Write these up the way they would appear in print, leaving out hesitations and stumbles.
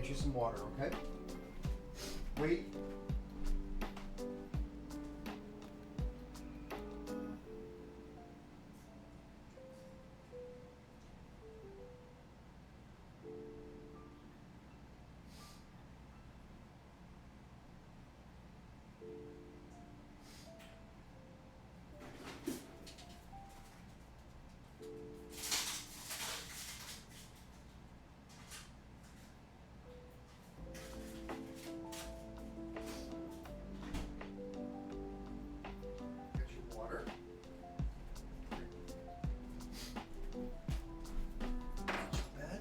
get you some water, okay? Wait. Get your water. Get your bed.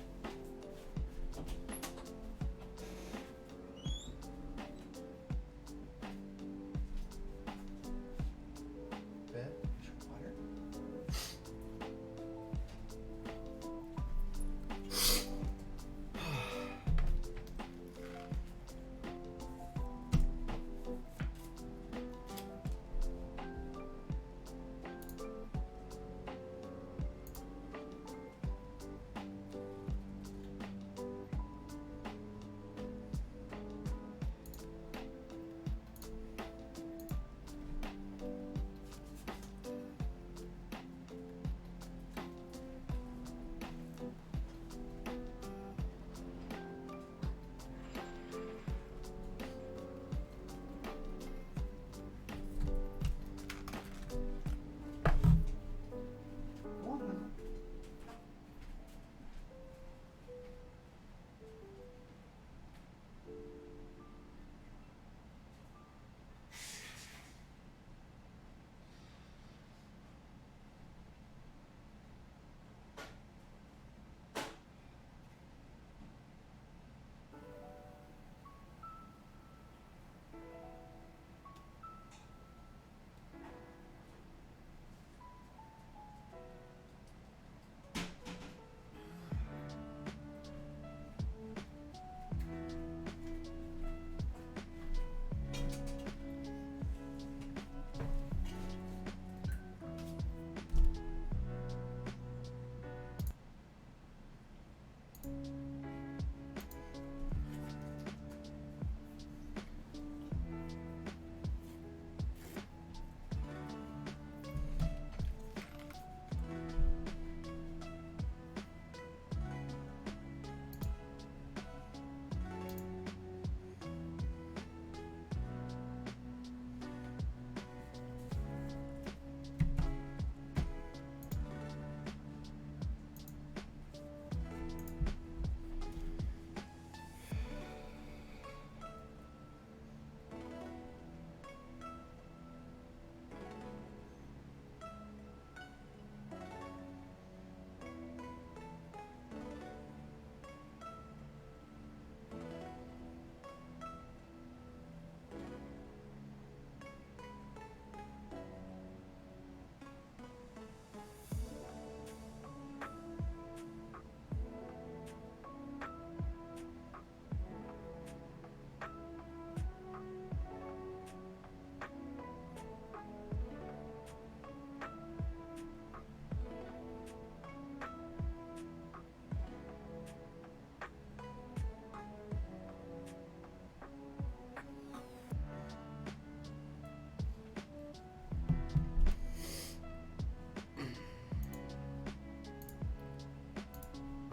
Bed. Get your water. Water.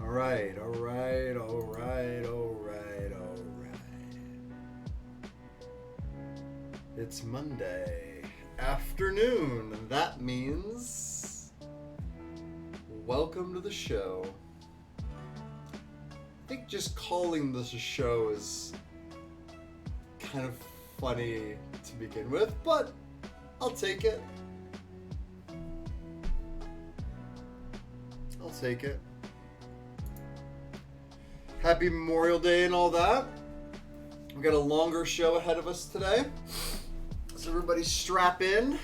All right. It's Monday afternoon, and that means welcome to the show. I think just calling this a show is kind of funny to begin with, but I'll take it. Happy Memorial Day and all that. We've got a longer show ahead of us today. So everybody strap in.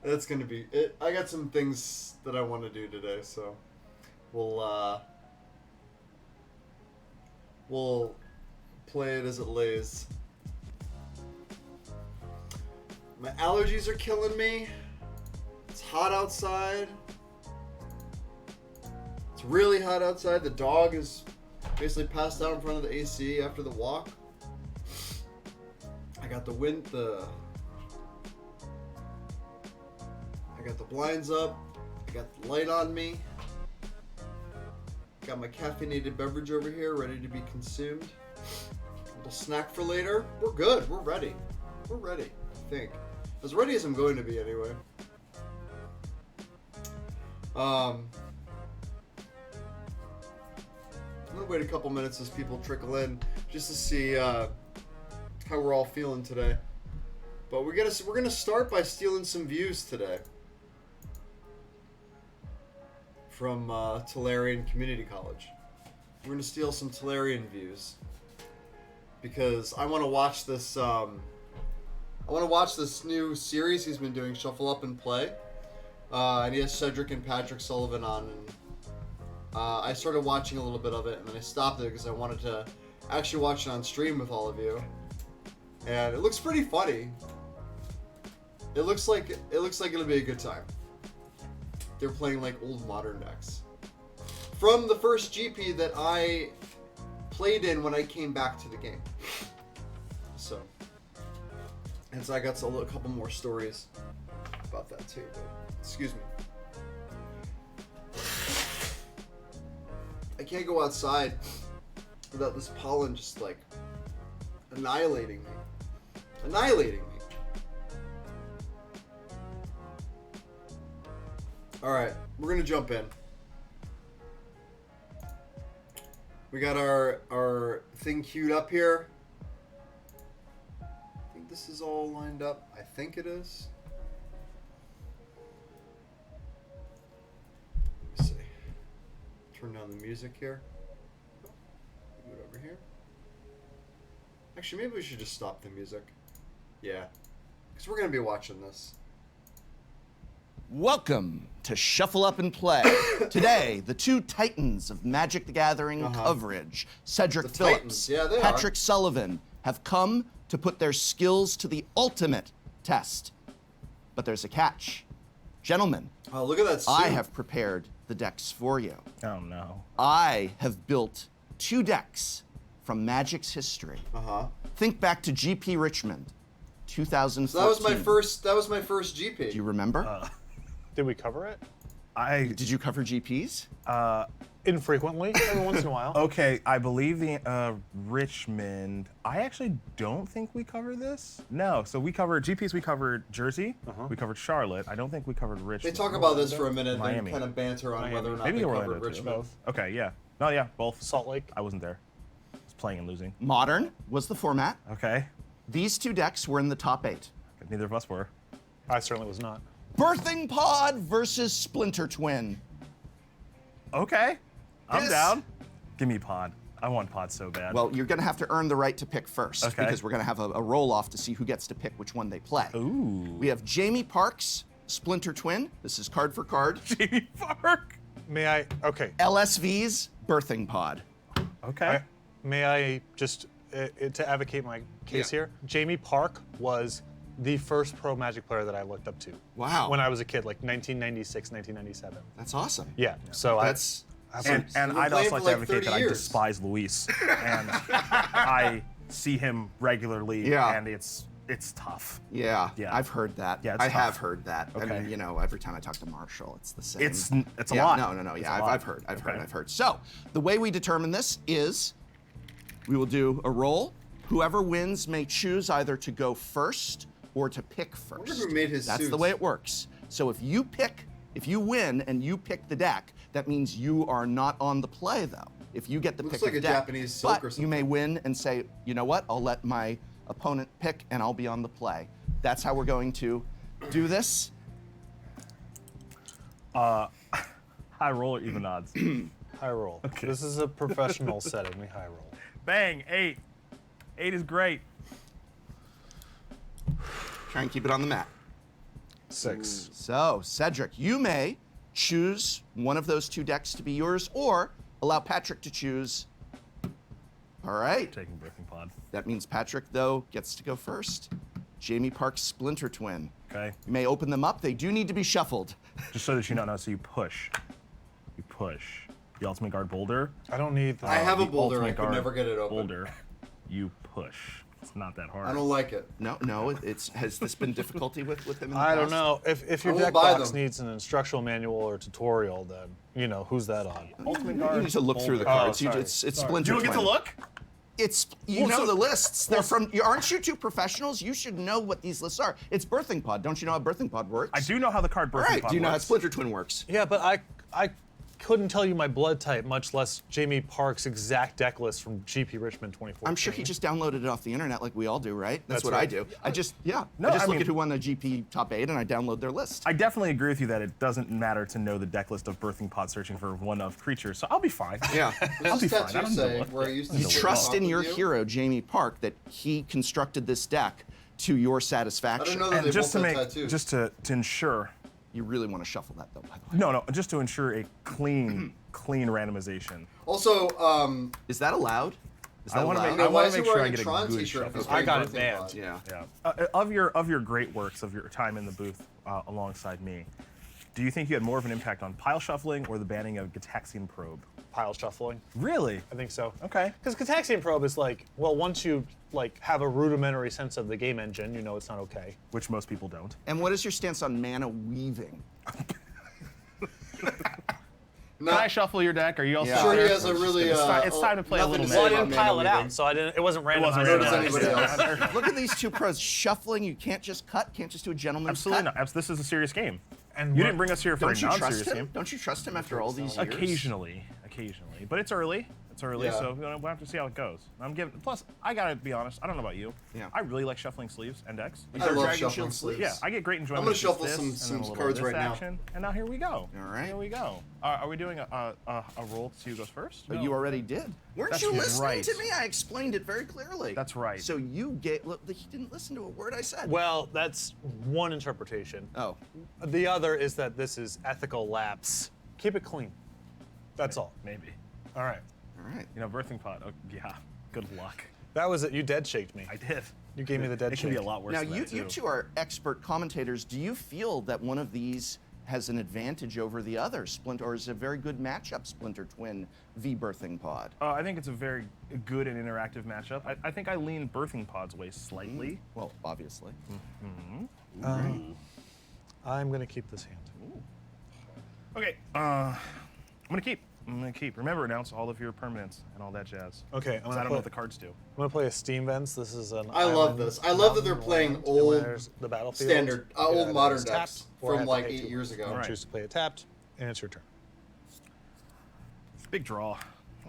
That's going to be it. I got some things that I want to do today, so we'll play it as it lays. My allergies are killing me. It's hot outside. It's really hot outside. The dog is Basically passed out in front of the AC after the walk. I got the blinds up. I got the light on me. Got my caffeinated beverage over here ready to be consumed. A little snack for later. We're good. We're ready. We're ready, I think. As ready as I'm going to be anyway. I'm gonna wait a couple minutes as people trickle in just to see how we're all feeling today. But we're gonna start by stealing some views today from Tolarian Community College. We're gonna steal some Tolarian views because I want to watch this. I want to watch this new series he's been doing, Shuffle Up and Play, and he has Cedric and Patrick Sullivan on. And I started watching a little bit of it, and then I stopped it because I wanted to actually watch it on stream with all of you. And it looks pretty funny. It looks like it'll be a good time. They're playing like old modern decks from the first GP that I played in when I came back to the game. So I got a couple more stories about that too. But, excuse me. I can't go outside without this pollen just like annihilating me. Alright, we're gonna jump in. We got our thing queued up here. I think this is all lined up. I think it is. Let me see. Turn down the music here. Move it over here. Actually, maybe we should just stop the music. Yeah, because we're gonna be watching this. Welcome to Shuffle Up and Play. Today, the two titans of Magic the Gathering coverage, Cedric The Phillips, Titans. Yeah, they Patrick are. Sullivan, have come to put their skills to the ultimate test. But there's a catch. Gentlemen, Oh, look at that suit. I have prepared the decks for you. Oh no. I have built two decks from Magic's history. Think back to GP Richmond, 2014. So that was my first GP. Do you remember? Did we cover it? Did you cover GPs? Infrequently, every once in a while. Okay, I believe the Richmond. I actually don't think we covered this. No, so we covered GPs. We covered Jersey. We covered Charlotte. I don't think we covered They Richmond. talk about this for a minute and Miami. kind of banter on Miami. whether or not Maybe they Orlando covered too. Richmond. Both. Okay, yeah. No, yeah, both. Salt Lake. I wasn't there. I was playing and losing. Modern was the format. Okay. These two decks were in the top 8. Neither of us were. I certainly was not. Birthing Pod versus Splinter Twin. Okay. I'm This- down. Give me Pod. I want Pod so bad. Well, you're going to have to earn the right to pick first Okay. because we're going to have a roll-off to see who gets to pick which one they play. Ooh. We have Jamie Parks, Splinter Twin. This is card for card. Jamie Park. May I? Okay. LSV's Birthing Pod. Okay. May I just to advocate my case here? Jamie Park was the first pro Magic player that I looked up to. Wow. When I was a kid, like 1996, 1997. That's awesome. Yeah. So That's And You've been I'd playing also for like to like advocate 30 that I years. despise Luis, and I see him regularly, Yeah. and it's tough. yeah. Yeah. I've heard that. Yeah, it's I have tough. heard that. I Okay. mean, you know, every time I talk to Marshall, it's the same. It's a yeah, lot. No. It's Yeah, a lot. I've heard. Okay. I've heard. So the way we determine this is we will do a roll. Whoever wins may choose either to go first or to pick first. who made his That's the suits. way it works. So if you win and you pick the deck, that means you are not on the play though. If you get the Looks pick like of a the deck, Japanese silk but or you may win and say, you know what? I'll let my opponent pick and I'll be on the play. That's how we're going to do this. High roll or even odds? high roll. This is a professional setting. We high roll. Bang, 8. 8 is great. Try and keep it on the mat. 6. So, Cedric, you may choose one of those two decks to be yours or allow Patrick to choose. All right. Taking Birthing Pod. That means Patrick, though, gets to go first. Jamie Park's Splinter Twin. Okay. You may open them up. They do need to be shuffled. Just so that you know, so you push. You push. The Ultimate Guard Boulder. I don't need the. I have a The boulder. Ultimate I could Guard never get it open. Boulder. You push. It's not that hard. I don't like it. No. Has this been difficulty with him in the I don't past? know. If your I won't deck buy box them. needs an instructional manual or tutorial, then who's that on? Ultimate You Guard. need to look through the Boulder. cards. sorry. It's Sorry. Splinter You don't get to Twin. look? It's the lists. They're from. Aren't you two professionals? You should know what these lists are. It's Birthing Pod. Don't you know how Birthing Pod works? I do know how the card All Birthing right. Pod Do you know how works. Splinter Twin works? Yeah, but I couldn't tell you my blood type, much less Jamie Park's exact deck list from GP Richmond 2014. I'm sure he just downloaded it off the internet like we all do, right? That's what I right. do. I just No, I just I look mean- at who won the GP top 8 and I download their list. I definitely agree with you that it doesn't matter to know the deck list of Birthing Pod searching for one of creatures, so I'll be fine. Yeah. I'll be This fine. I tattoo don't need to say look. where I used to You sit and trust talk in with your you? hero, Jamie Park, that he constructed this deck to your I satisfaction. don't know that And they just to both make, had tattoos. just to ensure, You really want to shuffle that, though, by the way. no, just to ensure a clean randomization. Also, Is that allowed? Is that I wanna allowed? make- no, I why wanna is he make sure I wearing a get a Tron good t-shirt? shuffle. He's I wearing got it Birthing banned. Pod. Yeah. Yeah. Of your great works of your time in the booth alongside me, do you think you had more of an impact on pile shuffling or the banning of Gitaxian Probe? pile shuffling. Really? I think so. Okay. Because Gitaxian Probe is like, well, once you have a rudimentary sense of the game engine, you know it's not okay. Which most people don't. And what is your stance on mana weaving? No, Can I shuffle your deck? Are you all Yeah. set sure he there? has a really. It's time to play a nothing little to bit. say Well, I about didn't mana pile it out, weaving. so it wasn't randomized. wasn't Nor does randomized. anybody else. Look at these two pros shuffling. You can't just cut. Can't just do a gentleman's Absolutely cut. not. This is a serious game. And You what- didn't bring us here for Don't a you trust non-serious him? game. Don't you trust him after all these years? Occasionally, but it's early. It's early, Yeah. so we'll have to see how it goes. I'm giving. Plus, I gotta be honest. I don't know about you. Yeah. I really like shuffling sleeves and decks. I love Dragon shuffling Shield sleeves. Yeah, I get great enjoyment. gonna of just shuffle this, some- and then some a little cards bit of right this now. action, and now here we go. All right. Here we go. Are we doing a roll to see who goes first? But you already did. Weren't That's you listening right. to me? I explained it very clearly. That's right. So you get. Look, he didn't listen to a word I said. Well, that's one interpretation. Oh. The other is that this is ethical lapse. Keep it clean. That's all. Maybe. All right. All right. You know, birthing pot. Oh, yeah. Good luck. That was it. You dead shaked me. I did. You gave me the dead It can be a shake. lot worse Now than you that, too. you two are expert commentators. Do you feel that one of these has an advantage over the other, Splinter, or is it a very good matchup, Splinter Twin v Birthing Pod? I think it's a very good and interactive matchup. I think I lean Birthing Pod's way slightly. Well, obviously. I'm going to keep this hand. Okay, I'm gonna keep. Remember, announce all of your permanents and all that jazz. Okay, 'Cause I don't know what the cards do. I'm going to play a Steam Vents. This is an I love island this. I love that they're mountain playing land, old and there's the battlefield. standard, Yeah, old that modern is decks tapped, or I from have to like pay 8 two. years ago. I Right. choose to play it tapped, and it's your turn. Big draw.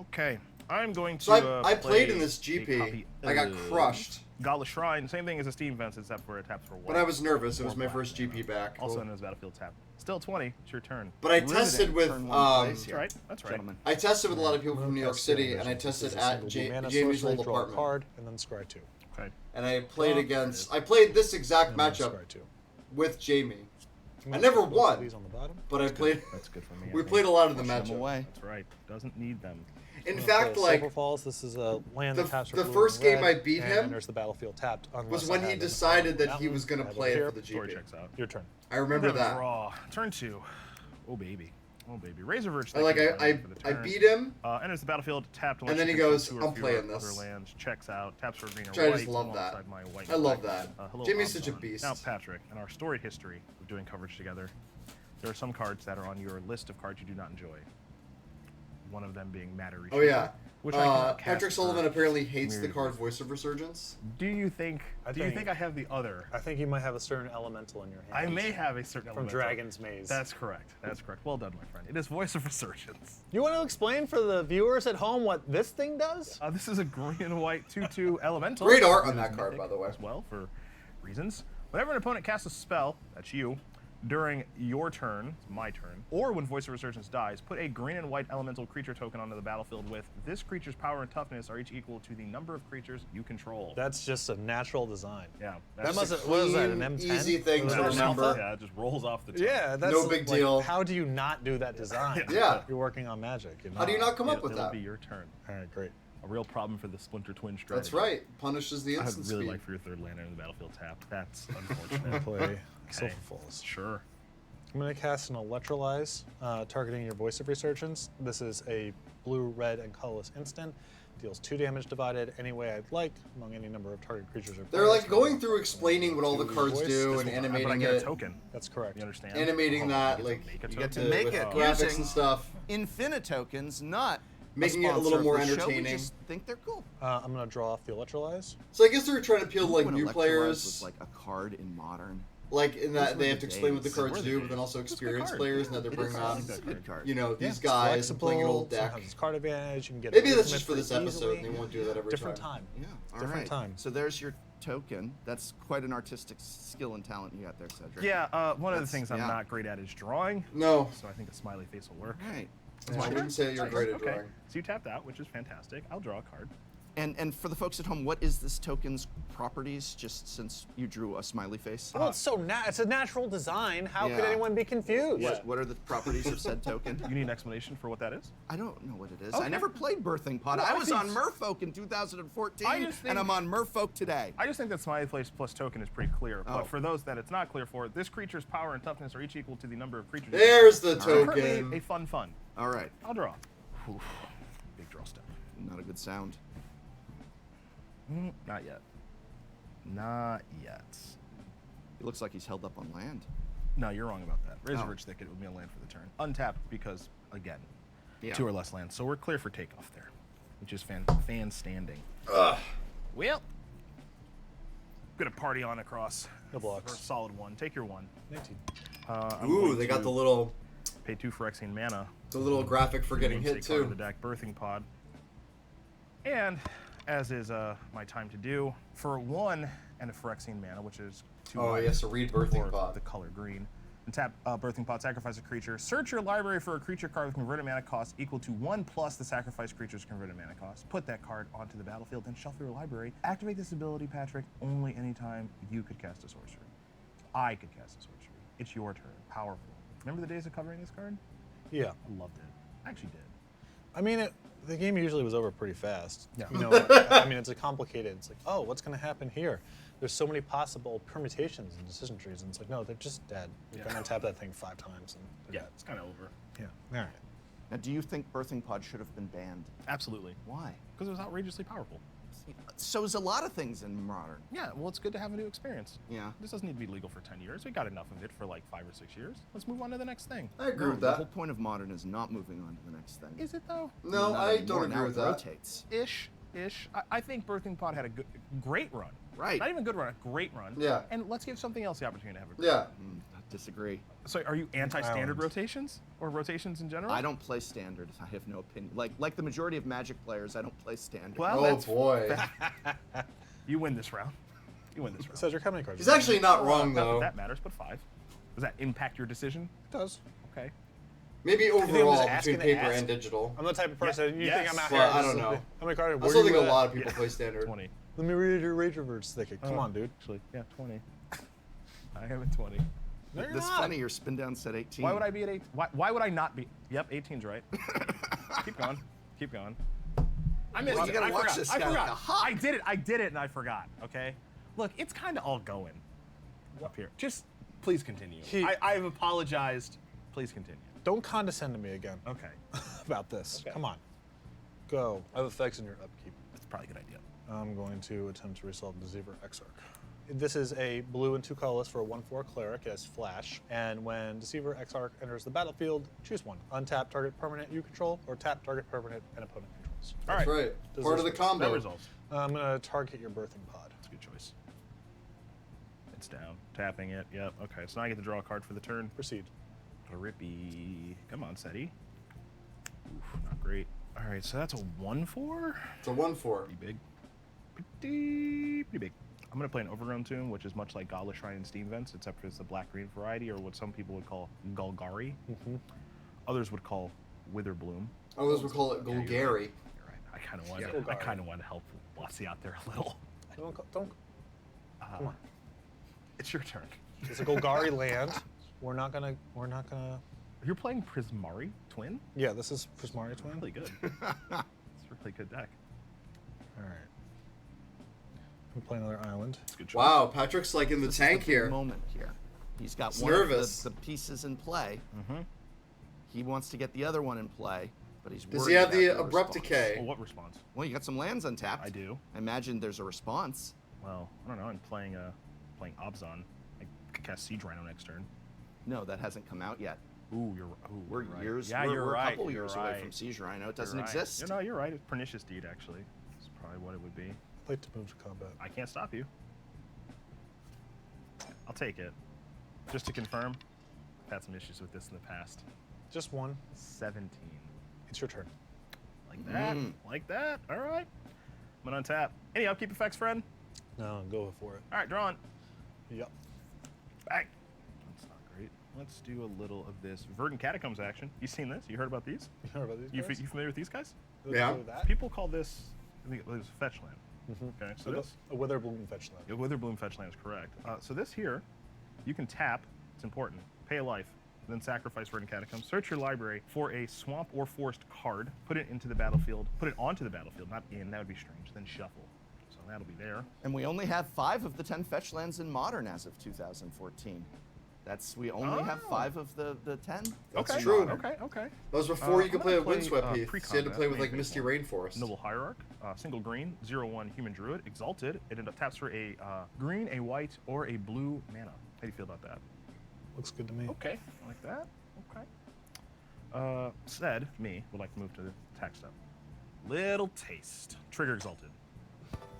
Okay, I'm going to. So I played in play this a GP. copy I got of crushed, Godless Shrine, same thing as a Steam Vents, except for it taps for 1. but I was nervous. It was Or my black. first GP back. Also known as Battlefield Tap. Still 20. It's your turn. But I Riveting. tested with Turn one plays That's here. right. That's right. Gentlemen. I tested with a lot of people Moon from New York Cast City, Vision. and I This tested is a at single blue mana Jamie's sorcery, old draw a apartment. card, and then scry 2. Okay. And I played Oh, against. I played this exact And then matchup scry 2. with Jamie, I'm I gonna never put both of won. These on the bottom. but I played. That's good for me. We I think. played a lot of the Push them matchup. away. That's right. Doesn't need them. In I'm gonna fact, play like Silver Falls. This is a land the- that taps for the blue first and game red, I beat and him there's the battlefield tapped. was unless when I he had decided that he mountain, was going I to have play here. it for the Story GP. checks out. Your turn. I remember Have a that. Draw. Turn 2. Oh baby. Oh baby. Razorverge. I like. I beat him. Enters the battlefield, tapped, And then he goes, "I'm playing other this." lands, checks out, taps for green or Which I white. just love that. alongside my white I love deck. that. Hello, Jimmy's such a Amazon. beast. Now, Patrick, in our storied history of doing coverage together, there are some cards that are on your list of cards you do not enjoy. One of them being Matter Oh yeah. Which I cannot cast Patrick Sullivan for apparently hates the myriad card reasons. Voice of Resurgence. Do you think? I Do you think- think I have the other? I think you might have a certain elemental in your hand. I may have a certain From element of- Dragon's Maze. That's correct. That's correct. Well done, my friend. It is Voice of Resurgence. You want to explain for the viewers at home what this thing does? This is a green and white 2/2 elemental. Great art on It is that card, mythic by the way. As well, for reasons. Whenever an opponent casts a spell, that's you, during your turn, my turn, or when Voice of Resurgence dies, put a green and white elemental creature token onto the battlefield with this creature's power and toughness are each equal to the number of creatures you control. That's just a natural design. yeah. That must a have, what is that, an clean, M10? easy thing Was to that an remember. alpha? Yeah, it just rolls off the tongue. Yeah, that's No big like, deal. How do you not do that design? Yeah. You're working on Magic. You know? How do you not come up with It'll that? be your turn. All right, great. A real problem for the Splinter Twin strategy. That's right. Punishes the I'd instant really speed. like for your third lander in the battlefield tap. That's I'm unfortunate. gonna play Okay. Silver Falls. Sure. I'm going to cast an Electrolyze, targeting your Voice of Resurgence. This is a blue, red, and colorless instant. Deals 2 damage divided any way I'd like among any number of target creatures or They're players. like going through explaining what all the To cards voice do this and one. But I animating get a it. token. That's correct. You understand? Animating Oh, that, you like, get to make a you get to token. make with it graphics using- and stuff. Infinitokens, not Making it a little sponsor of more the show. We entertaining. just think they're cool. I'm going to draw off the Electrolyze. So I guess they're trying to appeal to like When new Electrolyze players, was like a card in Modern. like in Those that were they the have to explain what the days. cards Those were the do, but then days. also It's a good experienced card. players, and that they're It bringing is. on, It's a good card. you know, Yeah, these it's guys and playing an old flexible, deck. sometimes it's card advantage. You can get Maybe away that's from just it for this pretty episode. easily. They won't do that every Different time. time. Yeah, all Different right. time. So there's your token. That's quite an artistic skill and talent you got there, Cedric. Yeah, one of the That's- things I'm yeah. not great at is drawing, No, so I think a smiley face will work. All right. I wouldn't say you're great at Okay, drawing. so you tapped out, which is fantastic. I'll draw a card. And for the folks at home, what is this token's properties? Just since you drew a smiley face. Well, it's a natural design. How could Yeah. anyone be confused? What are the properties of said token? You need an explanation for what that is? I don't know what it is. Okay. I never played Birthing Pod. Well, I I was think- on Merfolk in 2014, I just think- and I'm on Merfolk today. I just think that smiley face plus token is pretty clear. Oh. But for those that it's not clear for, this creature's power and toughness are each equal to the number of creatures. There's the Currently token. a fun. All right. I'll draw. Oof. Big draw step. Not a good sound. Not yet. Not yet. It looks like he's held up on land. No, you're wrong about that. Razor Oh. Ridge Thicket would be a land for the turn. Untapped because, again, Yeah. 2 or less lands. So we're clear for takeoff there, which is fan standing. Ugh. Well, gonna party on across. No blocks. For a solid 1. Take your 1. 19. I'm Ooh, going they got to the little pay 2 Phyrexian mana. graphic for getting hit Namesake card of the too. deck, Birthing Pod. And as is my time to do, for 1 and a Phyrexian mana, which is 2 Oh, white, yes, a read Birthing or Pod. the color green. And tap Birthing Pod, sacrifice a creature. Search your library for a creature card with converted mana cost equal to 1 plus the sacrificed creature's converted mana cost. Put that card onto the battlefield, then shuffle your library. Activate this ability, Patrick, only anytime you could cast a sorcery. I could cast a sorcery. It's your turn. Powerful. Remember the days of covering this card? Yeah. I loved it. I actually did. I mean, the game usually was over pretty fast. Yeah. You know, I mean, it's a complicated. It's like, oh, what's going to happen here? There's so many possible permutations and decision trees, and it's like, no, they're just dead. You're going to tap that thing 5 times, and they're Yeah, it's kind of over. dead. Yeah. All right. Now, do you think Birthing Pod should have been banned? Absolutely. Why? Because it was outrageously powerful. So is a lot of things in Modern. Yeah, well, it's good to have a new experience. Yeah. This doesn't need to be legal for 10 years. We got enough of it for like 5 or 6 years. Let's move on to the next thing. I agree with The that. whole point of Modern is not moving on to the next thing. Is it though? No, Not I anymore. don't Now agree it with that. rotates. Ish. I think Birthing Pod had a great run. Right. Not even a good run, a great run. Yeah. And let's give something else the opportunity to have a great Yeah. run. I disagree. So are you anti-standard Island. rotations? Or rotations in general? I don't play Standard. I have no opinion. Like the majority of Magic players, I don't play Standard. Well, Oh that's boy. You win this round. You win this round. Cedric, how many cards? He's actually not wrong Not that though. that matters, but 5. Does that impact your decision? It does. Okay. Maybe think I'm just overall asking between to paper ask? and digital. I'm the type of person you think Yes. I'm out Well, here. I just don't know. How many cards? I Where still do you think a at? lot of people play standard. 20. Let me read your Rage Reverse thicket. Come Oh, on, dude. Actually, yeah, 20. I am at 20. No, you're This not. funny, your spin down said 18. Why would I be at 8? Why would I not be? Yep, 18's right. Keep going. Keep going. I missed Well, you it. gotta I watch forgot. this I guy forgot. like a hawk. I did it, and I forgot. Okay. Look, it's kind of all going up here. Just please continue. I've apologized. Please continue. Don't condescend to me again Okay. about this. Okay. Come on. Go. I have effects in your upkeep. That's probably a good idea. I'm going to attempt to resolve Deceiver Exarch. This is a blue and 2 colorless for a 1/4 cleric. It has flash. And when Deceiver Exarch enters the battlefield, choose one. Untap target permanent you control, or tap target permanent an opponent controls. All That's right. right. Does Part of the this- That combo. resolves. I'm going to target your Birthing Pod. That's a good choice. It's down. Tapping it. Yep. Okay. So now I get to draw a card for the turn. Proceed. Rippy. Come on, Seti. Oof, not great. All right. So that's a 1/4. It's a 1/4. Pretty big. Pretty big. I'm going to play an Overgrown Tomb, which is much like Godless Shrine and Steam Vents, except for it's the black-green variety, or what some people would call Golgari. Others would call Witherbloom. Others would call it Yeah, you're Golgari. right. You're right. I kind of wanted, Yeah. I kind of wanted to help Watsy out there a little. Don't. Come on. It's your turn. It's a Golgari land. We're not gonna. You're playing Prismari Twin. Yeah, this is Prismari Twin. Really good. It's a really good deck. All right. I'm playing another island. It's a good choice. Wow, Patrick's like in the This is tank big here. Moment here. He's got He's one nervous. of the pieces in play. He wants to get the other one in play, but he's worried Does he have about the the abrupt response. decay? Well, what response? Well, you got some lands untapped. I do. I imagine there's a response. Well, I don't know. I'm playing Obzon. I could cast Siege Rhino next turn. No, that hasn't come out yet. Ooh, We're right. years. Yeah, we're, you're we're right. a couple you're years right. away from Siege Rhino. It doesn't You're right. exist. No, you're right. It's Pernicious Deed, actually. It's probably what it would be. Play to move to combat. I can't stop you. I'll take it. Just to confirm, I've had some issues with this in the past. Just one. 17. It's your turn. Like that. Like that. All right. I'm going to untap. Any upkeep effects, friend? No, go for it. All right, drawing. Yep. Bang. That's not great. Let's do a little of this Verdant Catacombs action. You seen this? You heard about these? You heard about these You guys? familiar with these guys? Yeah. That? People call this, I think it was fetch land. Okay, so this, A Witherbloom fetch land. yeah, Witherbloom fetch land is correct. So this here, you can tap, it's important, pay a life, then sacrifice Verdant Catacombs. Search your library for a swamp or forest card, put it into the battlefield, put it onto the battlefield, not in, that would be strange, then shuffle. So that'll be there. And we only have 5 of the 10 fetch lands in Modern as of 2014. We only have 5 of the 10. That's okay, true. Okay. That was before you I'm could gonna play with Windswept Heath. So you had to pre-combat, play with main like phase Misty one. Rainforest. Noble Hierarch, single green, 0/1 human druid, exalted. It taps for a green, a white, or a blue mana. How do you feel about that? Looks good to me. Okay, I like that. Okay. Said, me, would like to move to the attack step. Little taste. Trigger exalted.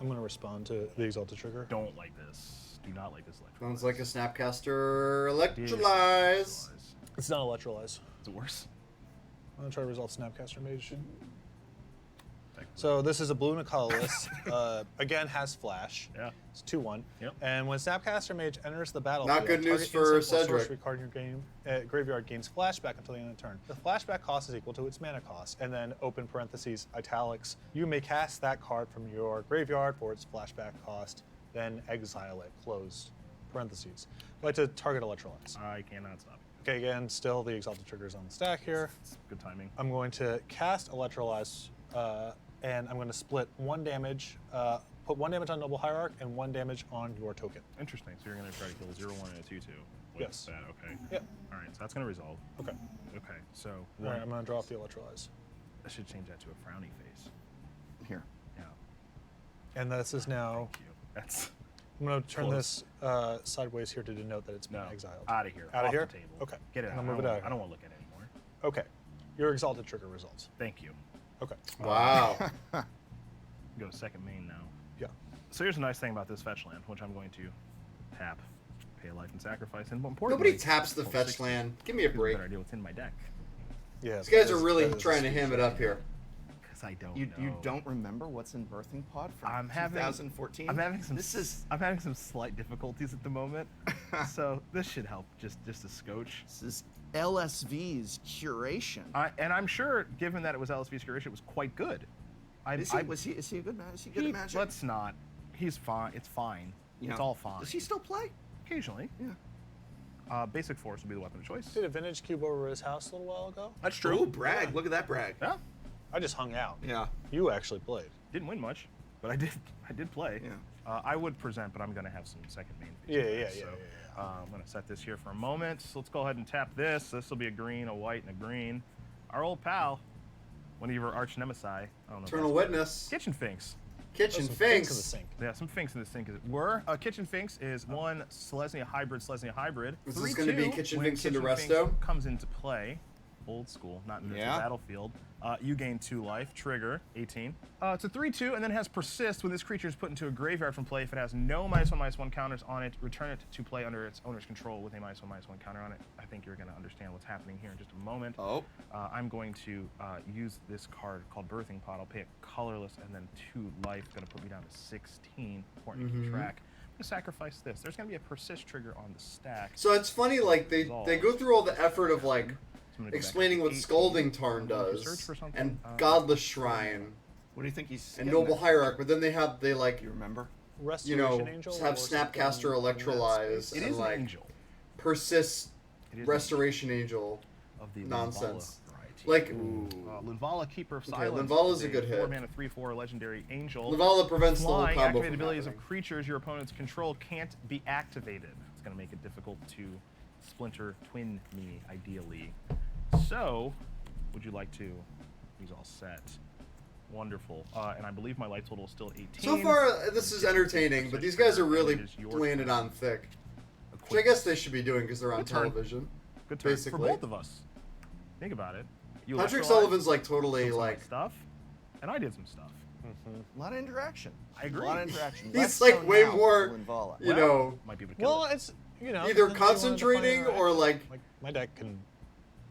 I'm going to respond to the Exalted Trigger. Don't like this. Do not like this electric. Sounds like a Snapcaster Electrolyze. It's not Electrolyze. Is it worse? I'm going to try to resolve Snapcaster Mage. So this is a blue and a colorless. Again, has flash. Yeah. It's 2/1. Yep. And when Snapcaster Mage enters the battlefield, Not good news target for instant or Cedric. sorcery card in your graveyard gains flashback until the end of the turn. The flashback cost is equal to its mana cost, and then open parentheses italics. You may cast that card from your graveyard for its flashback cost, then exile it. Close parentheses. I'd like to target Electrolyze. I cannot stop. Okay, again, still the Exalted Trigger's on the stack here. It's good timing. I'm going to cast Electrolyze, and I'm going to split 1 damage, put 1 damage on Noble Hierarch and 1 damage on your token. Interesting. So you're going to try to kill 0/1 and a 2/2. with Yes. That. Okay. Yep. All right. So that's going to resolve. Okay. Okay. So All right, I'm going to draw off the Electrolyze. I should change that to a frowny face. Here. Yeah. And this is now, Thank you. That's I'm going to turn Close. this sideways here to denote that it's been no. exiled. Out of here. Out of Off here? The table. Okay. Get it I'll out. move it out of I don't here. want to look at it anymore. Okay. Your Exalted Trigger results. Thank you. Okay. Wow. Go to second main now. Yeah. So here's a nice thing about this fetch land, which I'm going to tap, pay a life and sacrifice, and more importantly, Nobody taps the roll fetch 60. land. Give me a Give break. better idea what's in my deck. Yeah. These guys are really trying to ham it up here. Because I don't You know. don't remember what's in Birthing Pod from I'm having 2014? I'm having some. This is I'm having some slight difficulties at the moment, so this should help just a scotch. this is LSV's curation. And I'm sure, given that it was LSV's curation, it was quite good. Is he a good man? Is he good at Magic? Let's not. He's fine. It's fine. You It's know, all fine. Does he still play? Occasionally. Yeah. Basic Force would be the weapon of choice. Did a vintage cube over his house a little while ago. That's true. Ooh, brag. Look at that brag. Yeah. I just hung out. Yeah. You actually played. Didn't win much, but I did play. Yeah. I would present, but I'm going to have some second main Yeah, features. yeah, So, yeah, yeah. I'm going to set this here for a moment. So let's go ahead and tap this. This will be a green, a white, and a green. Our old pal, one of your arch nemesis. I don't know. if Eternal that's- Witness. Kitchen Finks. Kitchen Some things in the Finks. sink. Yeah, some Finks in the sink as it were. Kitchen Finks is one Selesnya hybrid. Is this gonna be 3/2. Kitchen When Finks into Kitchen Finks Resto? comes into play. Old school, not in the Yeah. battlefield. You gain 2 life, trigger, 18. It's a 3/2, and then it has persist. When this creature is put into a graveyard from play, if it has no -1/-1 counters on it, return it to play under its owner's control with a -1/-1 counter on it. I think you're going to understand what's happening here in just a moment. Oh. I'm going to use this card called Birthing Pod. I'll pay it colorless and then 2 life. Going to put me down to 16. Important to keep track. I'm going to sacrifice this. There's going to be a persist trigger on the stack. So it's funny, like they go through all the effort of like So I'm gonna go back explaining to what 18. Scalding Tarn I'm going to search does, for something. and Godless Shrine, What do you think he's and getting Noble at? Hierarch, but then they like Do you remember? you Restoration know Angel have or Snapcaster something in that Electrolyze space? It and is an like angel persist It is Restoration Angel. of the nonsense. Linvala variety. Like Linvala, Keeper of Okay, Silence. Linvala's is a good hit. 4-mana 3/4 legendary angel. Lavala prevents the whole Flying, combo activated from abilities happening. of creatures your opponent's control can't be activated. It's going to make it difficult to splinter twin me, ideally. So, would you like to? He's all set. Wonderful. And I believe my life total is still 18. So far, this is entertaining, but these guys are really landed on thick. Which I guess they should be doing because they're on Good turn. television. Good turn basically. for both of us. Think about it. You Patrick electrolyzed Sullivan's like totally some of my like stuff, and I did some stuff. A lot of interaction. I agree. A lot of interaction. He's Less like so way now more, with Linvala. you know, Might be able to kill Well, it. it's you know either depends if you wanted to concentrating play or like my deck can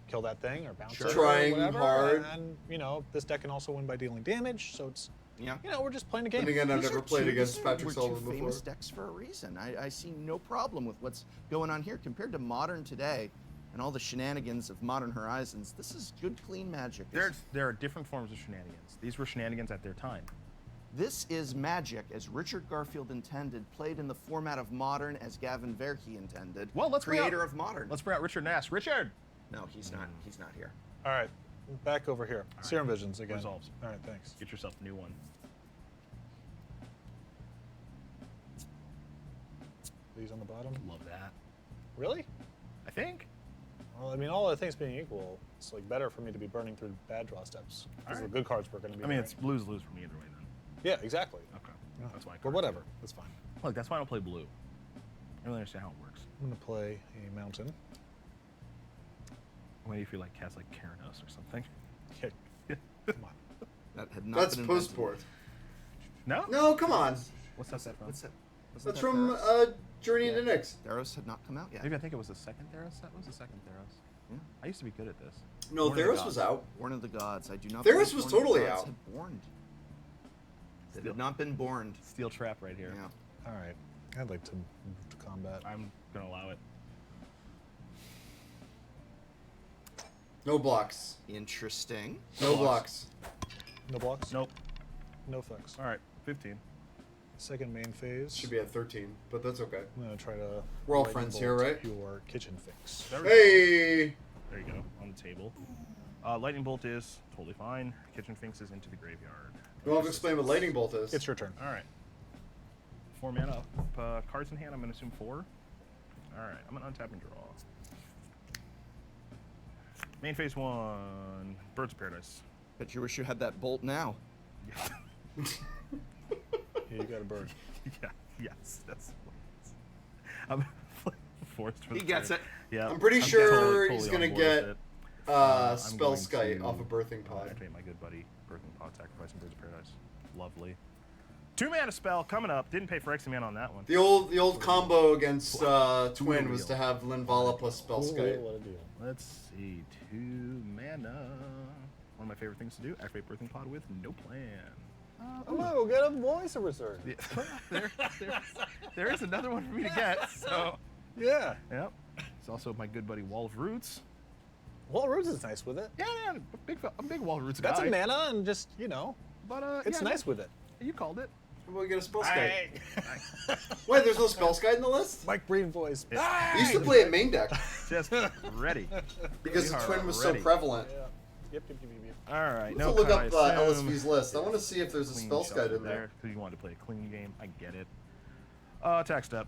kill that thing or bounce Sure. it Trying or whatever, hard. And you know this deck can also win by dealing damage. So it's Yeah. you know we're just playing a game. And again, I've These never are played two- against these Patrick were Sullivan two before. famous decks for a reason. I see no problem with what's going on here compared to modern today and all the shenanigans of Modern Horizons. This is good, clean Magic. There are different forms of shenanigans. These were shenanigans at their time. This is Magic as Richard Garfield intended, played in the format of Modern as Gavin Verhey intended. Well, let's bring creator out- of Modern. Let's bring out Richard Nass. Richard. No, he's not. He's not here. All right, back over here. Serum Visions again. Resolves. All right, thanks. Get yourself a new one. These on the bottom. Love that. Really? I think. Well, I mean, all other things being equal, it's like better for me to be burning through bad draw steps because All right. the good cards were going to be. I mean, right. it's lose for me either way then. Yeah, exactly. Okay. Yeah. That's why. I But card whatever, too. that's fine. Look, that's why I don't play blue. I don't really understand how it works. I'm going to play a mountain. Maybe if you like cats like Keranos or something. Yeah, come on. That had not That's been invented. post-port. No? No, come on. What's that set from? What's that? Wasn't That's that from Theros? Journey into Nyx. Theros had not come out yet. Maybe I think it was the second Theros set. What was the second Theros? Yeah. I used to be good at this. No, Born of the Theros Gods. was out. Born of the Gods. I do not. Theros believe was Born of the totally Gods out. Had born. It Still- had not been born. Steel trap right here. Yeah. All right, I'd like to move to combat. I'm gonna allow it. No blocks. Interesting. No blocks. No blocks? Nope. No effects. All right. 15. Second main phase. Should be at 13, but that's okay. I'm going to try to. We're all lightning friends here, bolt right? Your kitchen fix. There we go. Hey! There you go. On the table. Lightning bolt is totally fine. Kitchen finks is into the graveyard. You want to explain what Lightning Bolt is? It's your turn. All right. 4 mana up. Cards in hand. I'm gonna assume 4. All right. I'm gonna untap and draw. Main phase 1. Birds of Paradise. Bet you wish you had that bolt now. Yeah, you got a bird. Yeah. Yes. That's. I'm forced for He the gets turn. it. Yeah. I'm pretty sure totally he's on gonna board get with it. Spell going Skite to, off a Birthing Pod. Activate my good buddy, Birthing Pod, sacrificing Birds of Paradise. Lovely. 2 mana spell coming up. Didn't pay for X mana on that one. The old combo against Twin was to have Linvala plus Spell Ooh, Skite. what a deal. Let's see. 2 mana. One of my favorite things to do: activate Birthing Pod with no plan. Hello, get a voice of research. Yeah. there is another one for me to get. So, Yeah. yep. It's also my good buddy Wall of Roots. Wall Roots is nice with it. Yeah, I'm a big Wall of Roots That's guy. a mana and just, you know, But it's yeah, nice with it. You called it. We'll get a Spell Skite. Hey. Wait, there's no Spell Skite in the list? Mike Breen voice. I used to play it main deck Just ready. because We the are Twin was ready. so prevalent. Yeah. Yep, yep, yep, yep. All right. Let's No look cut, up I assume. LSV's list. I want to see if there's a Clean Spell shuffle Skite in there. because you wanted to play a clean game. I get it. Attack step.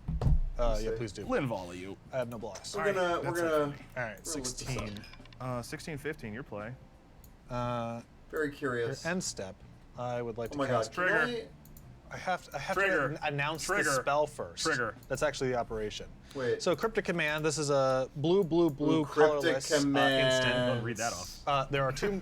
Yeah, please do. Lynn volley you. I have no blocks. We're gonna that's we're it gonna for me. All right, We're gonna look this 16. 16-15, your play. very curious. End step. I would like Oh to my god, cast. can Trigger. I have Trigger. to announce Trigger. the spell first. Trigger. That's actually the operation. Wait. So Cryptic Command. This is a blue Cryptic colorless Command. instant. Don't read that off. There are two.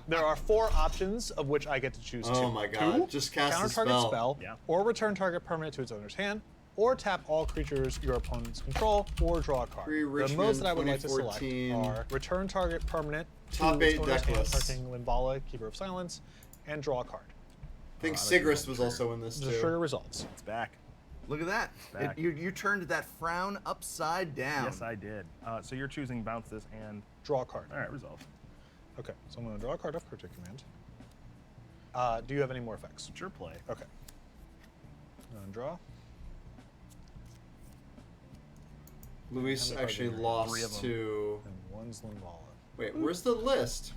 There are 4 options of which I get to choose 2. Oh my god, just cast Counter the target spell. spell, Yeah. or return target permanent to its owner's hand, or tap all creatures your opponents control, or draw a card. Free The Richmond modes that I would like to select 2014. are return target permanent to Top its 8 owner's deck hand, list. targeting Linvala, Keeper of Silence, and draw a card. I think I like Sigrist the was trigger. also in this The too. trigger results. It's back. Look at that. Back. You turned that frown upside down. Yes, I did. So you're choosing bounce this and. Draw a card. All right, resolve. Okay, so I'm going to draw a card off Cryptic Command. Do you have any more effects? It's your play. Okay. And draw. Luis How many actually cards are there? 3 of lost them. to. And one's Linvala. Wait, where's the list?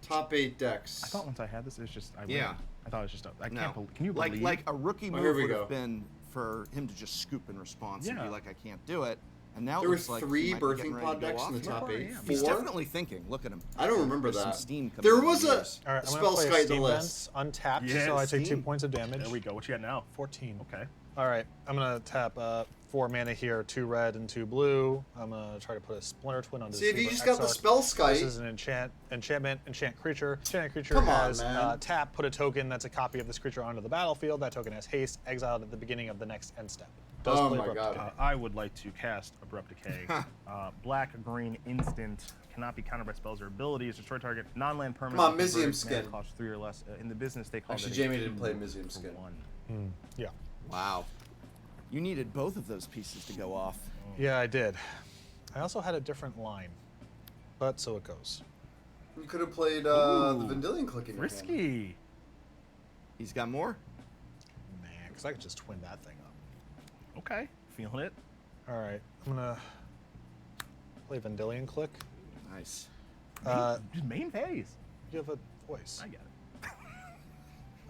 Top 8 decks. I thought once I had this, it was just. Yeah. I thought it was just. I No. can't believe. Can you believe? Like a rookie Oh, move here we would go. have been for him to just scoop in response and be Yeah. like, I can't do it. And now There it were looks like 3 he might be getting birthing ready pod to go decks in the off top here. 8. Yeah. He's 4? definitely thinking. Look at him. I don't remember There's some that. steam coming There out of was the a ears. All right, I'm spell gonna play a Sky the Steam list. Vents untapped, Yes, so I take 2 Steam. points of damage. There we go. What you got now? 14. Okay. All right, I'm gonna tap 4 mana here, 2 red and 2 blue. I'm gonna try to put a Splinter Twin on. See, if you Deceiver just got the Exarch. spell Sky. This is an enchant creature. Enchanted creature Come on, has man. tap, put a token that's a copy of this creature onto the battlefield. That token has haste, exiled at the beginning of the next end step. Does Oh play my Abrupt God. Decay. I would like to cast Abrupt Decay. Black, green, instant, cannot be countered by spells or abilities. Destroy target non-land permanent. Come on, with converted Mizium mana skin. Cost 3 or less. In the business, they call Actually, it Jamie a didn't 2 play Mizium for skin. 1. Yeah. Wow. You needed both of those pieces to go off. Yeah, I did. I also had a different line, but so it goes. You could have played the Ooh. Vendilion Click in your hand. Risky. He's got more? Nah, because I could just twin that thing up. Okay. Feeling it. All right, I'm gonna play Vendilion Click. Nice. Just main phase. You have a voice. I get it.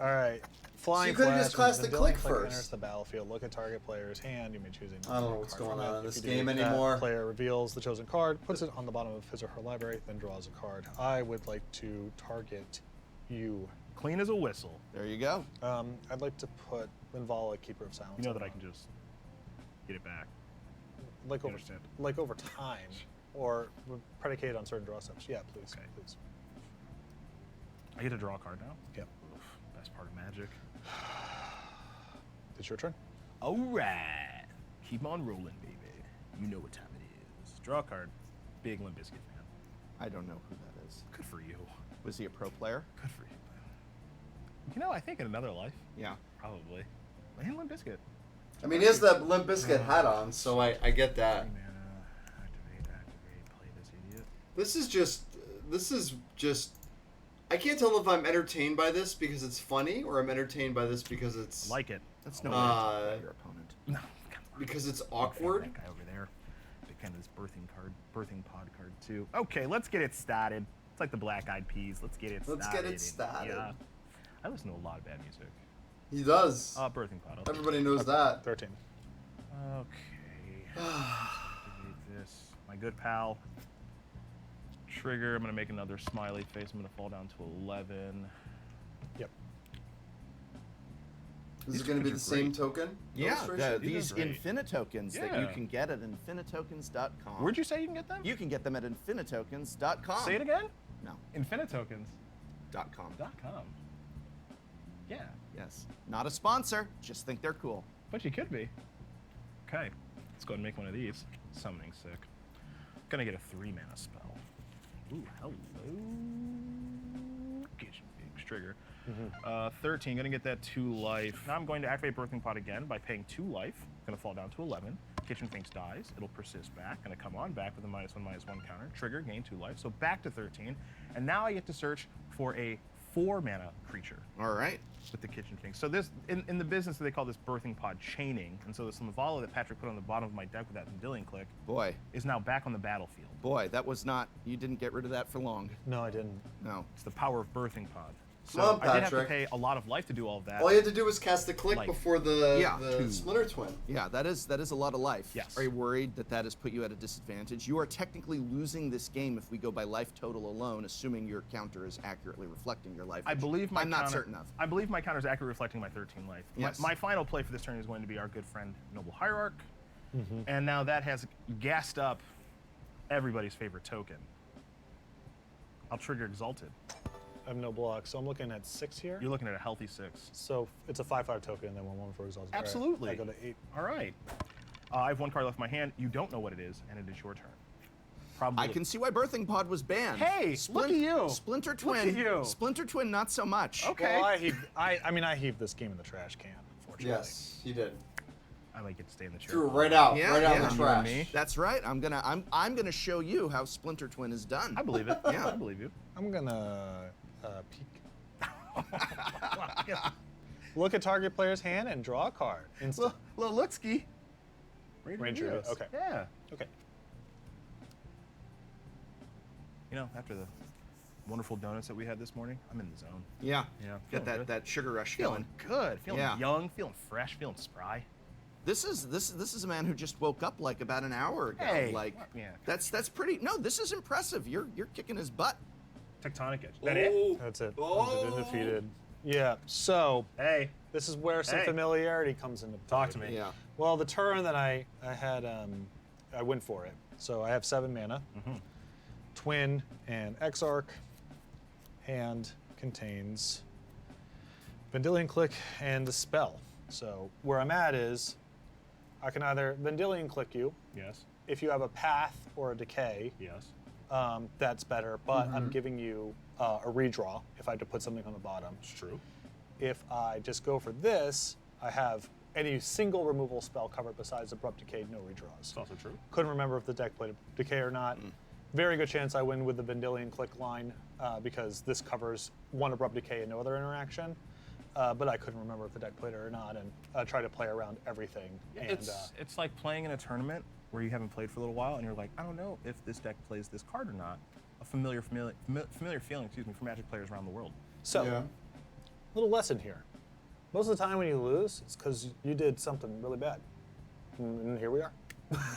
All right. Flying could've Flash, just classed when the Vendilion click enters first. the battlefield. Look at target player's hand. You may choose a I don't know what's card going from on it. in If this you game do that, anymore. Player reveals the chosen card, puts it on the bottom of his or her library, then draws a card. I would like to target you. Clean as a whistle. There you go. I'd like to put Linvala, Keeper of Silence. You know on that I it. can just get it back. like over understand. like over time, or predicated on certain draw steps. Yeah, please, Okay. please. I get to draw a card now? Yep. Oof, best part of Magic. It's your turn. All right. Keep on rolling, baby. You know what time it is. Draw a card. Big Limp Bizkit fan. I don't know who that is. Good for you. Was he a pro player? Good for you. You know, I think in another life, Yeah. probably. Man, Limp Bizkit. I mean, he has that Limp Bizkit hat on, so I get that. 3 mana. Activate. Play this idiot. This is just. I can't tell if I'm entertained by this because it's funny or I'm entertained by this because it's Like it. That's no Uh, way to your opponent. No, come on. because it's Big fan of awkward. That guy over there. Big fan of this birthing pod card too. Okay, let's get it started. It's like the Black Eyed Peas. Let's get it started. Let's get it And, started. Yeah. I listen to a lot of bad music. He does. Birthing pod. Okay. Everybody knows that. 13. Okay. Activate this. My good pal. Trigger. I'm gonna make another smiley face. I'm gonna fall down to 11. Yep. Is These it going to be the cards are great. same token? Yeah, illustration? These these are great. Infinitokens that you Yeah. can get at Infinitokens.com. Where'd you say you can get them? You can get them at Infinitokens.com. Say it again. No. Infinitokens.com. .com. Yeah, Yes. Not a sponsor. Just think they're cool. but you could be. Okay, let's go ahead and make one of these. Summoning sick. Gonna get a 3 mana spell. Ooh, hello. Kitchen Finks trigger. 13, gonna get that 2 life. Now I'm going to activate Birthing Pod again by paying 2 life. Gonna fall down to 11. Kitchen Finks dies. It'll persist back. Gonna come on back with a -1/-1 counter. Trigger, gain 2 life. So back to 13. And now I get to search for a 4 mana creature All right. with the Kitchen Finks. So this, in the business, they call this Birthing Pod chaining. And so this Lavala that Patrick put on the bottom of my deck with that Vendilion Click Boy, is now back on the battlefield. that was not, you didn't get rid of that for long. No, I didn't. No. It's the power of Birthing Pod. So Come on, I did have to Patrick. pay a lot of life to do all of that. All you had to do was cast the click Like- before the Yeah. Splinter Twin. Yeah, that is a lot of life. Yes. Are you worried that that has put you at a disadvantage? You are technically losing this game if we go by life total alone, assuming your counter is accurately reflecting your life. I which believe my I'm counter, not certain of. I believe my counter is accurately reflecting my 13 life. Yes. My final play for this turn is going to be our good friend Noble Hierarch, Mm-hmm. and now that has gassed up everybody's favorite token. I'll trigger Exalted. I have no block, so I'm looking at 6 here. You're looking at a healthy 6. So it's a 5/5 token, and then 1/1 for Exalted. All right, Absolutely. I go to 8. All right. I have 1 card left in my hand. You don't know what it is, and it is your turn. Probably. I can see why Birthing Pod was banned. Hey, look at you. Splinter Look Twin. at you. Splinter Twin, not so much. Okay. Well, I heaved this game in the trash can, unfortunately. Yes, he did. I might get to stay in the chair. Threw it right out, Yeah, right out yeah. in the You and trash. me. That's right. I'm gonna show you how Splinter Twin is done. I believe it. Yeah. I believe you. I'm gonna peek. Look at target player's hand and draw a card. Instant. Well, look, Ski. Ranger, Yes. okay. Yeah. Okay. You know, after the wonderful donuts that we had this morning, I'm in the zone. Yeah. Yeah. Get Feeling that sugar rush Feeling going. good. Feeling Yeah. young. Feeling fresh. Feeling spry. This is a man who just woke up like about an hour ago. Hey, Like yeah. that's pretty. No, this is impressive. You're kicking his butt. Tectonic Edge. That it? That's it. Oh. Been defeated. Yeah. So Hey, this is where some Hey. familiarity comes into play. talk to me. Yeah. Well, the turn that I had, I went for it. So I have 7 mana. Twin and Exarch. Hand contains Vendilion Click and the spell. So where I'm at is I can either Vendilion Click you Yes. if you have a path or a decay. Yes. That's better, but I'm giving you a redraw if I had to put something on the bottom. It's true. If I just go for this, I have any single removal spell covered besides Abrupt Decay, no redraws. It's also true. Couldn't remember if the deck played Decay or not. Very good chance I win with the Vendilion Click line because this covers 1 Abrupt Decay and no other interaction. But I couldn't remember if the deck played it or not, and try to play around everything. And It's like playing in a tournament where you haven't played for a little while, and you're like, I don't know if this deck plays this card or not. A familiar feeling, for Magic players around the world. so, Yeah. little lesson here. Most of the time when you lose, it's because you did something really bad. And here we are.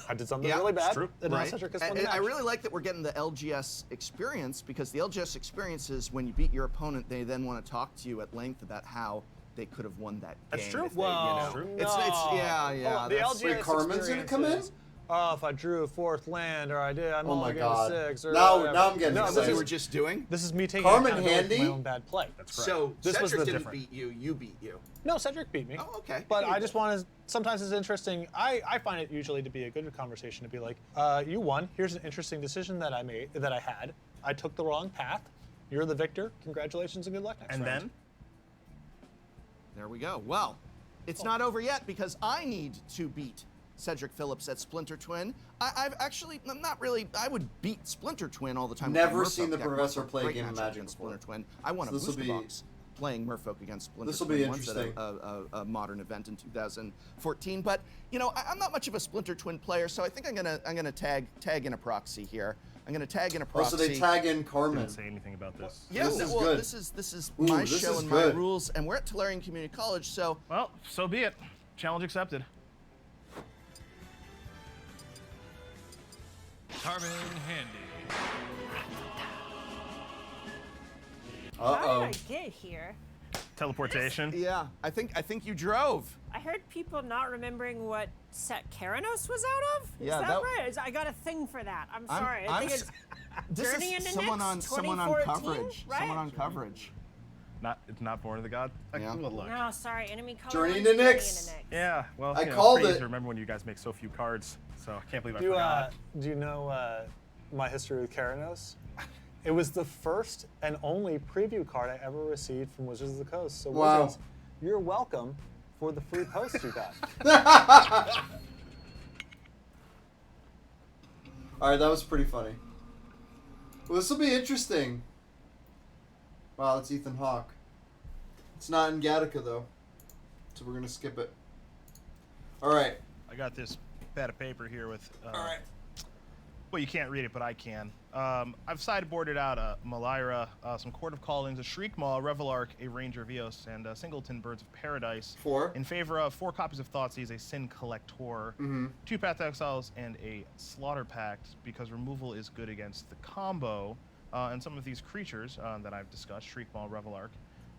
I did something Yeah, really it's bad. true. And now Right. Cedric has won And the I match. really like that we're getting the LGS experience, because the LGS experience is when you beat your opponent, they then want to talk to you at length about how they could have won that That's game. true. if they, Well, you know. no. It's yeah. Oh, the that's- LGS Wait, Carmen's gonna come in? experience is, Oh, if I drew a 4th land, or I did, I'm Oh only my getting God. 6. Or Now whatever. I'm getting no, That's excited. what you This were is, just doing. this is me taking Carmen accountability for Handy? my own bad play. That's correct. So This was Cedric the didn't difference. beat you. You beat you. No, Cedric beat me. Oh, okay. But You I did. just want to, sometimes it's interesting. I find it usually to be a good conversation to be like, you won. Here's an interesting decision that I made, that I had. I took the wrong path. You're the victor. Congratulations and good luck next And round. then, There we go. Well, it's not over yet because I need to beat Cedric Phillips at Splinter Twin. I'm not really. I would beat Splinter Twin all the time. with Never my seen Merfolk the deck. professor Merfolk, play a great game of matchup Magic against before. Splinter Twin. I won a So this'll booster be- box playing Merfolk against Splinter This'll Twin be once at interesting. a modern event in 2014. But you know, I'm not much of a Splinter Twin player, so I think I'm gonna tag in a proxy here. I'm gonna tag in a proxy. Also, they tag in Carmen. didn't say anything about this. Yeah, This is well, good. this is Ooh, my this show is and good. my rules, and we're at Tolarian Community College, so Well, so be it. Challenge accepted. Carmen Handy. How Uh-oh. did I get here? Teleportation. yeah, I think you drove. I heard people not remembering what set Keranos was out of. Is Yeah, that that- right? I got a thing for that. I'm sorry. I I'm think s- it's This Journey is into someone Nyx, on 2014, coverage. right? Someone on coverage. It's not Born of the God. Yeah. Well, look. No, sorry. Enemy color. Journey one's into Journey Nyx. into Nyx. Yeah, well, I you know, called it's crazy it. to remember when you guys make so few cards, so I can't believe I Do you, forgot. do you know my history with Keranos? It was the first and only preview card I ever received from Wizards of the Coast. So Wow. Wizards, you're welcome for the free post you got. All right, that was pretty funny. Well, this will be interesting. Wow, that's Ethan Hawke. It's not in Gattaca though, so we're gonna skip it. All right. I got this pad of paper here with. All right. Well, you can't read it, but I can. I've sideboarded out a Malira, some Court of Callings, a Shriekmaw, a Revelark, a Ranger Vios, and a Singleton Birds of Paradise. 4. In favor of 4 copies of Thoughtseize, a Sin Collector, 2 Path Exiles, and a Slaughter Pact, because removal is good against the combo. And some of these creatures that I've discussed, Shriekmaw, Revelark,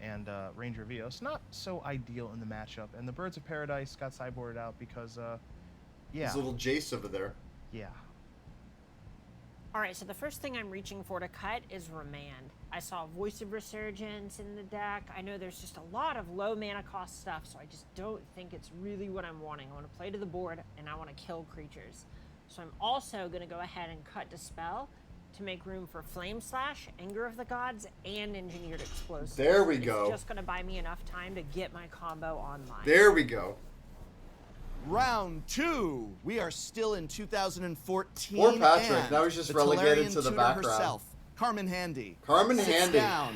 and Ranger Vios, not so ideal in the matchup. And the Birds of Paradise got sideboarded out because, yeah. There's a little Jace over there. Yeah. All right, so the first thing I'm reaching for to cut is Remand. I saw Voice of Resurgence in the deck. I know there's just a lot of low mana cost stuff, so I just don't think it's really what I'm wanting. I want to play to the board, and I want to kill creatures. So I'm also going to go ahead and cut Dispel to make room for Flame Slash, Anger of the Gods, and Engineered Explosives. There we go. It's just going to buy me enough time to get my combo online. There we go. Round 2. We are still in 2014. Poor Patrick. and Now he's just the relegated Tolarian to the tutor background. herself, Carmen Handy. Carmen sits Handy. down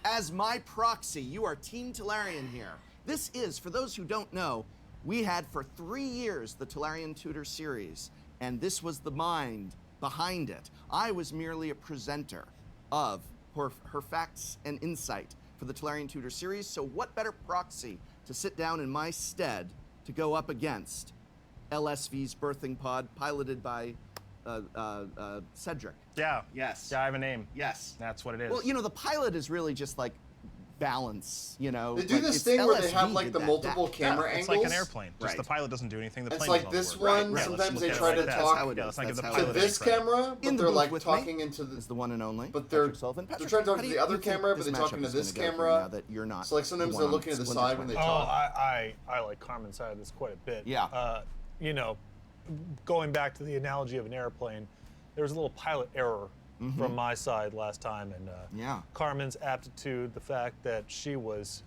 as my proxy. You are Team Tolarian here. This is, for those who don't know, we had for 3 years the Tolarian Tutor series, and this was the mind behind it. I was merely a presenter of her facts and insight for the Tolarian Tutor series, so what better proxy to sit down in my stead to go up against LSV's birthing pod, piloted by Cedric. Yeah. Yes. Yeah, I have a name. Yes. That's what it is. Well, you know, the pilot is really just like balance, you know. They do like, this it's thing where they LSV have like did the that. multiple That- camera It's angles. like an airplane. Just Right. the pilot doesn't do anything. The It's plane like does all this the work. one. Right. Sometimes Let's they look try at it to like that. That's how talk it Yeah, is. let's not get That's the how to pilot it is. this credit. camera, but In the they're booth like with talking me into the. is the one and only. But they're Patrick Sullivan. they're Patrick, trying to talk how to do the other you think camera, but this they're talking matchup to is this gonna go for camera. now that you're not So like sometimes the they're one looking on to the Splinter side when they Twin. Oh, talk. I like Carmen's side of this quite a bit. Yeah. You know, going back to the analogy of an airplane, there was a little pilot error from my side last time, and Yeah. Carmen's aptitude, the fact that she was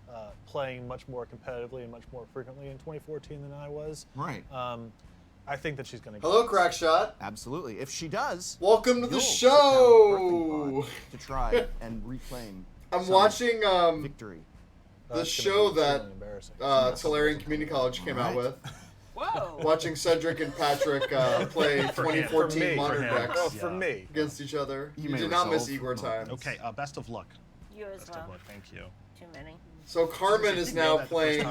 playing much more competitively and much more frequently in 2014 than I was. Right. I think that she's going to. Hello, Crackshot. Absolutely. If she does, Welcome to the you'll sit down with Birthing show. Pod to try and reclaim. I'm some watching victory. the That's gonna show be that extremely embarrassing. Tolarian Community College came out Alright. with. Whoa. Watching Cedric and Patrick play For him. 2014 For me. modern For him. decks Oh, for me. against each other. You You may did not miss resolve. Igor No. times. Okay, best of luck. You as Best well. of luck. Thank you. Too many. So Carmen is now playing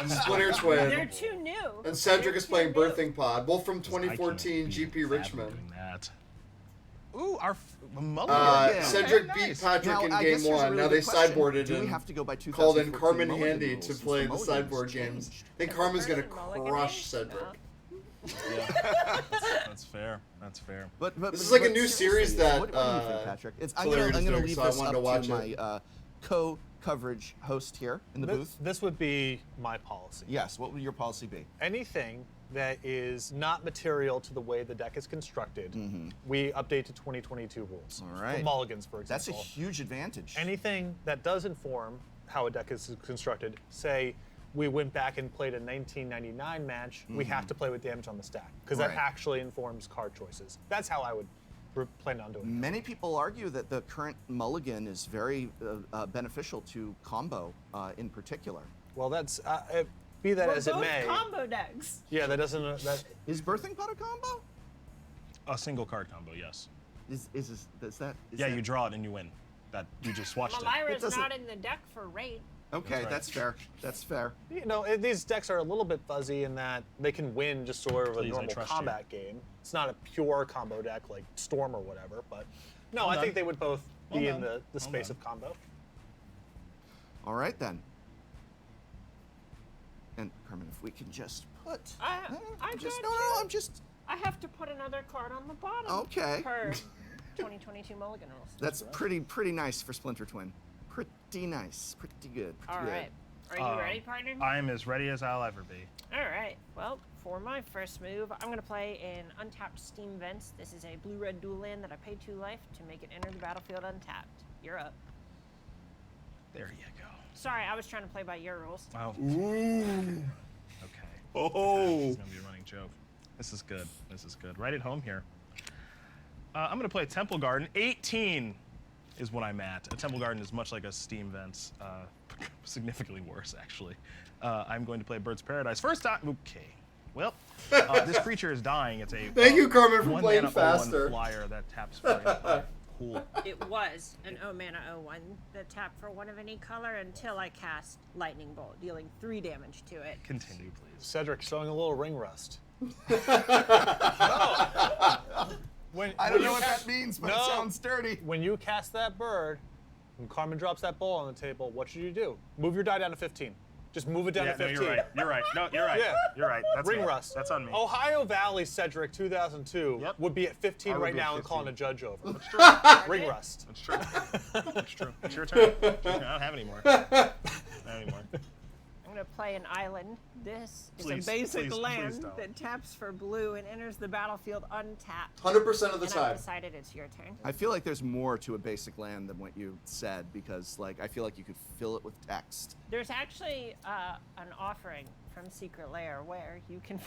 Splinter They're Twin, too new. and Cedric They're is too playing new. Birthing Pod, both from I can't 2014 be GP bad Richmond. doing that. Ooh, our mulligan. Yeah. Cedric Very beat nice. Patrick Now, in I game guess there's a one. really Now they good question. sideboarded Do we and have to go by called in 2014 Carmen Mulligan Handy rules to since play the Mulligan's sideboard games. changed? I think Carmen's gonna Mulligan crush age? Cedric. That's fair. That's fair. But This is like a but new seriously, series that, what do you think, Patrick? I'm Tolarian gonna is doing, leave so I this wanted up to watch to it. my co-coverage host here in the booth. This would be my policy. Yes. What would your policy be? Anything that is not material to the way the deck is constructed, we update to 2022 rules. All right. For mulligans, for That's a example. huge advantage. Anything that does inform how a deck is constructed, say we went back and played a 1999 match, we have to play with damage on the stack because that Right. actually informs card choices. That's how I would plan on doing it. Many people argue that the current mulligan is very beneficial to combo in particular. Well, that's be that We're as it both may. combo decks. Yeah, that doesn't. That Is Birthing Pod a combo? A single card combo, yes. Is that? Is Yeah, that- you draw it and you win. That you just watched it. Malira's doesn't- not in the deck for rate. Okay, That's right. that's fair. That's fair. you know, these decks are a little bit fuzzy in that they can win just sort of Please, I a normal trust you. combat game. It's not a pure combo deck like Storm or whatever, but no, Well I done. think they would both Well be done. in the Well space done. of combo. All right then. And Carmen, if we can just put. I I'm just got no, you. I'm just. I have to put another card on the bottom. Okay. Per 2022 Mulligan rules. That's pretty nice for Splinter Twin. Pretty nice. Pretty good. Pretty All good. right. Are you ready, partner? I'm as ready as I'll ever be. All right. Well, for my first move, I'm going to play in Untapped Steam Vents. This is a blue-red dual land that I pay 2 life to make it enter the battlefield untapped. You're up. There you go. Sorry, I was trying to play by your rules. Oh, Ooh. okay. Oh. This is gonna be a running joke. This is good. This is good. Right at home here. I'm gonna play Temple Garden. 18 is what I'm at. A Temple Garden is much like a Steam Vents, significantly worse actually. I'm going to play Bird's Paradise. First time. Okay. Well, this creature is dying. It's a Thank you, Carmen, for 1 playing mana 0/1 faster. flyer that taps for a cool. It was an 0-mana 0/1 that tapped for 1 of any color until I cast Lightning Bolt, dealing 3 damage to it. Continue, please. Cedric showing a little ring rust. When, I when don't you know what cast- that means, but it No. sounds dirty. When you cast that bird, when Carmen drops that ball on the table, what should you do? Move your die down to 15. Just move it down Yeah, to no, 15. you're right. You're right. No, you're right. Yeah. You're right. That's Ring me. rust. That's on me. Ohio Valley Cedric 2002 Yep. would be at 15 I would right be at now and 15. calling a judge over. Ring rust. That's true. That's true. It's your turn. I don't have any more. Not anymore. I'm going to play an island. This is Please, a basic please, please land don't. that taps for blue and enters the battlefield untapped. 100% of the And I've time. decided it's your turn. I feel like there's more to a basic land than what you said because, like, I feel like you could fill it with text. There's actually an offering from Secret Lair where you can.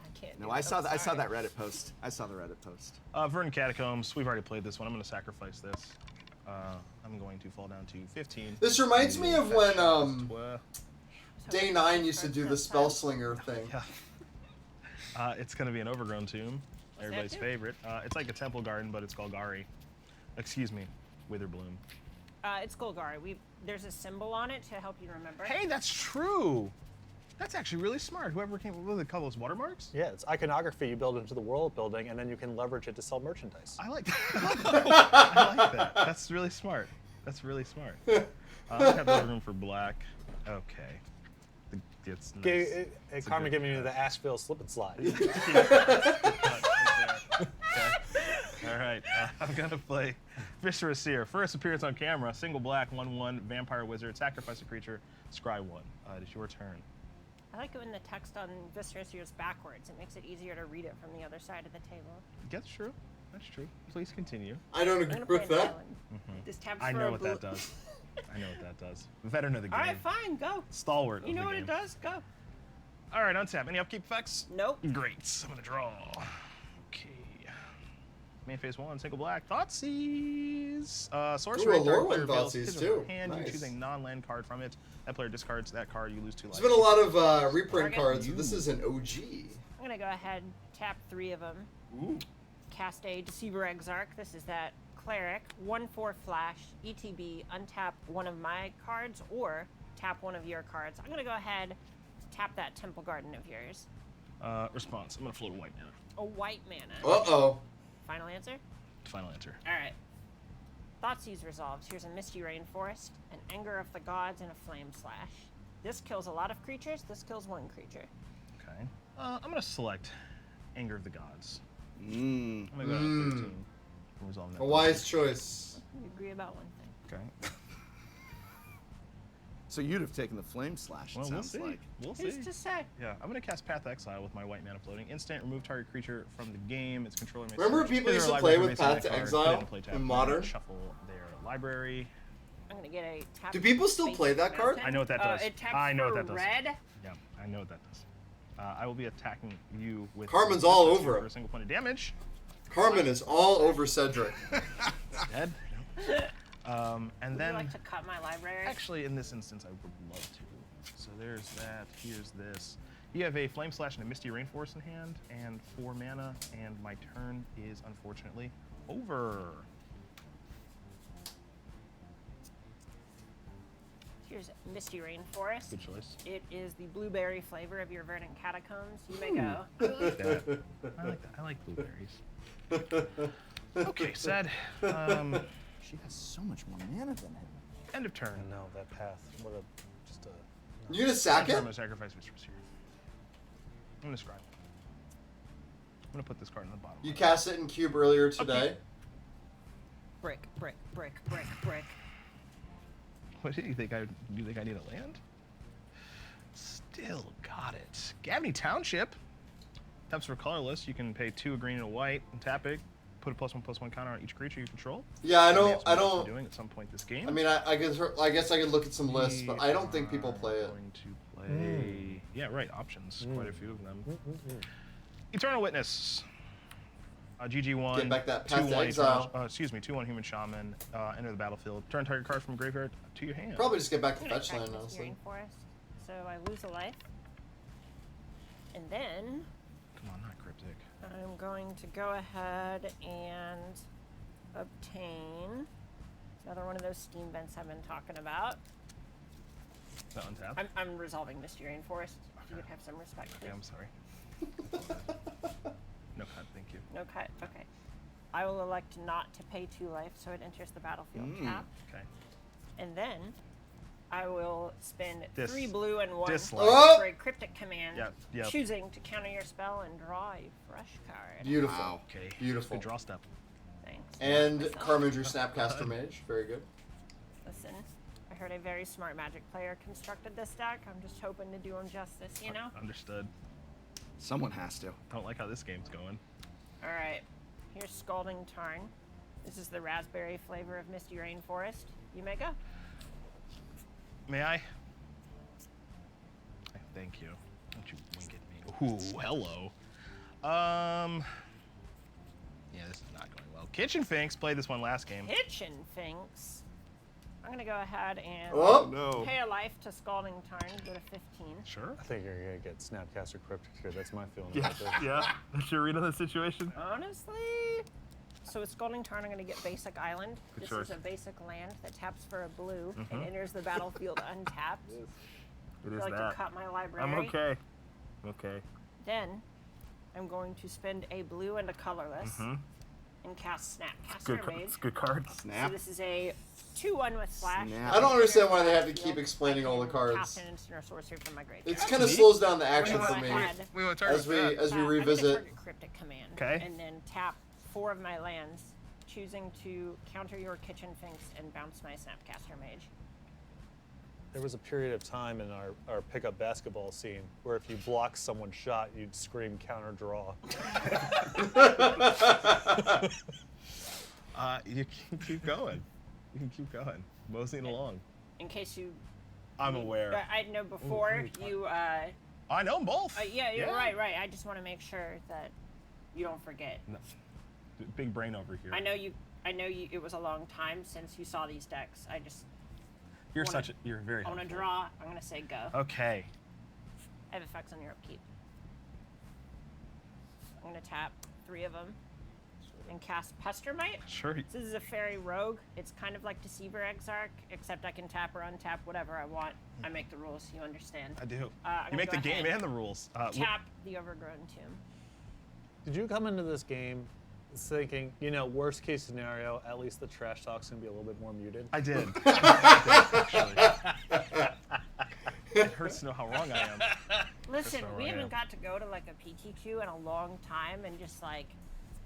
I can't. No, do I it, saw I'm that. I saw sorry. that Reddit post. I saw the Reddit post. Verdant Catacombs. We've already played this one. I'm going to sacrifice this. I'm going to fall down to 15. This reminds me of when Twa- So Day 9 used to do the first spell time. slinger thing. Yeah. It's going to be an Overgrown Tomb. that Everybody's do? favorite. It's like a Temple Garden, but it's Golgari. Excuse me, Witherbloom. It's Golgari. There's a symbol on it to help you remember. Hey, that's true. That's actually really smart. Whoever came up with a couple of those watermarks. Yeah, it's iconography you build into the world building, and then you can leverage it to sell merchandise. I like that. I like that. That's really smart. That's really smart. I have no room for black. Okay. It's nice. It's a Carmen good giving you the Asheville slip and slide. All right, I'm gonna play Viscera Seer. First appearance on camera, single black, 1/1, vampire wizard, sacrifice a creature, scry 1. It is your turn. I like it when the text on Viscera Seer is backwards. It makes it easier to read it from the other side of the table. That's true. That's true. Please continue. I don't I'm agree gonna play with an that. island. This taps I for know a what blue- that does. I know what that does. Veteran of the game. All right, fine, go. Stalwart. You of know the what game. it does? Go. All right, untap. Any upkeep effects? Nope. Great. I'm gonna draw. Okay. Main phase 1, single black. Thoughtseize. Sorcery. Ooh, a target Lorwyn player reveals Thoughtseize his or too. her hand. You Nice. choose a non-land card from it. That player discards that card. You lose 2 life. There's been a lot of reprint Target. cards, but this is an OG. I'm gonna go ahead, tap 3 of them. Ooh. Cast a Deceiver Exarch. This is that cleric. 1/4 flash. ETB. Untap one of my cards or tap one of your cards. I'm gonna go ahead, tap that Temple Garden of yours. Response. I'm gonna float a white mana. A white mana. Uh-oh. Final answer. Final answer. All right. Thoughtseize resolves. Here's a Misty Rainforest, an Anger of the Gods, and a Flame Slash. This kills a lot of creatures. This kills 1 creature. Okay. I'm gonna select Anger of the Gods. Mmm. I'm gonna go down to 13. for resolving that. A wise choice. We agree about one thing. Okay. So you'd have taken the flame slash, it Well, we'll sounds see. like. We'll see. Who's to say? Yeah, I'm gonna cast Path Exile with my white mana floating. Instant, remove target creature from the game. Its controller may Remember search people their used to library play for with Mason Path to card, Exile put it in play tab, in and Modern? Shuffle their library. I'm gonna get a tap. Do people still space play that card? mountain. I know what that does. It taps I know for what that does. red. Yeah, I know what that does. I will be attacking you with. Carmen's all with over for it. a single point of damage. Carmen is all over Cedric. Dead. And Would then. you like to cut my library? Actually, in this instance, I would love to. So there's that. Here's this. You have a Flame Slash and a Misty Rainforest in hand, and 4 mana, and my turn is unfortunately over. Here's Misty Rainforest. Good choice. It is the blueberry flavor of your verdant catacombs. You may go. I like that. I like that. I like blueberries. Okay, sad. She has so much more mana than him. End of turn. No, that path. What a just a. You gonna sack I'm it? gonna sacrifice Mistress here. I'm gonna scribe. I'm gonna put this card in the bottom. You cast it in Cube earlier today. Brick, brick, brick, brick, brick. What do you think? Do you think I need a land? Still got it. Gavney Township. Taps for colorless. You can pay 2 a green and a white and tap it. Put a +1/+1 counter on each creature you control. Yeah, I Maybe don't. that's I what we're don't. doing at some point this game. I mean, I guess I could look at some lists, but I don't think people We play are it. Going to play. Yeah, right. Options. Quite a few of them. Eternal Witness. GG1. Get back that 2/1 Path to Exile. excuse me. 2/1 Human Shaman. Enter the battlefield. Turn target card from graveyard to your hand. Probably just get back to I'm gonna fetch attack land, Misty honestly. Rainforest. So I lose a life. And then Come on, not cryptic. I'm going to go ahead and obtain another one of those steam vents I've been talking about. Is that untap? I'm resolving Misty Rainforest. If you would have some respect, Okay, please. I'm sorry. No cut, thank you. No cut. Okay. I will elect not to pay 2 life, so it enters the battlefield tap. Okay. And then I will spend Dis- 3 blue and 1 dislike. Oh! for a cryptic command, Yep. choosing to counter your spell and draw a fresh card. Beautiful. Wow. Okay. Beautiful. Good draw step. Thanks. And Myself. Carmen drew Snapcaster Mage. Very good. Listen, I heard a very smart Magic player constructed this deck. I'm just hoping to do him justice, you know? Understood. Someone has to. Don't like how this game's going. All right. Here's Scalding Tarn. This is the raspberry flavor of Misty Rainforest. You may go. May I? Thank you. Don't you wink at me. Ooh, hello. Yeah, this is not going well. Kitchen Finks played this one last game. Kitchen Finks. I'm gonna go ahead and Oh! No. pay a life to Scalding Tarn, go to 15. Sure. I think you're gonna get Snapcaster Cryptic here. That's my feeling about this. Yeah. That's your read on the situation. Honestly, so with Scalding Tarn, I'm gonna get Basic Island. Good This choice. is a basic land that taps for a blue and enters the battlefield untapped. It Would is you like that. to cut my library? I'm okay. Okay. Then, I'm going to spend a blue and a colorless and cast Snapcaster Good. Mage. It's a good card. So Snap. this is a 2/1 with Flash. Snap. I don't understand why they have to Field, keep explaining I all the can cards. Cast an instant or sorcery from my graveyard. It kind of slows down the action Go for me ahead. We want to target as we that. as we I'm gonna revisit. target Cryptic Command. Okay. And then tap 4 of my lands, choosing to counter your Kitchen Finks and bounce my Snapcaster Mage. There was a period of time in our pickup basketball scene where if you block someone's shot, you'd scream counter draw. You can keep going. You can keep going. Moseying along. In case you, I'm aware. I know before you. I know them both. Yeah, you're right. I just want to make sure that you don't forget. No. Big brain over here. I know you. It was a long time since you saw these decks. You're wanna- you're very I want to helpful. draw. I'm gonna say go. Okay. I have effects on your upkeep. I'm gonna tap 3 of them and cast Pestermite. Sure. This is a fairy rogue. It's kind of like Deceiver Exarch, except I can tap or untap whatever I want. I make the rules. You understand? I do. I'm You gonna make go the game ahead. and the rules. Tap the Overgrown Tomb. Did you come into this game thinking, worst case scenario, at least the trash talk's gonna be a little bit more muted? I did. Actually. It hurts to know how wrong I am. Listen, That's we all I haven't am. got to go to like a PTQ in a long time and just like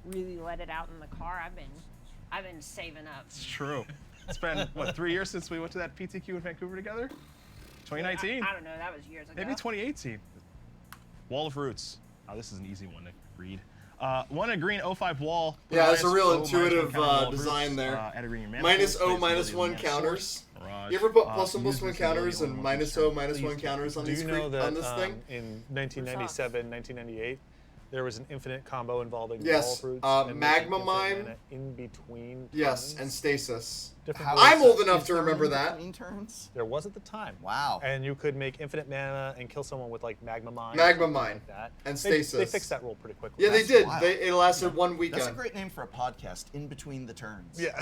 really let it out in the car. I've been saving up. It's true. It's been, what, 3 years since we went to that PTQ in Vancouver together? 2019? I don't know. That was years ago. Maybe 2018. Wall of Roots. Oh, this is an easy one to read. 1 a green 05 wall. Yeah, it's a real minus O, minus intuitive 1 Wall of design Roots. there. Add a green in your mana Minus pool, O, place minus ability 1 in the mana counters. source, barrage. You ever put Use plus one this counters ability and on minus one O, turn. minus 1 Please counters on Do these you know that on this thing? in 1997, 1998, there was an infinite combo involving Yes, Wall of Roots and Magma infinite Mine. mana in between. Yes, turns? and stasis. Different How ways I'm is old it- enough is to there remember in that. between turns? There was at the time. Wow. And you could make infinite mana and kill someone with like Magma Mine. Magma something Mine like that. and They Stasis. fixed that rule pretty quickly. Yeah, they That's did. wild. It lasted 1 weekend. That's a great name for a podcast, In Between the Turns. Yeah.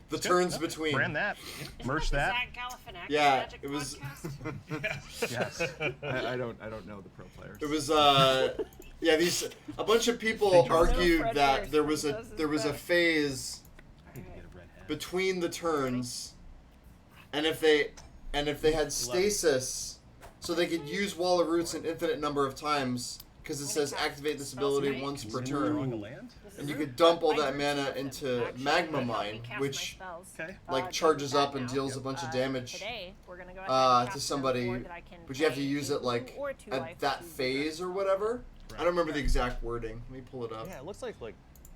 The turns between. Brand that. Isn't Merch the that. Zach Galifianakis Yeah, Magic it was- podcast? Yes. I don't know the pro players. It was yeah, a bunch of people Thank you. argued Fred that Durst there was when a he does his there was a best. phase I need to get a red hat. between the turns, and if they had stasis, so they could use Wall of Roots an infinite number of times because it says activate this ability once per Drawing a turn, land? This and is you rude. could dump all I that agree mana with him, into actually. Magma Help me Mine, cast my which spells. Okay. like does charges that up and now. deals a bunch of damage. Today, we're gonna go ahead and To cast somebody, a board that I can but you have to pay use a it like 2 or 2 at life that to phase or whatever. I don't remember the exact wording. Let me pull it up. Yeah, it looks like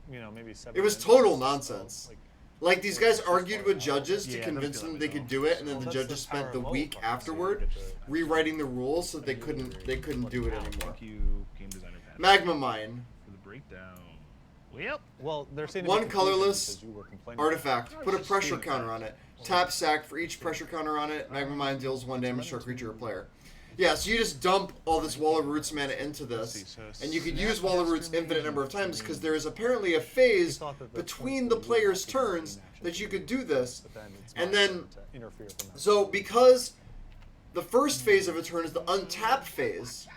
maybe 7 It was minutes. total So, nonsense. like, Like these guys argued with judges to Yeah, convince don't feel them that they way, could though. do it, and then Well, the that's judges the power spent the of mobile week phones, so you afterward get to- rewriting the rules so they couldn't do it anymore. Thank you, game designer Pat. Magma Mine, For the breakdown. Well, Well, there seemed to be One confusion colorless because you were complaining artifact. Oh, Put a it's just pressure stealing counter that. on it. Tap sack for each pressure counter on it. Magma Mine deals 1 damage to a creature or player. Yeah, so you just dump all this Wall of Roots mana into this, and you could use Wall of Roots infinite number of times because there is apparently a phase between the player's turns that you could do this. But then it's And not then- to interfere from that. So because the first phase of a turn is the untap phase,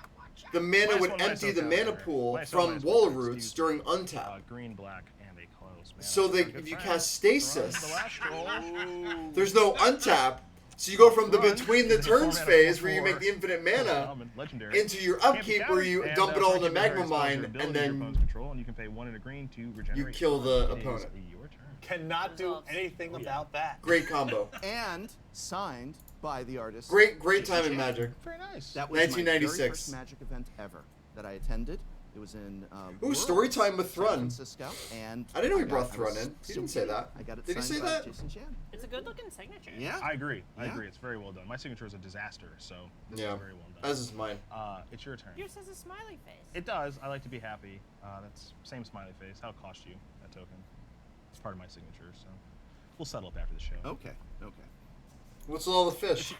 the mana Minus would one, minus empty the one, mana minus pool one, from minus Wall one, of Roots excuse during me. untap. Green, black, and a close. Man, So that's a they, good if you friend. cast Runs the Stasis, last roll. there's no untap. So you go from the Run. between the It's a turns 4 mana phase where you 4/4. make the infinite mana Common, legendary. into your Can't be upkeep where you countered, dump and, it all into target Magma player expels Mine your ability and to your then opponent's control, and you can pay 1 and a green to regenerate. kill the It is opponent. your turn. Cannot do Results. anything Oh, yeah. about that. Great combo. And signed by the artist. Great Jason time in Chan. Magic. Very nice. That was my very 1996. first Magic event ever that I attended. It was in Ooh, World, story time with San Thrun. Francisco, and I didn't know he got- brought I Thrun was in. He so didn't say pleased. that. I got it Did he signed say by that? Jason Chan. It's a good looking signature. Yeah. I agree. I Yeah. agree. It's very well done. My signature is a disaster, so this Yeah, is very well done. as is mine. It's your turn. Yours has a smiley face. It does. I like to be happy. That's same smiley face. How it cost you that token? It's part of my signature, so we'll settle up after the show. Okay. Okay. What's with all the fish?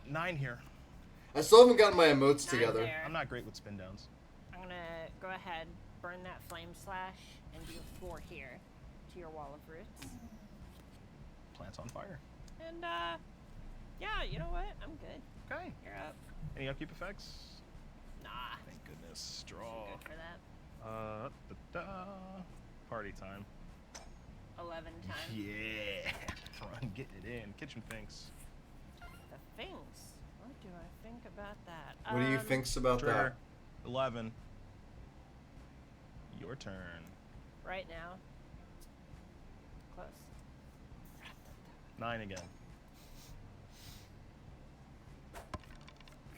9 here. I still haven't gotten my emotes Nine together. there. I'm not great with spin downs. I'm gonna go ahead, burn that flame slash, and do 4 here to your Wall of Roots. Plants on fire. And yeah, you know what? I'm good. Okay. You're up. Any upkeep effects? Nah. Thank goodness. Draw. Good for that. Party time. 11 times. Yeah. Run, getting it in. Kitchen Finks. The Finks. What do I think about that? What do you think's about Trigger. that? 11. Your turn. Right now. Close. 9 again.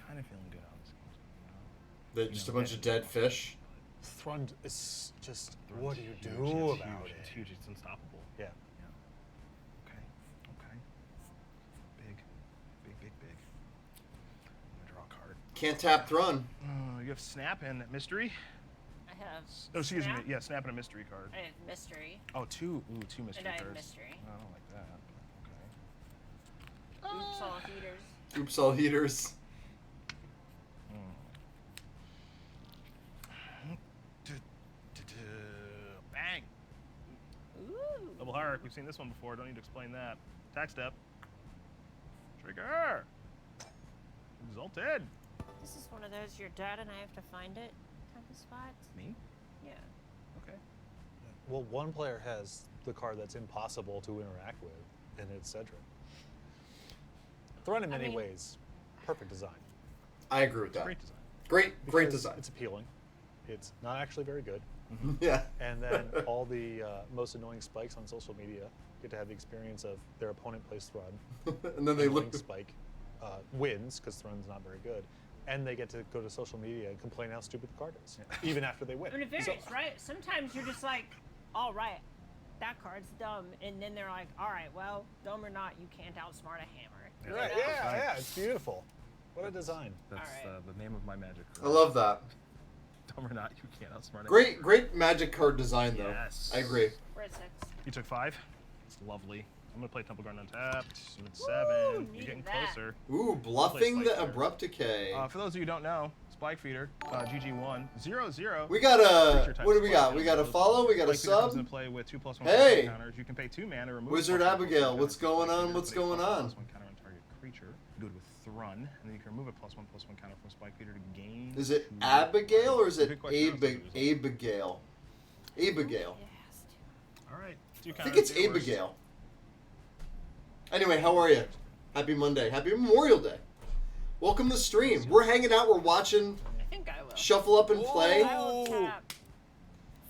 Kind of feeling good on this game. They're just a bunch of dead fish. Thrund is just. Throne's What do you huge, do it's about huge, it? It's huge. It's unstoppable. Yeah. Okay. Okay. Big. Big, big, big. I'm gonna draw a card. Can't tap Thrun. You have Snap and Mystery. I have. Oh, excuse Snap. me. Yeah, Snap and a Mystery card. I have Mystery. Oh, two mystery And I have cards. Mystery. I don't like that. Okay. Oops, all heaters. Oops, all heaters. Bang! Ooh. Double Hark. We've seen this one before. Don't need to explain that. Attack step. Trigger. Exalted. This is one of those you're dead and I have to find it type of spot. Me? Yeah. Okay. Well, one player has the card that's impossible to interact with, and it's Cedric. Thrun in many mean- ways, perfect design. I agree with that. Great design. Great Because design. It's appealing. It's not actually very good. Yeah. And then all the most annoying spikes on social media get to have the experience of their opponent plays Thrun. And then they annoying look. spike wins because Thrun's not very good, and they get to go to social media and complain how stupid the card is, even after they win. I mean, it varies, So- right? Sometimes you're just like, all right, that card's dumb. And then they're like, all right, well, dumb or not, you can't outsmart a hammer. You Right? know? Yeah, it's beautiful. What a design. That's Alright. the name of my magic. I love that. Dumb or not, you can't outsmart it. Great magic card design though. Yes. I agree. We're at 6. You took 5. It's lovely. I'm gonna play Temple Garden untapped. I'm at 7. You're needed getting that. closer. Ooh, bluffing the Spike Feeder. abrupt decay. For those of you who don't know, Spike Feeder, GG1, 0/0. We got Creature a. type What do we spike got? We got a follow. We got a Spike Feeder comes sub. into play with 2+1 Hey! counters. You can pay 2 mana, remove Wizard +1/+1 Abigail, counter what's from going Spike on? Feeder, What's put a going on? +1/+1 counter on target creature. Good with Thrun, and then you can remove a +1/+1 counter from Spike Feeder to gain. Is it 2. Abigail or is it Good question, honestly, Abigail? Abigail. It has to. All right. I think it's Abigail. Anyway, how are you? Happy Monday. Happy Memorial Day. Welcome to the stream. We're hanging out. We're watching I think I will. Shuffle Up and Play. I will tap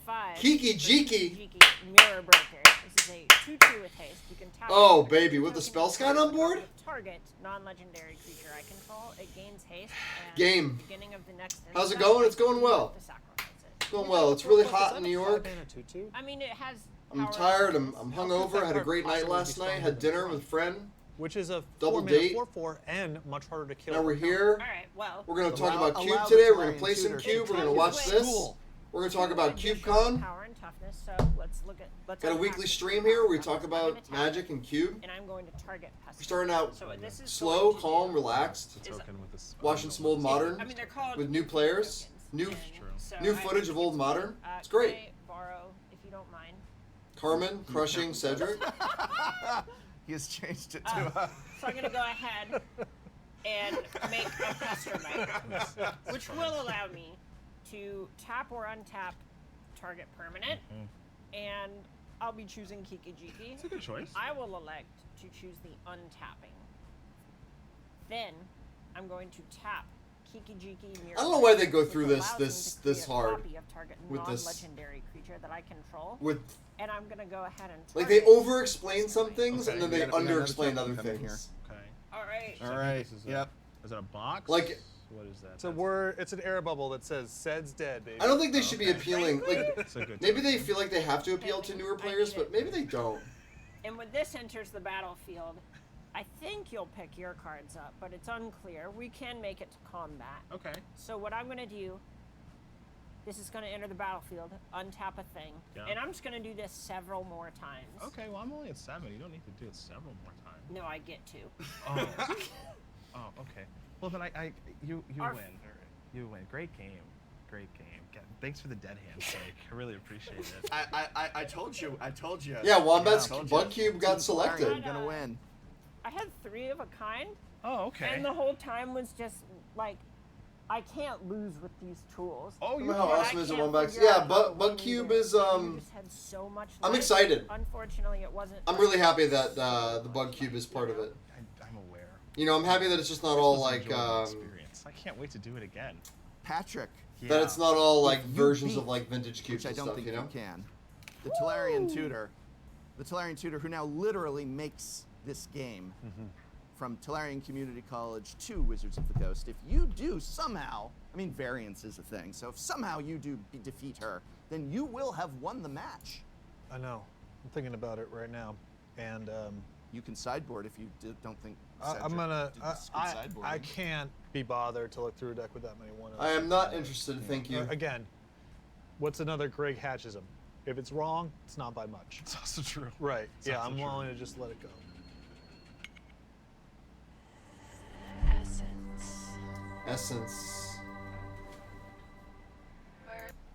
5. Kiki for Jiki. Mirror Breaker. This is a 2/2 with haste. You can tap. Oh, it. baby, with the Token spell scout on board? Target non-legendary creature I control. It gains haste. And Game. at the beginning of the next How's it instance, going? It's going you well. have to sacrifice it. It's going well. It's really Is hot that in a New York. 5-mana 2/2? I mean, it has. I'm power tired. of I'm haste. hungover. Had a great night last night. Had dinner with a friend. Which is a Double 4-mana date. 4/4 and much harder to kill. Now we're here. All right. Well. We're gonna talk Allow- about Cube allow the today. We're gonna Tolarian play some tutor Cube. to We're gonna take watch his this. Cool. We're gonna talk about Additional CubeCon. Power and toughness. So let's look at. Let's Got a unpack weekly the stream power here where we and talk toughness. I'm about gonna tap Magic and Cube. And I'm going to target pestilence. We're starting out So this is slow, going to calm, do- relaxed. It's a token with this. Watching some old modern I mean, they're called with new players. tokens. New And so new I footage think of old it's modern. good. It's great. Can I borrow, if you don't mind? Carmen crushing Cedric. He has changed it Uh, to So I'm gonna go ahead and make a Pester Bite, which will allow me to tap or untap target permanent, and I'll be choosing Kiki Jiki. It's a good choice. I will elect to choose the untapping. Then I'm going to tap Kiki Jiki Mirror. I don't know why they go which through allows this- me this- to this create a hard copy of target with this. non-legendary creature that I control, With and I'm gonna go ahead and like they target over-explain some things and then Okay, they we got under-explain another other token coming things. Okay. All right. All right. This is a- Yep. Is that a box? Like- what is that? It's a word. It's an air bubble that says "Ced's dead, baby." I don't think they should be appealing. Like It's a good. maybe they feel like they have to appeal to newer players, but maybe they don't. And when this enters the battlefield, I think you'll pick your cards up, but it's unclear. We can make it to combat. Okay. So what I'm gonna do, this is gonna enter the battlefield, untap a thing, Yeah. and I'm just gonna do this several more times. Okay. Well, I'm only at 7. You don't need to do it several more times. No, I get to. Oh. Oh. Okay. Well, then you Our- win. You win. Great game. Great game. Thanks for the dead hand, Blake. I really appreciate it. I told you. I told you. Yeah, Wombat's Told Bug you. Cube got Team Solarian selected. gonna win. I had 3 of a kind, Oh, okay. And the whole time was just like, I can't lose with these tools. Oh, you How But I awesome is it, can't one box? figure Yeah, out how to Bug win Cube either. is You just had so much I'm life. excited. Unfortunately, it wasn't. I'm really happy that the Bug Cube is part of it. I'm aware. You know, I'm happy that it's just not This all was an like enjoyable experience. I can't wait to do it again. Patrick, that it's not all like If you versions beat- of like vintage cubes which I and don't stuff. think You know. you can. The Tolarian tutor who now literally makes this game from Tolarian Community College to Wizards of the Coast. If you do somehow, I mean, variance is a thing, so if somehow you do defeat her, then you will have won the match. I know. I'm thinking about it right now, and You can sideboard if you don't think. I'm Cedric gonna. did this good I sideboarding. can't be bothered to look through a deck with that many one. I am not interested. Thank you. Again, what's another Greg Hatchism? If it's wrong, it's not by much. It's also true. Right. It's Yeah, also I'm true. willing to just let it go. Essence.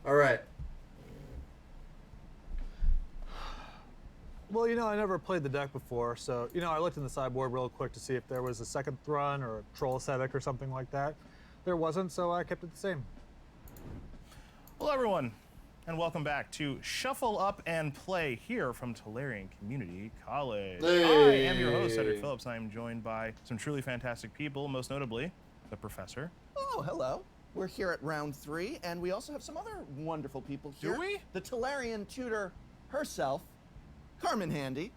All right. Well, you know, I never played the deck before, so, you know, I looked in the sideboard real quick to see if there was a second Thrun or a Troll Ascetic or something like that. There wasn't, so I kept it the same. Hello, everyone, and welcome back to Shuffle Up and Play here from Tolarian Community College. I am your host, Cedric Hey. Phillips, and I'm joined by some truly fantastic people, most notably the Professor. Oh, hello. We're here at round 3, and we also have some other wonderful people Do here. we? The Tolarian tutor herself, Carmen Handy.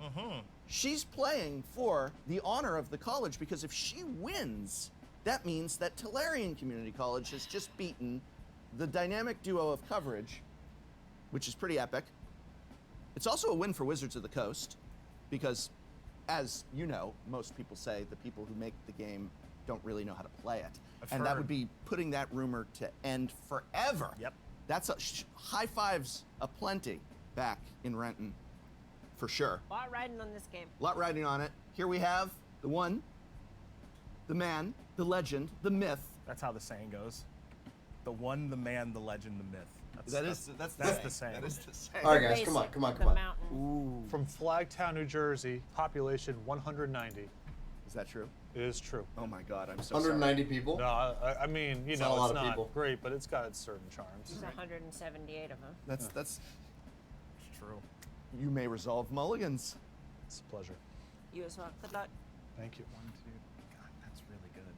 She's playing for the honor of the college because if she wins, that means that Tolarian Community College has just beaten the dynamic duo of coverage, which is pretty epic. It's also a win for Wizards of the Coast because, as you know, most people say the people who make the game don't really know how to play it. I've And that heard. would be putting that rumor to end forever. Yep. That's high fives aplenty back in Renton, for sure. A lot riding on this game. A lot riding on it. Here we have the one, the man, the legend, the myth. That's how the saying goes. The one, the man, the legend, the myth. That's the saying. That is the saying. All right, guys, Basic, come on, come on, the come on. mountain. Ooh. From Flagtown, New Jersey, population 190. Is that true? It is true. Oh my God, I'm so 190 people. No, I mean, you It's know, not a lot it's of not people. great, but it's got its certain charms. There's 178 of them. That's It's true. you may resolve mulligans. It's a pleasure. You as well. Good luck. Thank you. 1, 2. God, that's really good.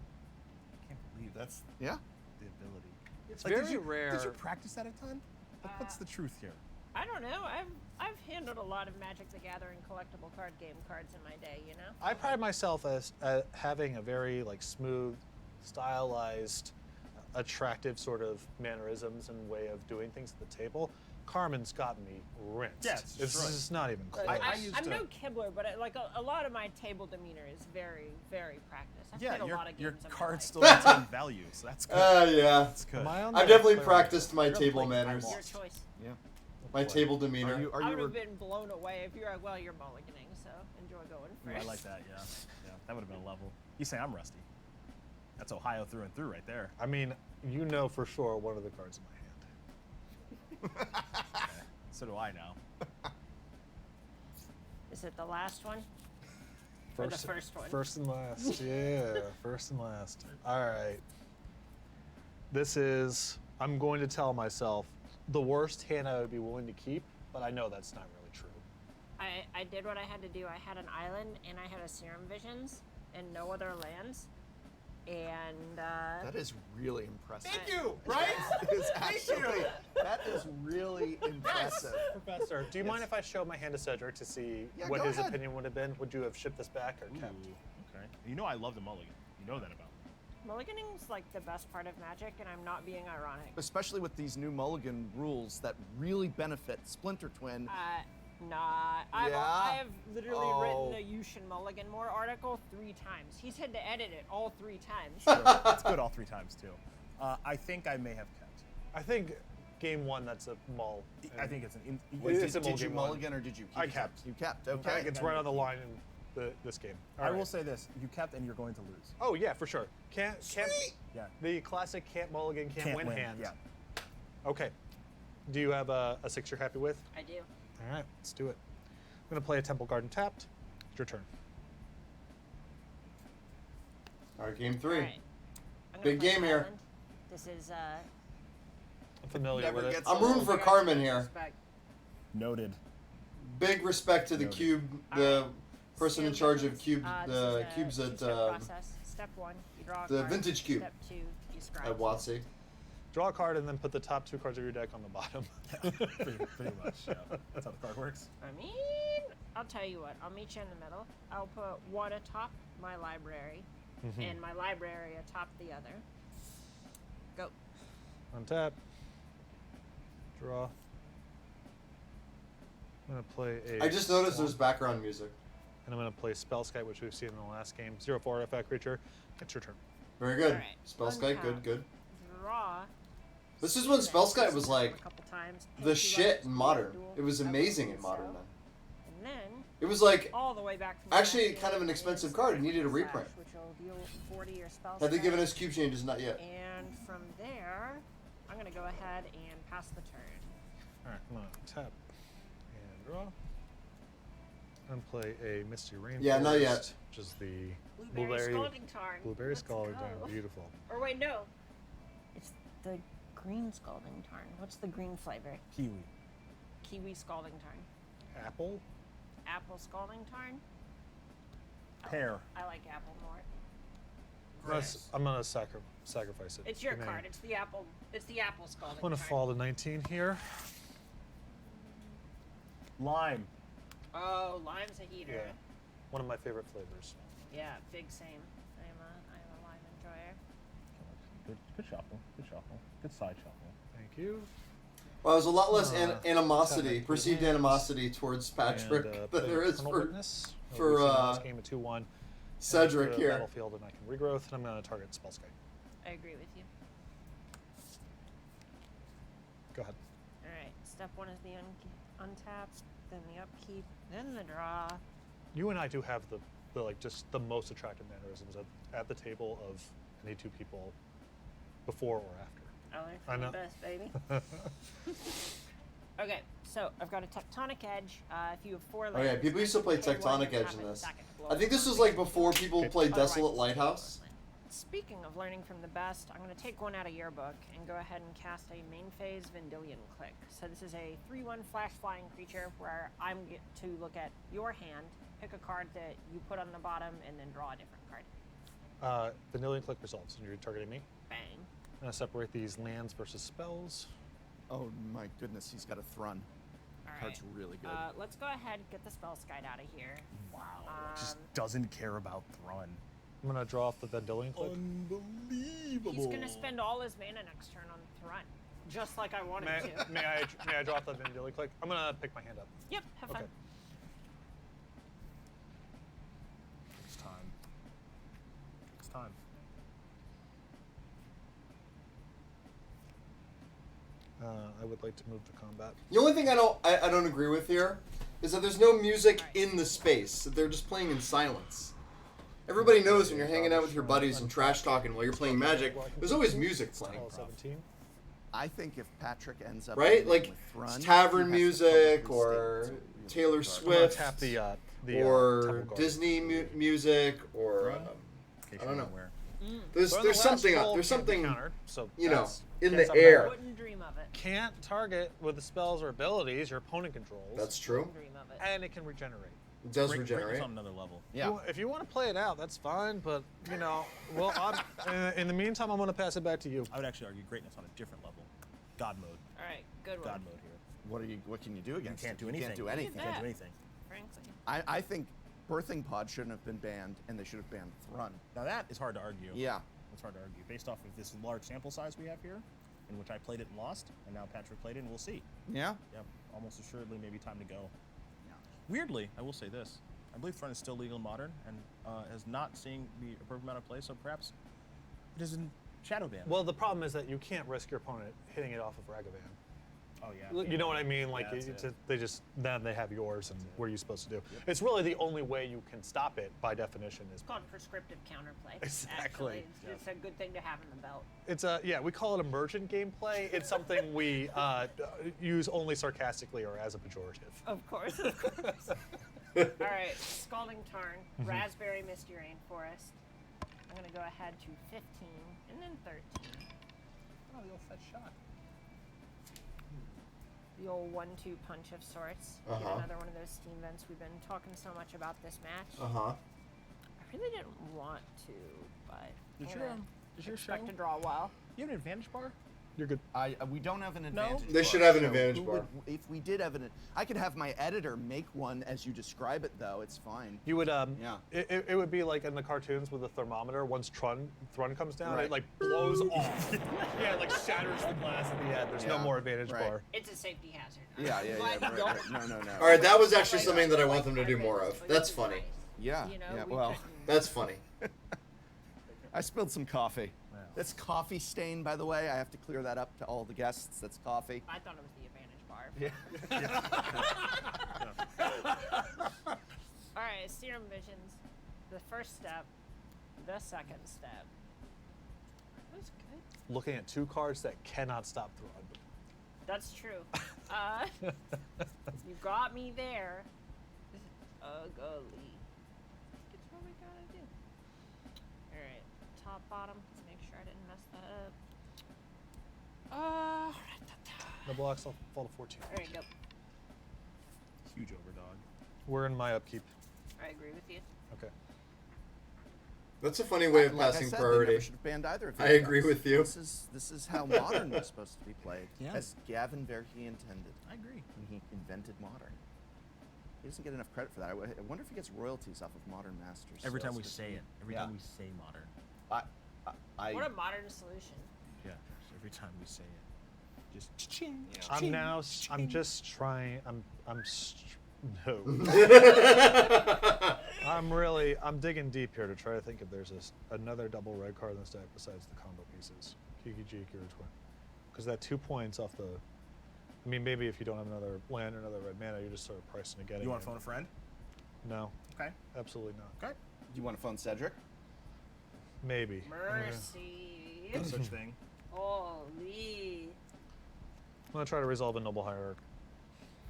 I can't believe that's Yeah. the ability. It's Like, very did you, rare. Did you practice that a ton? Like, what's the truth here? I don't know. I've handled a lot of Magic the Gathering collectible card game cards in my day, you know? I pride myself as having a very like smooth, stylized, attractive sort of mannerisms and way of doing things at the table. Carmen's got me rinsed. Yeah, it's it's destroyed. just not even close. I'm no Kibbler, but like a lot of my table demeanor is very, very practiced. I've Yeah, played a lot of your games in my cards life. still retain value, so that's good. Yeah. That's good. Am I on I've the definitely player practiced my You're a table player. manners, Your choice. Yeah. my table demeanor. Are you I would re- have been blown away if you're like, well, you're mulliganing, so enjoy going Ooh, first. I like that, yeah. Yeah, that would have been a level. You say I'm rusty. That's Ohio through and through right there. I mean, you know for sure one of the cards in my hand. So do I now. Is it the last one? Or the first one? First and last. Yeah, first and last. All right. This is, I'm going to tell myself, the worst hand I would be willing to keep, but I know that's not really true. I did what I had to do. I had an island and I had a Serum Visions and no other lands. And That is really impressive. you, right? That is actually, that is really impressive. Professor, do you mind if I show my hand to Cedric to see Yeah, what go his ahead. opinion would have been? Would you have shipped this back or kept? Okay. You know I love the mulligan. You know that about me. mulliganing's like the best part of Magic, and I'm not being ironic. Especially with these new mulligan rules that really benefit Splinter Twin. Nah. I Yeah? have literally Oh. written a You Should Mulligan More article 3 times. He's had to edit it all 3 times. It's good all 3 times, too. I think I may have kept. I think game 1, that's a mull. I think it's an. It's a Did you mulligan one. mulligan or did you keep? I it? kept. You kept, I okay. think it's right on the line in this game. All I right. will say this: you kept, and you're going to lose. Oh yeah, for sure. Can't Yeah. the classic can't mulligan, can't win hand. Yeah. Okay. Do you have a 6 you're happy with? I do. All right, let's do it. I'm gonna play a Temple Garden tapped. It's your turn. All right, game 3. All right. I'm gonna Big play game here. Island. This is I'm familiar Never with it. gets I'm rooting old. for Carmen here. Respect. Noted. Big respect to the Noted. cube, the person in So charge of this is, cube, this the is a cubes at two-step process. Step 1, you draw a the card. vintage cube. Step 2, you scry. at WotC. Draw a card and then put the top 2 cards of your deck on the bottom. pretty much. Yeah. That's how the card works. I mean, I'll tell you what. I'll meet you in the middle. I'll put one atop my library, and my library atop the other. Go. Untap. Draw. I'm gonna play a. I just noticed there's swamp, background music. and I'm gonna play Spellskite, which we've seen in the last game. 0/4 artifact creature. It's your turn. Very good. Alright, Spellskite, good, untap. good. Draw. This is when Spellskite was like a couple times, the pay 2 shit life, in do a Modern. duel, It was I will amazing do in Modern so. then. And then It was like all the way back from the actually last kind of game an expensive is card. It needed a Slash, reprint. which will deal 40 or spell Had they given strike. us cube changes? Not yet. And from there, I'm gonna go ahead and pass the turn. Alright, I'm gonna tap and draw. And play a Misty Rainforest. Yeah, not yet. Which is the Blueberry Scalding Tarn. Blueberry Let's Scalding go. Tarn. Beautiful. Or wait, no. It's the green Scalding Tarn. What's the green flavor? Kiwi. Kiwi Scalding Tarn. Apple. Apple Scalding Tarn. Pear. I like apple more. I'm gonna sacrifice it. It's your Give me- card. It's the apple. It's the apple Scalding I'm gonna Tarn. fall to 19 here. Lime. Oh, lime's a heater. Yeah. One of my favorite flavors. Yeah, big same. I'm a lime enjoyer. Good shuffle. Good shuffle. Good side shuffle. Thank you. Well, there's a lot less animosity, Seven, perceived eight, animosity towards Patrick And, than play there is Eternal for Witness. for, We've seen uh, this game at 2-1. Cedric Enter the here. Battlefield, and I can regrowth, and I'm gonna target Spellskite. I agree with you. Go ahead. All right. Step 1 is the untap, then the upkeep, then the draw. You and I do have the like just the most attractive mannerisms at the table of any 2 people before or after. I learned I from the know. best, baby. Okay, so I've got a Tectonic Edge. If you have 4 Oh yeah, lands, people used to play pay 1 Tectonic and Edge tap in it and this. sack it to blow I think it. this was like before people Okay. played Otherwise, Desolate it's Lighthouse. Speaking of learning from the best, I'm going to take one out of your book and go ahead and cast a main phase Vendilion Click. So this is a 3/1 flash flying creature where I'm get to look at your hand, pick a card that you put on the bottom, and then draw a different card. Vanillion Click resolves, and you're targeting me. Bang. I'm gonna separate these lands versus spells. Oh my goodness, he's got a Thrun. All right. Card's really good. Let's go ahead and get the Spellskite out of here. Wow. Um, Just doesn't care about Thrun. I'm gonna draw off the Vanillion Click. Unbelievable. He's going to spend all his mana next turn on Thrun, just like I wanted to. May I draw off the Vanillion Click? I'm gonna pick my hand up. Yep, have fun. Okay. It's time. It's time. I would like to move to combat. The only thing I don't agree with here is that there's no music in the space. That they're just playing in silence. Everybody knows when you're hanging out with your buddies and trash talking while you're playing Magic, there's always music playing. Spell 17. I think if Patrick ends up Right? ending Like with Thrun, tavern he has to music publicly or state it's Taylor really dark. I'm gonna Swift tap the or Temple Guard. Disney music or In case I don't you're know. aware. there's But on the there's last something roll, there's can't be something countered, so you know that's- in can't the stop air. that. Wouldn't dream of it. Can't target with the spells or abilities your opponent controls. That's true. Wouldn't dream of it. and it can regenerate. It does Greatness regenerate. on another level. Yeah. If you want to play it out, that's fine. But you know, well, in the meantime, I'm going to pass it back to you. I would actually argue greatness on a different level. God mode. All right, good one. God mode here. What can you do You against can't it? do You anything. can't do Look at anything. that. Can't do anything. Frankly. I think Birthing Pod shouldn't have been banned, and they should have banned Thrun. Now that is hard to argue. Yeah. It's hard to argue based off of this large sample size we have here, in which I played it and lost, and now Patrick played it and we'll see. Yeah. Yep, almost assuredly, maybe time to go. Yeah. Weirdly, I will say this: I believe Thrun is still legal in Modern and is not seeing the appropriate amount of play. So perhaps it is in Shadowban. Well, the problem is that you can't risk your opponent hitting it off of Ragavan. oh yeah. You know what I mean? Like Yeah, that's it. they just then they have yours, and what are you supposed to do? It's really the only way you can stop it by definition is It's called prescriptive counterplay. Exactly. Actually. It's a good thing to have in the belt. it's we call it emergent gameplay. It's something we use only sarcastically or as a pejorative. Of course, of course. All right, Scalding Tarn, Raspberry Misty Rainforest. I'm gonna go ahead to 15 and then 13. Oh, the old fetch shot. The old 1-2 punch of sorts. Get another one of those steam vents. We've been talking so much about this match. Uh-huh. I really didn't want to, but Did I'm your, gonna does your expect show- to draw well. You have an advantage bar? You're good. We don't have an advantage. They bar, should have an so advantage who bar. If we did have I could have my editor make one as you describe it, though. It's fine. You would Yeah. It would be like in the cartoons with the thermometer. Once Thrun comes down, Right. it like blows off. Yeah, it like shatters the glass at the end. There's no Yeah, more advantage right. bar. It's a safety hazard. Yeah. But Right. No. All right, that was actually like, something that I like want them to do more carpets, of. but That's it's funny. nice. Yeah. You know, Yeah. we Well, couldn't- That's funny. I spilled some coffee. Wow. That's coffee stain, by the way. I have to clear that up to all the guests. That's coffee. I thought it was the advantage bar. All right, Serum Visions. The first step, the second step. That was good. Looking at 2 cards that cannot stop Thrun. That's true. You got me there. Ugly. It's what we gotta do. All right, top, bottom. Let's make sure I didn't mess that up. The blocks will fall to 14. There you go. Huge overdog. We're in my upkeep. I agree with you. Okay. That's a funny way of Like I passing said, They priority. never should have banned either of you. I agree with you. This is how modern was supposed to be played, Yeah. as Gavin Verhey intended I agree. when he invented modern. He doesn't get enough credit for that. I wonder if he gets royalties off of Modern Masters. Every time sales we for- say it. Every Yeah. time we say modern. I What a modern solution. Yeah. Every time we say it. Just ching. I'm just trying. No. I'm digging deep here to try to think if there's another double red card in this deck besides the combo pieces. Kiki G, Kira Twin. Because that 2 points off the. I mean, maybe if you don't have another land or another red mana, you're just sort of pricing to get it. You want to phone a friend? No, Okay. absolutely not. Okay. Do you want to phone Cedric? Maybe. Mercy. No such thing. Holy. I'm going to try to resolve a Noble Hierarch.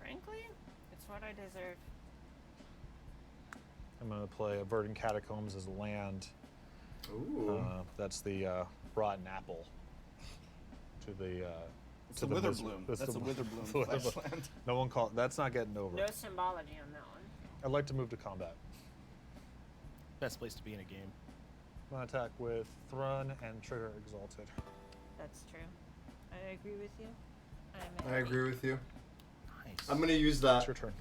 Frankly, it's what I deserve. I'm going to play a Verdant Catacombs as land. Ooh. That's the Rotten Apple. To the. It's to a the Wither mis- Bloom. it's That's the- a Wither Bloom the Wither Bloom. flashland. No one called. That's not getting over. No symbology on that one. I'd like to move to combat. Best place to be in a game. I'm going to attack with Thrun and trigger Exalted. That's true. I agree with you. I agree with you. Nice. I'm gonna use It's that. your turn.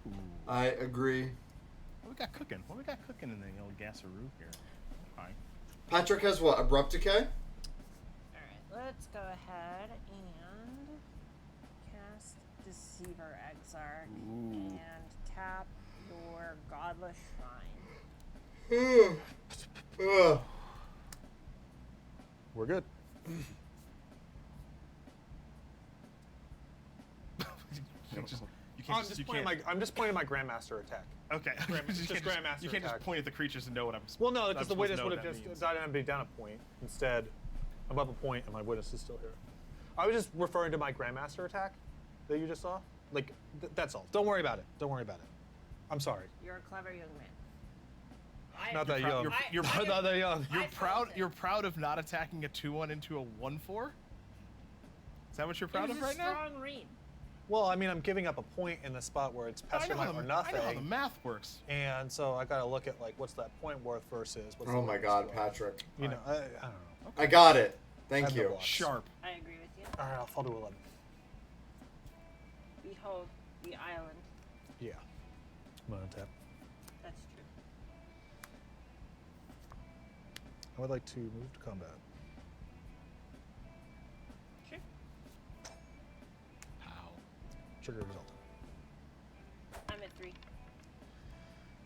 Ooh. I agree. What we got cooking? What we got cooking in the old Gasaroo here? Fine. Patrick has what? Abrupt Decay? Alright, let's go ahead and cast Deceiver Exarch and tap your Godless Shrine. Ugh. We're good. You can't. I'm just pointing my Grandmaster attack. Okay. Just you can't Grandmaster you can't just attack. point at the creatures and know what I'm. Well, no, I'm because the witness supposed would to know have what just that means. died and be down a point. Instead, I'm up a point and my witness is still here. I was just referring to my Grandmaster attack that you just saw. Like, that's all. Don't worry about it. Don't worry about it. I'm sorry. You're a clever young man. Not that young. You're Not that young. You're I proud. felt it. You're proud of not attacking a 2/1 into a 1/4. Is that what you're proud it was of a right now? strong read. Well, I mean, I'm giving up a point in the spot where it's I know, Pestilent or I know nothing. how the math works. And so I got to look at, like, what's that point worth versus what's Oh the my witness god, worth. Patrick. You know, I don't know. I got it. I Thank have no you. blocks. Sharp. I agree with you. All right, I'll fall to 11. Behold the island. Yeah. I'm going to tap. That's true. I would like to move to combat. Sure. Pow. Trigger result. I'm at 3.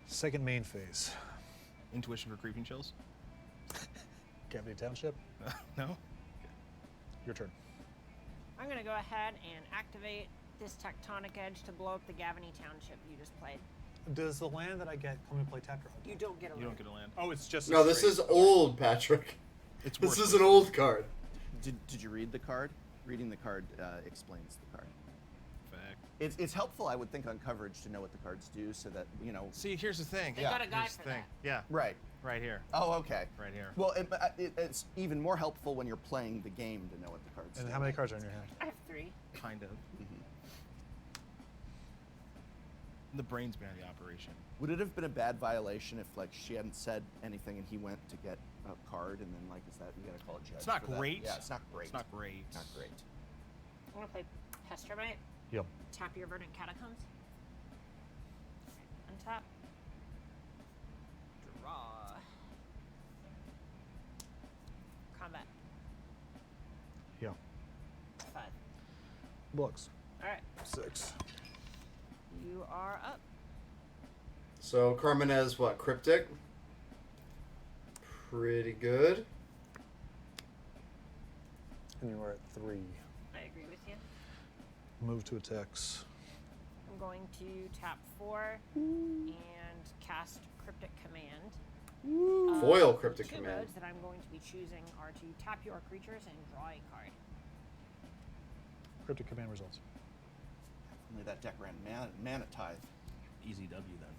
Second main phase. Intuition for creeping chills. Cavity Township. No. Your turn. I'm going to go ahead and activate this Tectonic Edge to blow up the Gavany Township you just played. Does the land that I get come and play tap draw? You don't get a You land. don't get a land. Oh, it's just. No, this is old, Patrick. It's This worthless. is an old card. Did you read the card? Reading the card explains the card. Fact. It's helpful, I would think, on coverage to know what the cards do, so that you know. See, here's the thing. They got a guy Here's for the thing. that. Yeah. Right. Right here. Oh, okay. Right here. Well, it's even more helpful when you're playing the game to know what the cards And do. how many cards are in your hand? I have 3. Kind of. The brains behind the operation. Would it have been a bad violation if, like, she hadn't said anything and he went to get a card and then, like, is that you gotta call a judge? It's not for that? great. Yeah, it's not great. It's not great. Not great. I'm gonna play Pestermite. Yep. Tap your Verdant Catacombs. Untap. Draw. Combat. Yeah. 5. Books. Alright, 6. you are up. So Carmen has what? Cryptic. Pretty good. And you are at 3. I agree with you. Move to attacks. I'm going to tap 4 and cast Cryptic Command. Foil Cryptic Two Command. modes that I'm going to be choosing are to tap your creatures and draw a card. Cryptic command results. Only that deck ran mana tithe. Easy W then.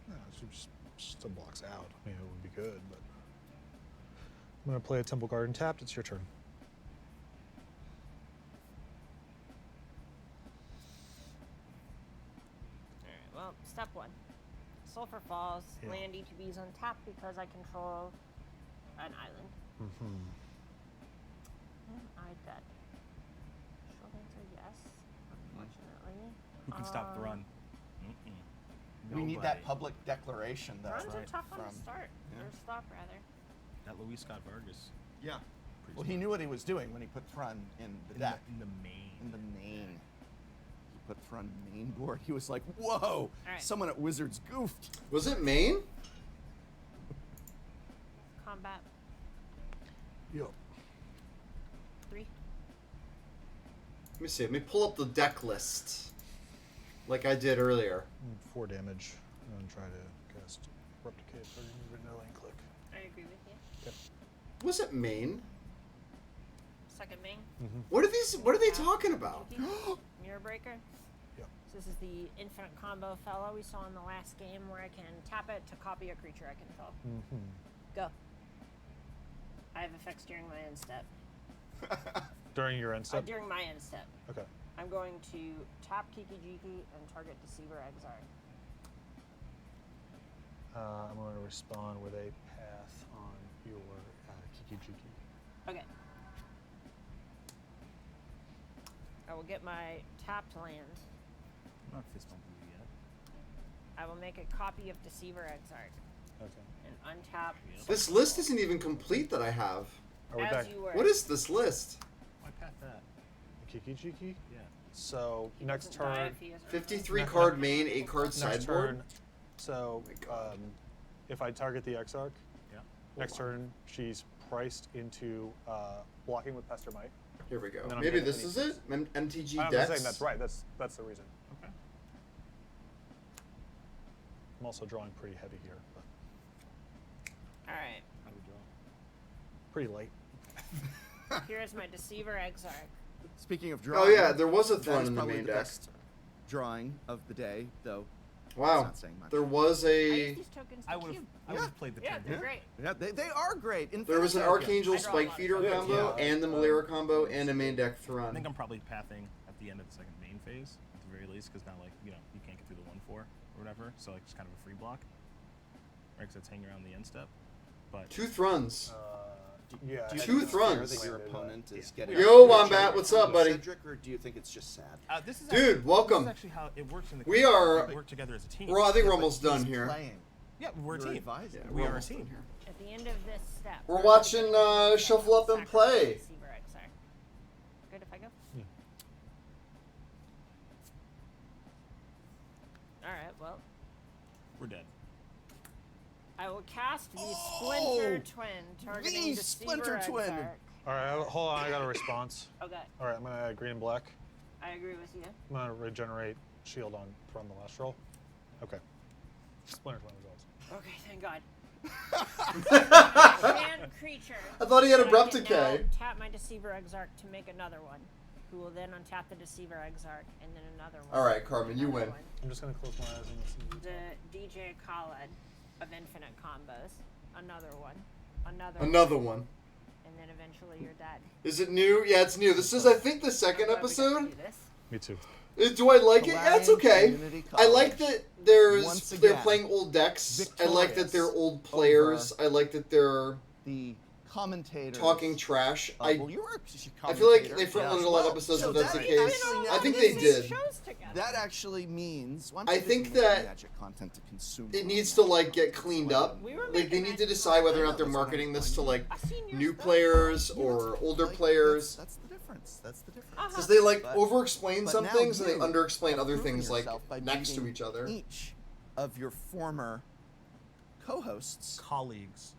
No, it still blocks out. I mean, it would be good, but I'm gonna play a Temple Garden tapped. It's your turn. Alright, well, step 1. Sulfur Falls, Yeah. land ETBs untapped because I control an island. Mm-hmm. Am I dead? Short answer, yes. Unfortunately. Who can stop the run? We need that Nobody. public declaration, though. Runs are right. tough on From- the start. yeah. Or stop, rather. That Luis Scott Vargas. Yeah. Pretty Well, he knew what he was doing when he put Thrun in the deck. In the main. In the main. He put Thrun main board. He was like, whoa! Alright. Someone at Wizards goofed. Was it Maine? Combat Yep. 3. Let me see. Let me pull up the deck list, like I did earlier. 4 damage. And try to cast Replicate for vanilla and click. I agree with you. Was it Maine? Second main. What are these? What are they talking about? Mirror Breaker. Yep. So this is the infinite combo fellow we saw in the last game where I can tap it to copy a creature I control. Mm-hmm. Go. I have effects during my end step. During your end step. During my end step. Okay. I'm going to tap Kiki Jiki and target Deceiver Exarch. I'm going to respond with a path on your Kiki Jiki. Okay. I will get my tapped land. I'm not fist bumping you yet. I will make a copy of Deceiver Exarch Okay. and untap. This list isn't even complete that I have. Are we As back? you were. What is this list? Why pat that? Kiki Jiki? Yeah. So He next doesn't die turn. if he isn't 53 card main, 8 card Next sideboard. turn. So my God. if I target the Exarch, Yeah. next turn she's priced into blocking with Pestermite. Here we go. And then I'm Maybe getting this any is it. MTG I'm decks. saying that's right. That's the reason. Okay. I'm also drawing pretty heavy here, but Alright. How do we draw? pretty late. Here is my Deceiver Exarch. Speaking of Oh drawing. yeah, there was a that Thrun is in the probably main the deck. best drawing of the day, though. Wow. not saying much. There was I a. use these tokens to I would cube. have played the Yeah, turn. they're great. Yeah, they are great. There was an Infinite Token. Archangel I draw a Spike lot. Feeder Yeah. combo Yeah. and the Malira combo and a main deck I Thrun. think I'm probably pathing at the end of the second main phase, at the very least, because now, like, you know, you can't get through the 1/4 or whatever, so, like, it's kind of a free block. Right, because it's hanging around the end step. But 2 Thruns. Yeah. Do you Two think it's fair Thruns. that your opponent is getting Yo, a Wombat, what's up, buddy? Cedric, or do you think it's just sad? this is Dude, actually, welcome. This is actually how it works in the We company. are- We work together as a team. I think we're But almost done he's here. Playing. Yeah, we're a You're team. advising. Yeah, We are a almost team. done here. At the end of this step, We're I'm watching, going to Shuffle Up and sacrifice Play. Deceiver Exarch. Good if I go? Yeah. Alright, well, We're dead. I will cast the Splinter Twin, targeting the Deceiver Splinter Twin. Exarch. All right, hold on. I got a response. Okay, All right, I'm gonna add green and black. I agree with you. I'm gonna regenerate shield on from the last roll. Okay. Splinter Twin results. Okay, thank God. Hand creature. I thought he had And Abrupt I can Decay. now tap my Deceiver Exarch to make another one, who will then untap the Deceiver Exarch and then another one. All right, Carmen, you another win. one. I'm just gonna close my eyes and listen. The DJ Khaled. of infinite combos. Another one. Another one. And then eventually you're dead. Is it new? Yeah, it's new. This is, I think, the second Glad we got to episode. do this. Me too. Do I like it? Yeah, it's okay. Community I like College. that they're Once they're again, playing old decks. I like that they're victorious old players. over I like that they're The commentators. talking trash. Well, you were I feel like commentator. they front loaded Yeah. a lot of Well, episodes so if that's that the case. actually I think now they means- did. Shows together. That actually means once I you're think making that Magic content to consume It on needs to Magic like get content, cleaned that's up. We were Like they making need to Magic decide whether or content. not they're That's what I'm marketing this to finding. like I've seen your new stuff. players Yeah, or that's- older like, players. That's the difference. That's the difference. Uh-huh. Because they like But- over-explain but some now things and they you under-explain have other proven things like yourself by next to meeting each other. Each of your former co-hosts. Colleagues.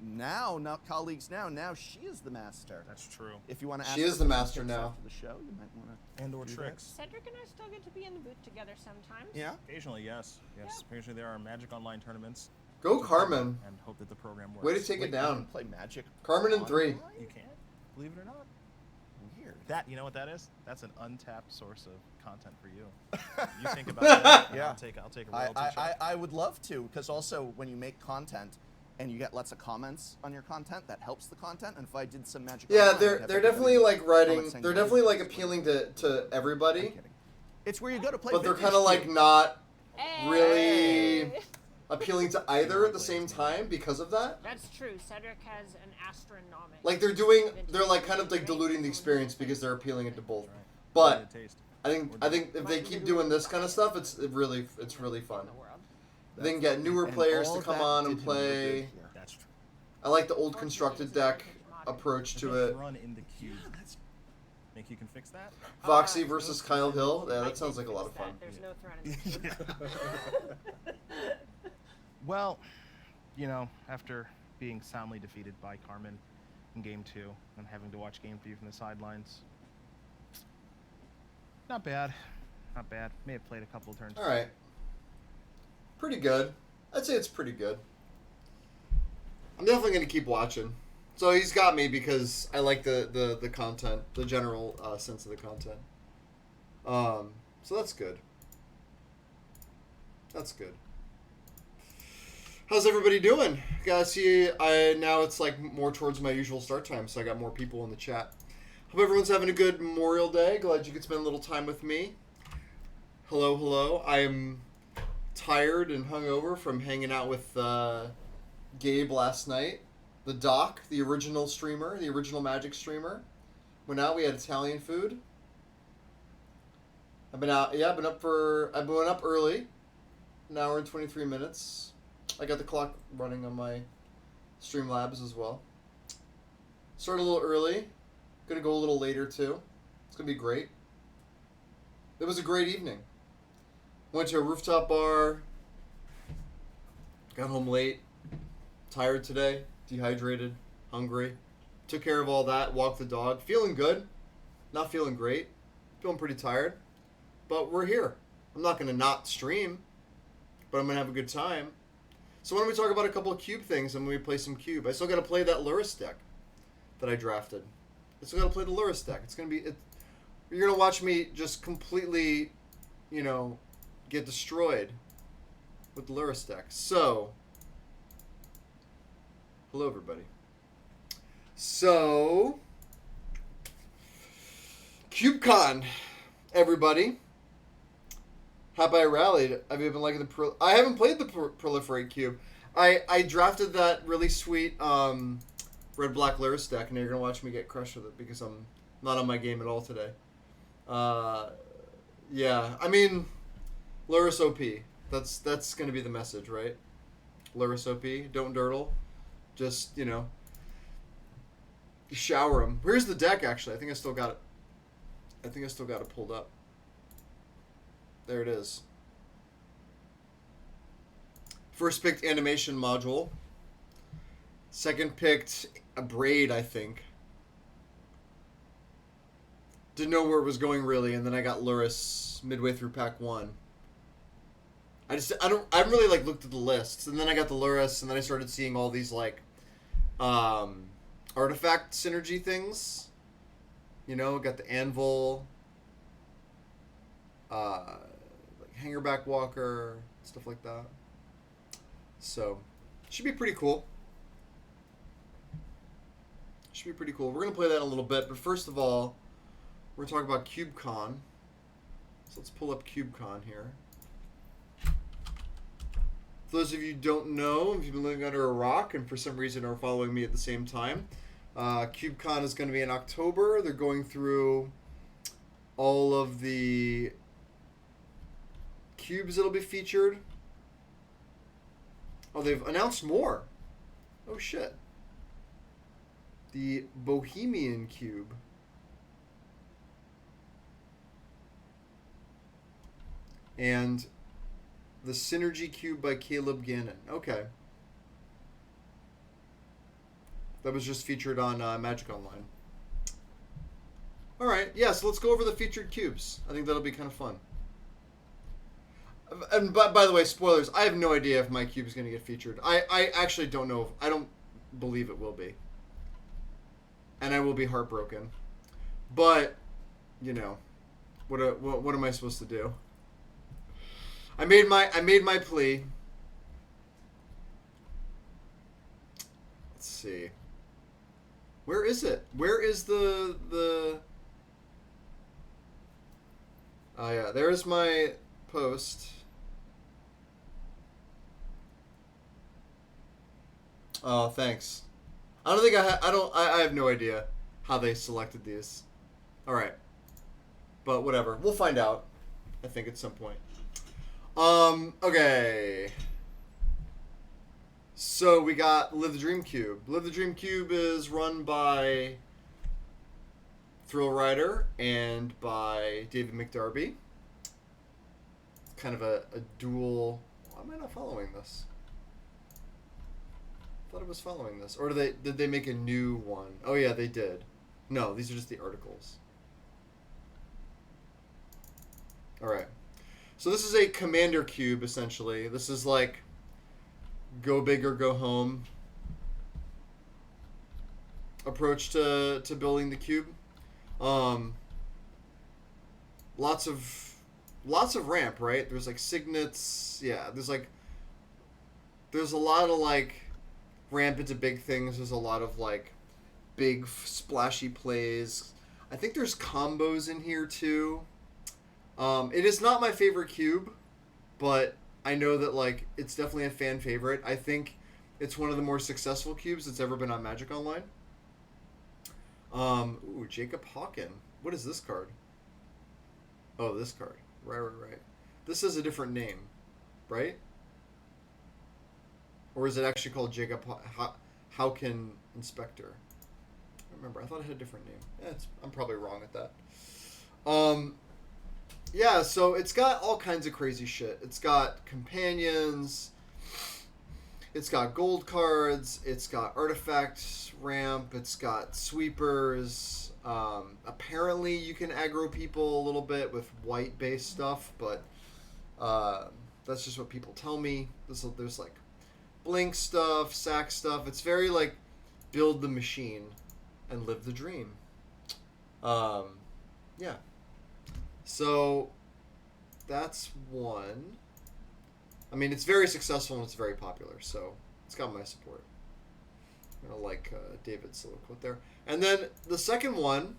Now, not colleagues. Now she is the master. That's true. If you want to, She ask is her the for some master tips now. after the show, you might want to. And or Do that. tricks. Cedric and I still get to be in the booth together sometimes. Yeah. Occasionally, yes. Yes. Yeah. Occasionally there are Magic Online tournaments. Go Carmen. And hope that the program works. Way to take Wait, it down. you can play Magic. Carmen in 3. online? You can, believe it or not. Weird. That, you know what that is? That's an untapped source of content for you. You think about that. and Yeah. I'll take a I, royalty I, check. I would love to, because also when you make content and you get lots of comments on your content, that helps the content. And if I did some Magic, Yeah, Online, I'd they're have they're everybody definitely like writing. comment saying They're Magic definitely like is appealing great. to I'm everybody, kidding. It's where you go to play. but they're Vintage kind of like Cube. not Hey. really appealing to either at the same time because of that. That's true. Cedric has an astronomical. Like they're like kind of like diluting the experience because they're appealing it to both. Right. But Good taste. I think if they keep doing this kind of stuff, it's really fun. in the world. They can get newer And players all to come that on and did him no good play. here. That's true. I like the old constructed deck approach to Just it. Run in the cube. Think you can fix that? Foxy versus Kyle Hill. Yeah, that sounds like a lot of fun. There's no threat in the Well, you know, after being soundly defeated by Carmen in Game 2 and having to watch Game 3 from the sidelines, not bad. Not bad. May have played a couple of turns. All right. Pretty good. I'd say it's pretty good. I'm definitely going to keep watching. So he's got me because I like the content, the general sense of the content. So that's good. That's good. How's everybody doing? Gotta see, now it's like more towards my usual start time, so I got more people in the chat. Hope everyone's having a good Memorial Day. Glad you could spend a little time with me. Hello, hello. I'm tired and hungover from hanging out with Gabe last night. The Doc, the original streamer, the original Magic streamer. Went out, we had Italian food. I've been out, yeah, I've been up early. An hour and 23 minutes. I got the clock running on my Streamlabs as well. Started a little early. Gonna go a little later too. It's gonna be great. It was a great evening. Went to a rooftop bar. Got home late. Tired today. Dehydrated. Hungry. Took care of all that. Walked the dog. Feeling good. Not feeling great. Feeling pretty tired. But we're here. I'm not gonna not stream. But I'm gonna have a good time. So why don't we talk about a couple of cube things and we play some cube. I still gotta play that Luris deck that I drafted. I still gotta play the Luris deck. It's gonna be you're gonna watch me just completely, get destroyed with the Luris deck. So hello everybody. So CubeCon, everybody. Happy I rallied. Have you been liking the I haven't played the Proliferate Cube. I drafted that really sweet red black Luris deck, and now you're gonna watch me get crushed with it because I'm not on my game at all today. Yeah, I mean, Luris OP. That's gonna be the message, right? Luris OP. Don't durdle. Just shower him. Here's the deck. Actually, I think I still got it. I think I still got it pulled up. There it is. First picked animation module. Second picked a braid, I think. Didn't know where it was going really, and then I got Luris midway through pack 1. I haven't really looked at the lists, and then I got the Luris, and then I started seeing all these artifact synergy things. Got the Anvil, Hangerback Walker, stuff like that. So, should be pretty cool. Should be pretty cool. We're going to play that in a little bit, but first of all, we're going to talk about CubeCon. So let's pull up CubeCon here. For those of you who don't know, if you've been living under a rock and for some reason are following me at the same time, CubeCon is going to be in October. They're going through all of the cubes that'll be featured. Oh, they've announced more. Oh, shit. The Bohemian Cube. And the Synergy Cube by Caleb Gannon. Okay. That was just featured on Magic Online. Alright, yeah, so let's go over the featured cubes. I think that'll be kind of fun. And by the way, spoilers, I have no idea if my cube is going to get featured. I actually don't know. I don't believe it will be. And I will be heartbroken. But, you know, what am I supposed to do? I made my plea. Let's see. Where is it? Where is the Oh yeah, there's my post. Oh, thanks. I don't think I have no idea how they selected these. All right. But whatever. We'll find out, I think, at some point. Okay. So we got Live the Dream Cube. Live the Dream Cube is run by Thrill Rider and by David McDarby. It's kind of a dual... Why am I not following this? I thought it was following this. Or did they make a new one? Oh yeah, they did. No, these are just the articles. Alright. So this is a commander cube, essentially. This is like go big or go home approach to building the cube. Lots of ramp, right? There's like signets. Yeah, there's a lot of like ramp into big things. There's a lot of like big splashy plays. I think there's combos in here too. It is not my favorite cube, but I know that like it's definitely a fan favorite. I think it's one of the more successful cubes that's ever been on Magic Online. Ooh, Jacob Hawken. What is this card? Oh, this card. Right. This is a different name, right? Or is it actually called Jacob Hawken Inspector? I don't remember. I thought it had a different name. Yeah, I'm probably wrong at that. Yeah, so it's got all kinds of crazy shit. It's got companions. It's got gold cards. It's got artifacts ramp. It's got sweepers. Apparently, you can aggro people a little bit with white-based stuff, but that's just what people tell me. There's like blink stuff, sack stuff. It's very like build the machine and live the dream. Yeah. So that's one. I mean, it's very successful and it's very popular, so it's got my support. I'm gonna like David's little quote there. And then the second one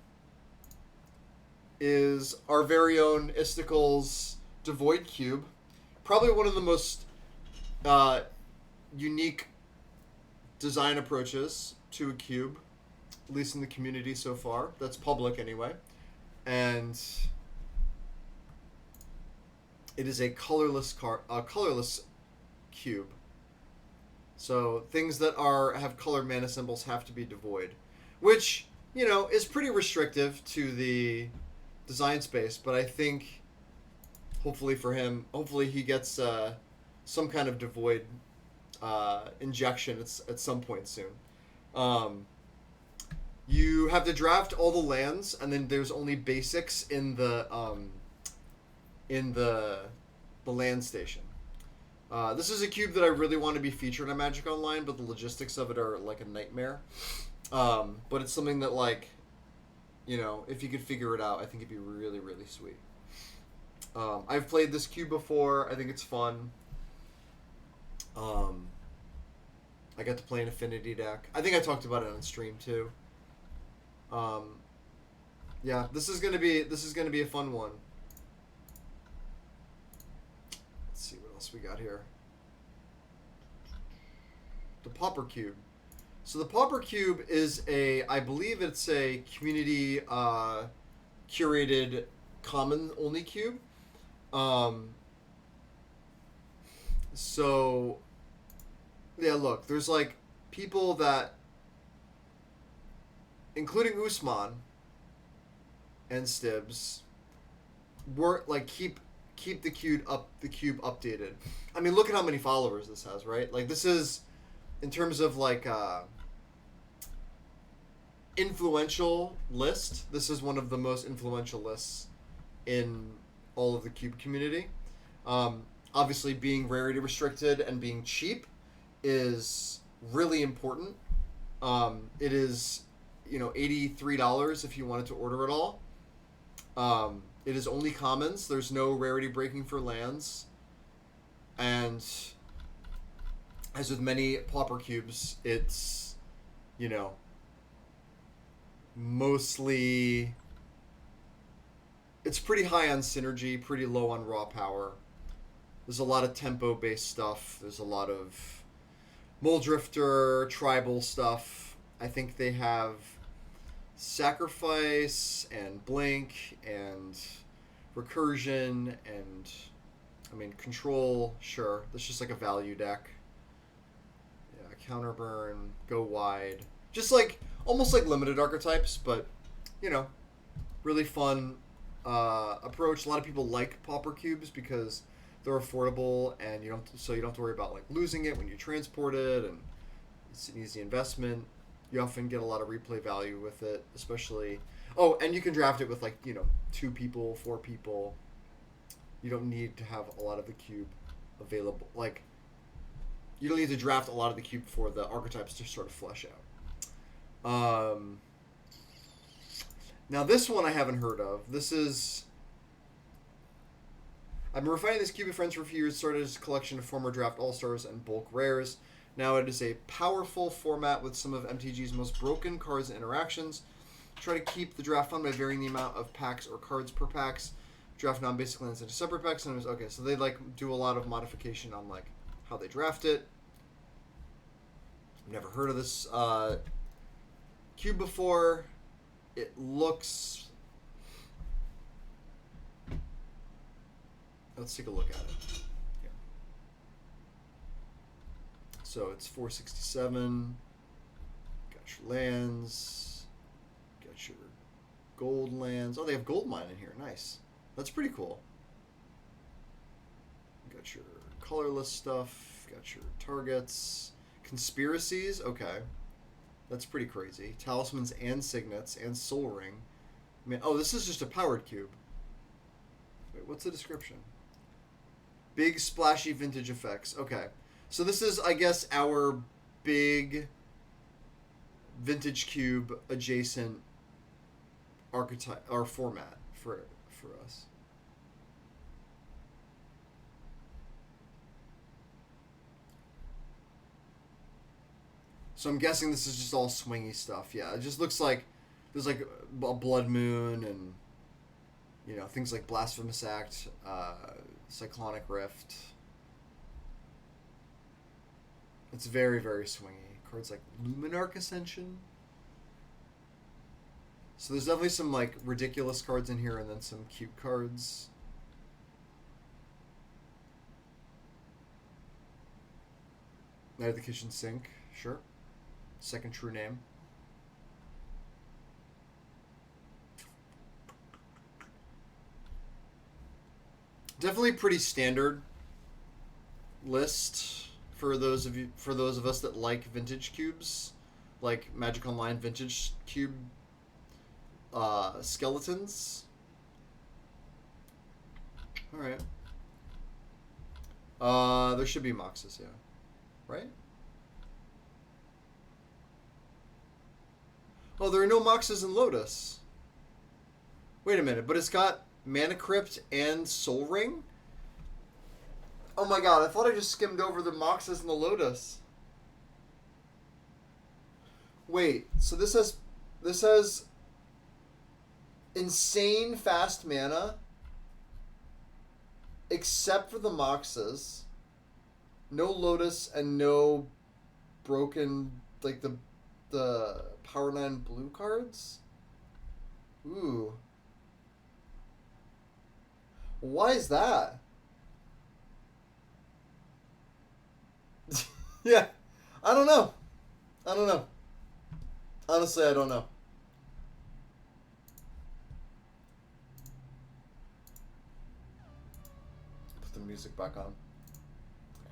is our very own Isticle's Devoid Cube. Probably one of the most unique design approaches to a cube, at least in the community so far. That's public anyway. And it is a colorless cube. So things that have colored mana symbols have to be devoid, which, you know, is pretty restrictive to the design space. But I think, hopefully for him, he gets some kind of devoid injection at some point soon. You have to draft all the lands, and then there's only basics in the land station. This is a cube that I really want to be featured on Magic Online, but the logistics of it are like a nightmare. But it's something that, like, you know, if you could figure it out, I think it'd be really, really sweet. I've played this cube before. I think it's fun. I got to play an affinity deck. I think I talked about it on stream too. Yeah, this is gonna be a fun one. Let's see what else we got here. The Pauper Cube. So the Pauper Cube is I believe it's a community curated common only cube. So yeah, look, there's like people that, including Usman and Stibbs, work like keep the cube updated. I mean, look at how many followers this has, right? Like, this is, in terms of like influential list, this is one of the most influential lists in all of the cube community. Obviously, being rarity restricted and being cheap is really important. It is, $83 if you wanted to order it all. It is only commons. There's no rarity breaking for lands. And as with many Pauper cubes, it's, mostly... It's pretty high on synergy, pretty low on raw power. There's a lot of tempo-based stuff. There's a lot of Muldrifter, tribal stuff. I think they have Sacrifice and Blink and Recursion and, Control, sure. That's just like a value deck. Yeah, Counterburn, Go Wide. Just like, almost like limited archetypes, but, really fun approach. A lot of people like Pauper cubes because they're affordable, and you don't have to worry about like losing it when you transport it, and it's an easy investment. You often get a lot of replay value with it, especially. Oh, and you can draft it with like 2 people, 4 people. You don't need to have a lot of the cube available. Like, you don't need to draft a lot of the cube for the archetypes to sort of flesh out. Now this one I haven't heard of. This is... I've been refining this cube with friends for a few years. Started as a collection of former draft all-stars and bulk rares. Now it is a powerful format with some of MTG's most broken cards and interactions. Try to keep the draft fun by varying the amount of packs or cards per packs. Draft non-basic lands into separate packs. And okay, so they like do a lot of modification on like how they draft it. I've never heard of this cube before. It looks... Let's take a look at it. Here. So it's 467. Got your lands. Got your gold lands. Oh, they have gold mine in here. Nice. That's pretty cool. Got your colorless stuff. Got your targets. Conspiracies. Okay. That's pretty crazy. Talismans and signets and Soul Ring. Oh, this is just a powered cube. Wait, what's the description? Big splashy vintage effects. Okay. So this is, I guess, our big vintage cube adjacent archetype or format for us. So I'm guessing this is just all swingy stuff. Yeah, it just looks like there's like a Blood Moon and things like Blasphemous Act, Cyclonic Rift. It's very, very swingy. Cards like Luminarch Ascension. So there's definitely some like ridiculous cards in here and then some cute cards. Night of the Kitchen Sink, sure. Second true name. Definitely pretty standard list for those of us that like vintage cubes, like Magic Online vintage cube skeletons. All right. There should be Moxes, yeah. Right? Oh, there are no Moxes in Lotus. Wait a minute, but it's got Mana Crypt and Soul Ring? Oh my god, I thought I just skimmed over the Moxes and the Lotus. Wait, so this has insane fast mana, except for the Moxes. No Lotus and no broken, like the Power 9 blue cards? Ooh. Why is that? Yeah, I don't know. Honestly, I don't know. Put the music back on,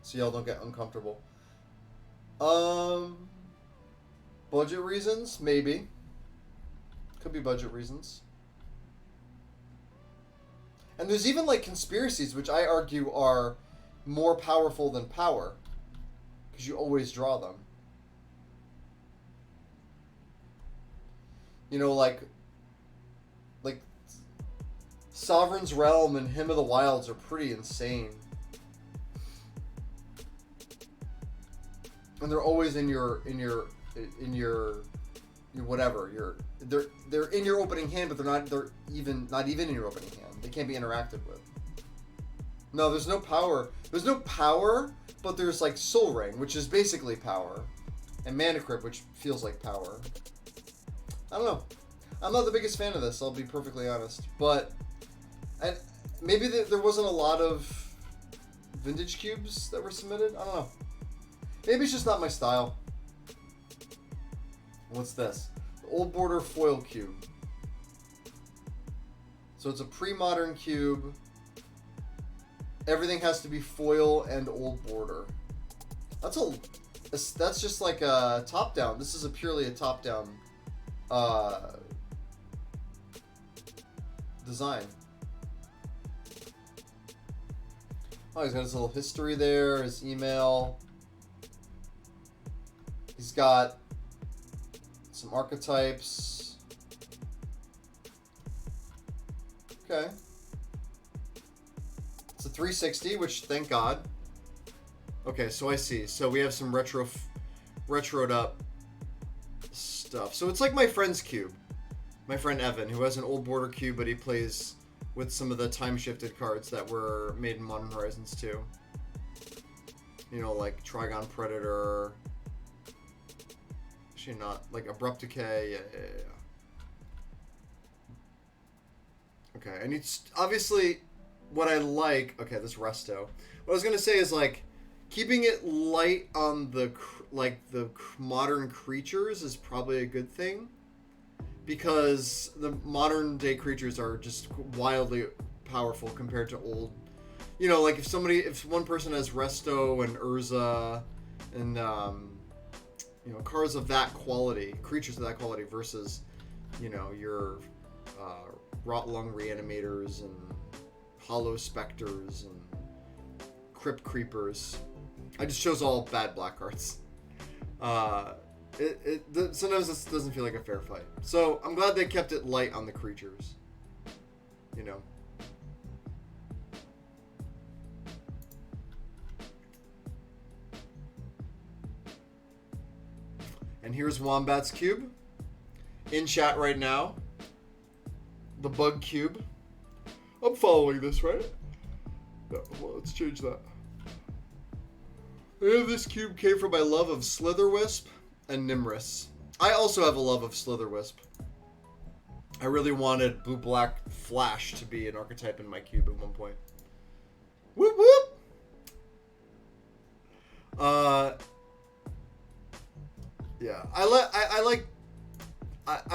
so y'all don't get uncomfortable. Budget reasons, maybe. Could be budget reasons. And there's even like conspiracies, which I argue are more powerful than power, because you always draw them. You know, like Sovereign's Realm and Hymn of the Wilds are pretty insane. And they're always in your whatever. They're in your opening hand, but they're not even in your opening hand. They can't be interacted with. No, there's no power. There's no power, but there's like Soul Ring, which is basically power, and Mana Crypt, which feels like power. I don't know. I'm not the biggest fan of this, I'll be perfectly honest. But maybe there wasn't a lot of vintage cubes that were submitted. I don't know. Maybe it's just not my style. What's this? The Old Border Foil Cube. So it's a pre-modern cube. Everything has to be foil and Old Border. That's just like a top-down. This is purely a top-down design. Oh, he's got his little history there, his email. He's got some archetypes. Okay. It's a 360, which, thank God. Okay, so I see. So we have some retroed up stuff. So it's like my friend's cube. My friend Evan, who has an Old Border cube, but he plays with some of the time-shifted cards that were made in Modern Horizons 2. You know, like Trigon Predator. Actually not. Like Abrupt Decay. Yeah. Okay, and it's obviously what I like. Okay, this Resto. What I was gonna say is like keeping it light on the modern creatures is probably a good thing, because the modern day creatures are just wildly powerful compared to old. You know, like if one person has Resto and Urza and you know, cards of that quality, creatures of that quality versus, you know, your Rot Lung Reanimators and Hollow Specters and Crypt Creepers. I just chose all bad black cards. Sometimes this doesn't feel like a fair fight. So I'm glad they kept it light on the creatures. You know. And here's Wombat's Cube. In chat right now. The Bug Cube. I'm following this, right? No, well, let's change that. This cube came from my love of Slitherwisp and Nimrus. I also have a love of Slitherwisp. I really wanted blue-black Flash to be an archetype in my cube at one point. Whoop whoop! Yeah, I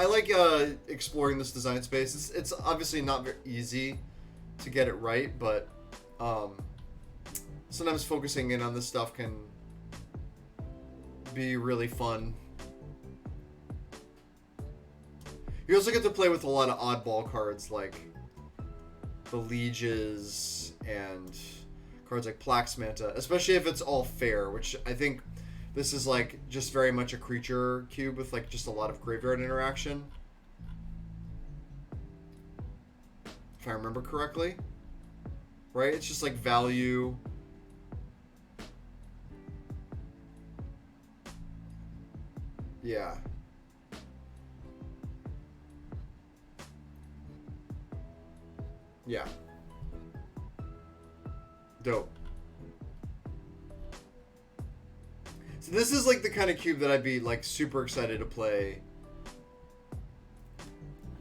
like exploring this design space. It's obviously not very easy to get it right, but sometimes focusing in on this stuff can be really fun. You also get to play with a lot of oddball cards like the Lieges and cards like Plax Manta, especially if it's all fair, which I think this is like just very much a creature cube with like just a lot of graveyard interaction. If I remember correctly. Right? It's just like value Yeah. Yeah. Dope. So this is like the kind of cube that I'd be like super excited to play,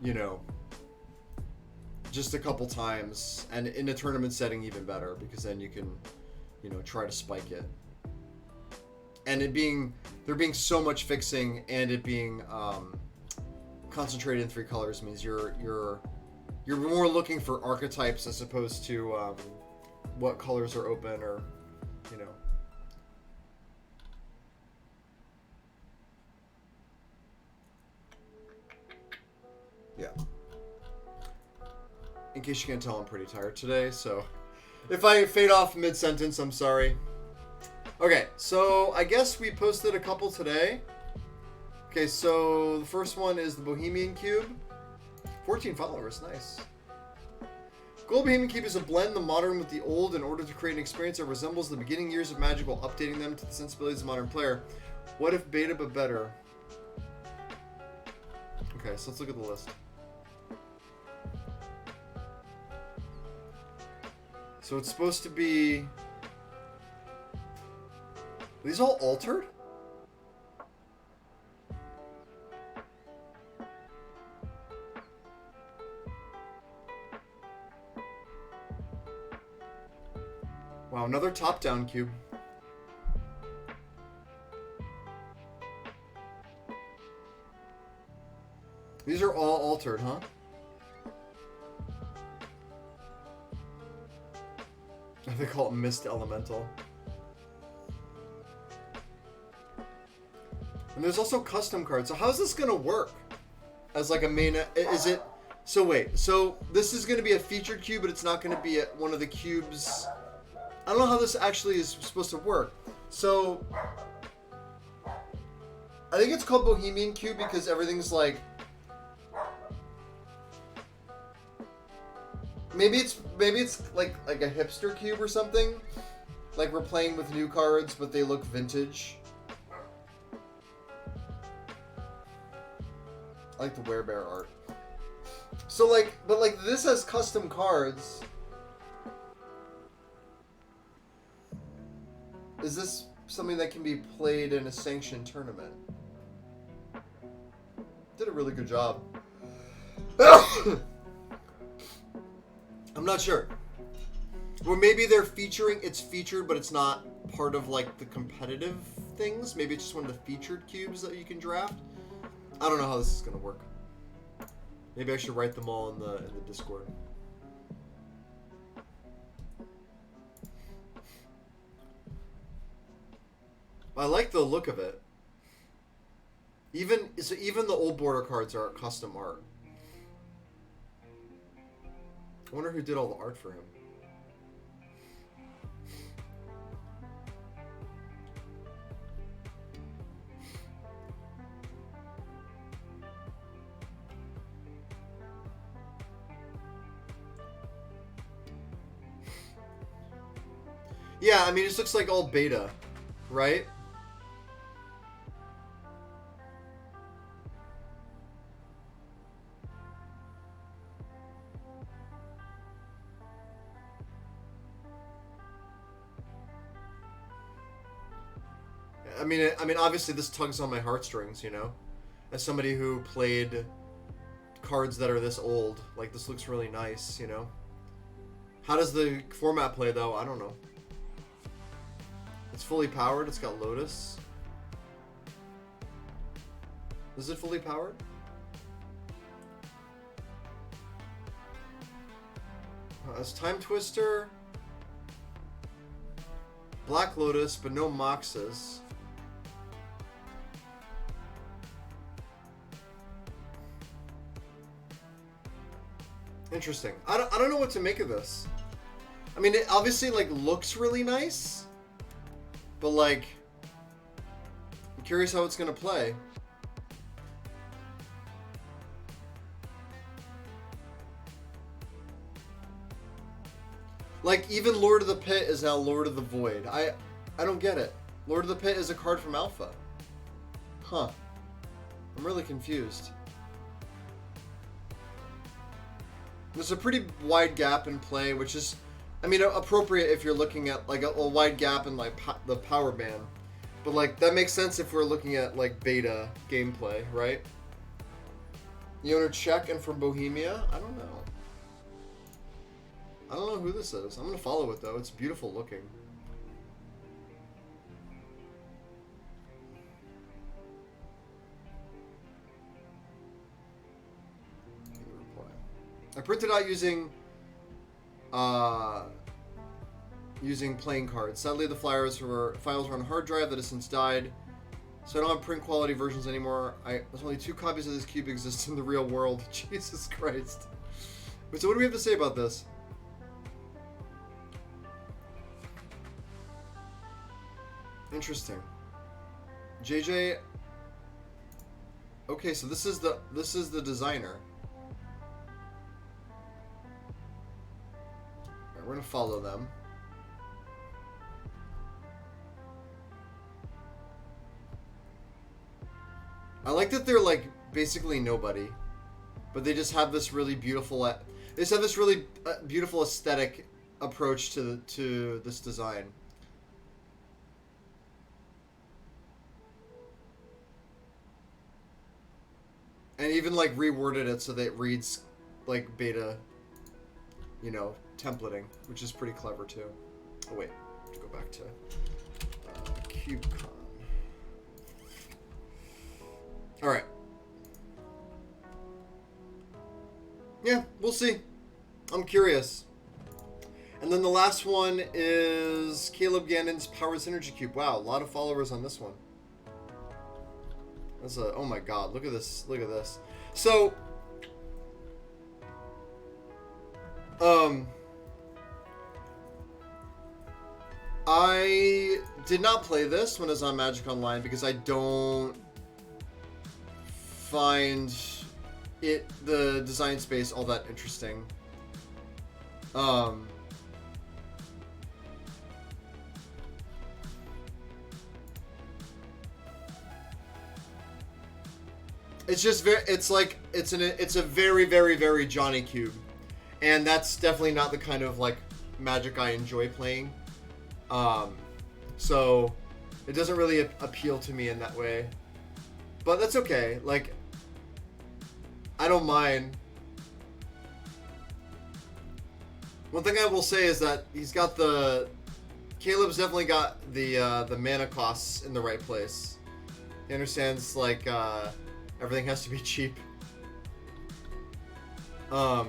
you know, just a couple times, and in a tournament setting even better, because then you can, you know, try to spike it. And it being, there being so much fixing, and it being concentrated in 3 colors means you're more looking for archetypes as opposed to what colors are open, or, you know. Yeah. In case you can't tell, I'm pretty tired today, so if I fade off mid-sentence, I'm sorry. Okay, so I guess we posted a couple today. Okay, so the first one is the Bohemian Cube. 14 followers, nice. Gold Bohemian Cube is a blend the modern with the old in order to create an experience that resembles the beginning years of Magic while updating them to the sensibilities of the modern player. What if beta but better? Okay, so let's look at the list. So it's supposed to be... Are these all altered? Wow, another top-down cube. These are all altered, huh? They call it Mist Elemental. And there's also custom cards. So how's this gonna work? As like a main, is it? So wait, so this is gonna be a featured cube, but it's not gonna be one of the cubes. I don't know how this actually is supposed to work. So I think it's called Bohemian Cube because everything's like, maybe it's like a hipster cube or something. Like we're playing with new cards, but they look vintage. I like the Werebear art. So like, but like this has custom cards. Is this something that can be played in a sanctioned tournament? Did a really good job. I'm not sure. Or maybe they're featuring, it's featured, but it's not part of like the competitive things. Maybe it's just one of the featured cubes that you can draft. I don't know how this is gonna work. Maybe I should write them all in the Discord. I like the look of it. Even the old border cards are custom art. I wonder who did all the art for him. Yeah, I mean, it just looks like all beta, right? I mean, obviously this tugs on my heartstrings, you know? As somebody who played cards that are this old, like this looks really nice, you know? How does the format play though? I don't know. It's fully powered, it's got Lotus. Is it fully powered? It's Time Twister, Black Lotus, but no Moxes. Interesting. I don't know what to make of this. I mean, it obviously like looks really nice, but like, I'm curious how it's gonna play. Like, even Lord of the Pit is now Lord of the Void. I don't get it. Lord of the Pit is a card from Alpha. Huh. I'm really confused. There's a pretty wide gap in play, which is, I mean, appropriate if you're looking at like a wide gap in like the power band. But like that makes sense if we're looking at like beta gameplay, right? The owner Czech and from Bohemia? I don't know. I don't know who this is. I'm gonna follow it though. It's beautiful looking. I printed out using playing cards. Sadly, the files were on a hard drive that has since died, so I don't have print quality versions anymore. There's only 2 copies of this cube exist in the real world. Jesus Christ. So what do we have to say about this? Interesting. JJ. Okay, so this is the designer. Alright, we're gonna follow them. I like that they're like basically nobody, but they just have this really beautiful. They just have this really beautiful aesthetic approach to this design. And even like reworded it so that it reads like beta, you know, templating, which is pretty clever too. Oh wait, let's go back to CubeCon. All right. Yeah, we'll see. I'm curious. And then the last one is Caleb Gannon's Power Synergy Cube. Wow, a lot of followers on this one. That's a, oh my god, look at this. Look at this. So, I did not play this when it was on Magic Online because I don't find the design space all that interesting. It's just very, it's a very, very, very Johnny Cube. And that's definitely not the kind of like Magic I enjoy playing. So it doesn't really appeal to me in that way. But that's okay. Like, I don't mind. One thing I will say is that Caleb's definitely got the mana costs in the right place. He understands like everything has to be cheap. Yeah,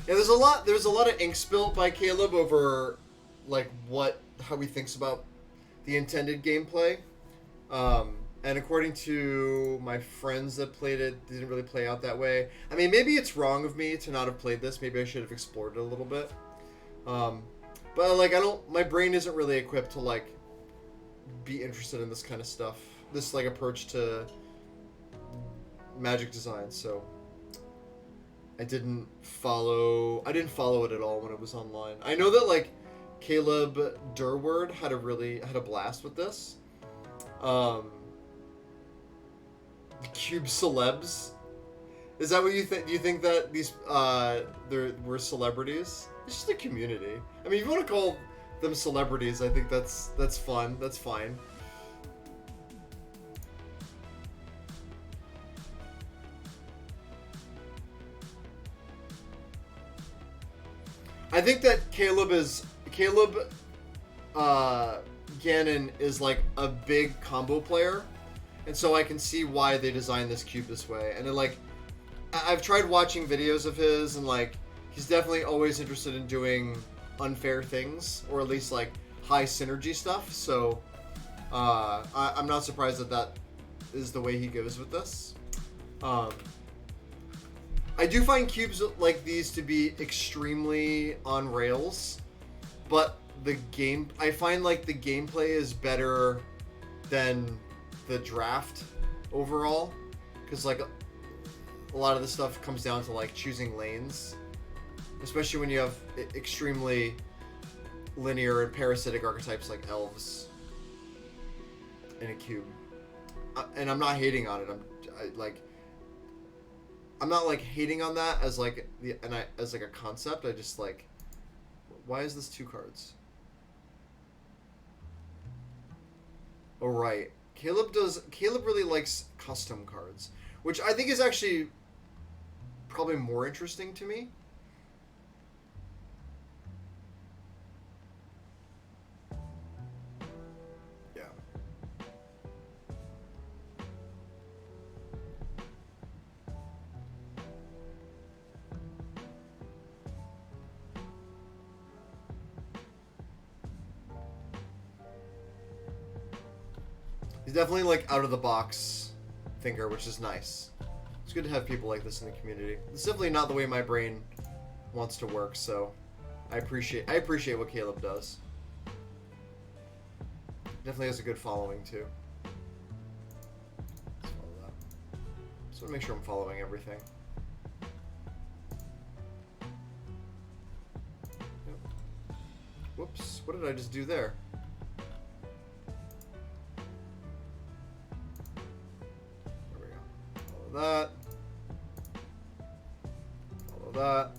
there's a lot of ink spilt by Caleb over like how he thinks about the intended gameplay. And according to my friends that played it, it didn't really play out that way. I mean, maybe it's wrong of me to not have played this. Maybe I should have explored it a little bit. But like my brain isn't really equipped to like be interested in this kind of stuff. This like approach to Magic design, so I didn't follow it at all when it was online. I know that like Caleb Durward had a blast with this. Cube celebs. Is that what you think? Do you think that these there were celebrities? It's just a community. I mean, if you want to call them celebrities, I think that's fun. That's fine. I think that Caleb Gannon is like a big combo player, and so I can see why they designed this cube this way. And then like, I've tried watching videos of his, and like, he's definitely always interested in doing unfair things, or at least like high synergy stuff. So I'm not surprised that is the way he goes with this. I do find cubes like these to be extremely on rails, but I find like the gameplay is better than the draft overall, because like a lot of the stuff comes down to like choosing lanes, especially when you have extremely linear and parasitic archetypes like elves. in a cube. And I'm not hating on it. I'm not like hating on that as like as like a concept. I just like, why is this 2 cards? Oh right, Caleb really likes custom cards, which I think is actually probably more interesting to me. Yeah. He's definitely like out of the box thinker, which is nice. It's good to have people like this in the community. It's definitely not the way my brain wants to work, so I appreciate what Caleb does. Definitely has a good following too. Let's follow that. Just want to make sure I'm following everything. Yep. Whoops! What did I just do there? That. Follow that.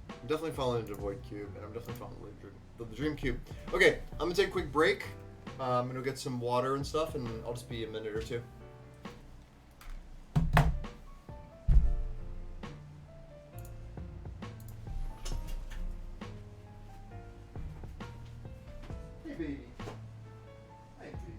I'm definitely following the Void Cube, and I'm definitely following the Dream Cube. Okay, I'm gonna take a quick break. I'm gonna get some water and stuff, and I'll just be a minute or two. Hey, baby. Hi, baby.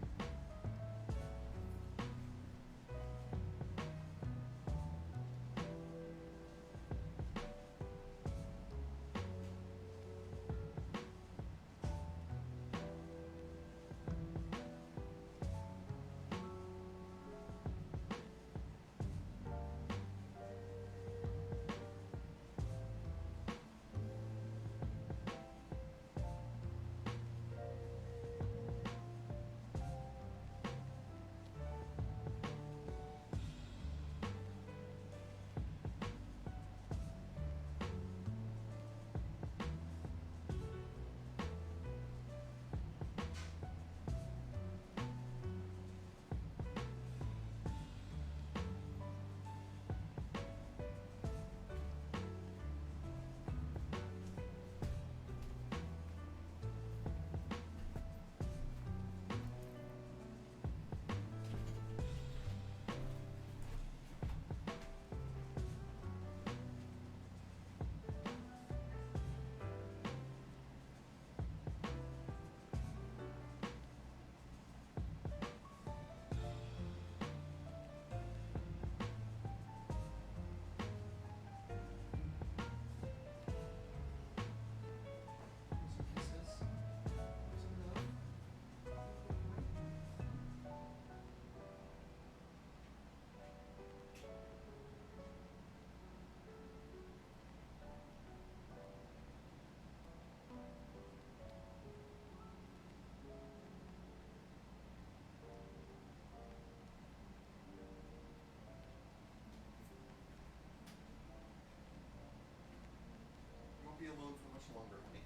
Be alone for much longer, honey.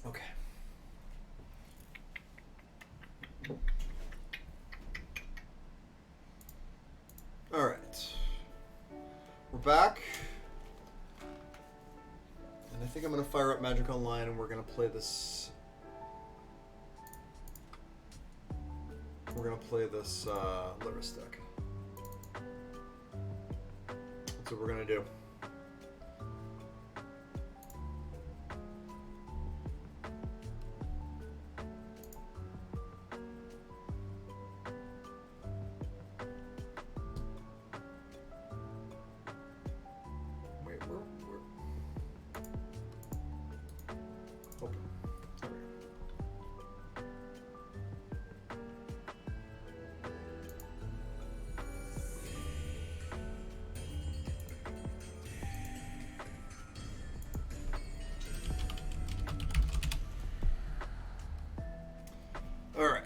Okay. All right. We're back. And I think I'm going to fire up Magic Online and we're going to play this. We're going to play this Lyris deck. That's what we're gonna do. Wait, we're open. There we go. All right.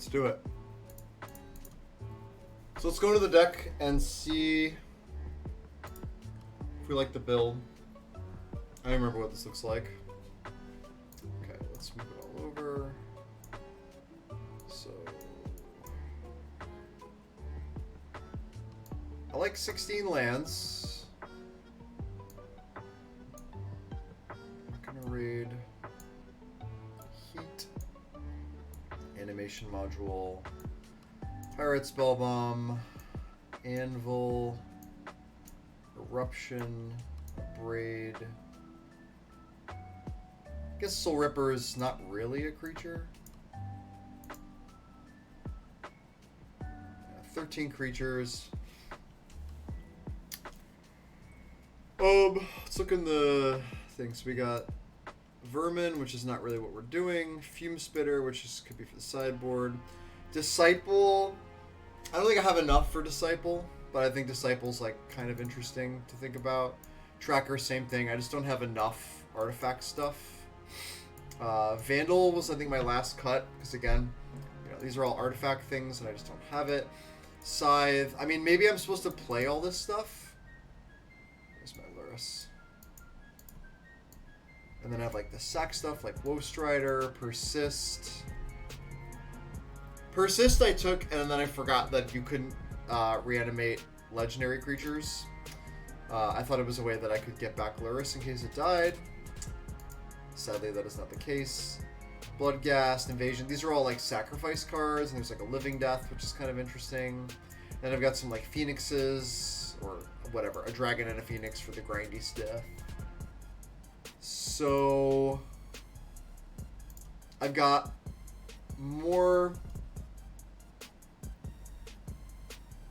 Let's do it. So let's go to the deck and see if we like the build. I don't remember what this looks like. Okay, let's move it all over. So I like 16 lands. I'm gonna raid Heat, Animation Module, Pirate Spellbomb, Anvil, Eruption, Braid. I guess Soul Ripper is not really a creature. 13 creatures. Let's look in the things. We got Vermin, which is not really what we're doing. Fume Spitter, which is, could be for the sideboard. Disciple. I don't think I have enough for Disciple, but I think Disciple's like kind of interesting to think about. Tracker, same thing. I just don't have enough artifact stuff. Vandal was, I think, my last cut, because again, you know, these are all artifact things, and I just don't have it. Scythe. I mean, maybe I'm supposed to play all this stuff. There's my Lurrus. And then I have like the sack stuff, like Woe Strider, Persist. Persist I took, and then I forgot that you couldn't reanimate legendary creatures. I thought it was a way that I could get back Lurrus in case it died. Sadly, that is not the case. Bloodghast, Invasion. These are all like sacrifice cards, and there's like a Living Death, which is kind of interesting. Then I've got some like Phoenixes, or whatever, a Dragon and a Phoenix for the grindy stuff. So I've got more.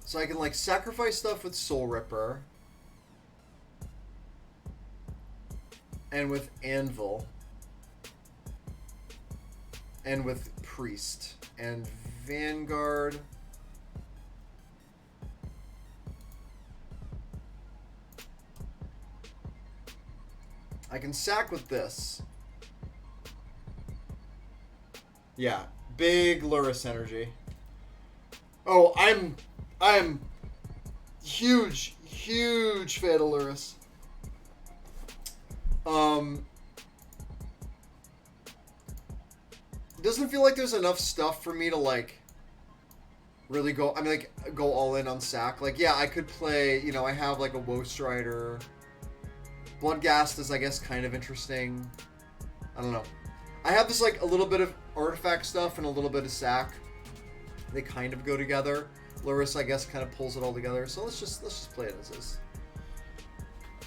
So I can like sacrifice stuff with Soul Ripper. And with Anvil. And with Priest. And Vanguard. I can sack with this. Yeah, big Lurrus energy. Oh, I'm huge fan of Lurrus. Doesn't feel like there's enough stuff for me to like really go. I mean, like go all in on sack. Like, yeah, I could play. You know, I have like a Woe Strider. Bloodghast is, I guess, kind of interesting. I don't know. I have this like a little bit of artifact stuff and a little bit of sack. They kind of go together. Lurrus, I guess, kind of pulls it all together. So let's just play it as is.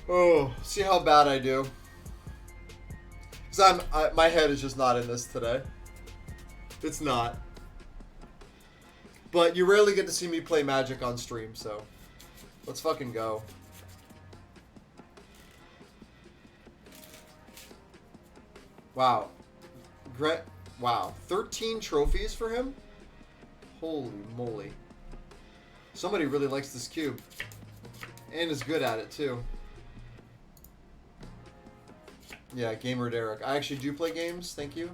Oh, see how bad I do. Because my head is just not in this today. It's not. But you rarely get to see me play Magic on stream, so let's fucking go. Wow. Wow. 13 trophies for him? Holy moly. Somebody really likes this cube. And is good at it, too. Yeah, Gamer Derek. I actually do play games, thank you.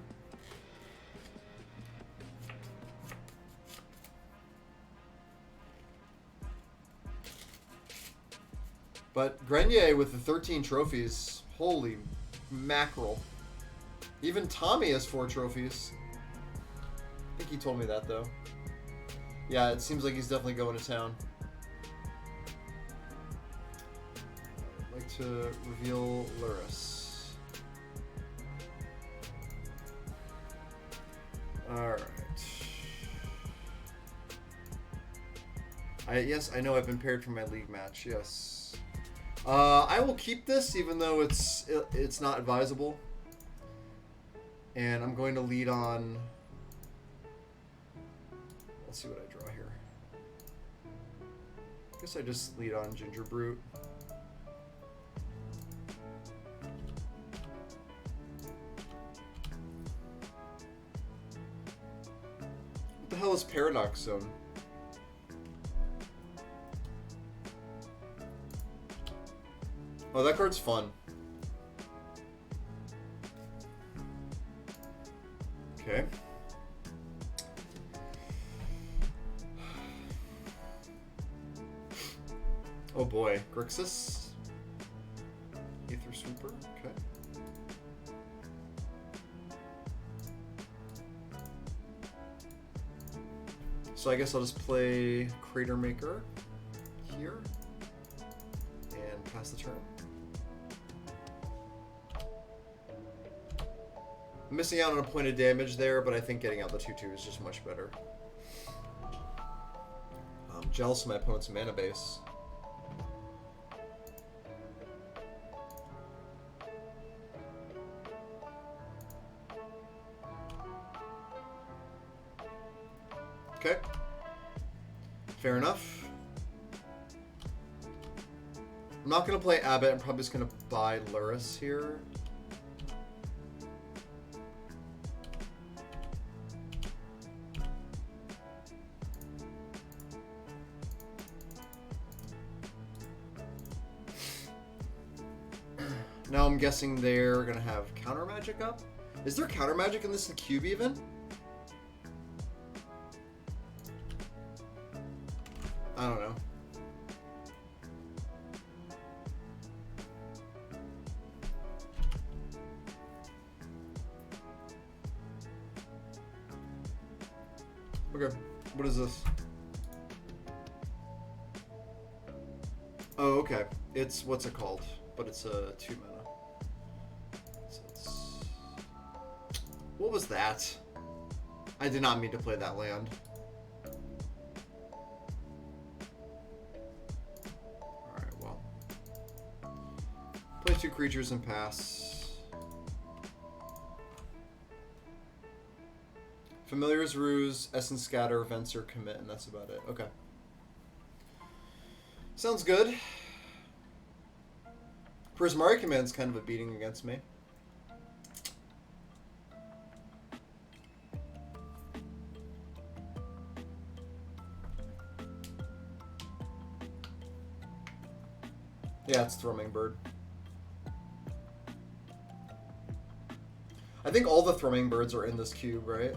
But Grenier with the 13 trophies, holy mackerel. Even Tommy has 4 trophies. I think he told me that, though. Yeah, it seems like he's definitely going to town. I'd like to reveal Lurrus. Alright. Yes, I know I've been paired for my league match, yes. I will keep this, even though it's not advisable. And I'm going to lead on... Let's see what I draw here. I guess I just lead on Ginger Brute. What the hell is Paradox Zone? Oh, that card's fun. Okay. play? Grixis? Aether Sweeper? Okay. So I guess I'll just play Crater Maker here and pass the turn. I'm missing out on a point of damage there, but I think getting out the 2/2 is just much better. I'm jealous of my opponent's mana base. Okay. Fair enough. I'm not going to play Abbott. I'm probably just going to buy Lurrus here. Now I'm guessing they're going to have counter magic up. Is there counter magic in this cube even? I don't know. Okay, what is this? Oh, okay. It's, what's it called? But it's a 2 mana. So it's... What was that? I did not mean to play that land. Alright, well. Play 2 creatures and pass. Familiar's Ruse, Essence Scatter, Venser, Commit, and that's about it. Okay. Sounds good. Prismari Command's kind of a beating against me. Yeah, it's Thrumming Bird. I think all the Thrumming Birds are in this cube, right?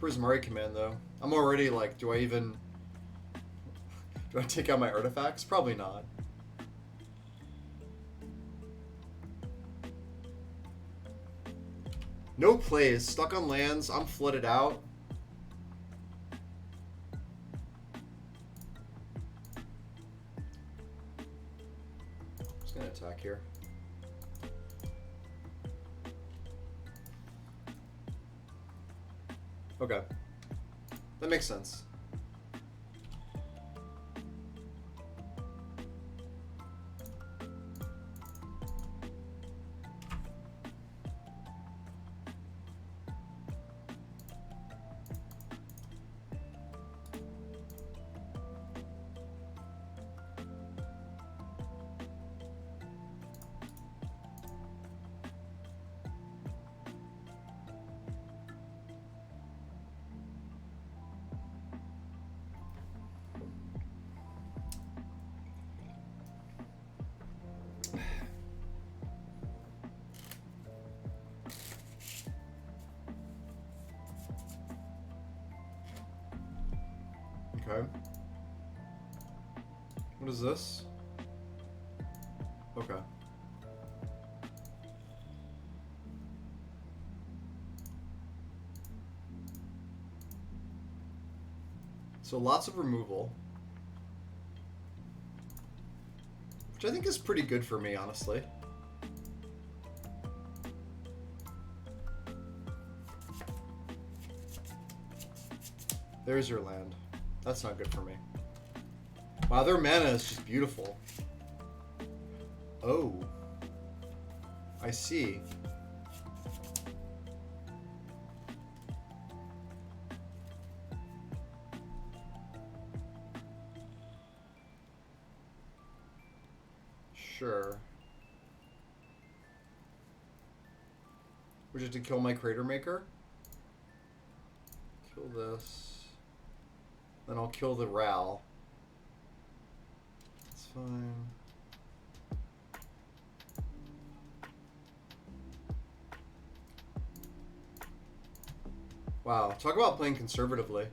Prismari Command, though. I'm already like, do I take out my artifacts? Probably not. No plays. Stuck on lands. I'm flooded out. Just gonna attack here. Okay. That makes sense. Okay. What is this? Okay. So lots of removal. Which I think is pretty good for me, honestly. There's your land. That's not good for me. Wow, their mana is just beautiful. Oh. I see. Sure. Would you have to kill my Crater Maker? Kill this. Then I'll kill the Ral. That's fine. Wow, talk about playing conservatively.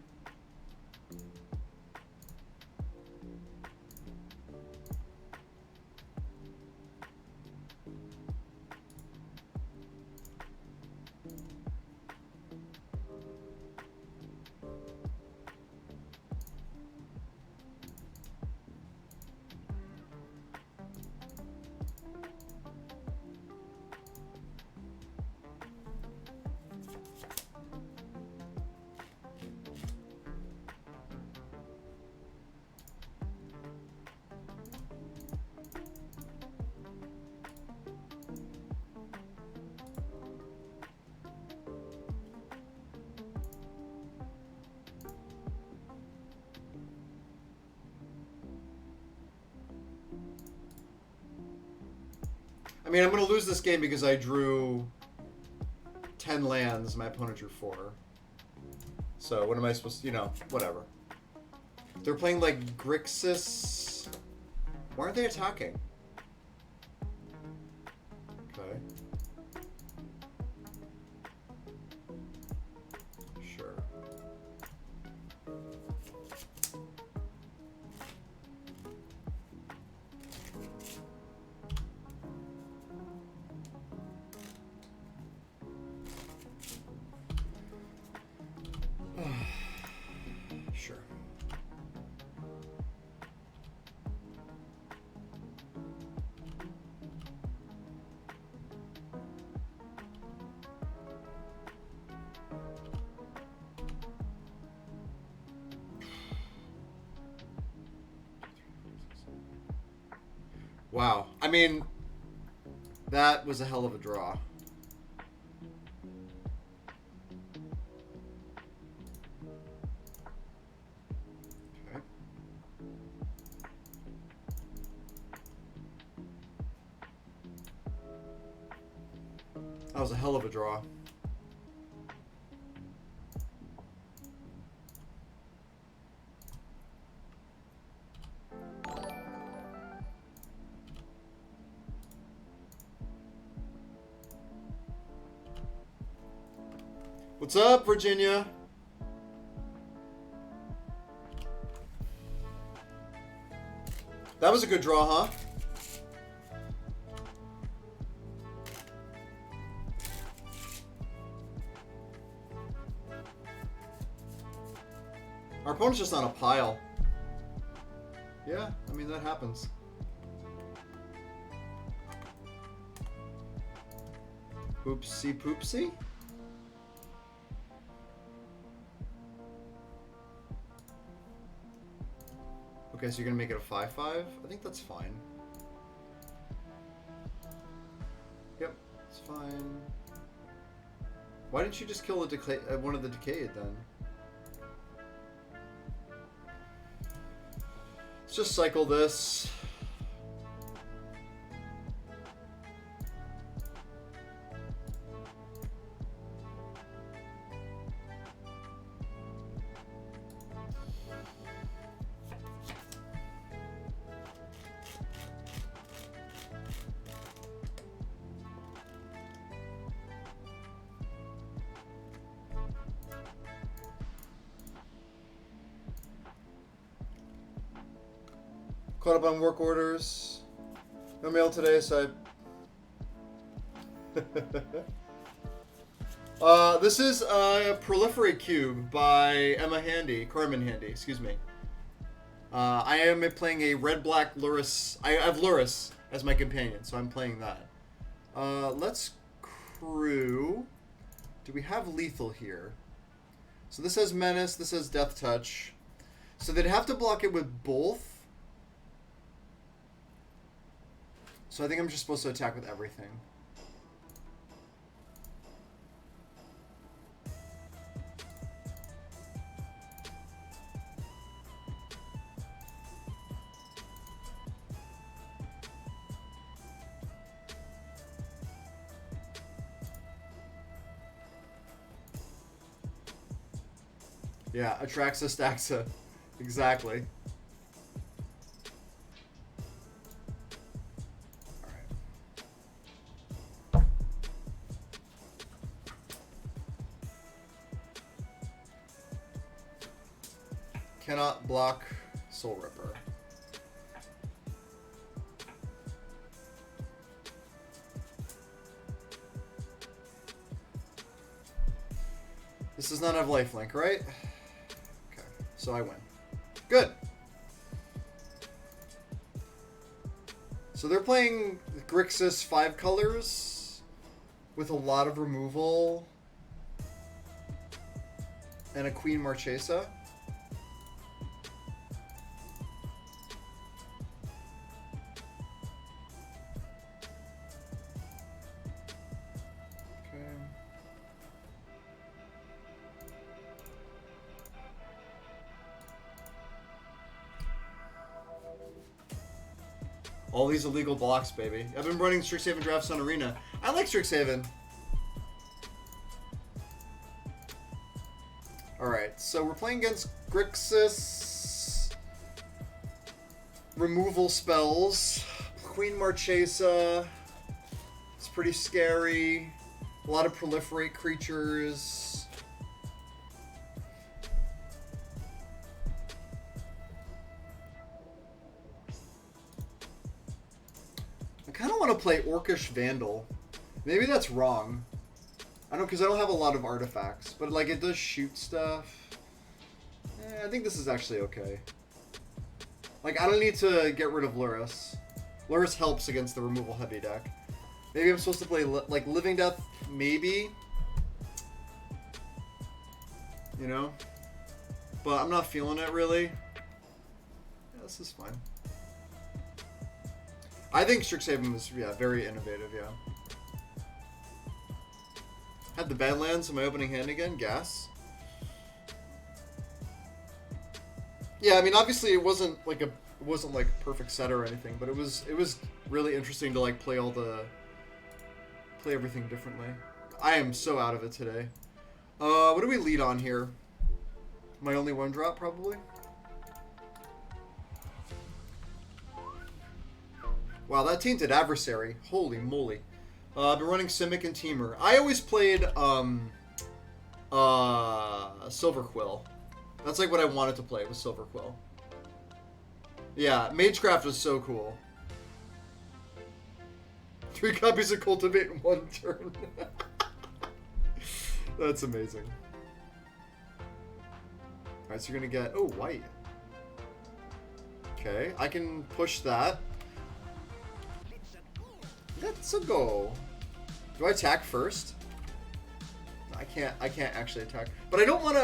I mean, I'm going to lose this game because I drew 10 lands. My opponent drew 4. So what am I supposed to, you know, whatever. They're playing like Grixis. Why aren't they attacking? Okay. Sure. Sure. Wow. I mean, that was a hell of a draw. Okay. That was a hell of a draw. What's up, Virginia? That was a good draw, huh? Our opponent's just on a pile. Yeah, I mean, that happens. Poopsie poopsie? Okay, so you're gonna make it a 5/5? I think that's fine. Yep, it's fine. Why didn't you just kill the one of the Decayed then? Let's just cycle this. Caught up on work orders. No mail today, so this is a Proliferate Cube by Emma Handy, Carmen Handy, excuse me. I am playing a red-black Lurrus. I have Lurrus as my companion, so I'm playing that. Let's crew. Do we have lethal here? So this has Menace, this has Death Touch. So they'd have to block it with both. So I think I'm just supposed to attack with everything. Yeah, Atraxa Staxa. Exactly. Cannot block Soul Ripper. This does not have lifelink, right? Okay, so I win. Good. So they're playing Grixis 5 colors with a lot of removal and a Queen Marchesa. All these illegal blocks, baby. I've been running Strixhaven drafts on Arena. I like Strixhaven. Alright, so we're playing against Grixis. Removal spells. Queen Marchesa. It's pretty scary. A lot of proliferate creatures. I kind of want to play Orcish Vandal. Maybe that's wrong. I don't, because I don't have a lot of artifacts, but like it does shoot stuff. I think this is actually okay. Like I don't need to get rid of Lurrus. Lurrus helps against the removal heavy deck. Maybe I'm supposed to play like Living Death, maybe. You know, but I'm not feeling it really. Yeah, this is fine. I think Strixhaven was, yeah, very innovative, yeah. Had the Badlands in my opening hand again, gas. Yeah, I mean, obviously it wasn't like a perfect set or anything, but it was really interesting to like play everything differently. I am so out of it today. What do we lead on here? My only one drop, probably? Wow, that Tainted Adversary. Holy moly. I've been running Simic and Temur. I always played Silverquill. That's like what I wanted to play, was Silverquill. Yeah, Magecraft was so cool. 3 copies of Cultivate in 1 turn. That's amazing. Alright, so you're gonna get... Oh, white. Okay, I can push that. Let's go. Do I attack first? I can't actually attack. But I don't want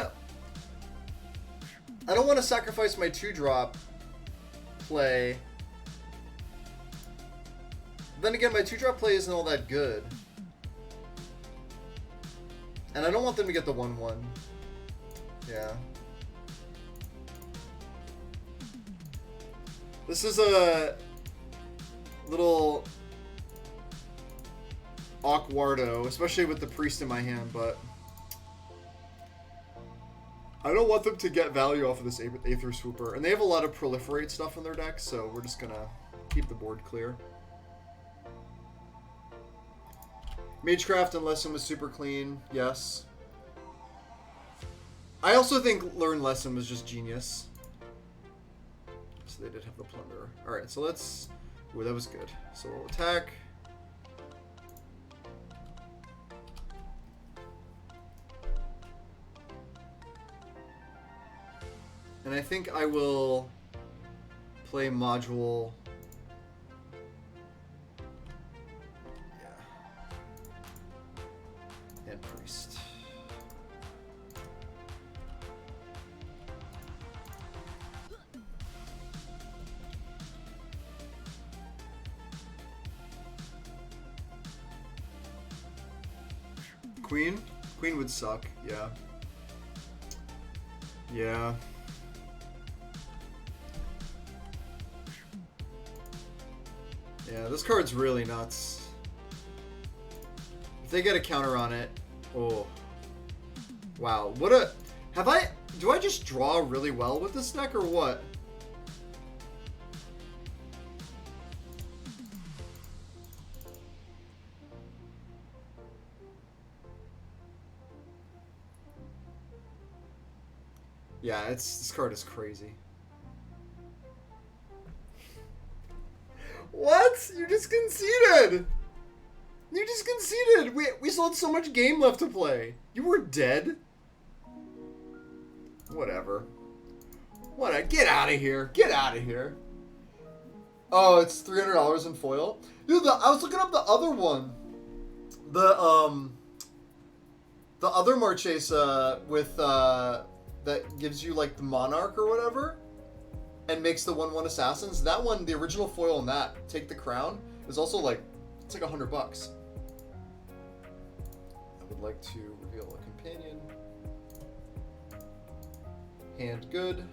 to sacrifice my 2-drop play. Then again, my 2-drop play isn't all that good. And I don't want them to get the 1/1. Yeah. This is a little awkwardo, especially with the priest in my hand, but I don't want them to get value off of this Aether Swooper. And they have a lot of proliferate stuff in their deck, so we're just gonna keep the board clear. Magecraft and Lesson was super clean, yes. I also think Learn Lesson was just genius. So they did have the Plunderer. Alright, so let's... Ooh, that was good. So we'll attack. And I think I will play Module. Yeah. And Priest. Queen? Queen would suck, yeah. Yeah. Yeah, this card's really nuts. If they get a counter on it, oh. Wow, what a... do I just draw really well with this deck or what? Yeah, this card is crazy. What? You just conceded! You just conceded! We still had so much game left to play. You were dead? Whatever. What? Get out of here. Get out of here. Oh, it's $300 in foil? Dude, I was looking up the other one. The other Marchesa with, that gives you, like, the Monarch or whatever, and makes the 1/1 Assassins. That one, the original foil in that, Take the Crown, is also, like, it's like $100. I would like to reveal a companion. Hand good.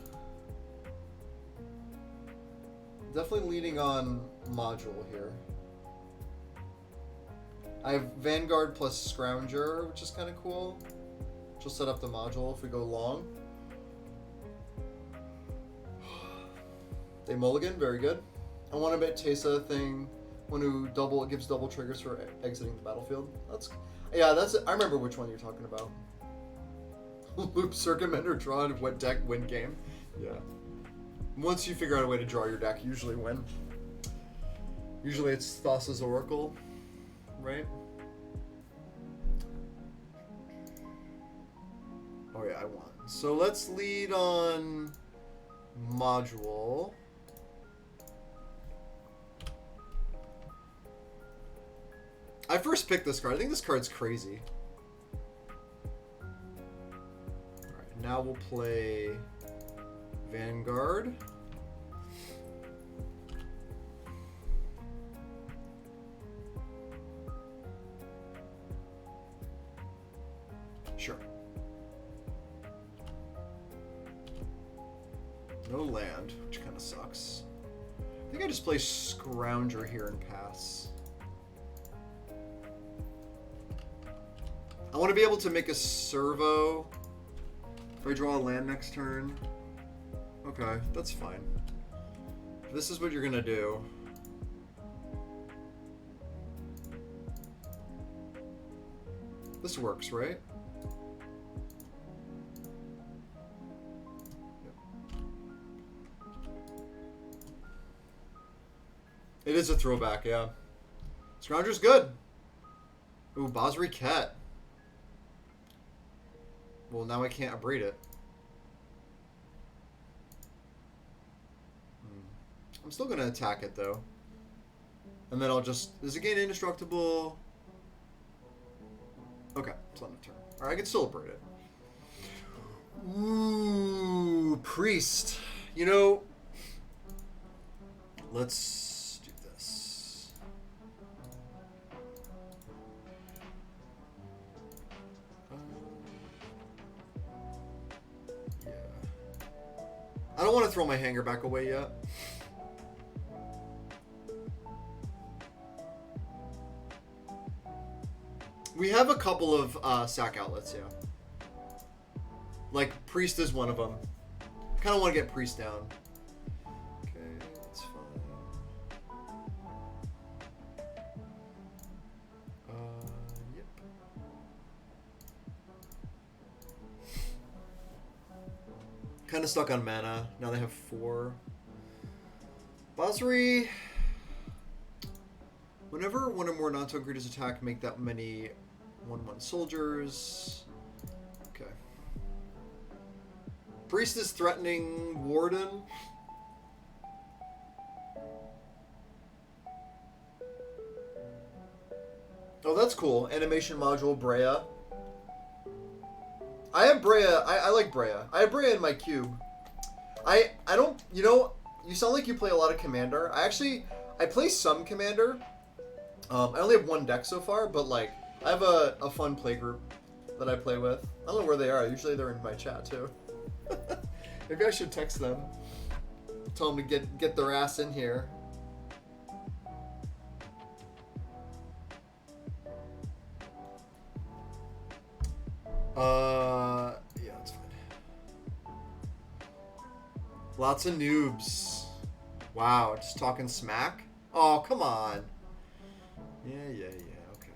Definitely leading on module here. I have Vanguard plus Scrounger, which is kind of cool. Which will set up the module if we go long. They mulligan, very good. I want a bit Tesa thing when who gives double triggers for exiting the battlefield. I remember which one you're talking about. Loop Circuit Mender, draw and wet deck, win game. Yeah. Once you figure out a way to draw your deck, you usually win. Usually it's Thassa's Oracle, right? Oh yeah, I won. So let's lead on module. I first picked this card. I think this card's crazy. Alright, now we'll play Vanguard. Sure. No land, which kind of sucks. I think I just play Scrounger here and pass. I want to be able to make a servo if I draw a land next turn. Okay, that's fine. If this is what you're gonna do. This works, right? Yep. It is a throwback, yeah. Scrounger's good. Ooh, Basri Ket. Well, now I can't abrade it. I'm still going to attack it, though. And then I'll just... Does it gain indestructible? Okay, it's on the turn. Alright, I can still abrade it. Ooh, Priest. You know... Let's do this. Yeah. I don't want to throw my hanger back away yet. We have a couple of sack outlets, yeah. Like, Priest is one of them. Kind of want to get Priest down. Okay, that's fine. Yep. Kind of stuck on mana. Now they have 4. Basri. Whenever one or more non-token creatures attack, make that many 1/1 soldiers. Okay. Priest is threatening Warden. Oh, that's cool. Animation module, Brea. I have Brea. I like Brea. I have Brea in my cube. I don't... You know, you sound like you play a lot of Commander. I play some Commander. I only have one deck so far, but, like, I have a fun play group that I play with. I don't know where they are. Usually they're in my chat, too. Maybe I should text them. Tell them to get their ass in here. Yeah, that's fine. Lots of noobs. Wow, just talking smack? Oh, come on. Yeah, okay.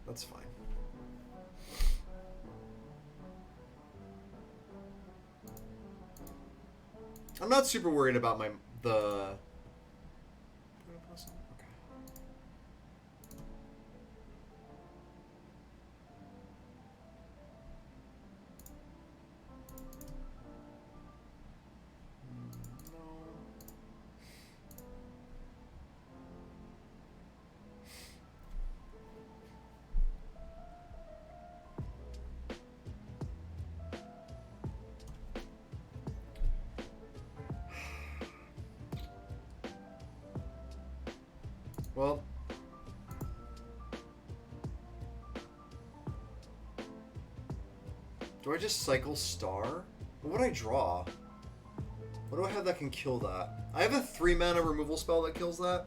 That's fine. I'm not super worried about the. Okay. Well, do I just cycle star? What would I draw? What do I have that can kill that? I have a 3 mana removal spell that kills that,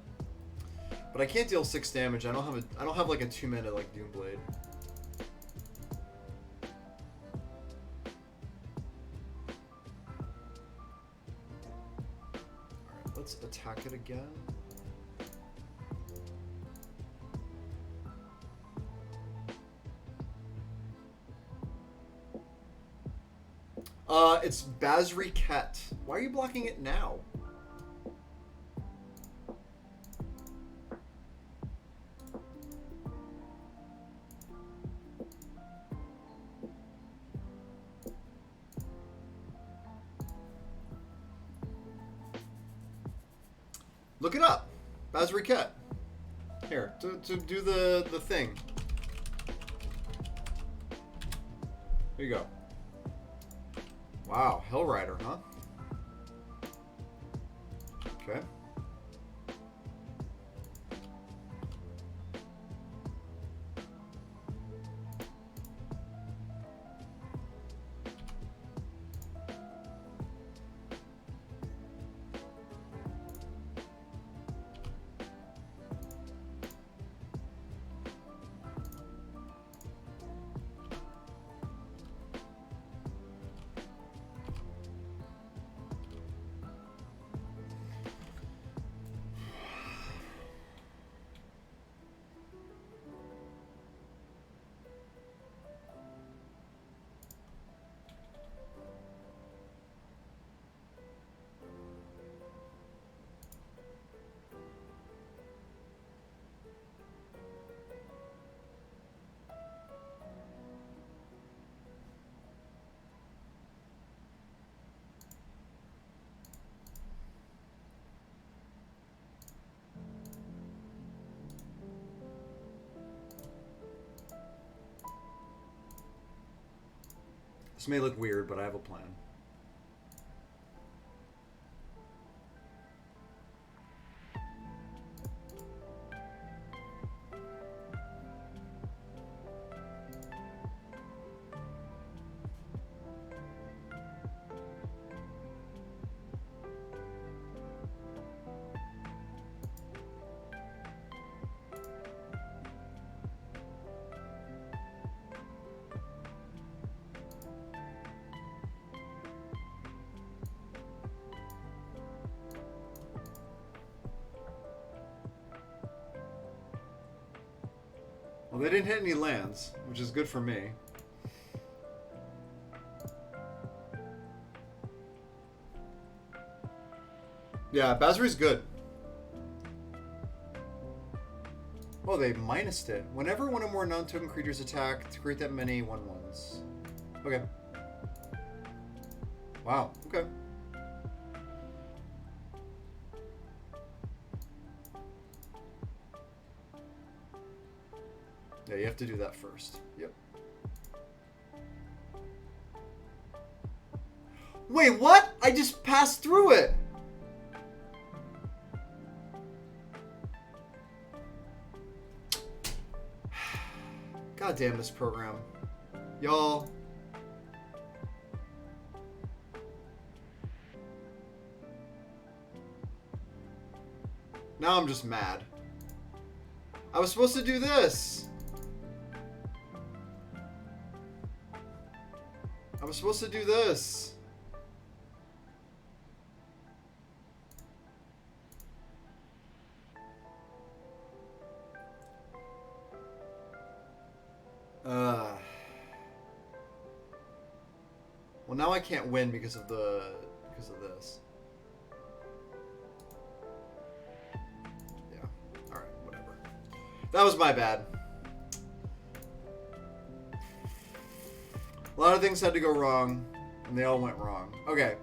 but I can't deal 6 damage. I don't have like a 2 mana like Doomblade. Alright, let's attack it again. It's Basri Ket. Why are you blocking it now? Look it up. Basri Ket. Here, to do the thing. Here you go. Wow, Hellrider, huh? Okay. This may look weird, but I have a plan. Well, they didn't hit any lands, which is good for me. Yeah, Basri's good. Oh, they minused it. Whenever one or more non-token creatures attack, to create that many 1/1s. Okay. Wow, okay. Yeah, you have to do that first. Yep. Wait, what? I just passed through it! God damn this program. Y'all. Now I'm just mad. I was supposed to do this. I was supposed to do this. Well, now I can't win because of this. That was my bad. A lot of things had to go wrong, and they all went wrong. Okay.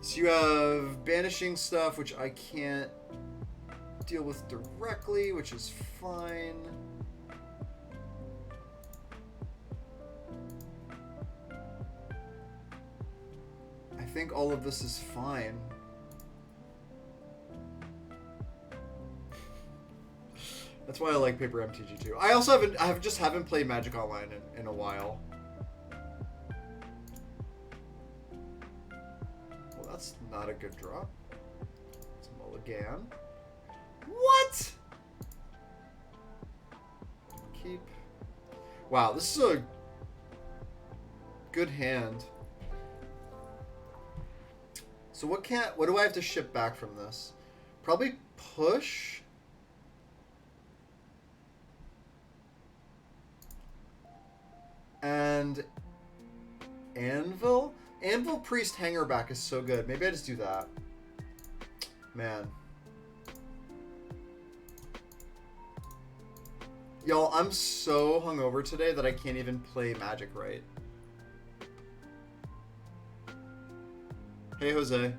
So you have banishing stuff, which I can't deal with directly, which is fine. I think all of this is fine. That's why I like Paper MTG too. I also haven't played Magic Online in a while. Well, that's not a good draw. It's Mulligan. What? Keep. Wow, this is a good hand. So what do I have to ship back from this? Probably push. And Anvil? Anvil Priest Hangerback is so good. Maybe I just do that. Man. Y'all, I'm so hungover today that I can't even play Magic right. Hey, Jose.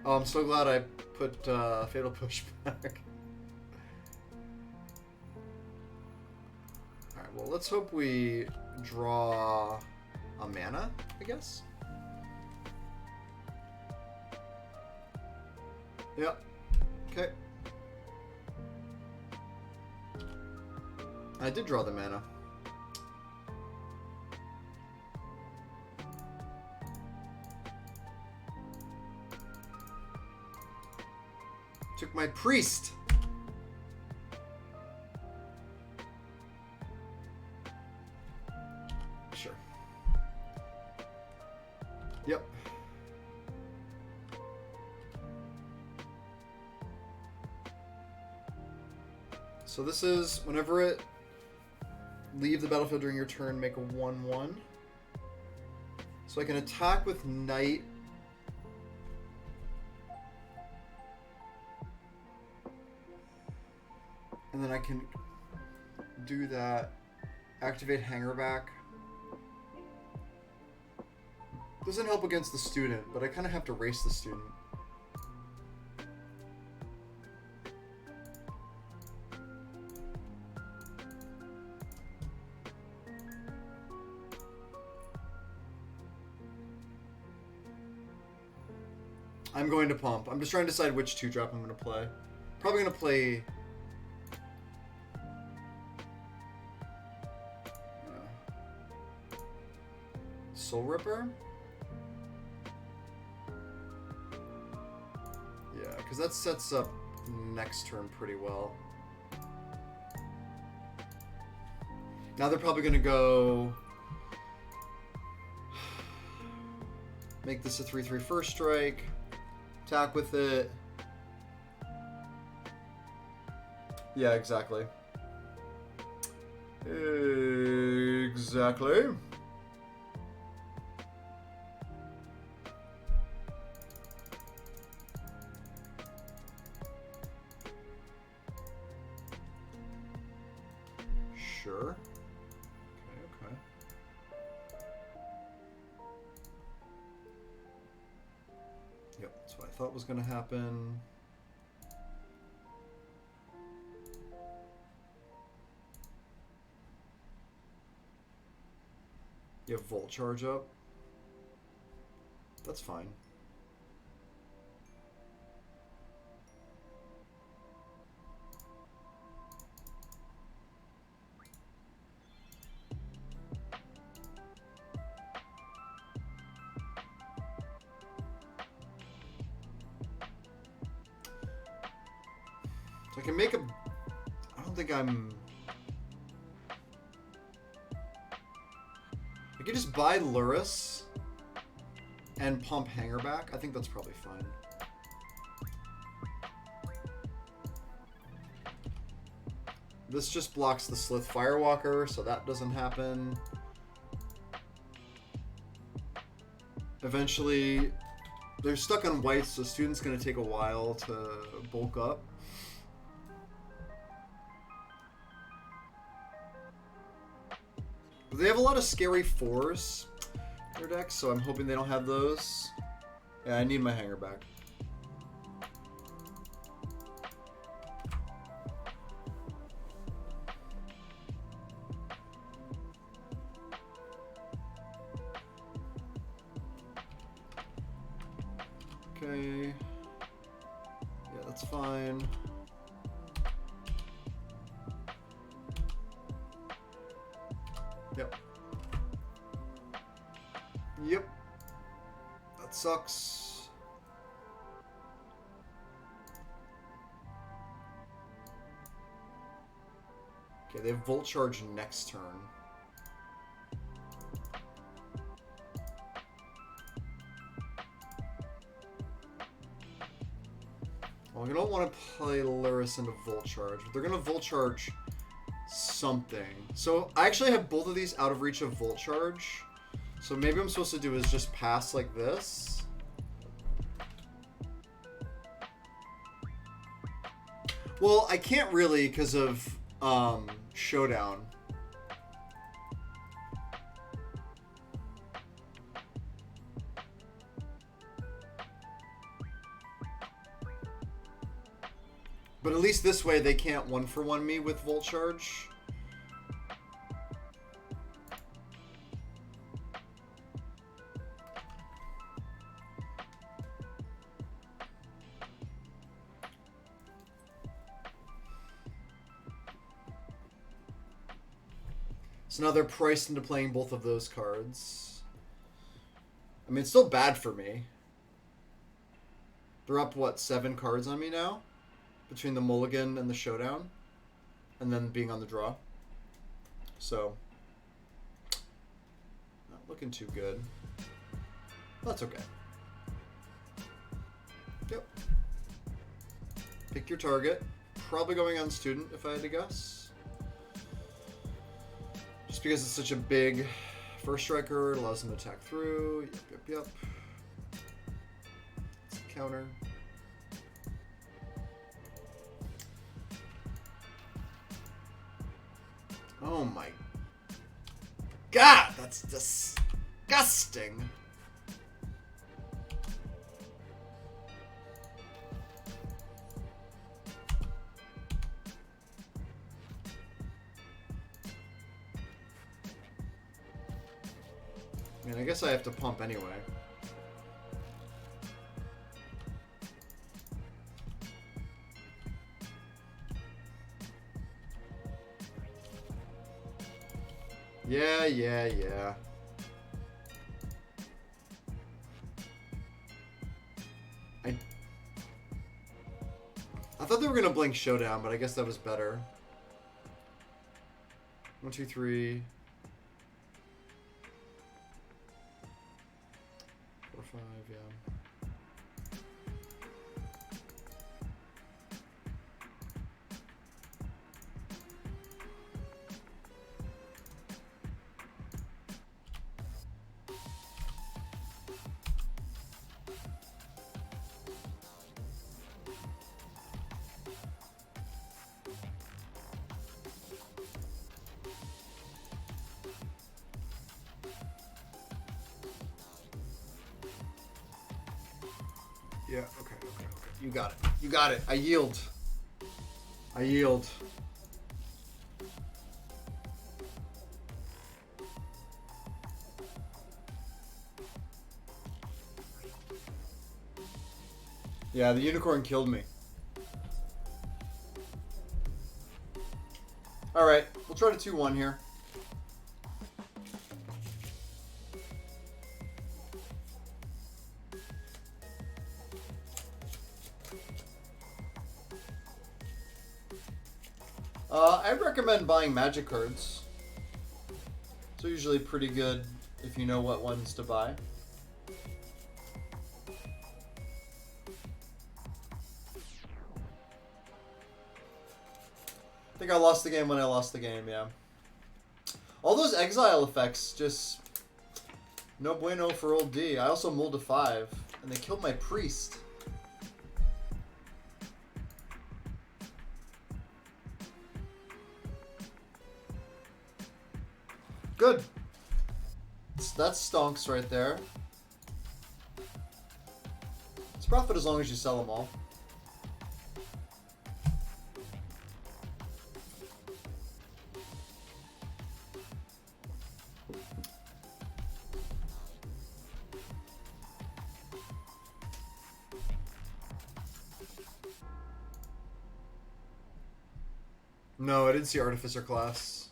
Oh, I'm so glad I put Fatal Push back. Alright, well, let's hope we draw a mana, I guess. Yep. Okay. I did draw the mana. Took my priest. Sure. Yep. So this is whenever it leave the battlefield during your turn, make a 1/1. So I can attack with Knight. And then I can do that. Activate Hangerback. Doesn't help against the student, but I kind of have to race the student. I'm going to pump. I'm just trying to decide which 2-drop I'm going to play. Probably going to play... Soul Ripper? Yeah, because that sets up next turn pretty well. Now they're probably going to go... Make this a 3/3 first strike. Attack with it. Yeah, exactly. Exactly. Sure. Okay. Yep, that's what I thought was going to happen. You have Volt Charge up. That's fine. So I can make a... I don't think I'm... I could just buy Lurrus and pump Hangerback. I think that's probably fine. This just blocks the Slith Firewalker, so that doesn't happen. Eventually, they're stuck on whites, so student's gonna take a while to bulk up. But they have a lot of scary 4s in their decks, so I'm hoping they don't have those. Yeah, I need my hanger back. Okay. Yeah, that's fine. Yep. Yep. That sucks. Okay, they have Volt Charge next turn. Well, I don't want to play Luris into Volt Charge, but they're going to Volt Charge something. So I actually have both of these out of reach of Volt Charge. So maybe I'm supposed to do is just pass like this. Well, I can't really because of Showdown. But at least this way they can't 1-for-1 me with Volt Charge. So now they're priced into playing both of those cards. I mean, it's still bad for me. They're up, what, 7 cards on me now? Between the mulligan and the showdown, and then being on the draw. So, not looking too good. That's okay. Yep. Pick your target. Probably going on student if I had to guess. Just because it's such a big first striker, it allows them to attack through. Yep. It's a counter. Oh my God, that's disgusting. I mean, I guess I have to pump anyway. Yeah. I thought they were gonna blink Showdown, but I guess that was better. 1, 2, 3. 4, 5, yeah. Yeah, okay. You got it. I yield. Yeah, the unicorn killed me. Alright, we'll try to 2-1 here. I'd recommend buying magic cards. It's usually pretty good if you know what ones to buy. I think I lost the game when I lost the game, yeah. All those exile effects, just no bueno for old D. I also mulled a 5, And they killed my priest. Good. That stonks right there. It's profit as long as you sell them all. No, I didn't see Artificer class.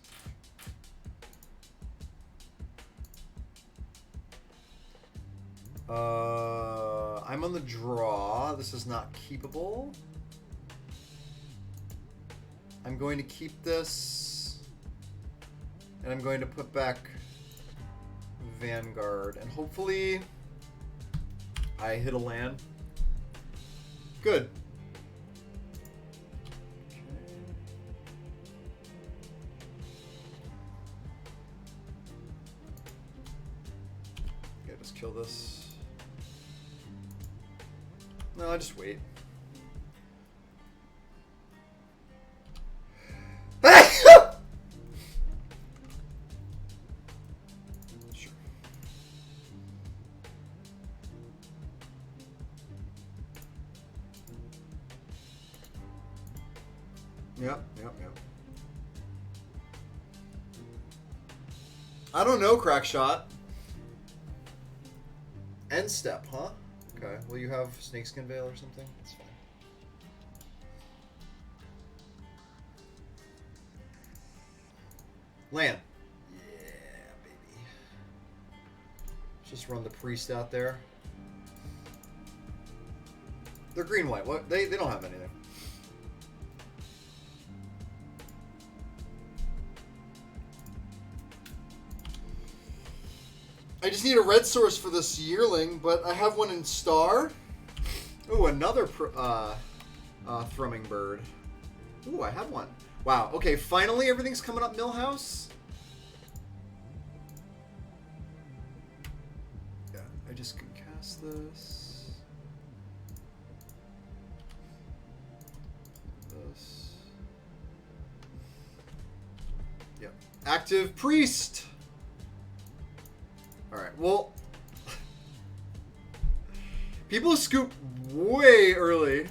I'm on the draw. This is not keepable. I'm going to keep this. And I'm going to put back Vanguard. And hopefully I hit a land. Good. Okay, just kill this. No, I'll just wait. Sure. Yep. I don't know, Crackshot. End step, huh? Okay. Will you have Snakeskin Veil or something? That's fine. Land. Yeah, baby. Just run the priest out there. They're green-white. What? They don't have anything. I just need a red source for this yearling, but I have one in Star. Ooh, another thrumming bird. Ooh, I have one. Wow. Okay, finally everything's coming up Millhouse. Yeah, I just can cast this. This. Yep. Active priest. Alright, well, people scoop way early.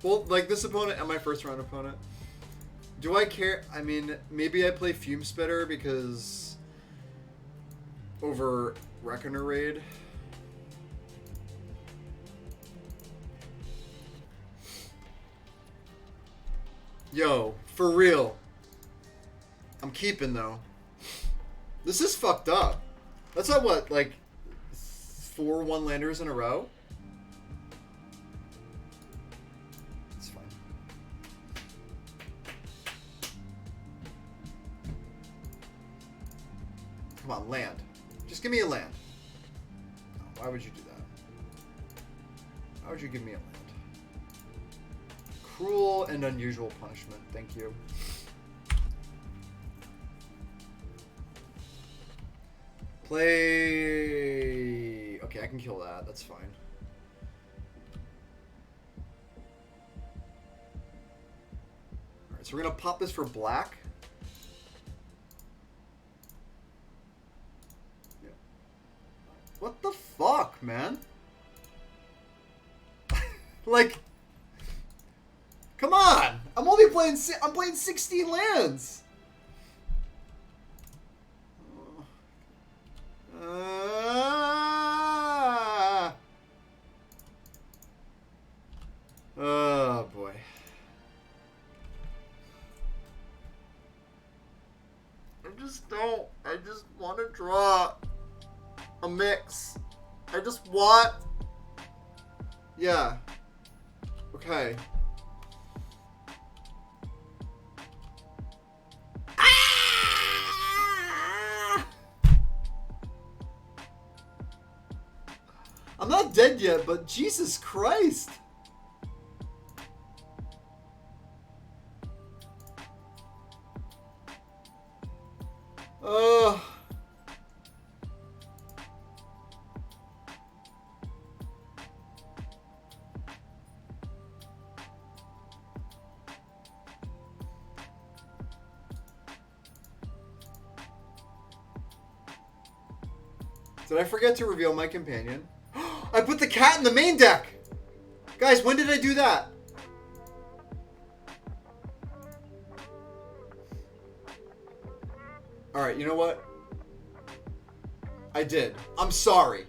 Well, like this opponent and my first round opponent. Do I care? I mean, maybe I play Fume Spitter because over Reckoner Raid. Yo, for real. I'm keeping though. This is fucked up. That's not what, like, 4 one-landers in a row? It's fine. Come on, land. Just give me a land. No, why would you do that? Why would you give me a land? Cruel and unusual punishment. Thank you. Play... Okay, I can kill that. That's fine. Alright, so we're going to pop this for black. Yeah. What the fuck, man? Like... Come on! I'm only playing... I'm playing 16 lands! Oh boy. I just want to draw a mix. I just want... Yeah. Okay. I'm not dead yet, but Jesus Christ. Did I forget to reveal my companion? I put the cat in the main deck! Guys, when did I do that? Alright, you know what? I did. I'm sorry.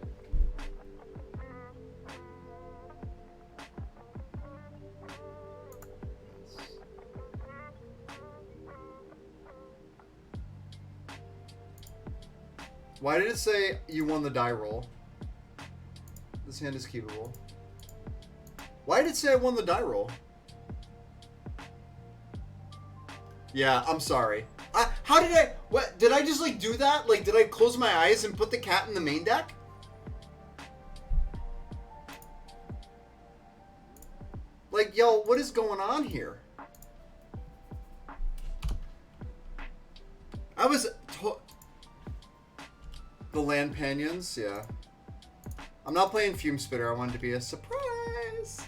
Why did it say you won the die roll? This hand is keepable. Why did it say I won the die roll? Yeah, I'm sorry. How did I... What? Did I just, like, do that? Like, did I close my eyes and put the cat in the main deck? Like, yo, what is going on here? I was... The land panions, yeah. I'm not playing Fume Spitter. I wanted to be a surprise.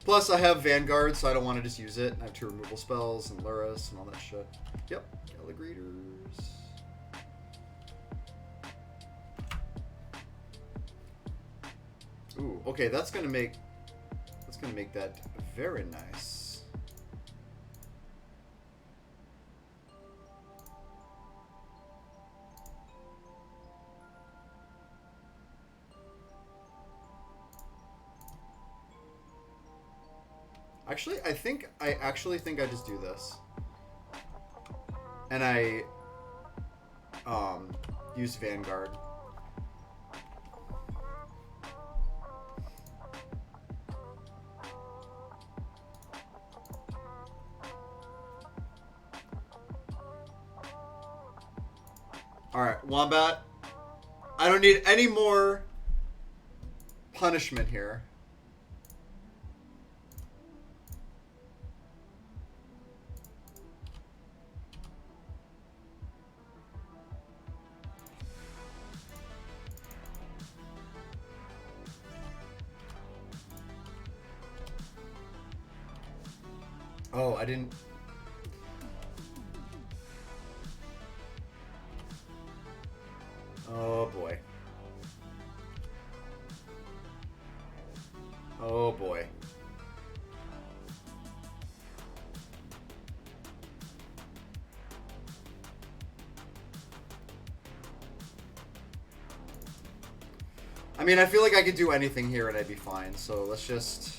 Plus, I have Vanguard, so I don't want to just use it. I have 2 removal spells and Luris and all that shit. Yep, Gallagrators. Ooh, okay, that's gonna make that very nice. Actually, I actually think I just do this. And I use Vanguard. Alright, Wombat. I don't need any more punishment here. Oh, I didn't... Oh, boy. Oh, boy. I mean, I feel like I could do anything here and I'd be fine, so let's just...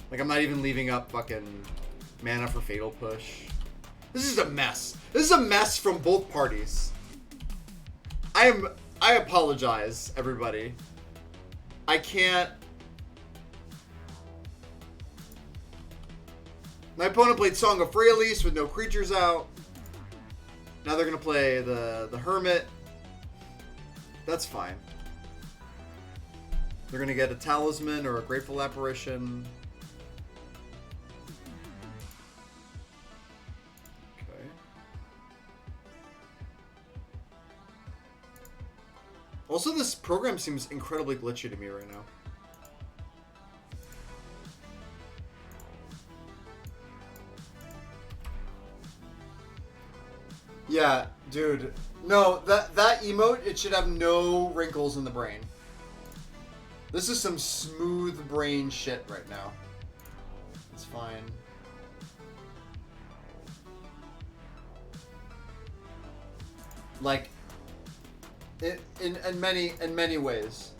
Like, I'm not even leaving up fucking mana for Fatal Push. This is a mess. This is a mess from both parties. I apologize, everybody. I can't... My opponent played Song of Freyalise with no creatures out. Now they're gonna play the Hermit. That's fine. They're gonna get a Talisman or a Grateful Apparition. Also, this program seems incredibly glitchy to me right now. Yeah, dude. No, that emote, it should have no wrinkles in the brain. This is some smooth brain shit right now. It's fine. Like... In many ways,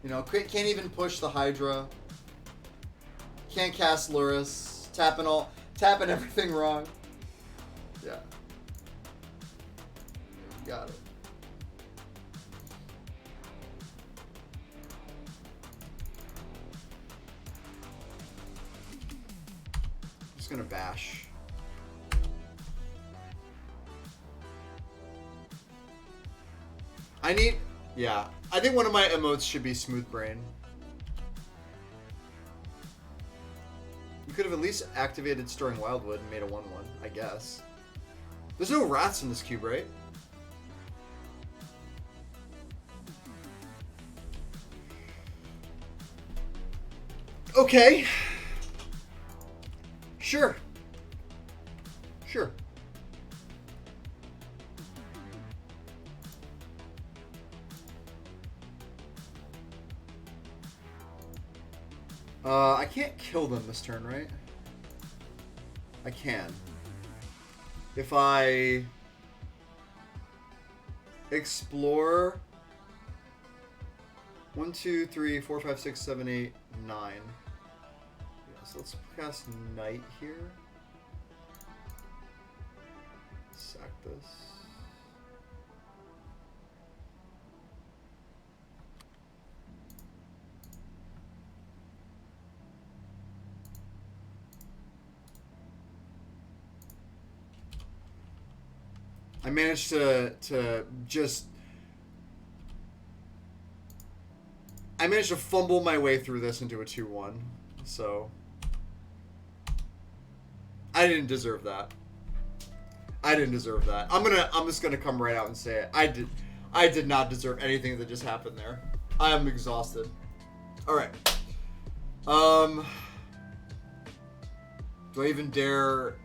you know, can't even push the Hydra. Can't cast Luris. Tapping everything wrong. Yeah, got it. I'm just gonna bash. Yeah, I think one of my emotes should be Smooth Brain. You could have at least activated Stirring Wildwood and made a 1/1, I guess. There's no rats in this cube, right? Okay. Sure. I can't kill them this turn, right? I can. If I explore 1, 2, 3, 4, 5, 6, 7, 8, 9. Yeah, so let's cast Night here. Sack this. I managed to just... I managed to fumble my way through this into a 2-1, so... I didn't deserve that. I didn't deserve that. I'm just gonna come right out and say it. I did not deserve anything that just happened there. I am exhausted. Alright. Do I even dare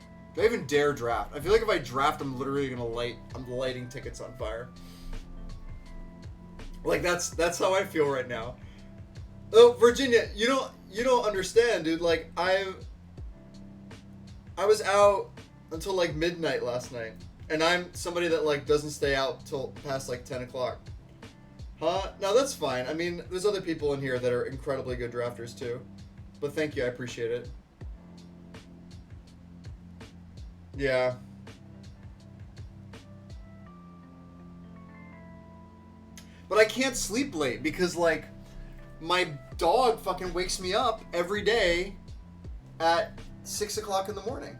draft? I feel like if I draft, I'm literally gonna I'm lighting tickets on fire. Like that's how I feel right now. Oh, Virginia, you don't understand, dude. Like I was out until like midnight last night, and I'm somebody that like doesn't stay out till past like 10 o'clock. Huh? No, that's fine. I mean, there's other people in here that are incredibly good drafters too. But thank you, I appreciate it. Yeah. But I can't sleep late because, like, my dog fucking wakes me up every day at 6 o'clock in the morning.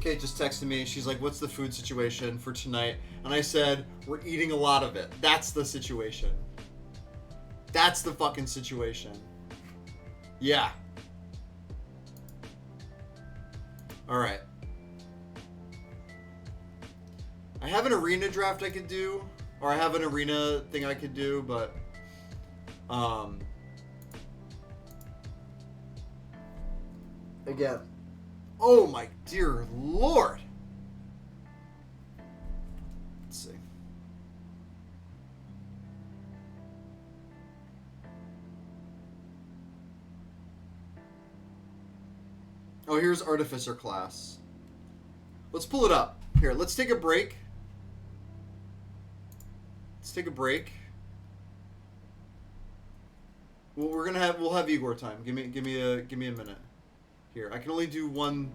Kate just texted me. She's like, what's the food situation for tonight? And I said, we're eating a lot of it. That's the situation. That's the fucking situation. Yeah. Alright. I have an arena draft I could do. Or I have an arena thing I could do, but... Again. Oh my dear Lord! Let's see. Oh, here's Artificer class. Let's pull it up. Here, let's take a break. Let's take a break. Well, we'll have Igor time. Give me a minute. Here, I can only do one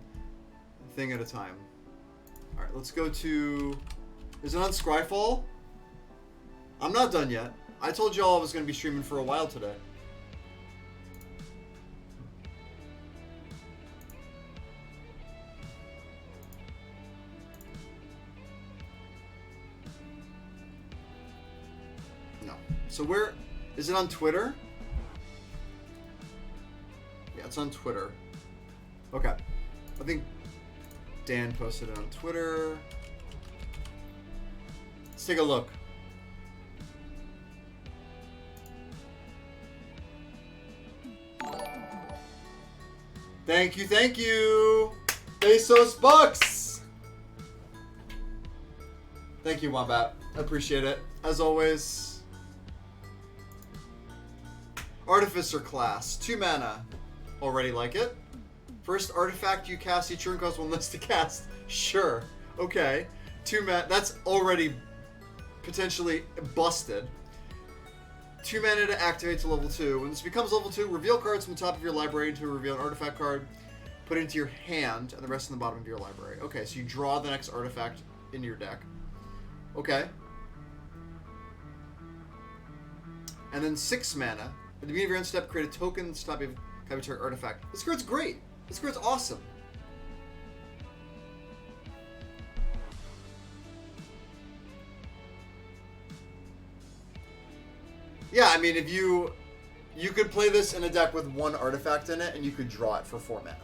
thing at a time. All right, let's go to... Is it on Scryfall? I'm not done yet. I told y'all I was going to be streaming for a while today. No. So where... Is it on Twitter? Yeah, it's on Twitter. Okay. I think Dan posted it on Twitter. Let's take a look. Thank you, thank you! Pesos Bucks! Thank you, Wombat. I appreciate it. As always. Artificer class. 2 mana. Already like it. First artifact you cast each turn costs 1 less to cast. Sure. Okay. 2 mana. That's already potentially busted. 2 mana to activate to level 2. When this becomes level 2, reveal cards from the top of your library into a reveal an artifact card. Put it into your hand, and the rest in the bottom of your library. Okay, so you draw the next artifact into your deck. Okay. And then 6 mana. At the beginning of your end step, create a token to top of your target artifact. This card's great. This card's awesome. Yeah, I mean, if you could play this in a deck with 1 artifact in it, and you could draw it for 4 mana.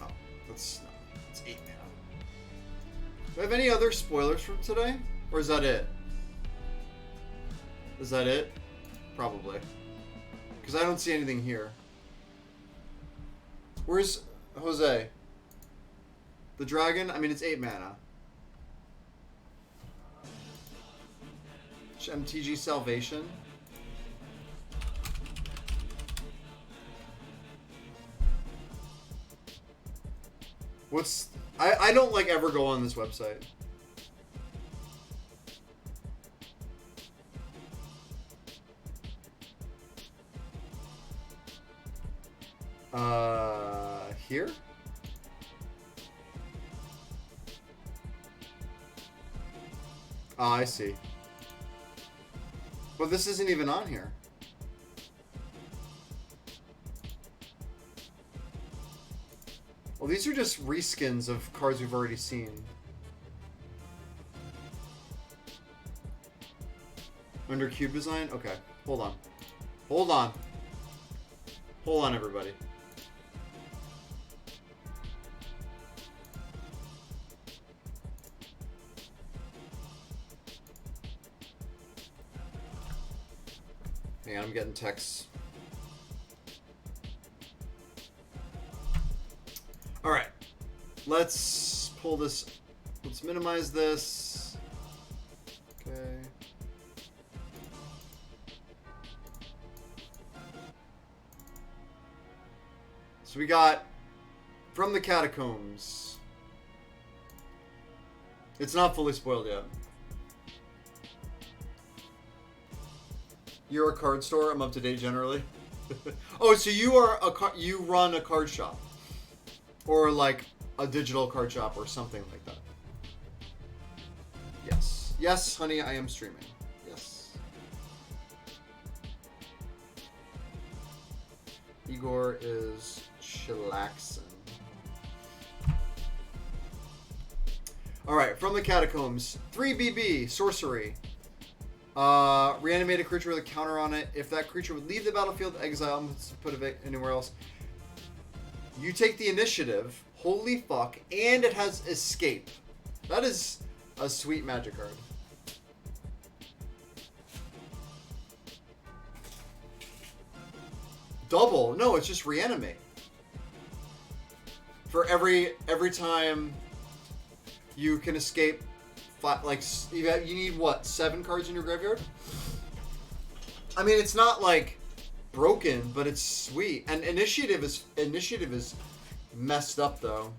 Oh, that's 8 mana. Do I have any other spoilers from today? Or is that it? Is that it? Probably. Because I don't see anything here. Where's Jose? The dragon? I mean, it's 8 mana. MTG Salvation. What's... I don't, like, ever go on this website. Here? Ah, I see. But this isn't even on here. Well, these are just reskins of cards we've already seen. Under cube design? Okay, hold on. Hold on. Hold on, everybody. Hang on, I'm getting texts. Alright. Let's pull this. Let's minimize this. Okay. So we got From the Catacombs. It's not fully spoiled yet. You're a card store. I'm up to date generally. Oh, so you are you run a card shop, or like a digital card shop, or something like that. Yes, yes, honey, I am streaming. Yes. Igor is chillaxing. All right, From the Catacombs, 3BB sorcery. Reanimate a creature with a counter on it. If that creature would leave the battlefield, exile, let's put it anywhere else. You take the initiative. Holy fuck. And it has escape. That is a sweet magic card. Double? No, it's just reanimate. For every time you can escape. Like, you need, what, 7 cards in your graveyard? I mean, it's not, like, broken, but it's sweet. And initiative is messed up, though.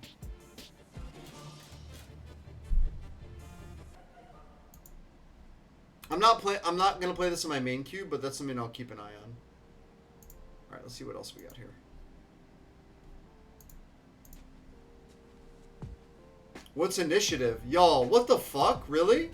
I'm not gonna play this in my main queue, but that's something I'll keep an eye on. Alright, let's see what else we got here. What's initiative? Y'all, what the fuck? Really?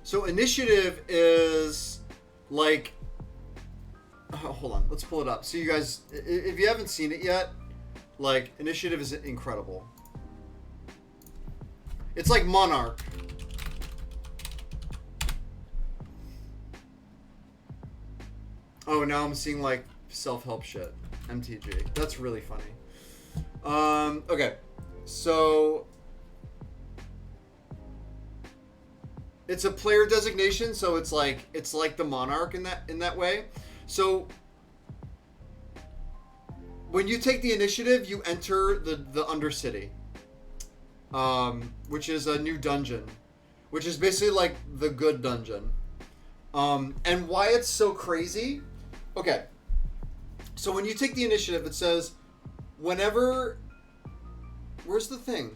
So initiative is like... Oh, hold on, let's pull it up. So you guys, if you haven't seen it yet, like, initiative is incredible. It's like Monarch. Oh, now I'm seeing, like, self-help shit. MTG. That's really funny. Okay. So... It's a player designation, so it's like the Monarch in that way. So... When you take the initiative, you enter the Undercity. Which is a new dungeon. Which is basically like the good dungeon. And why it's so crazy... Okay, so when you take the initiative, it says, whenever, where's the thing?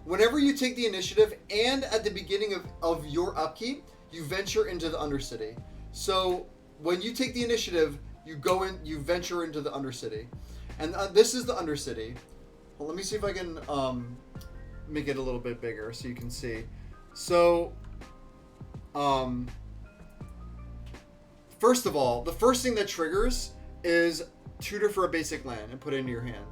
Whenever you take the initiative and at the beginning of your upkeep, you venture into the Undercity. So when you take the initiative, you venture into the Undercity. And this is the Undercity. Well, let me see if I can make it a little bit bigger so you can see. So, first of all, the first thing that triggers is tutor for a basic land and put it into your hand.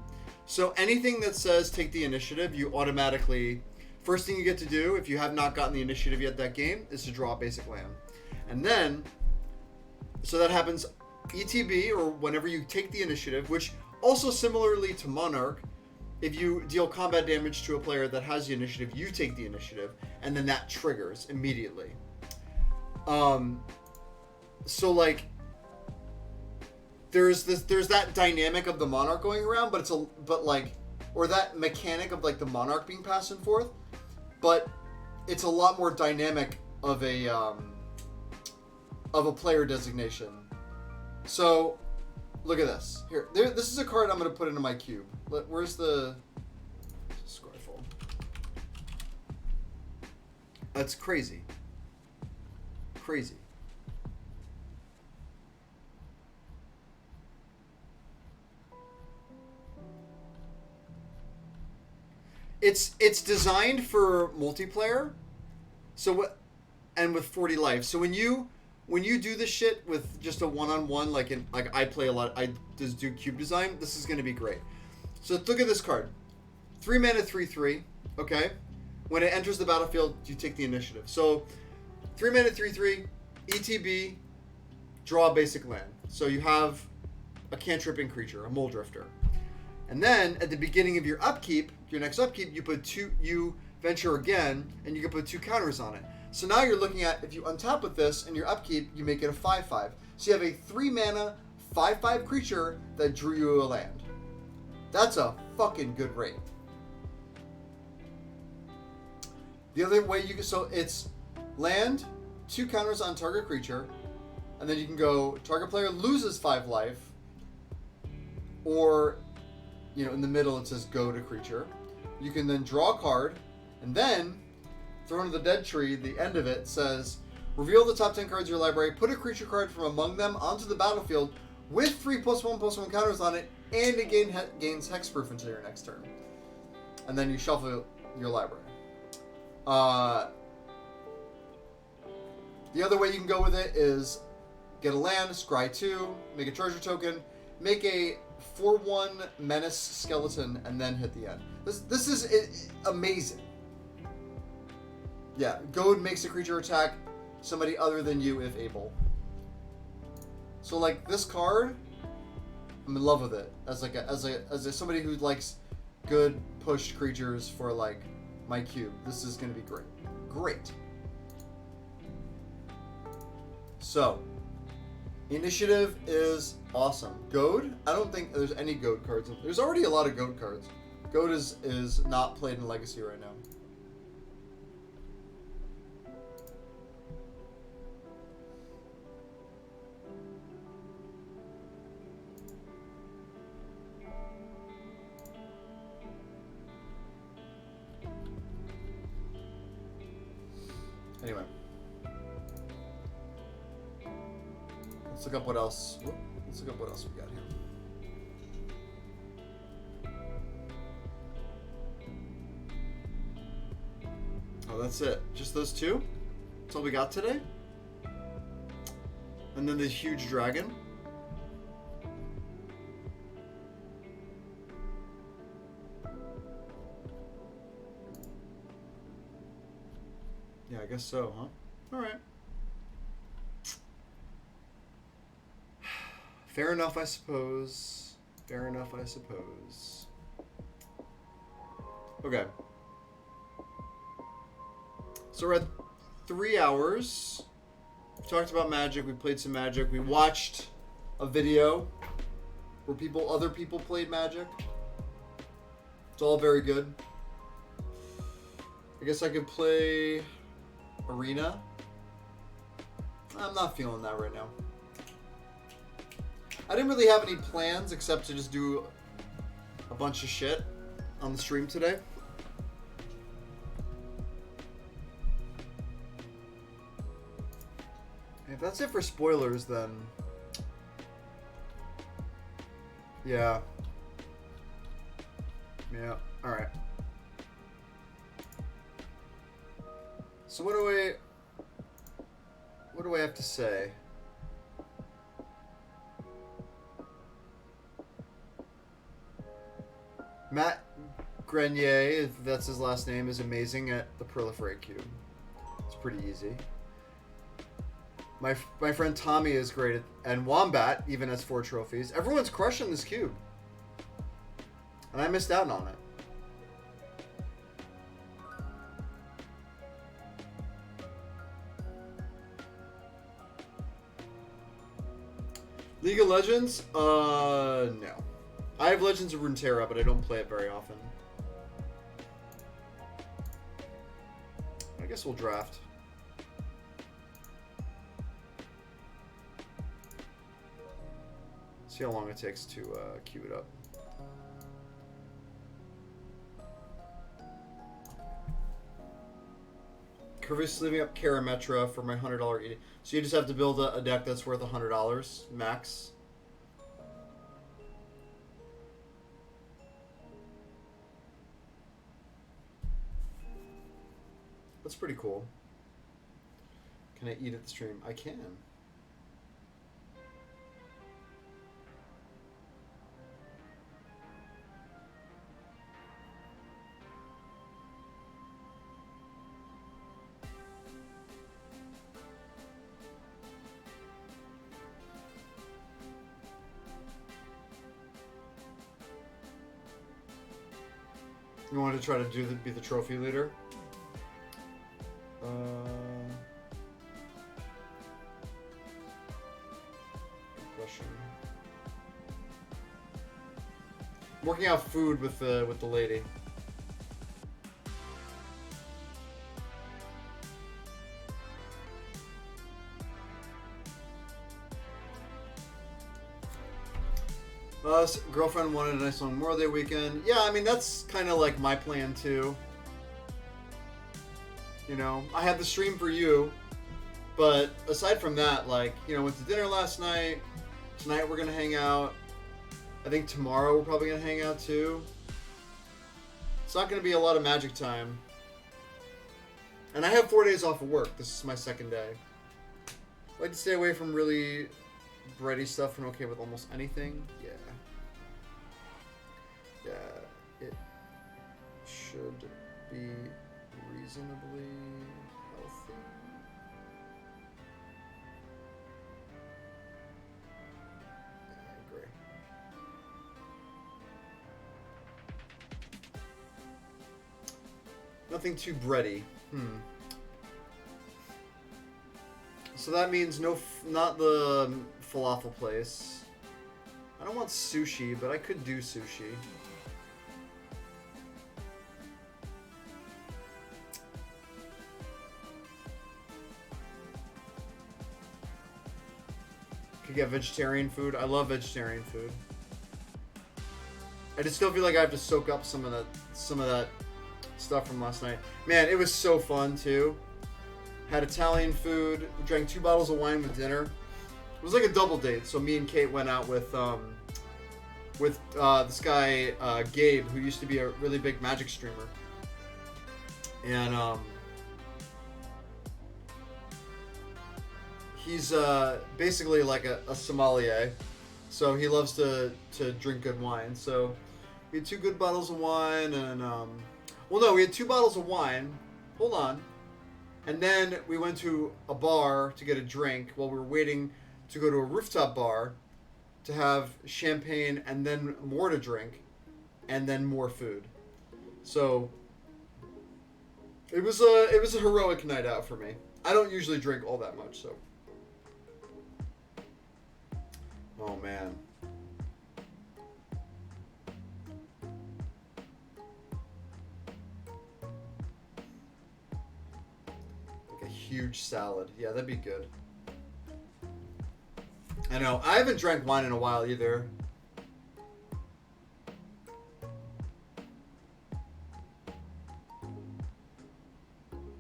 So anything that says take the initiative, you automatically... First thing you get to do, if you have not gotten the initiative yet that game, is to draw a basic land. And then... So that happens ETB, or whenever you take the initiative, which also similarly to Monarch, if you deal combat damage to a player that has the initiative, you take the initiative, and then that triggers immediately. So like, there's that dynamic of the Monarch going around, but or that mechanic of like the Monarch being passed and forth, but it's a lot more dynamic of a player designation. So, look at this. Here, this is a card I'm going to put into my cube. Where's the Scryfall? That's crazy. Crazy. It's designed for multiplayer. So what? And with 40 life. So when you do this shit with just a one-on-one, like I play a lot, I just do cube design, this is going to be great. So look at this card. 3 mana, 3/3, okay? When it enters the battlefield, you take the initiative. So 3 mana, 3/3, ETB, draw a basic land. So you have a cantripping creature, a Mole Drifter. And then at the beginning of your upkeep, your next upkeep, you venture again, and you can put 2 counters on it. So now you're looking at, if you untap with this and your upkeep, you make it a 5/5. So you have a 3 mana, 5/5 creature that drew you a land. That's a fucking good rate. The other way you can, so it's land, 2 counters on target creature, and then you can go, target player loses 5 life, or, in the middle it says go to creature. You can then draw a card, and then Throne of the Dead Tree, the end of it says, reveal the top 10 cards of your library, put a creature card from among them onto the battlefield with 3+1/+1 counters on it, and it gains hexproof until your next turn. And then you shuffle your library. The other way you can go with it is get a land, scry 2, make a treasure token, make a 4/1 menace skeleton, and then hit the end. This is amazing. Yeah, Goad makes a creature attack somebody other than you if able. So like this card, I'm in love with it as somebody who likes good pushed creatures for like my cube. This is gonna be great. Great. So, initiative is awesome. Goad, I don't think there's any Goad cards. There's already a lot of Goad cards. Goad is not played in Legacy right now. Anyway, let's look up what else. Let's look up what else we got here. Oh, that's it. Just those 2? That's all we got today? And then the huge dragon. Yeah, I guess so, huh? Alright. Fair enough, I suppose. Fair enough, I suppose. Okay. So we're at 3 hours. We talked about Magic, we played some Magic, we watched a video where other people played Magic. It's all very good. I guess I could play Arena. I'm not feeling that right now. I didn't really have any plans except to just do a bunch of shit on the stream today. If that's it for spoilers, then yeah. Alright. So what do I have to say? Matt Grenier, if that's his last name, is amazing at the Proliferate Cube. It's pretty easy. My friend Tommy is great and Wombat even has 4 trophies. Everyone's crushing this cube. And I missed out on it. League of Legends? No. I have Legends of Runeterra, but I don't play it very often. I guess we'll draft. See how long it takes to queue it up. Curvis leaving up Karametra for my $100 ED. So you just have to build a deck that's worth $100 max. That's pretty cool. Can I eat at the stream? I can. You wanted to try to be the trophy leader? Good question. I'm working out food with the lady. Girlfriend wanted a nice long Memorial Day weekend. Yeah, I mean, that's kind of like my plan too. You know, I had the stream for you, but aside from that, like, you know, went to dinner last night. Tonight we're gonna hang out. I think tomorrow we're probably gonna hang out too. It's not gonna be a lot of Magic time. And I have 4 days off of work. This is my second day. I like to stay away from really bready stuff and okay with almost anything. Yeah. Yeah, it should be reasonably healthy. Yeah, I agree. Nothing too bready. So that means not the falafel place. I don't want sushi, but I could do sushi. Could get vegetarian food. I love vegetarian food. I just still feel like I have to soak up some of that stuff from last night. Man, it was so fun too. Had Italian food. Drank 2 bottles of wine with dinner. It was like a double date. So me and Kate went out with this guy Gabe, who used to be a really big Magic streamer, and he's basically like a sommelier, so he loves to drink good wine. So we had 2 good bottles of wine, and well, no, we had 2 bottles of wine. Hold on. And then we went to a bar to get a drink while we were waiting to go to a rooftop bar to have champagne and then more to drink and then more food. So it was a heroic night out for me. I don't usually drink all that much, so. Oh man. Huge salad. Yeah, that'd be good. I know. I haven't drank wine in a while either.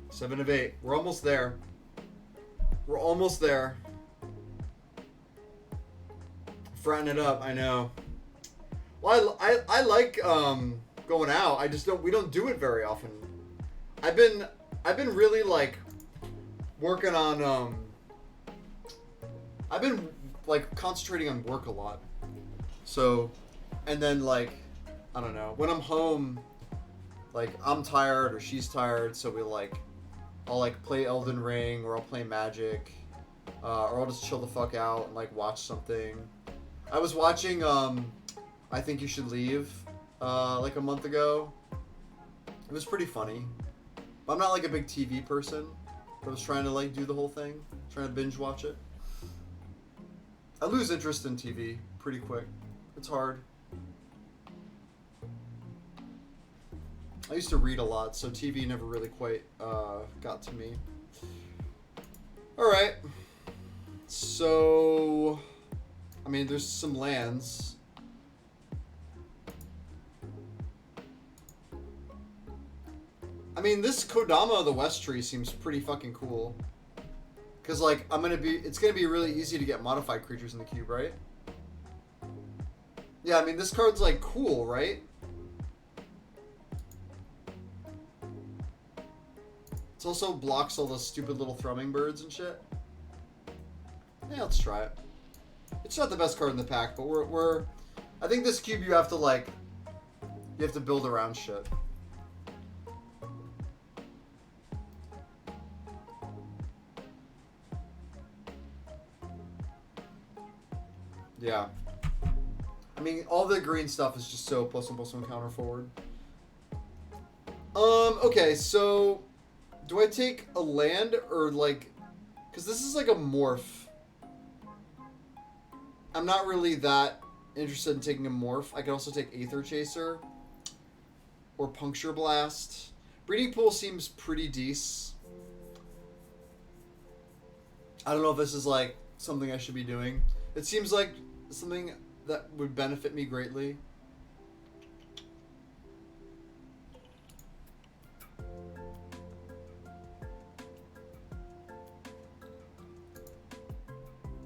Seven of 8. We're almost there. We're almost there. Fratting it up. I know. Well, I like going out. I just don't. We don't do it very often. I've been really like working on I've been like concentrating on work a lot. So, and then like, I don't know, when I'm home, like I'm tired or she's tired, so I'll like play Elden Ring or I'll play Magic, or I'll just chill the fuck out and like watch something. I was watching I Think You Should Leave like a month ago. It was pretty funny. I'm not like a big TV person, but I was trying to like do the whole thing, trying to binge watch it. I lose interest in TV pretty quick. It's hard. I used to read a lot, so TV never really quite got to me. Alright. So, I mean, there's some lands. I mean, this Kodama of the West tree seems pretty fucking cool. Because, like, it's gonna be really easy to get modified creatures in the cube, right? Yeah, I mean, this card's, like, cool, right? It also blocks all those stupid little thrumming birds and shit. Yeah, let's try it. It's not the best card in the pack, but we're I think this cube you have to build around shit. Yeah. I mean, all the green stuff is just so +1/+1 counter forward. Okay, so do I take a land or like, because this is like a morph. I'm not really that interested in taking a morph. I could also take Aether Chaser or Puncture Blast. Breeding Pool seems pretty decent. I don't know if this is like something I should be doing. It seems like something that would benefit me greatly.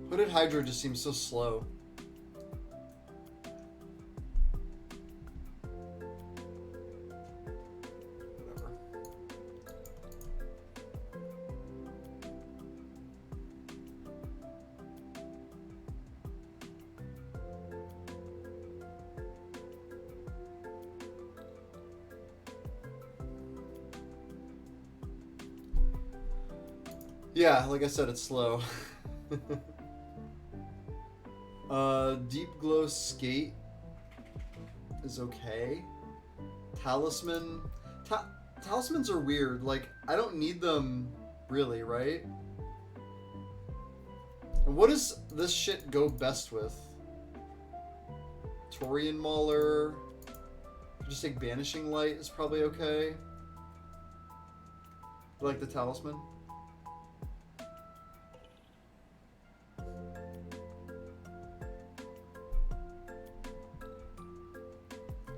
Hooded Hydra just seems so slow. Whatever. Yeah, like I said, it's slow. Deep Glow Skate is okay. Talisman. Talismans are weird. Like, I don't need them really, right? And what does this shit go best with? Torian Mauler. Just take Banishing Light is probably okay. I like the Talisman.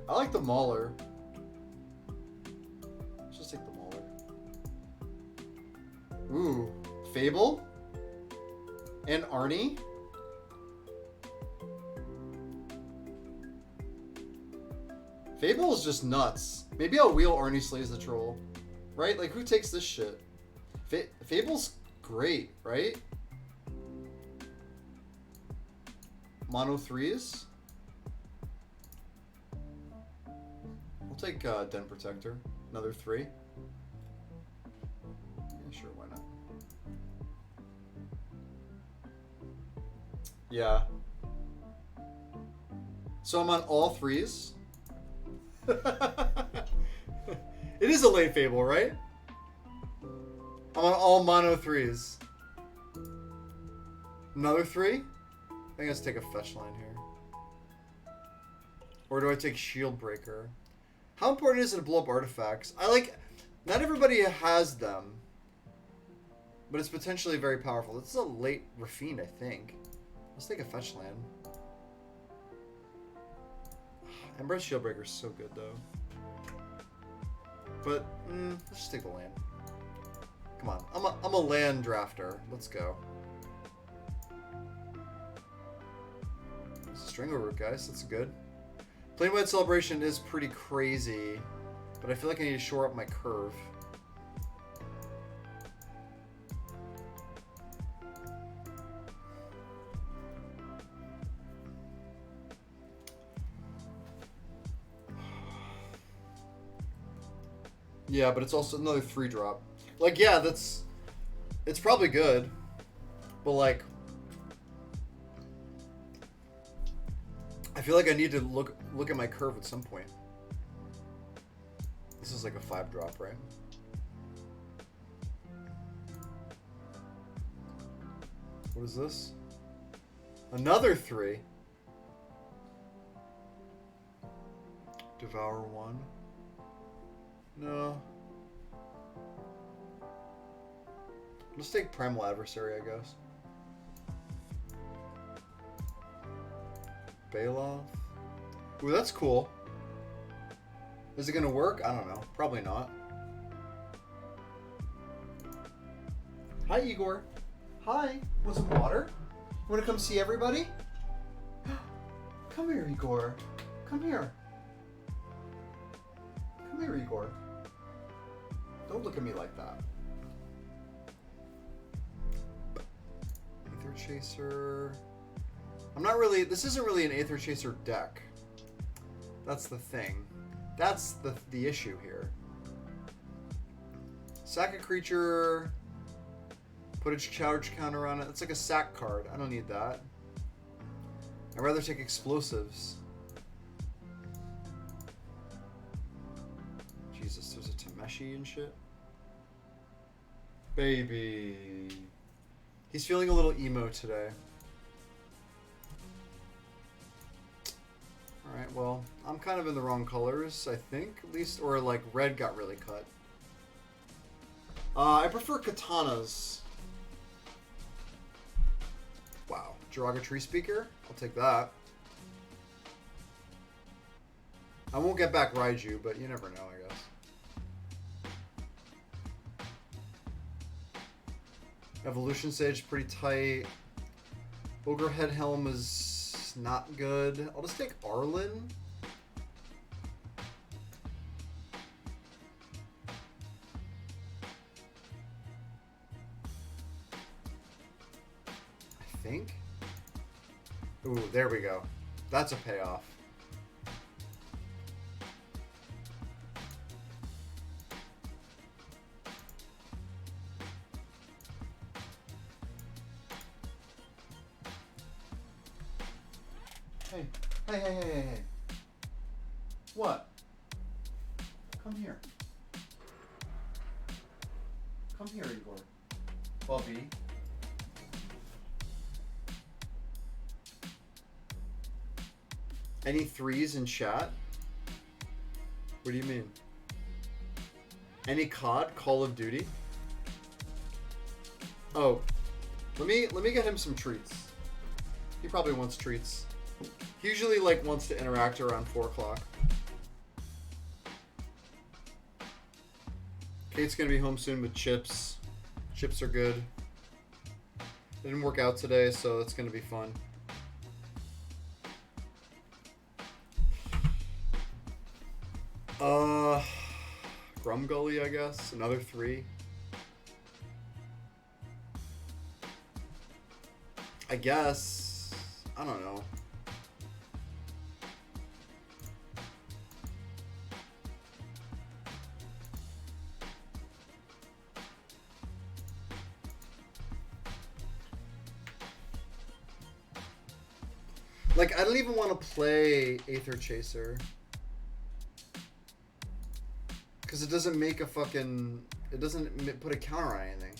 I like the Mauler. Let's just take the Mauler. Ooh, Fable? And Arnie? Fable is just nuts. Maybe I'll wheel Arnie Slays the Troll. Right? Like, who takes this shit? Fable's great, right? Mono 3s? I'll take Den Protector. Another 3. Yeah, sure, why not? Yeah. So I'm on all 3s. It is a late Fable, right? I'm on all mono 3s. Another 3? I think let's take a fetch line here. Or do I take Shield Breaker? How important is it to blow up artifacts? Not everybody has them. But it's potentially very powerful. This is a late Rafine, I think. Let's take a fetch land. Embrace Shieldbreaker is so good, though. But, let's just take the land. Come on. I'm a land drafter. Let's go. It's a Strangleroot, guys. That's good. Plainwide Celebration is pretty crazy, but I feel like I need to shore up my curve. Yeah, but it's also another 3-drop. Like, yeah, it's probably good. But like, I feel like I need to look at my curve at some point. This is like a 5-drop, right? What is this? Another 3. Devour 1. No. Let's take Primal Adversary, I guess. Baloth. Ooh, that's cool. Is it gonna work? I don't know. Probably not. Hi, Igor. Hi. Want some water? You wanna come see everybody? Come here, Igor. Come here. Come here, Igor. Don't look at me like that. Aether Chaser. I'm not really... This isn't really an Aether Chaser deck. That's the thing. That's the issue here. Sack a creature. Put a charge counter on it. It's like a sack card. I don't need that. I'd rather take explosives. Jesus, there's a Tameshi and shit. Baby. He's feeling a little emo today. Alright, well, I'm kind of in the wrong colors, I think, at least. Or, like, red got really cut. I prefer katanas. Wow. Jiraga Tree Speaker? I'll take that. I won't get back Raiju, but you never know, I guess. Evolution Sage, pretty tight. Ogre Head Helm is not good. I'll just take Arlen. I think. Ooh, there we go. That's a payoff. Hey, hey, hey, hey, hey, hey. What? Come here. Come here, Igor. Bubby. Any threes in chat? What do you mean? Any COD? Call of Duty? Oh, let me get him some treats. He probably wants treats. He usually like wants to interact around 4 o'clock. Kate's gonna be home soon with chips. Chips are good. It didn't work out today, so it's gonna be fun. Grumgully, I guess. Another 3. I guess. I don't know. Like, I don't even want to play Aether Chaser. Because it doesn't make a fucking... It doesn't put a counter on anything.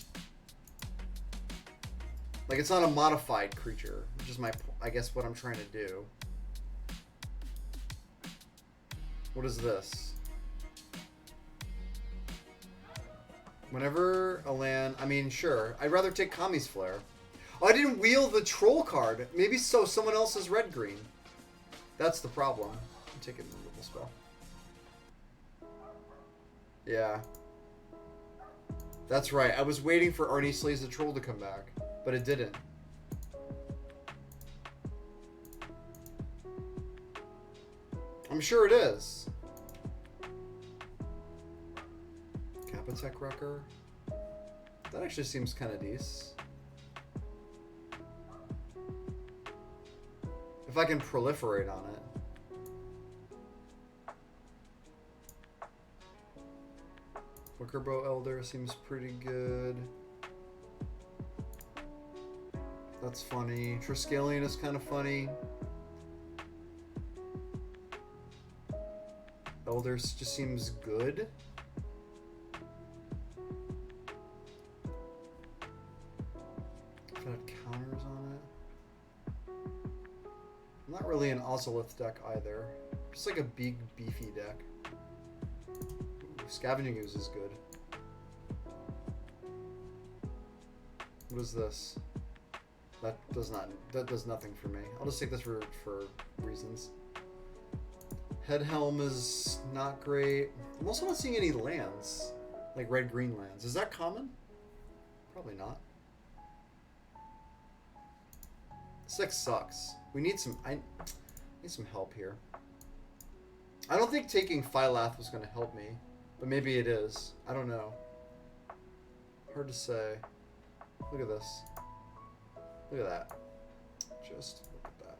Like, it's not a modified creature, which is I guess what I'm trying to do. What is this? Whenever a land... I mean, sure. I'd rather take Kami's Flare. Oh, I didn't wheel the troll card. Maybe so someone else is red-green. That's the problem. I'm taking a removal spell. Yeah. That's right. I was waiting for Arnie Slays the Troll to come back, but it didn't. I'm sure it is. Kappatek Wrecker. That actually seems kind of decent. If I can proliferate on it. Wickerbow Elder seems pretty good. That's funny. Triskelion is kind of funny. Elder just seems good. Got counters on it. I'm not really an Ozolith deck either. Just like a big, beefy deck. Ooh, Scavenging Ooze is good. What is this? That does nothing for me. I'll just take this for reasons. Headhelm is not great. I'm also not seeing any lands, like red-green lands. Is that common? Probably not. This deck sucks. We need some. I need some help here. I don't think taking Phylath was going to help me, but maybe it is. I don't know. Hard to say. Look at this. Look at that. Just look at that.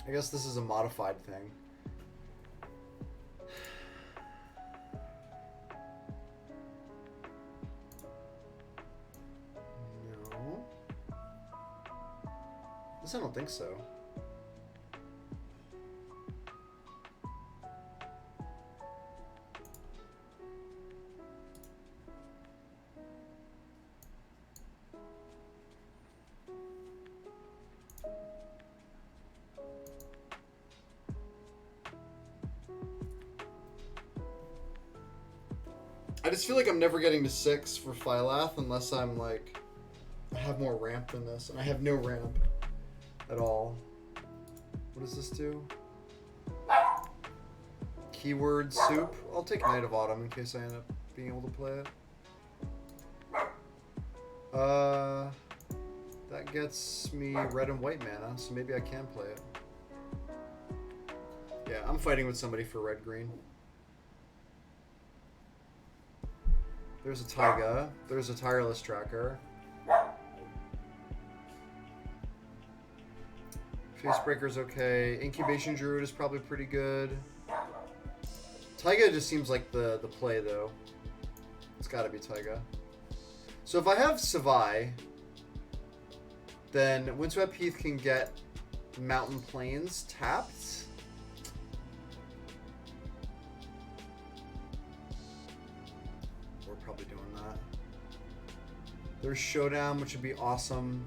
I guess this is a modified thing. No. This I don't think so. I just feel like I'm never getting to 6 for Phylath unless I'm like, I have more ramp than this, and I have no ramp at all. What does this do? Keyword soup. I'll take Night of Autumn in case I end up being able to play it. That gets me red and white mana, so maybe I can play it. Yeah, I'm fighting with somebody for red-green. There's a Taiga. There's a Tireless Tracker. Facebreaker's okay. Incubation Druid is probably pretty good. Taiga just seems like the play, though. It's gotta be Taiga. So if I have Savai, then Windswept Heath can get Mountain Plains tapped. We're probably doing that. There's Showdown, which would be awesome.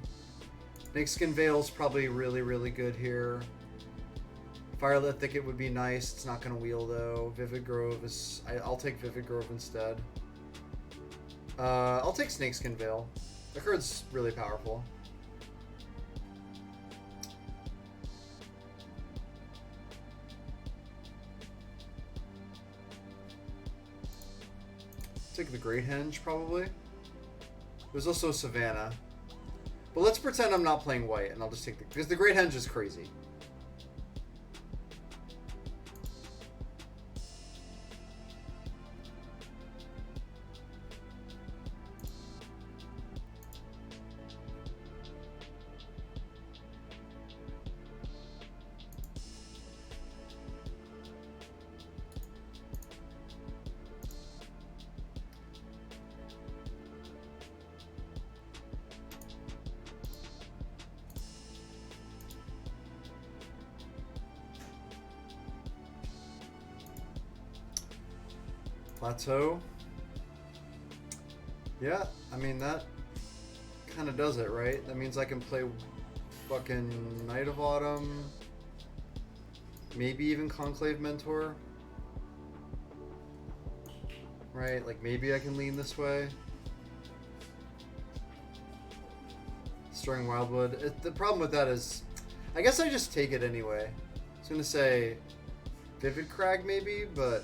Snakeskin Veil's probably really, really good here. Firelit Thicket would be nice. It's not going to wheel, though. Vivid Grove is... I'll take Vivid Grove instead. I'll take Snakeskin Veil. The card's really powerful. Take the Great Henge, probably. There's also Savannah. But let's pretend I'm not playing white, and I'll just take the... Because the Great Henge is crazy. Plateau. Yeah, I mean, that kind of does it, right? That means I can play fucking Night of Autumn. Maybe even Conclave Mentor. Right? Like, maybe I can lean this way. Stirring Wildwood. The problem with that is, I guess I just take it anyway. I was gonna say Vivid Crag maybe, but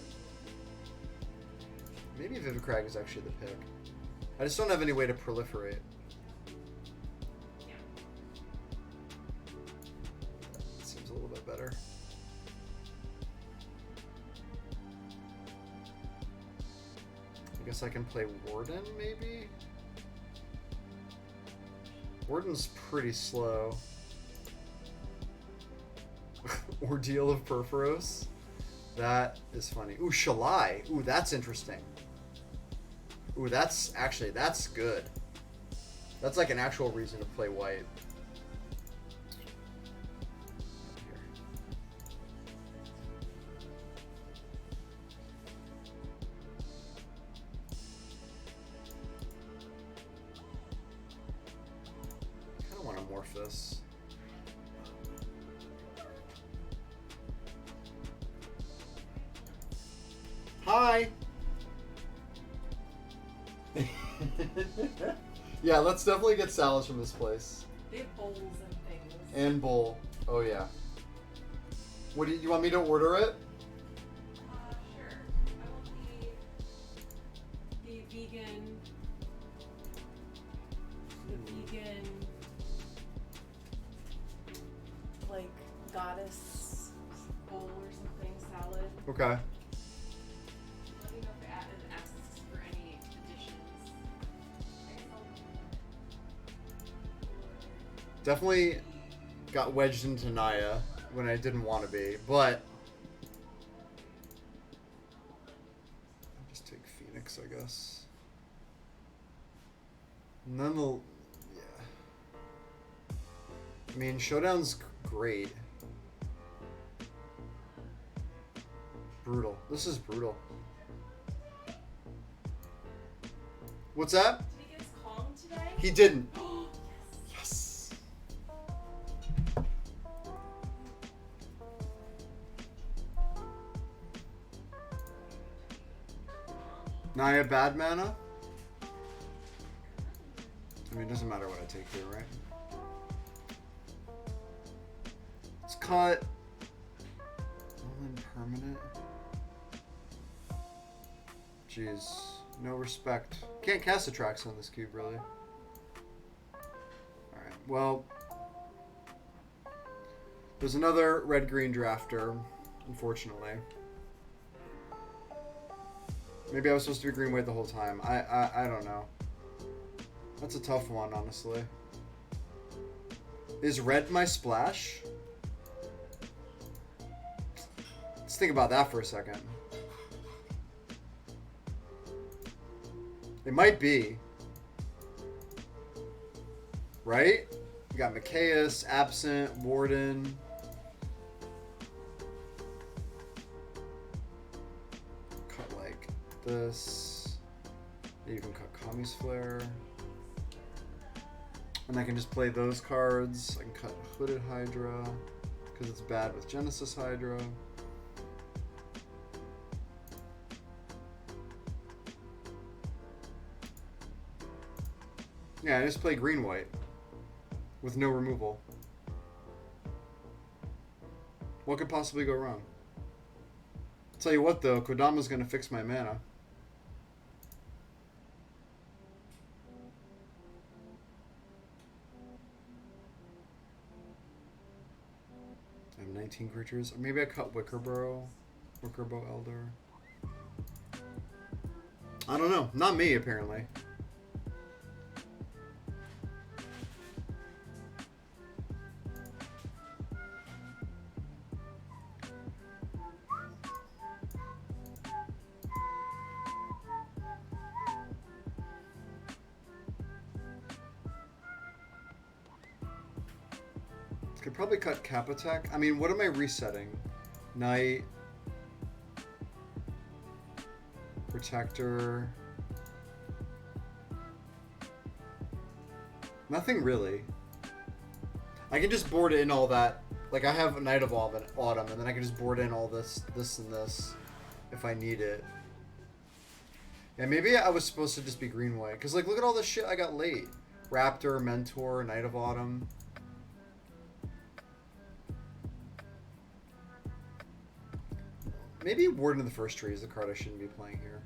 maybe Vivid Crag is actually the pick. I just don't have any way to proliferate. That seems a little bit better. I guess I can play Warden, maybe? Warden's pretty slow. Ordeal of Purphoros. That is funny. Ooh, Shalai. Ooh, that's interesting. Ooh, that's good. That's like an actual reason to play white. I kind of want to morph this. Hi. Yeah, let's definitely get salads from this place. They have bowls and things. And bowl. Oh yeah. What do you want me to order it? Sure. I want the vegan, like goddess bowl or something salad. Okay. Let me know if it asks for any additions. Definitely got wedged into Naya when I didn't want to be, but I'll just take Phoenix, I guess. And then yeah. I mean, Showdown's great. Brutal. This is brutal. What's that? Did he get his Kong today? He didn't. Yes. Naya bad mana? I mean, it doesn't matter what I take here, right? Let's cut. Permanent. Jeez. No respect. Can't cast Attrax on this cube, really. Alright, well. There's another red-green drafter, unfortunately. Maybe I was supposed to be green-white the whole time. I don't know. That's a tough one, honestly. Is red my splash? Let's think about that for a second. It might be. Right? We got Mikaeus, Absent, Warden. Cut like this. You can cut Kami's Flare. And I can just play those cards. I can cut Hooded Hydra, because it's bad with Genesis Hydra. Yeah, I just play green-white with no removal. What could possibly go wrong? Tell you what though, Kodama's gonna fix my mana. I have 19 creatures. Or maybe I cut Wickerbow Elder. I don't know. Not me, apparently. Could probably cut Capitec. I mean, what am I resetting? Knight. Protector. Nothing really. I can just board in all that. Like, I have a Knight of Autumn, and then I can just board in all this, and this, if I need it. Yeah, maybe I was supposed to just be green-white. Because, like, look at all the shit I got late. Raptor, Mentor, Knight of Autumn. Maybe Warden of the First Tree is the card I shouldn't be playing here.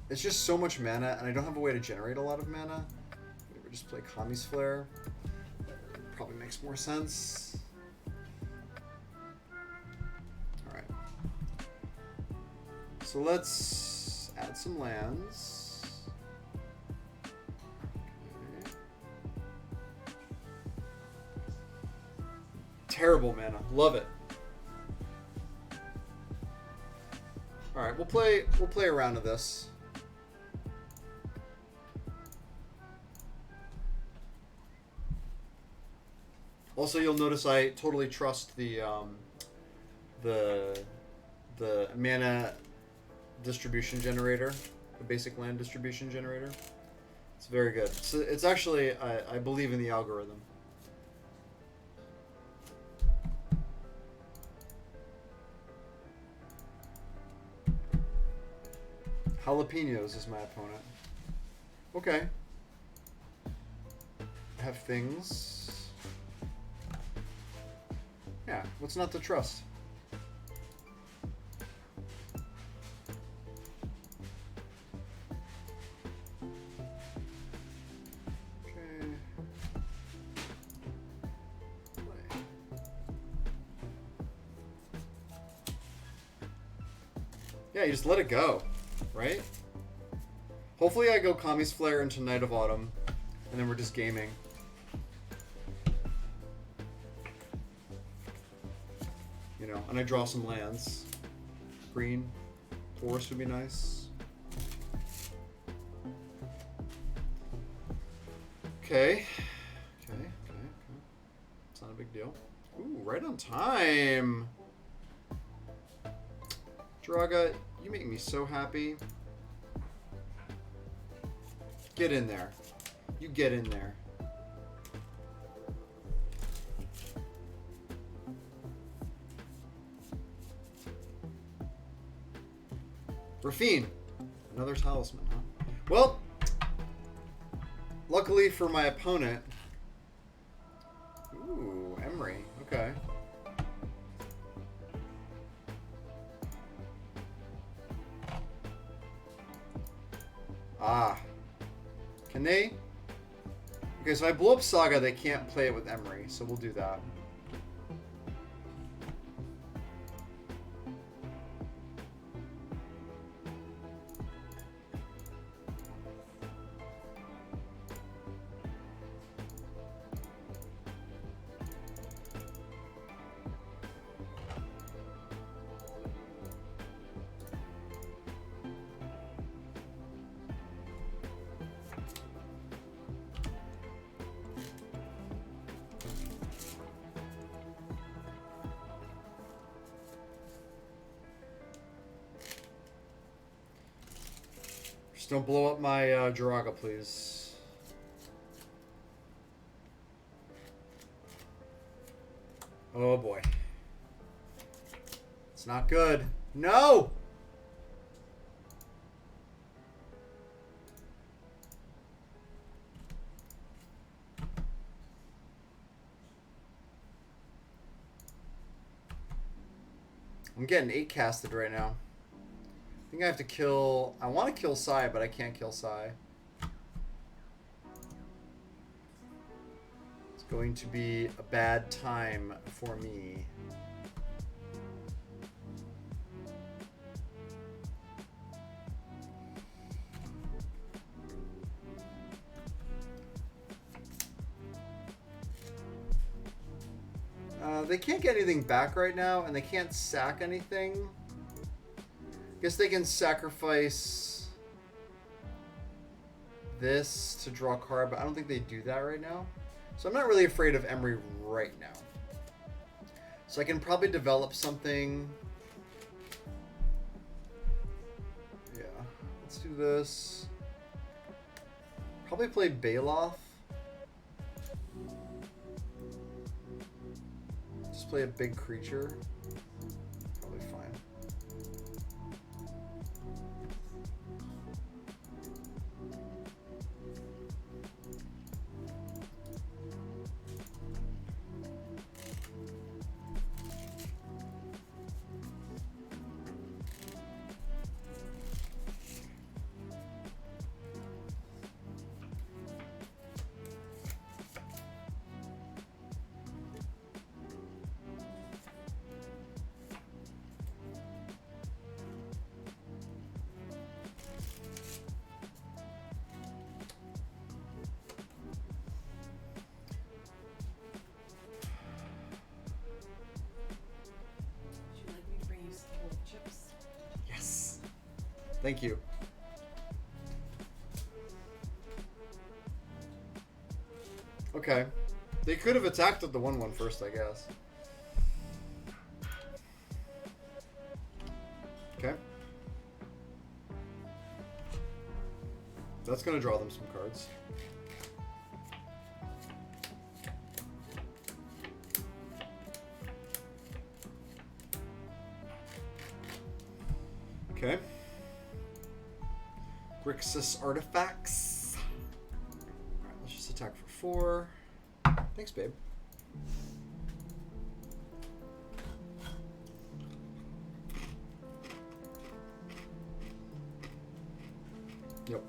It's just so much mana, and I don't have a way to generate a lot of mana. Maybe just play Kami's Flare. Probably makes more sense. Alright. So let's add some lands. Okay. Terrible mana. Love it. All right, we'll play a round of this. Also, you'll notice I totally trust the mana distribution generator, the basic land distribution generator. It's very good. So it's actually I believe in the algorithm. Jalapenos is my opponent. Okay. I have things. Yeah, what's not to trust? Okay. Yeah, you just let it go. Right? Hopefully I go Kami's Flare into Night of Autumn, and then we're just gaming. You know, and I draw some lands. Green. Forest would be nice. Okay. Okay. It's not a big deal. Ooh, right on time. Draga, you make me so happy. Get in there. You get in there. Rafine. Another talisman, huh? Well, luckily for my opponent. Ooh, Emery. Okay. Ah. Can they? Okay, so if I blow up Saga, they can't play it with Emery, so we'll do that. Just don't blow up my Jiraga, please. Oh boy. It's not good. No! I'm getting 8 casted right now. I think I have to kill... I want to kill Sai, but I can't kill Sai. It's going to be a bad time for me. They can't get anything back right now, and they can't sack anything. Guess they can sacrifice this to draw a card, but I don't think they do that right now. So I'm not really afraid of Emery right now. So I can probably develop something. Yeah, let's do this. Probably play Baloth. Just play a big creature. Probably fine. Thank you. Okay. They could have attacked with the 1/1 first, I guess. Okay. That's gonna draw them some cards. Okay. Grixis artifacts. Alright, let's just attack for 4. Thanks, babe. Yep.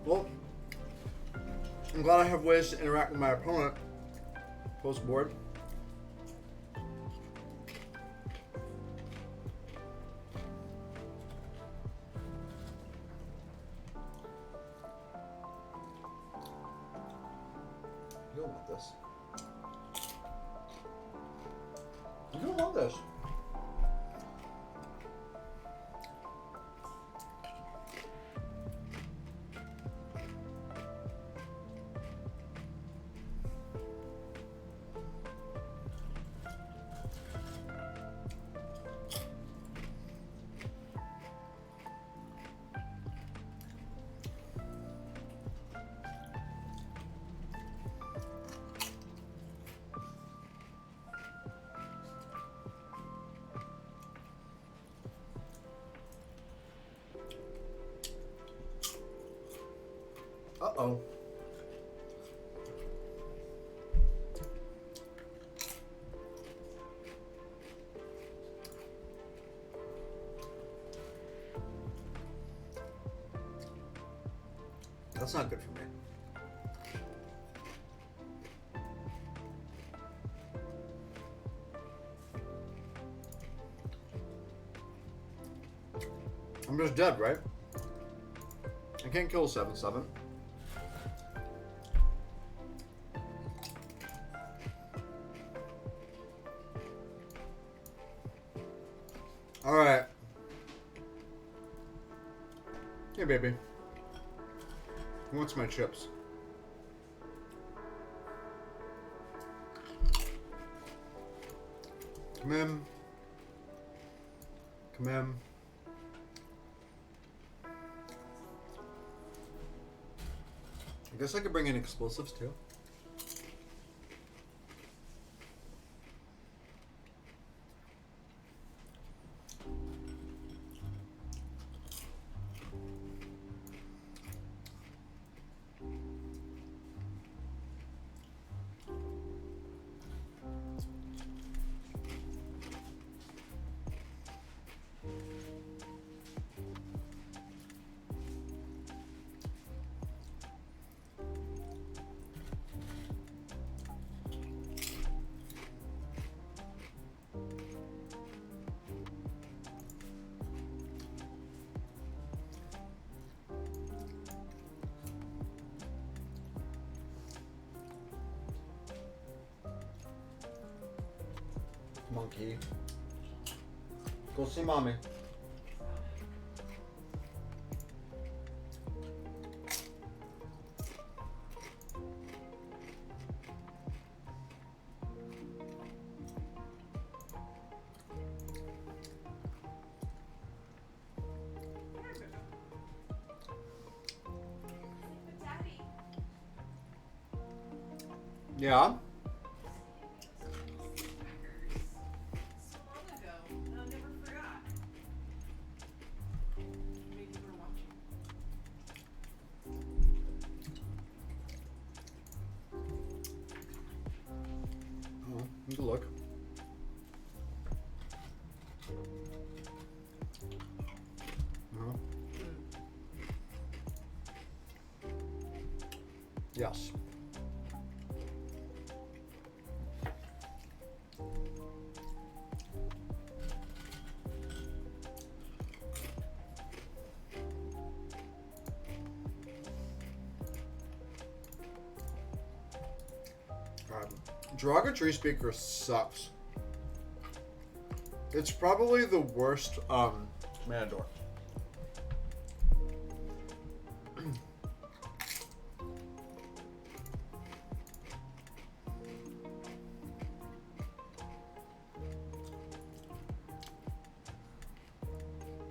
Well, I'm glad I have ways to interact with my opponent post board. You don't want this. You don't want this. Uh-oh. That's not good for me. I'm just dead, right? I can't kill 7/7. Alright. Hey, baby. Who wants my chips? Come in. Come in. I guess I could bring in explosives too. Monkey. Go see mommy. Yeah. So long ago, and I never forgot. Maybe you were watching. Oh, you can look. Uh-huh. Yes. God. Draga Tree Speaker sucks. It's probably the worst Manador.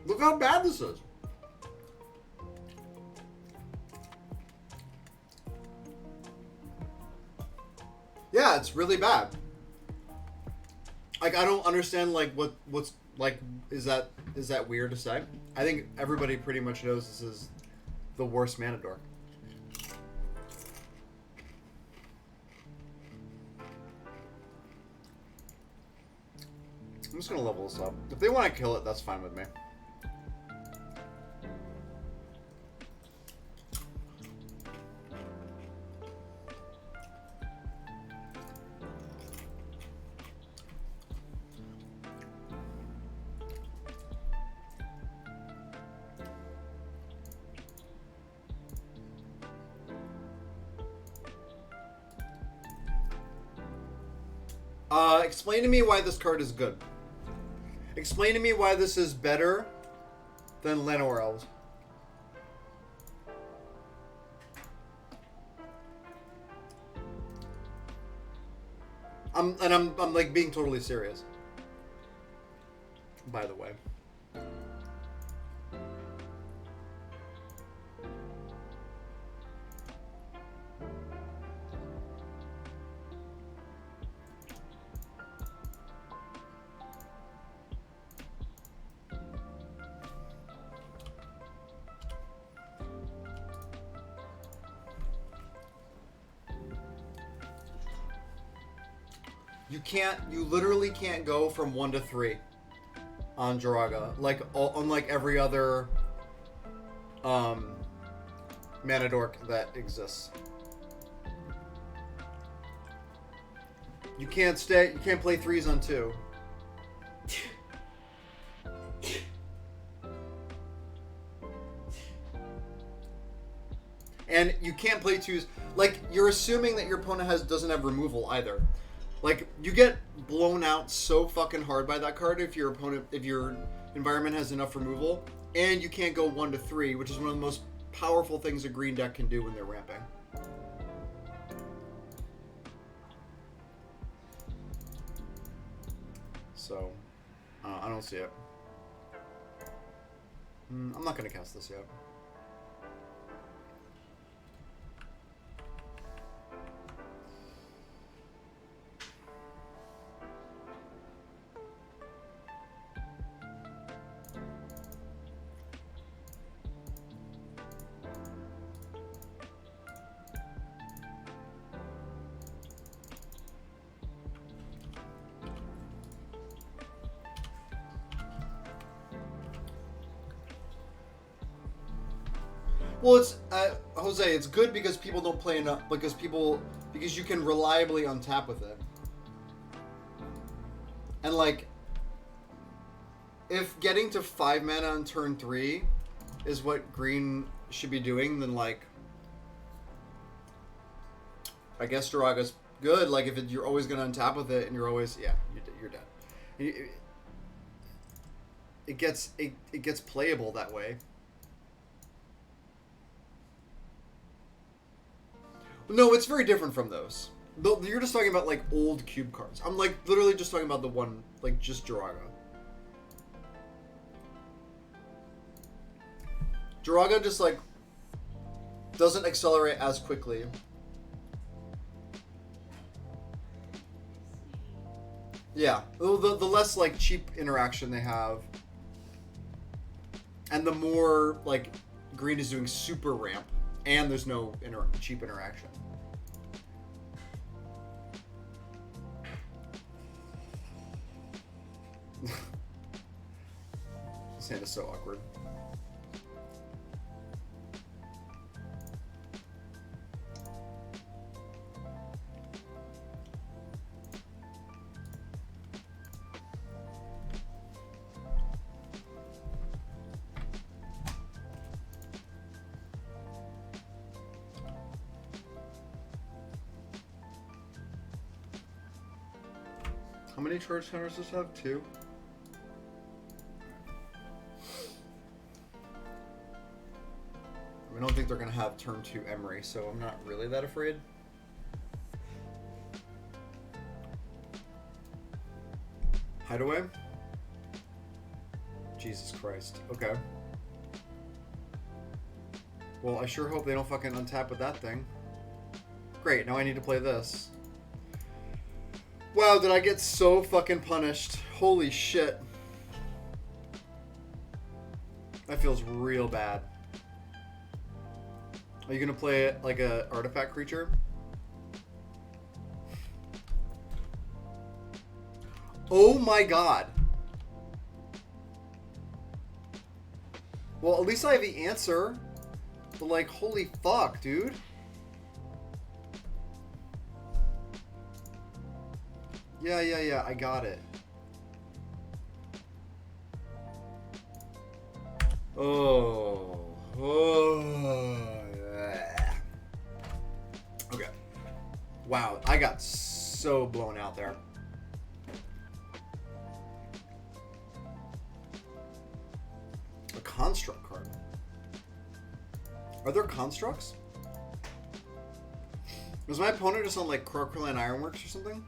Look how bad this is. Yeah, it's really bad. Like, I don't understand, like, what's like, is that weird to say? I think everybody pretty much knows this is the worst Manador. I'm just gonna level this up. If they want to kill it, that's fine with me. Explain to me why this card is good. Explain to me why this is better than Llanowar Elves. I'm like being totally serious. By the way. You literally can't go from 1 to 3 on Jiraga. Like, unlike every other Manadork that exists. You can't play 3s on 2. And you can't play 2s. Like, you're assuming that your opponent doesn't have removal either. Like, you get blown out so fucking hard by that card if your environment has enough removal, and you can't go 1 to 3, which is one of the most powerful things a green deck can do when they're ramping. So, I don't see it. I'm not gonna cast this yet. Well, it's Jose. It's good because people don't play enough. Because you can reliably untap with it. And like, if getting to 5 mana on turn 3 is what green should be doing, then like, I guess Jiraga's good. Like, if you're always gonna untap with it, and you're always you're dead. It gets playable that way. No, it's very different from those. You're just talking about, like, old cube cards. I'm, like, literally just talking about the one, like, just Jiraga. Jiraga just, like, doesn't accelerate as quickly. Yeah, the less like cheap interaction they have, and the more like green is doing super ramp, and there's no cheap interaction. This hand is so awkward. How many charge counters does this have? 2? I don't think they're going to have turn 2 Emery, so I'm not really that afraid. Hideaway? Jesus Christ. Okay. Well, I sure hope they don't fucking untap with that thing. Great, now I need to play this. Wow, did I get so fucking punished. Holy shit. That feels real bad. Are you gonna play it like a artifact creature? Oh my god. Well, at least I have the answer. But like, holy fuck, dude. Yeah, I got it. Yeah. Okay. Wow, I got so blown out there. A construct card. Are there constructs? Was my opponent just on like Crocoland Ironworks or something?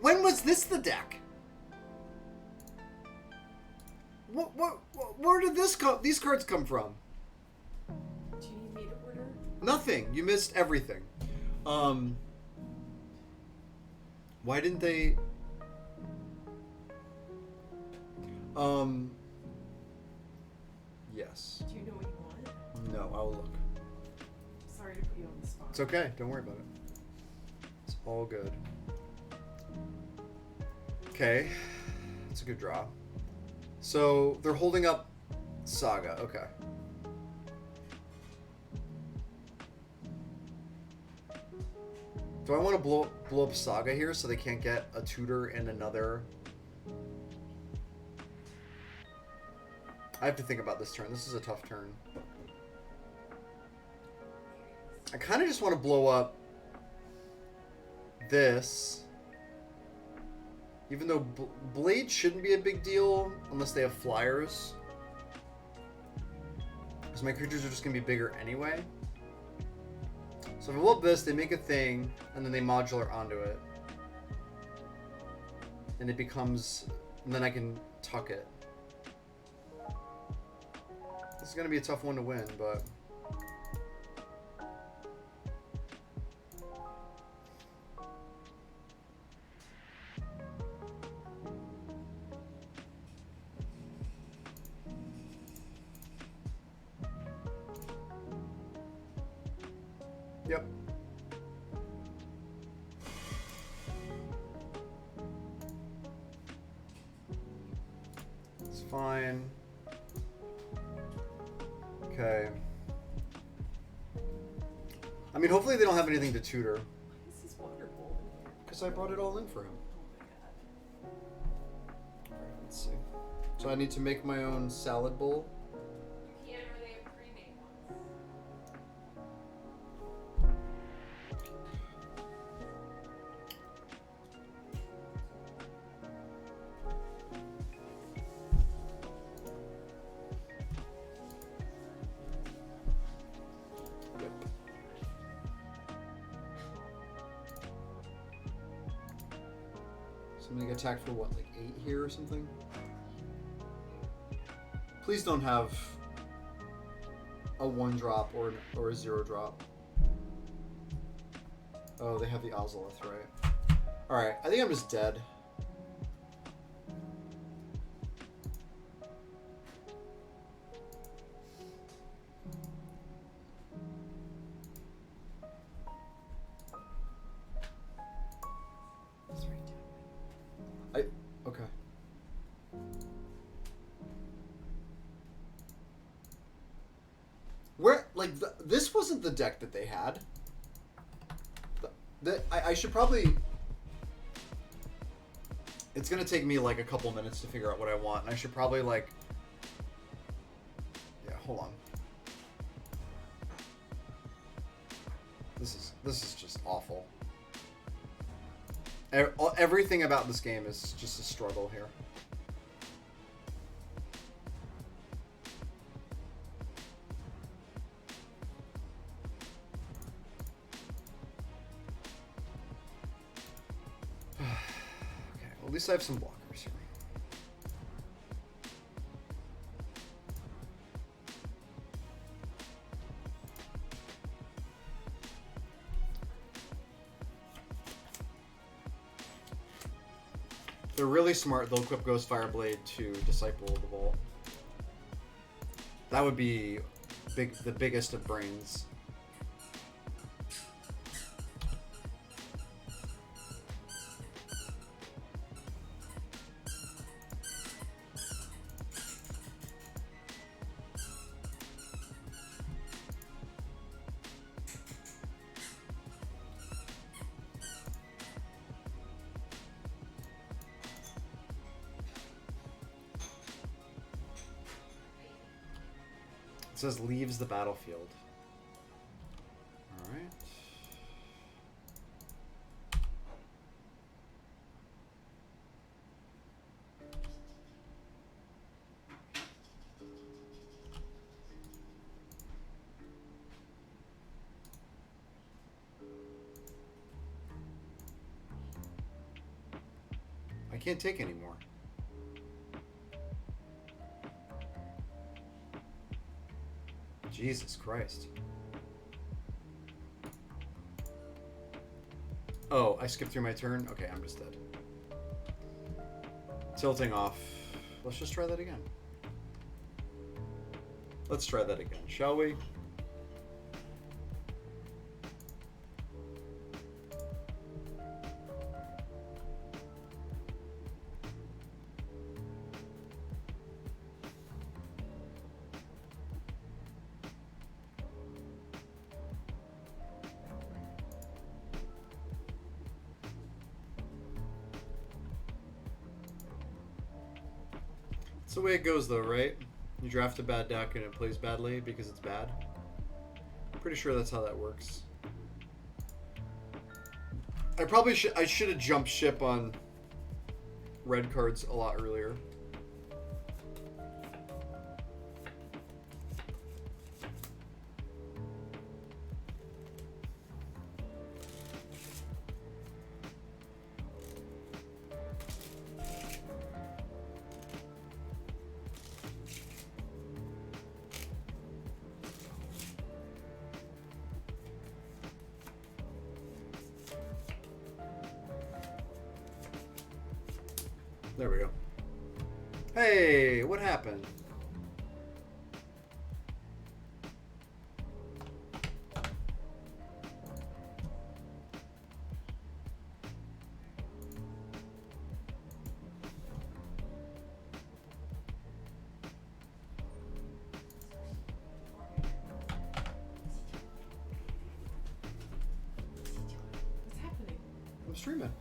When was this the deck? Where did these cards come from? Do you need me to order? Nothing. You missed everything. Why didn't they? Yes. Do you know what you want? No, I'll look. Sorry to put you on the spot. It's okay. Don't worry about it. It's all good. Okay. That's a good draw. So, they're holding up Saga. Okay. Do I want to blow up Saga here so they can't get a tutor and another? I have to think about this turn. This is a tough turn. I kind of just want to blow up this. Even though Blade shouldn't be a big deal unless they have flyers. Because my creatures are just going to be bigger anyway. So if I blow up this, they make a thing, and then they modular onto it. And it becomes... And then I can tuck it. This is going to be a tough one to win, but... Yep. It's fine. Okay. I mean, hopefully they don't have anything to tutor. Why is his water bowl in here? Because I brought it all in for him. Oh my god. Alright, let's see. So I need to make my own salad bowl. You can't, or they have pre-made ones. Yep. So I'm gonna get attacked for what, like 8 here or something? Please don't have... a 1-drop or a 0-drop. Oh, they have the Ozolith, right? Alright, I think I'm just dead. Okay. Where, like, this wasn't the deck that they had. I should probably... It's gonna take me, like, a couple minutes to figure out what I want, and I should probably, like... Yeah, hold on. This is just awful. Everything about this game is just a struggle here. Okay, well, at least I have some blockers here. They're really smart. They'll equip Ghost Fireblade to Disciple of the Vault. That would be the biggest of brains. It says leaves the battlefield. All right. I can't take any more. Jesus Christ. Oh, I skipped through my turn? Okay, I'm just dead. Tilting off. Let's just try that again. Let's try that again, shall we? That's the way it goes, though, right? You draft a bad deck and it plays badly because it's bad. I'm pretty sure that's how that works. I should have jumped ship on red cards a lot earlier. There we go. Hey, what happened? What's happening? I'm streaming.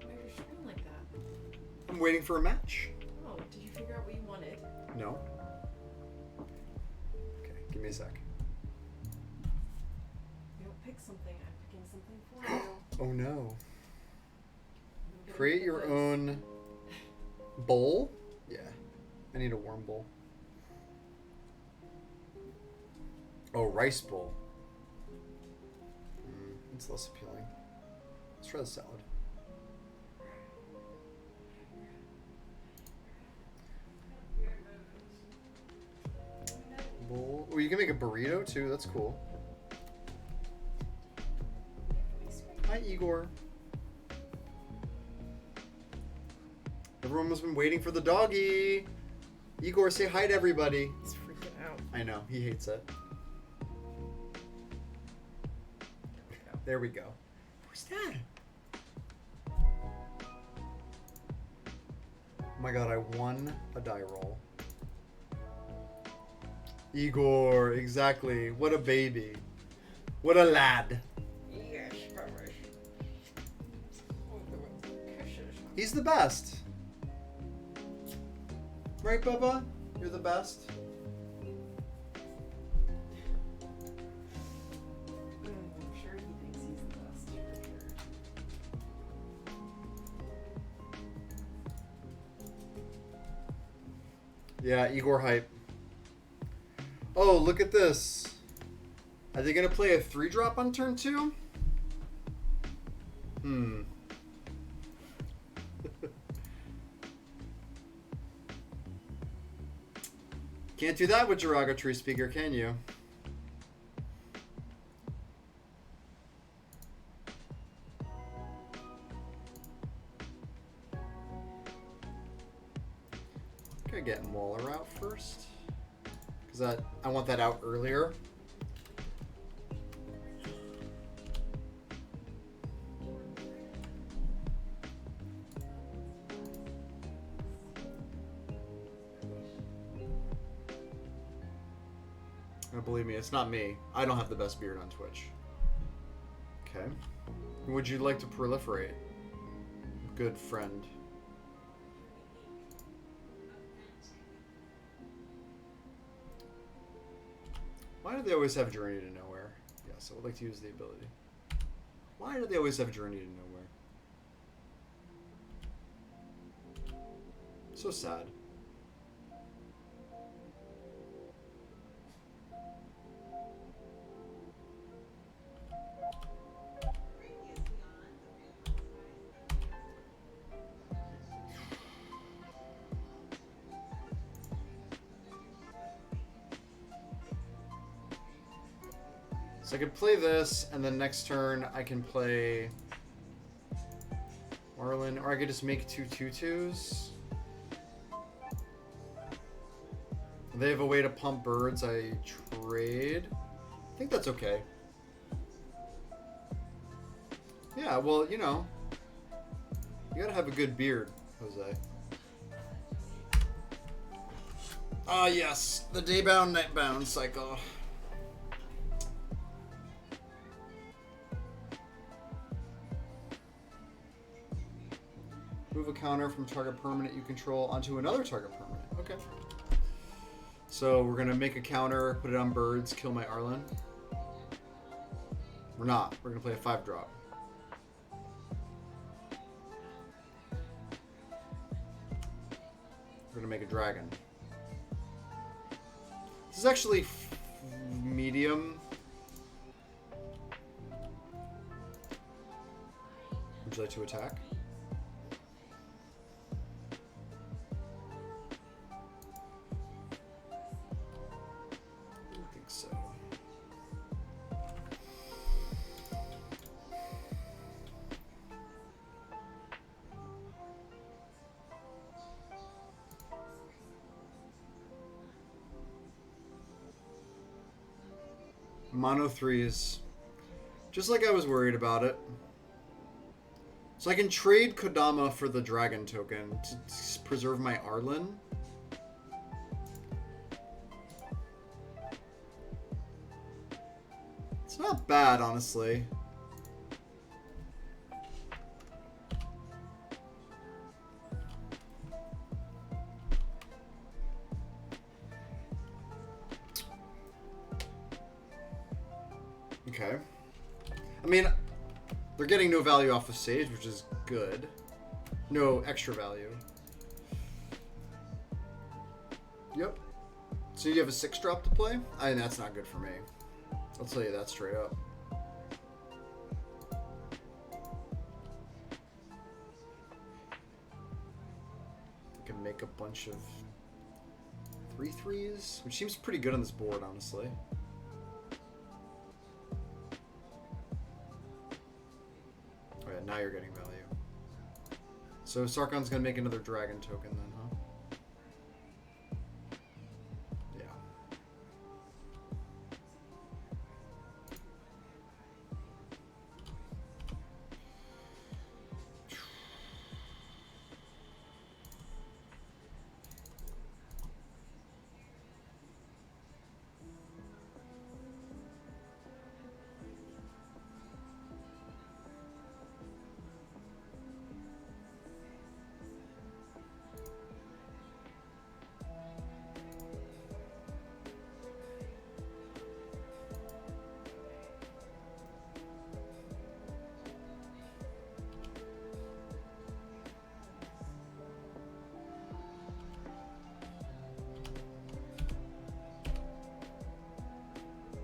Why are you screaming like that? I'm waiting for a match. Oh, did you figure out what you wanted? No. Okay, give me a sec. You don't pick something, I'm picking something for you. Oh no. I'm gonna Create pick your this. own bowl? Yeah. I need a warm bowl. Oh, rice bowl. It's less appealing. Let's try the salad. Bowl. Oh, you can make a burrito too. That's cool. Hi, Igor. Everyone has been waiting for the doggy. Igor, say hi to everybody. He's freaking out. I know, he hates it. There we go. Where's that? Oh my god, I won a die roll. Igor, exactly. What a baby. What a lad. Yes, Bubba. He's the best. Right, Bubba? You're the best. I'm sure he thinks he's the best, for sure. Yeah, Igor hype. Oh, look at this. Are they gonna play a 3-drop on turn 2? Can't do that with Jiraga Tree Speaker, can you? Gotta get Mauler out first. Because I want that out earlier. Believe me, it's not me. I don't have the best beard on Twitch. Okay. Would you like to proliferate? Good friend. Why do they always have Journey to Nowhere? Yes, I would like to use the ability. Why do they always have Journey to Nowhere? So sad. So I could play this, and then next turn I can play Marlin, or I could just make 2 2/2s. They have a way to pump birds. I trade. I think that's okay. Yeah, well, you know, you gotta have a good beard, Jose. Ah, yes, the day-bound, night-bound cycle. Move a counter from target permanent you control onto another target permanent. Okay. So we're gonna make a counter, put it on birds, kill my Arlen. We're not. We're gonna play a 5-drop. We're gonna make a dragon. This is actually medium. Would you like to attack? I think so. Mono 3s. Just like I was worried about it. So I can trade Kodama for the dragon token to preserve my Arlen. It's not bad, honestly. Okay. I mean, they're getting no value off of Sage, which is good. No extra value. Yep. So you have a 6-drop to play? I mean, that's not good for me. I'll tell you that straight up. I can make a bunch of 3/3s, which seems pretty good on this board, honestly. Oh yeah, now you're getting value. So Sarkon's gonna make another dragon token then, huh? Yeah.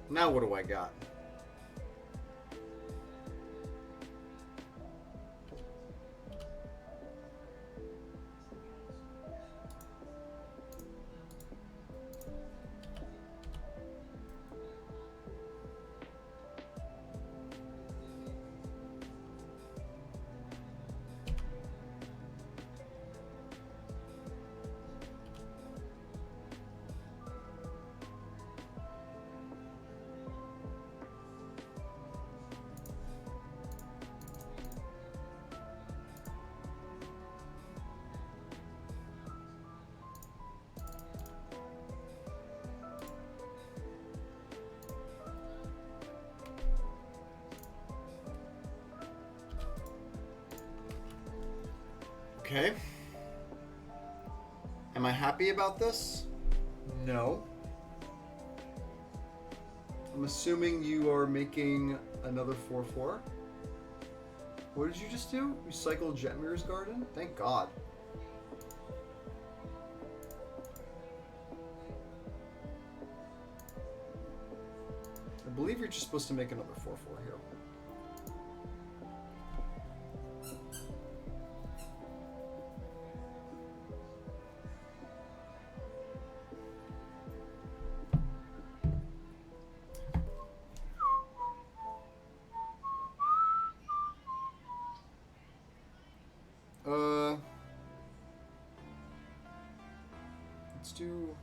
Now what do I got? Okay. Am I happy about this? No. I'm assuming you are making another 4/4. What did you just do? You cycled Jetmir's Garden? Thank God. I believe you're just supposed to make another 4/4 here. Let's do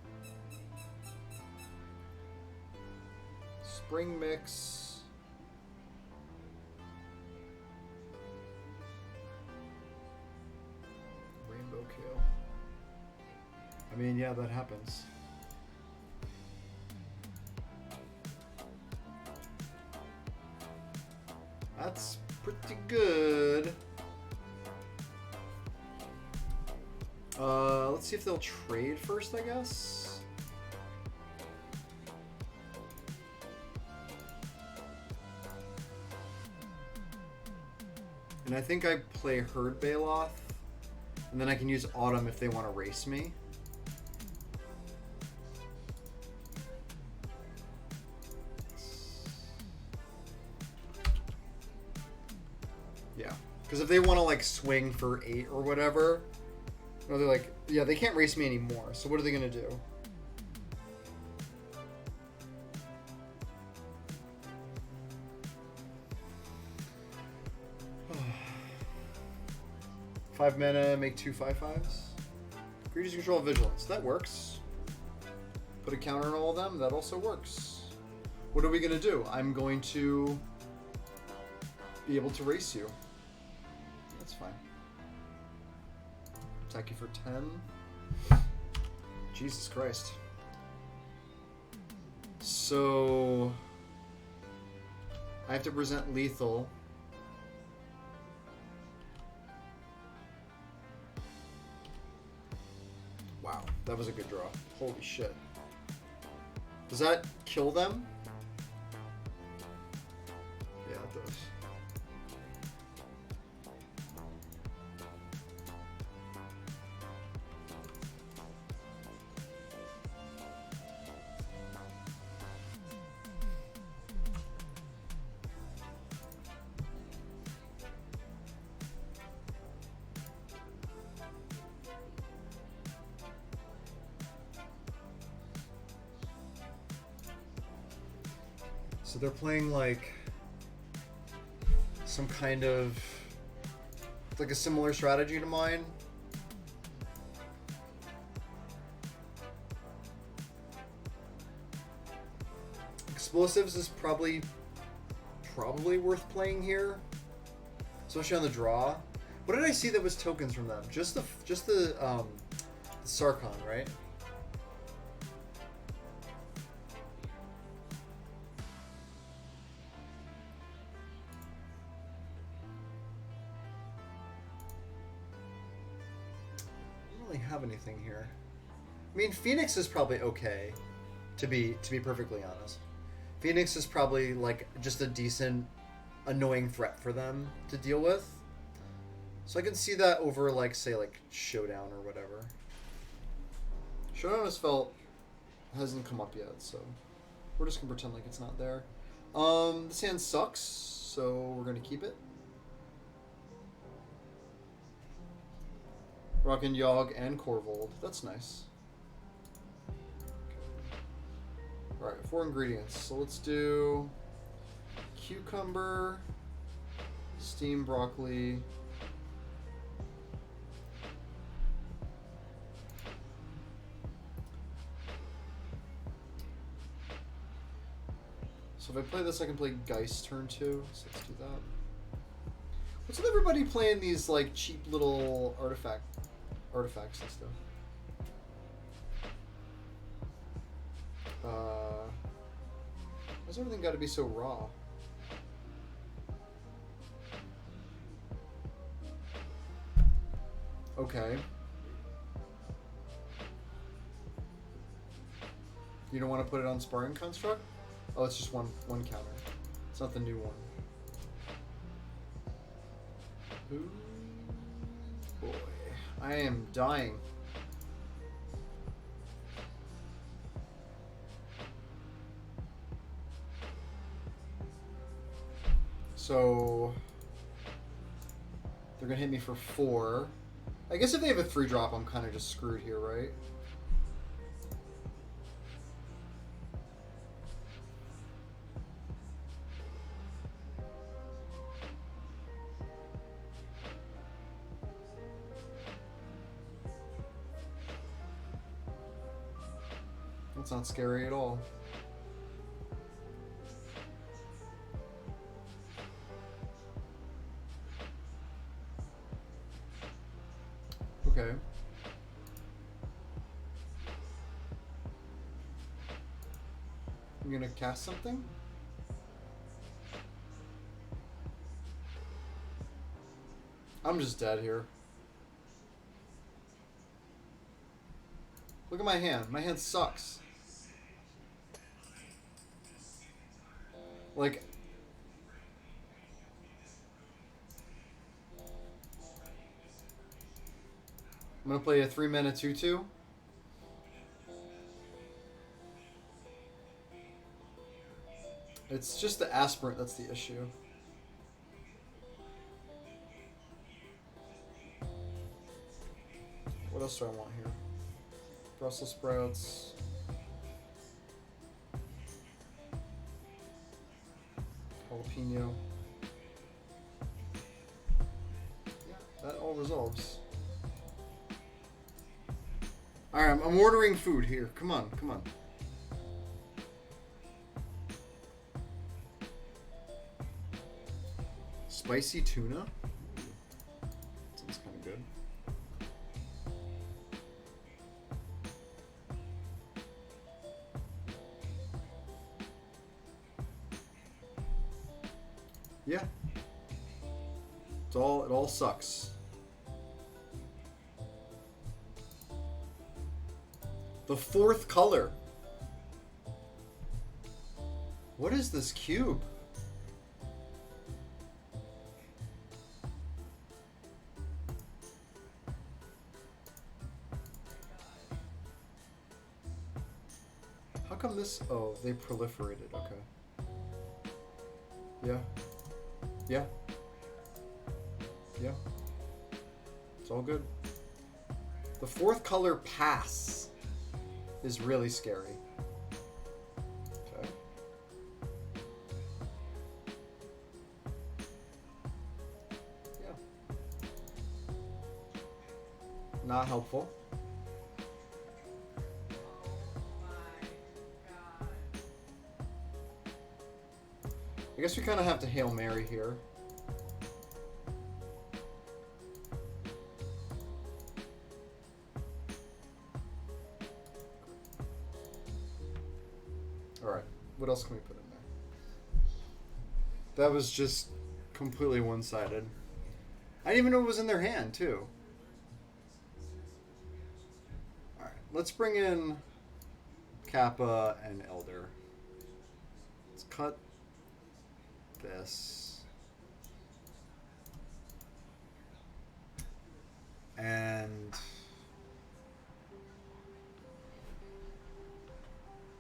Spring Mix. Rainbow Kale. I mean, yeah, that happens. That's pretty good. Let's see if they'll trade first, I guess. And I think I play Herd Baloth, and then I can use Autumn if they want to race me. Yeah, because if they want to like swing for 8 or whatever, no, they're like, yeah, they can't race me anymore. So what are they gonna do? Five mana, make 2 5/5s. Creatures control vigilance. That works. Put a counter on all of them. That also works. What are we gonna do? I'm going to be able to race you. That's fine. Attack you for 10. Jesus Christ. So I have to present lethal. Wow, that was a good draw. Holy shit. Does that kill them? Yeah, it does. So they're playing like some kind of like a similar strategy to mine. Explosives is probably worth playing here, especially on the draw. What did I see that was tokens from them? Just the Sarkon, right? I don't really have anything here. I mean, Phoenix is probably okay, to be perfectly honest. Phoenix is probably like just a decent, annoying threat for them to deal with. So I can see that over like, say, like Showdown or whatever. Showdown hasn't come up yet, so we're just gonna pretend like it's not there. This hand sucks, so we're gonna keep it. Rockin' Yogg and Korvold. That's nice. Alright, 4 ingredients. So let's do cucumber, steamed broccoli, so if I play this, I can play Geist turn 2, so let's do that. What's with everybody playing these like cheap little artifacts and stuff? Why's everything got to be so raw? Okay. You don't want to put it on Sparring Construct? Oh, it's just one counter. It's not the new one. Ooh, boy. I am dying. So they're gonna hit me for 4. I guess if they have a 3-drop, I'm kind of just screwed here, right? That's not scary at all. Okay. I'm gonna cast something. I'm just dead here. Look at my hand. My hand sucks. Like, I'm gonna play a 3-mana 2/2. It's just the aspirant that's the issue. What else do I want here? Brussels sprouts. Jalapeno. Yeah, that all resolves. Alright, I'm ordering food here. Come on, come on. Spicy tuna? Sounds kind of good. Yeah. It all sucks. The 4th color. What is this cube? How come this? Oh, they proliferated. Okay. Yeah. Yeah. Yeah. It's all good. The 4th color pass is really scary. Okay. not helpful. I guess we kind of have to Hail Mary here. Alright, what else can we put in there? That was just completely one-sided. I didn't even know it was in their hand, too. Alright, let's bring in Kappa and Elder. Let's cut this. And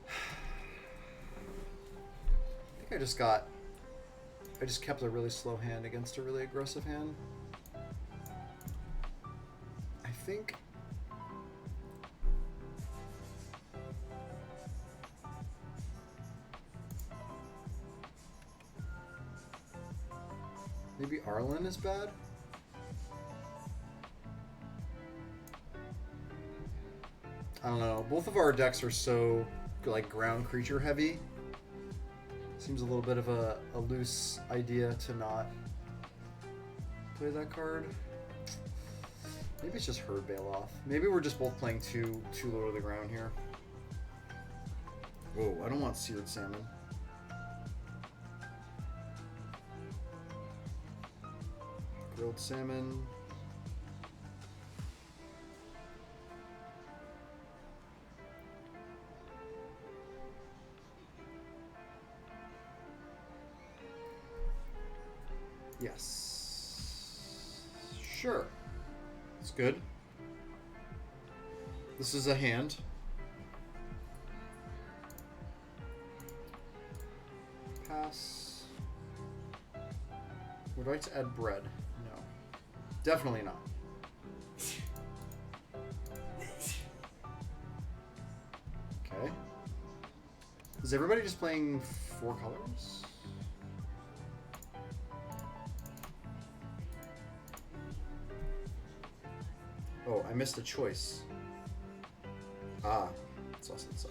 I think I just kept a really slow hand against a really aggressive hand. I think maybe Arlen is bad? I don't know. Both of our decks are so like ground creature heavy. Seems a little bit of a loose idea to not play that card. Maybe it's just Herd Bailoff. Maybe we're just both playing too low to the ground here. Whoa, I don't want Seared Salmon. Grilled salmon. Yes. Sure. It's good. This is a hand. Pass. Would I like to add bread? No. Definitely not. Okay. Is everybody just playing 4 colors? Oh, I missed a choice. Ah, it's also inside.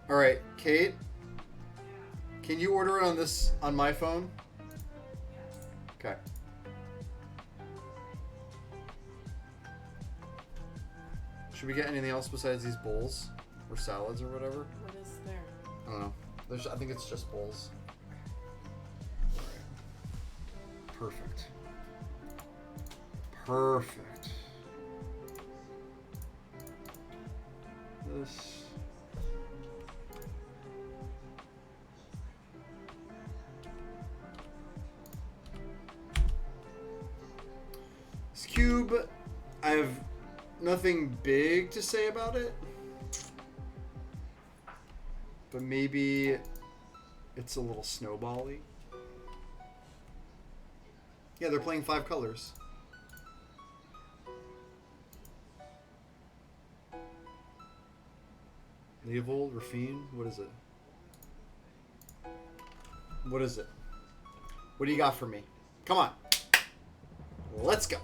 All right, Kate. Can you order it on my phone? Okay. Should we get anything else besides these bowls or salads or whatever? What is there? I don't know. I think it's just bowls. All right. Perfect. Perfect. This. This cube, I have nothing big to say about it. But maybe it's a little snowball-y. Yeah, they're playing 5 colors. Leovold, Rafine, what is it? What is it? What do you got for me? Come on. Let's go.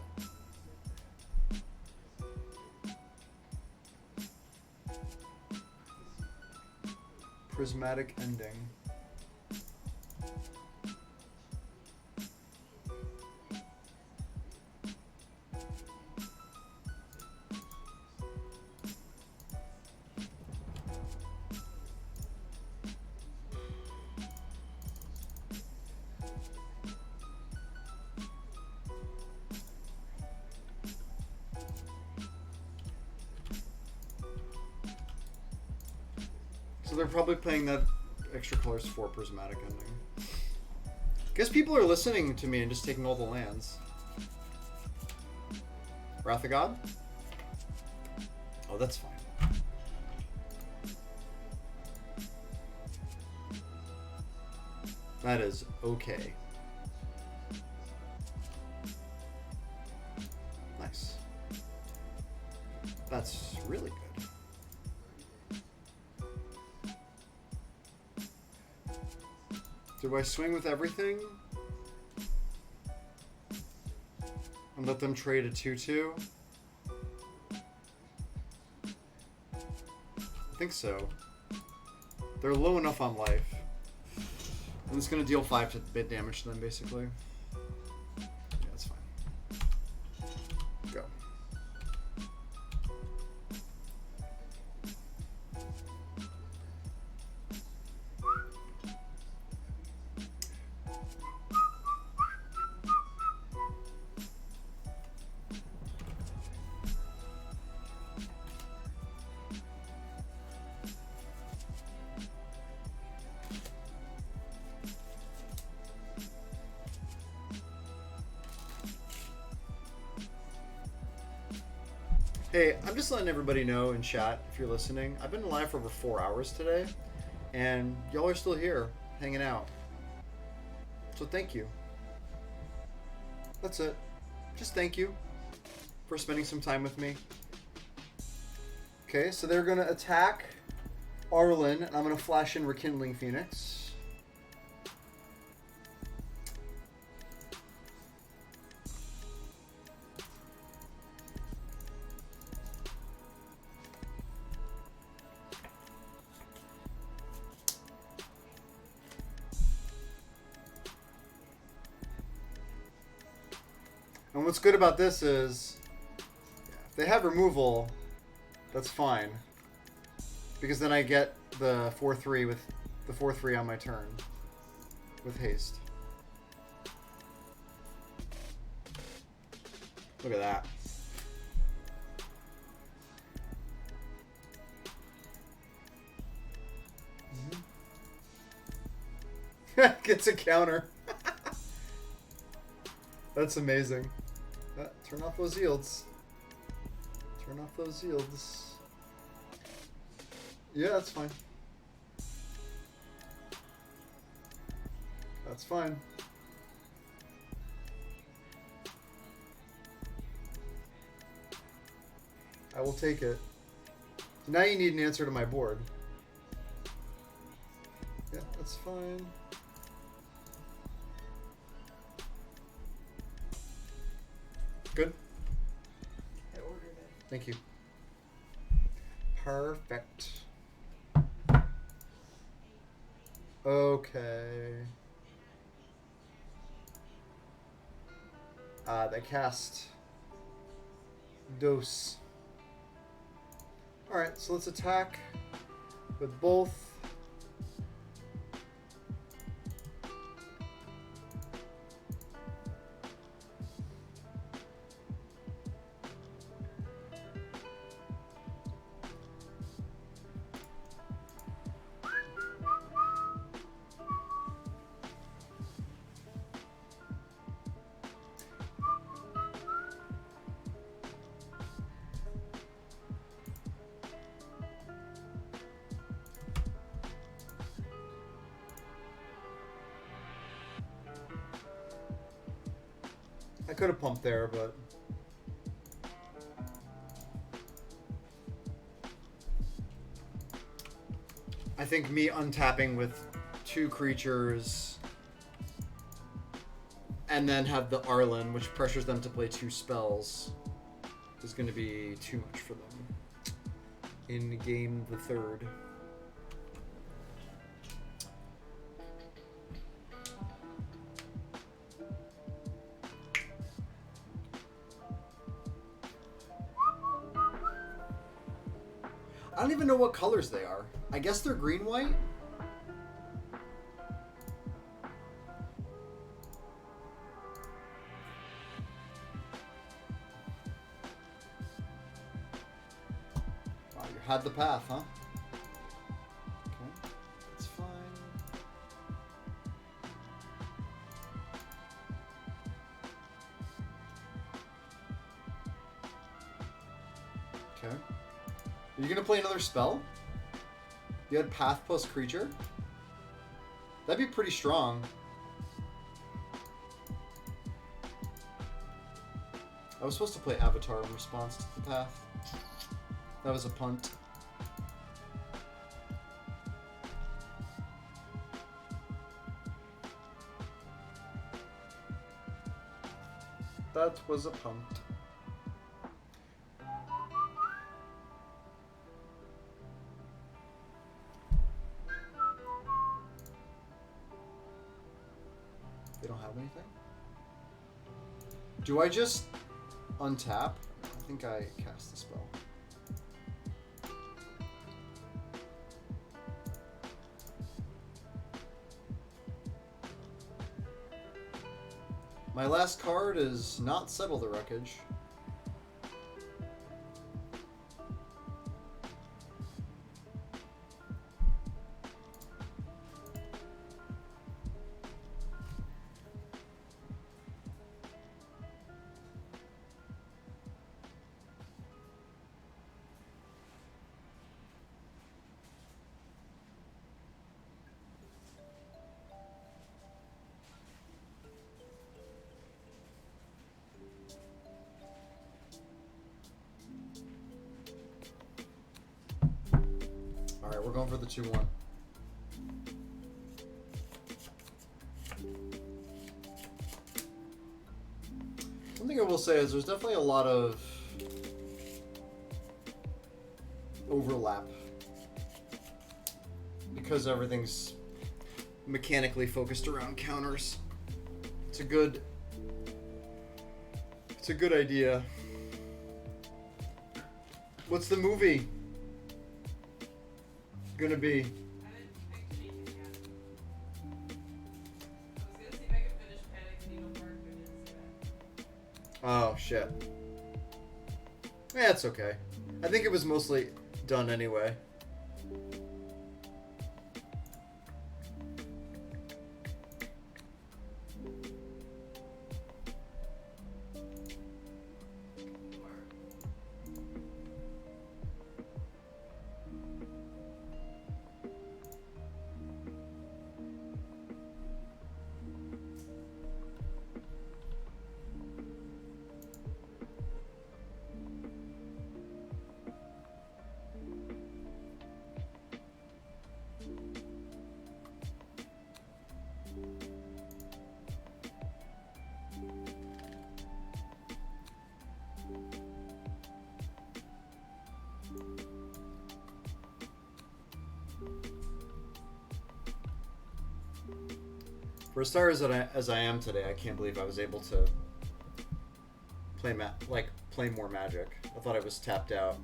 Prismatic Ending. So they're probably playing that extra colors for Prismatic Ending. Guess people are listening to me and just taking all the lands. Wrath of God? Oh, that's fine. That is okay. Nice. That's really good. Do I swing with everything? And let them trade a 2/2. I think so. They're low enough on life. I'm just gonna deal 5 bit damage to them, basically. Yeah, that's fine. Go. Hey, I'm just letting everybody know in chat, if you're listening, I've been live for over 4 hours today, and y'all are still here, hanging out. So thank you. That's it. Just thank you for spending some time with me. Okay, so they're going to attack Arlen, and I'm going to flash in Rekindling Phoenix. And what's good about this is, if they have removal, that's fine. Because then I get the 4/3 with the 4/3 on my turn. With haste. Look at that. Gets a counter. That's amazing. Turn off those yields. Turn off those yields. Yeah, that's fine. That's fine. I will take it. So now you need an answer to my board. Yeah, that's fine. Good. I ordered it. Thank you. Perfect. Okay. They cast Dose. Alright, so let's attack with both. I could have pumped there, but I think me untapping with 2 creatures and then have the Arlen, which pressures them to play 2 spells, is going to be too much for them in game the 3rd. I don't even know what colors they are. I guess they're green-white? Wow, you had the path, huh? Okay, that's fine. Okay. Are you gonna play another spell? You had Path plus creature? That'd be pretty strong. I was supposed to play Avatar in response to the Path. That was a punt. That was a pump. They don't have anything? Do I just untap? I think I cast the spell. My last card is not Settle the Wreckage. Alright, we're going for the 2-1. One thing I will say is there's definitely a lot of overlap because everything's mechanically focused around counters. It's a good idea. What's the movie gonna be? I haven't picked anything yet. I was gonna see if I could finish Panic in Needle Park, but I didn't see that. Oh shit. Yeah, it's okay. I think it was mostly done anyway. For as star as I am today, I can't believe I was able to play play more Magic. I thought I was tapped out.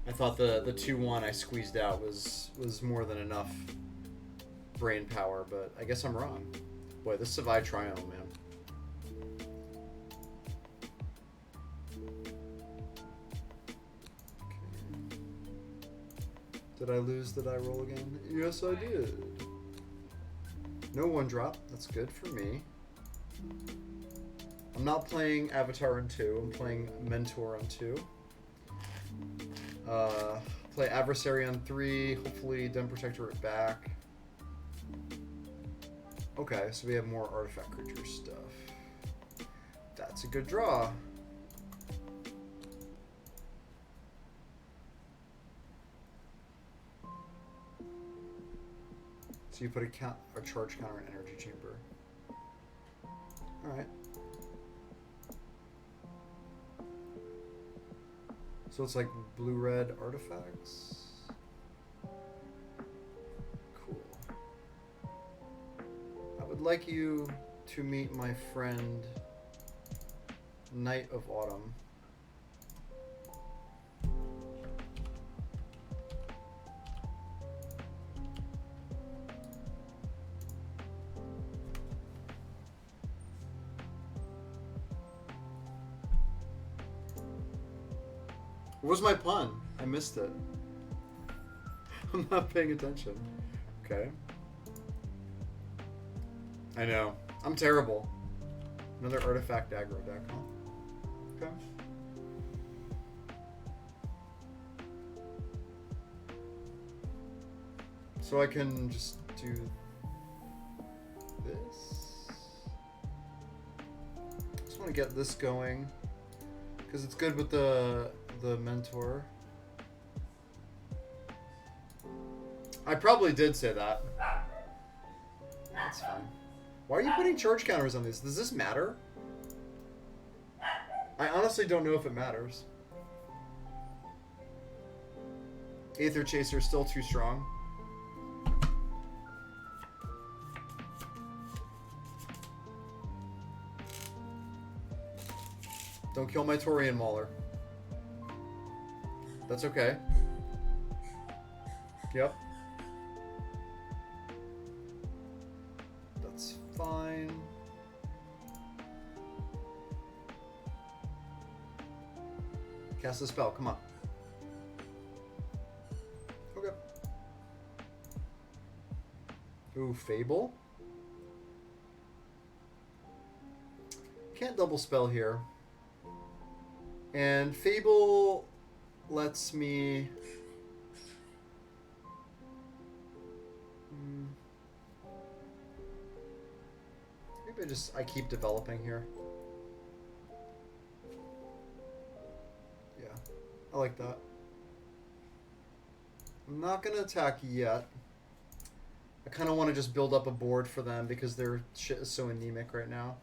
I thought the 2-1 I squeezed out was more than enough brain power, but I guess I'm wrong. Boy, this Savai Triumph, man. Okay. Did I lose? Did I roll again? Yes, I did. No 1-drop. That's good for me. I'm not playing Avatar on 2. I'm playing Mentor on 2. Play Adversary on 3. Hopefully Den Protector it back. Okay, so we have more artifact creature stuff. That's a good draw. So you put a charge counter in Energy Chamber. Alright. So it's like blue-red artifacts. Cool. I would like you to meet my friend Knight of Autumn. What was my pun? I missed it. I'm not paying attention. Okay. I know. I'm terrible. Another artifact aggro deck, huh? Okay. So I can just do this. Just want to get this going because it's good with the Mentor. I probably did say that. That's fine. Why are you putting charge counters on these? Does this matter? I honestly don't know if it matters. Aether Chaser is still too strong. Don't kill my Torian Mauler. That's okay. Yep. That's fine. Cast a spell, come on. Okay. Ooh, Fable? Can't double spell here. And Fable lets me... Maybe I keep developing here. Yeah, I like that. I'm not going to attack yet. I kind of want to just build up a board for them because their shit is so anemic right now.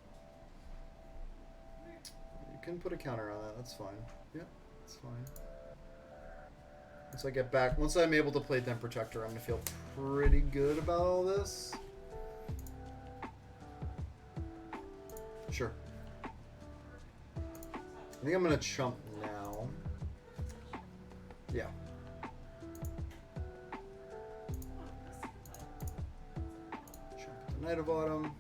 You can put a counter on that, that's fine. Yeah, that's fine. Once I get back, once I'm able to play Den Protector, I'm going to feel pretty good about all this. Sure. I think I'm going to chump now. Yeah. Chump the Knight of Autumn.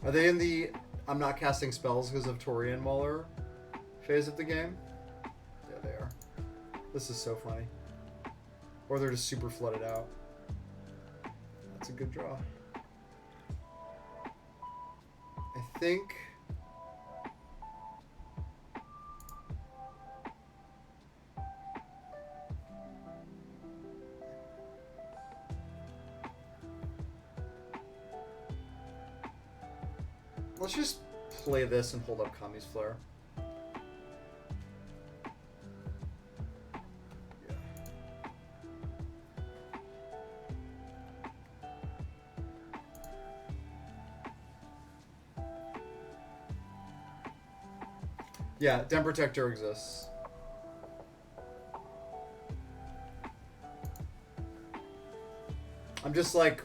Are they in the I'm not casting spells because of Torian Mauler phase of the game? Yeah, they are. This is so funny. Or they're just super flooded out. That's a good draw. I think... Let's just play this and hold up Kami's Flare. Yeah. Yeah, Den Protector exists. I'm just like,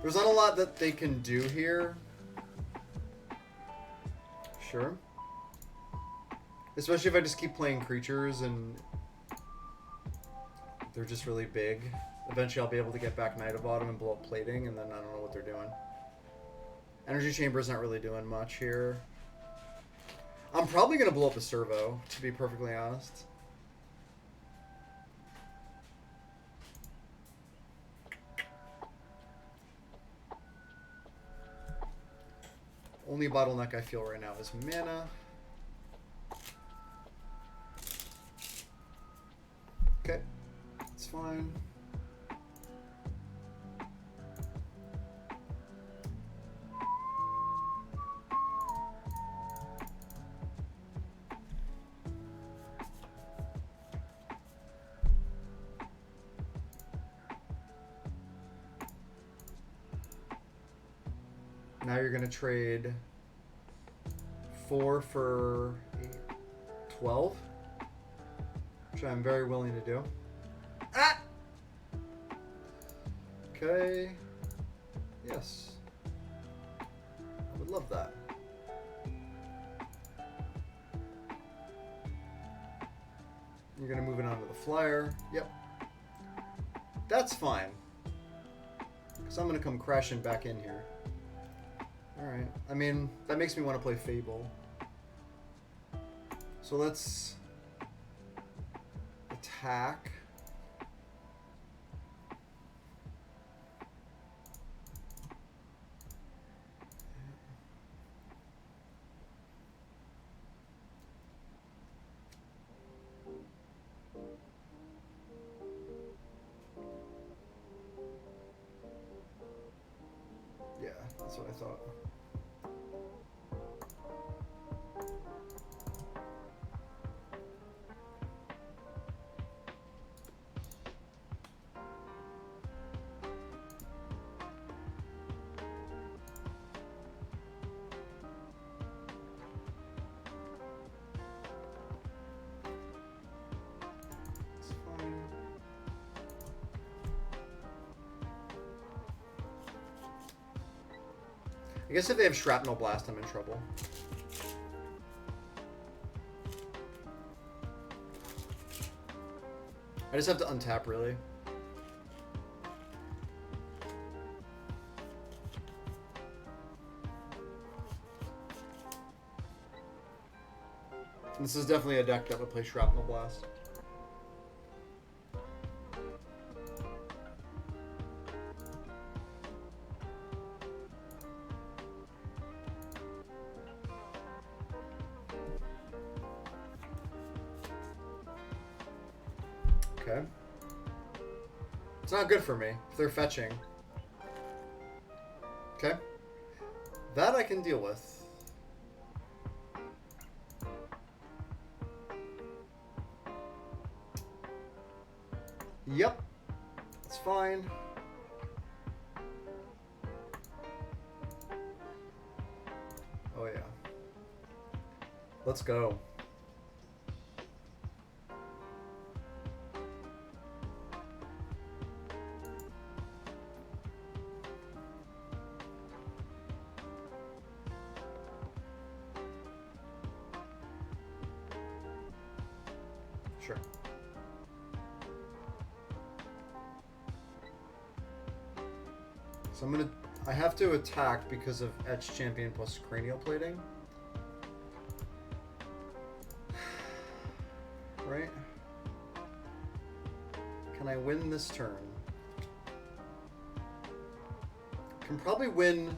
there's not a lot that they can do here. Sure. Especially if I just keep playing creatures and they're just really big. Eventually I'll be able to get back Knight of Autumn and blow up Plating, and then I don't know what they're doing. Energy Chamber's not really doing much here. I'm probably going to blow up a Servo, to be perfectly honest. Only bottleneck I feel right now is mana. Okay, it's fine. Now you're gonna trade 4 for 8, 12, which I'm very willing to do. Ah! Okay. Yes. I would love that. You're gonna move it onto the flyer. Yep. That's fine. Because I'm gonna come crashing back in here. Alright, I mean, that makes me want to play Fable. So let's attack. Yeah, that's what I thought. I guess if they have Shrapnel Blast, I'm in trouble. I just have to untap, really. This is definitely a deck that would play Shrapnel Blast. Okay. It's not good for me if they're fetching. Okay. That I can deal with. Yep. It's fine. Oh yeah. Let's go. Sure. So I have to attack because of Etch Champion plus Cranial Plating. Right? Can I win this turn? Can probably win.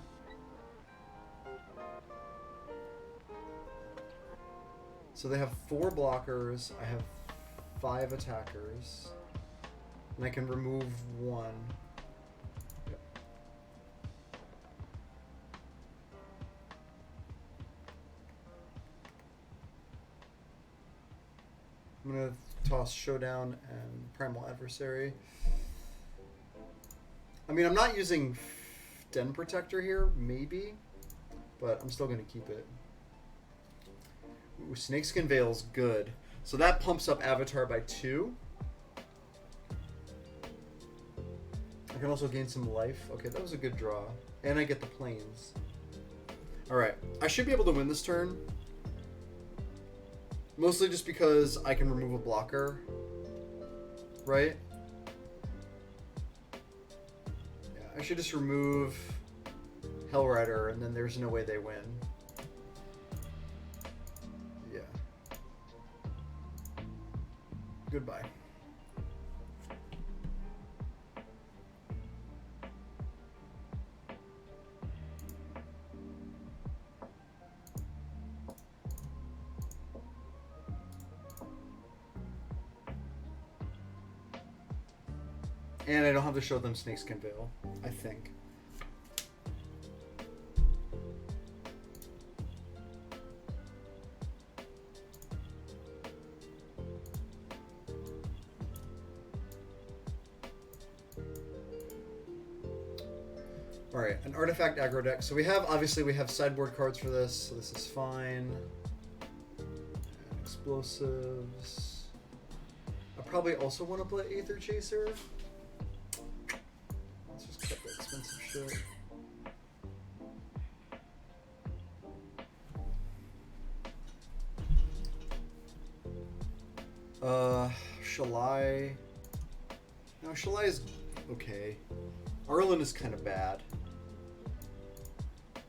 So they have 4 blockers, I have 5 attackers, and I can remove 1. Yep. I'm gonna toss Showdown and Primal Adversary. I mean, I'm not using Den Protector here, maybe, but I'm still gonna keep it. Ooh, Snakeskin Veil's good. So that pumps up Avatar by 2. I can also gain some life. Okay, that was a good draw. And I get the planes. Alright, I should be able to win this turn. Mostly just because I can remove a blocker. Right? Yeah, I should just remove Hellrider and then there's no way they win. Yeah. Goodbye. And I don't have to show them Snakeskin Veil, I think. Alright, an artifact aggro deck. So we have, obviously we have sideboard cards for this, so this is fine. And explosives. I probably also want to play Aether Chaser. Let's just cut the expensive shit. Shalai. No, Shalai is okay. Arlen is kind of bad.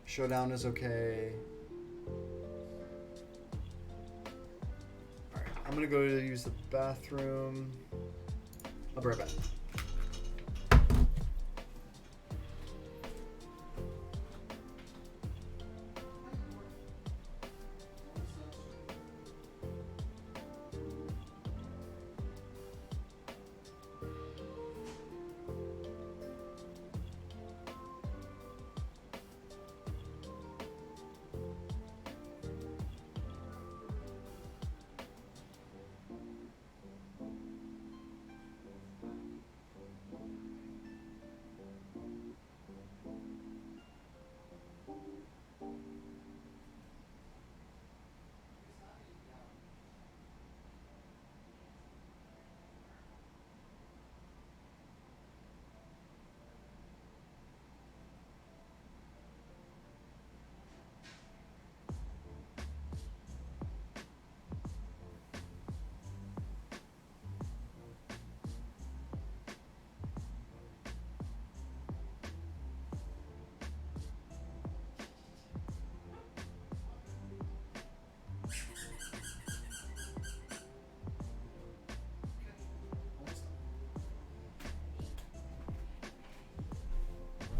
Showdown is okay. Alright, I'm gonna go to use the bathroom. I'll be right back.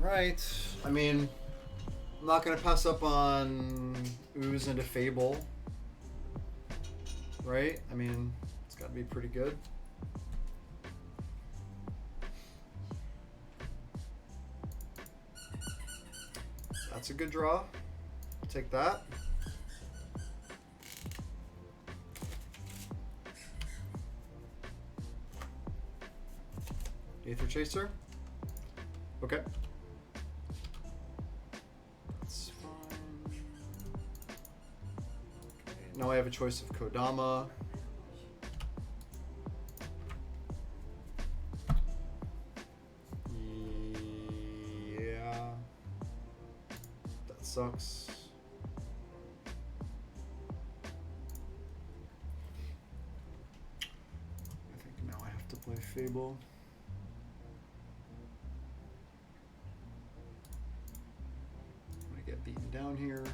Right. I mean, I'm not gonna pass up on Ooze into Fable. Right? I mean, it's gotta be pretty good. That's a good draw. Take that. Aether Chaser. Okay. That's fine. Okay. Now I have a choice of Kodama. Yeah. That sucks. I think now I have to play Fable. Get beaten down here.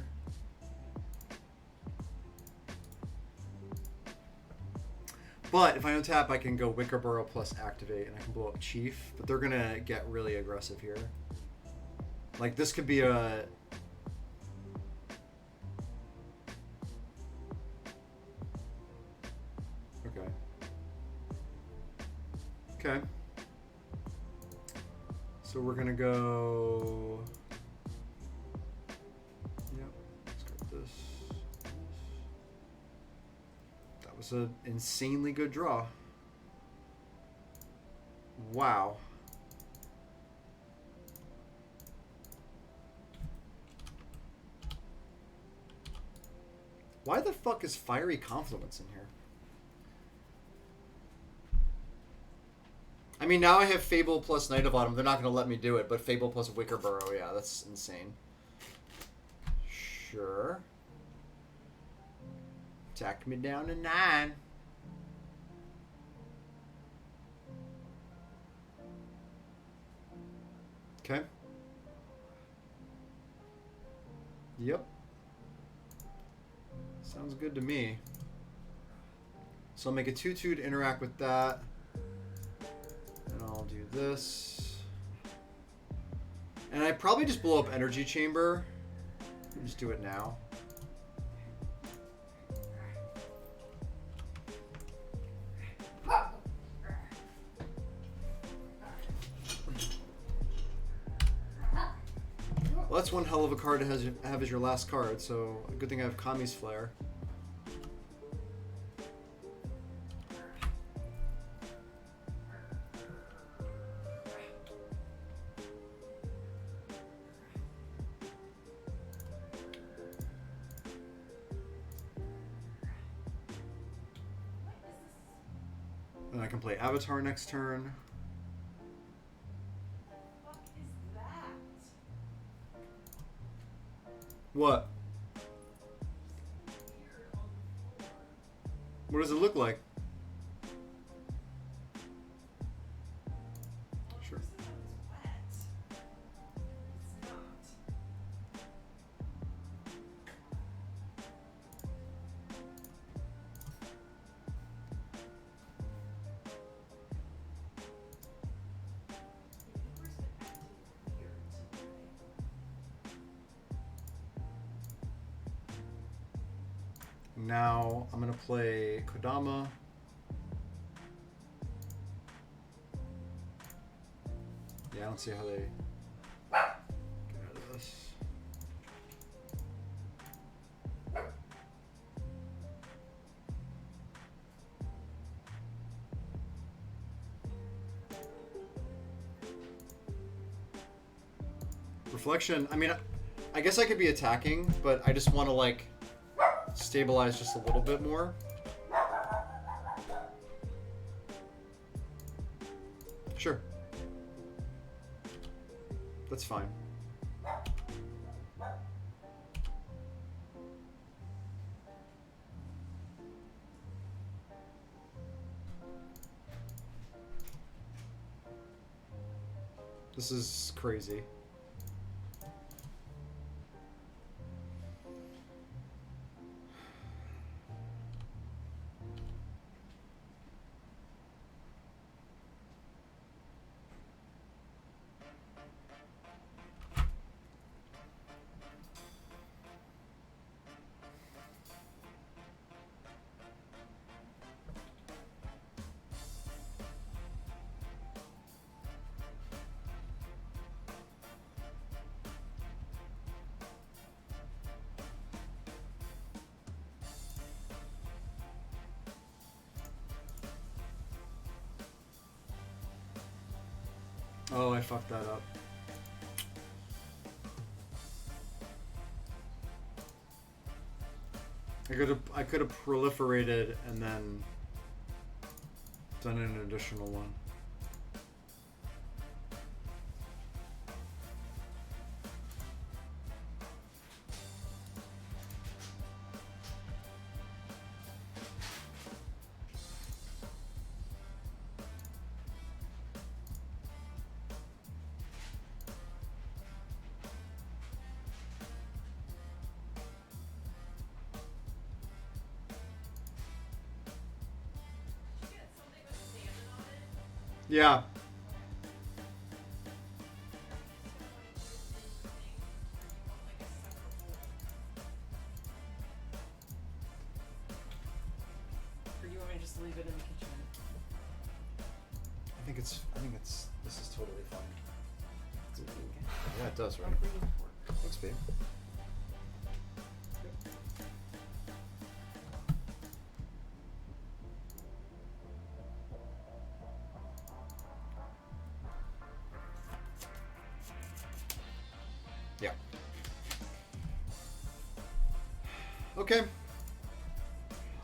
But if I untap, I can go Wickerburrow plus activate, and I can blow up Chief. But they're gonna get really aggressive here. Like this could be a. Okay. Okay. So we're gonna go. That was an insanely good draw. Wow. Why the fuck is Fiery Confluence in here? I mean, now I have Fable plus Knight of Autumn. They're not going to let me do it, but Fable plus Wickerburrow, yeah, that's insane. Sure. Tack me down to 9. Okay. Yep. Sounds good to me. So I'll make a 2/2 to interact with that. And I'll do this. And I probably just blow up Energy Chamber. Just do it now. Well, that's one hell of a card to have as your last card, so a good thing I have Kami's Flare. Then I can play Avatar next turn. What is that? What? What does it look like? Sure. It's wet. It's not. Universe been acting weird today. Now I'm gonna play Kodama. Yeah, I don't see how they get out of this. Reflection. I mean, I guess I could be attacking, but I just want to like stabilize just a little bit more. Sure. That's fine. This is crazy. Oh, I fucked that up. I could have proliferated and then done an additional one. Did you get something with salmon on it? Yeah. Or do you want me to just leave it in the kitchen? I think it's. This is totally fine. It's okay. Yeah, it does, right? I'll bring you fork. Thanks, babe. Yeah. Okay.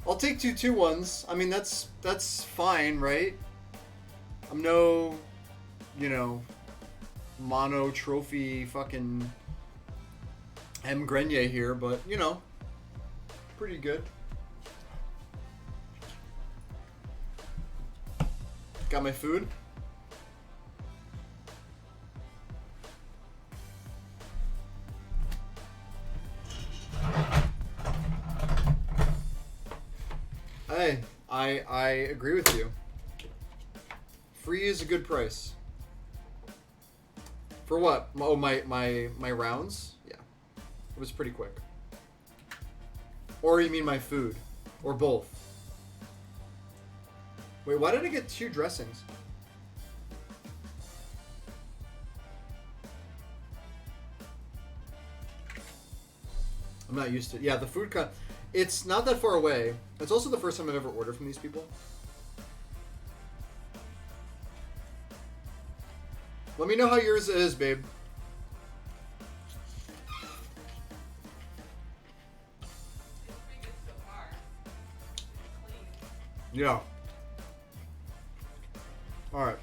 I'll take 2 2-1s. I mean, that's fine, right? I'm no, mono trophy fucking M. Grenier here, but, pretty good. Got my food. Hey, I agree with you. Free is a good price. For what? Oh, my rounds? Yeah. It was pretty quick. Or you mean my food? Or both? Wait, why did I get 2 dressings? I'm not used to it. Yeah, the food it's not that far away. It's also the first time I've ever ordered from these people. Let me know how yours is, babe. It's pretty good so far. It's clean. Yeah. Alright.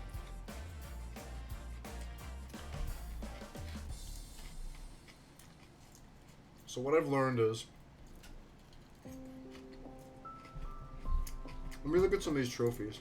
So what I've learned is, let me look at some of these trophies.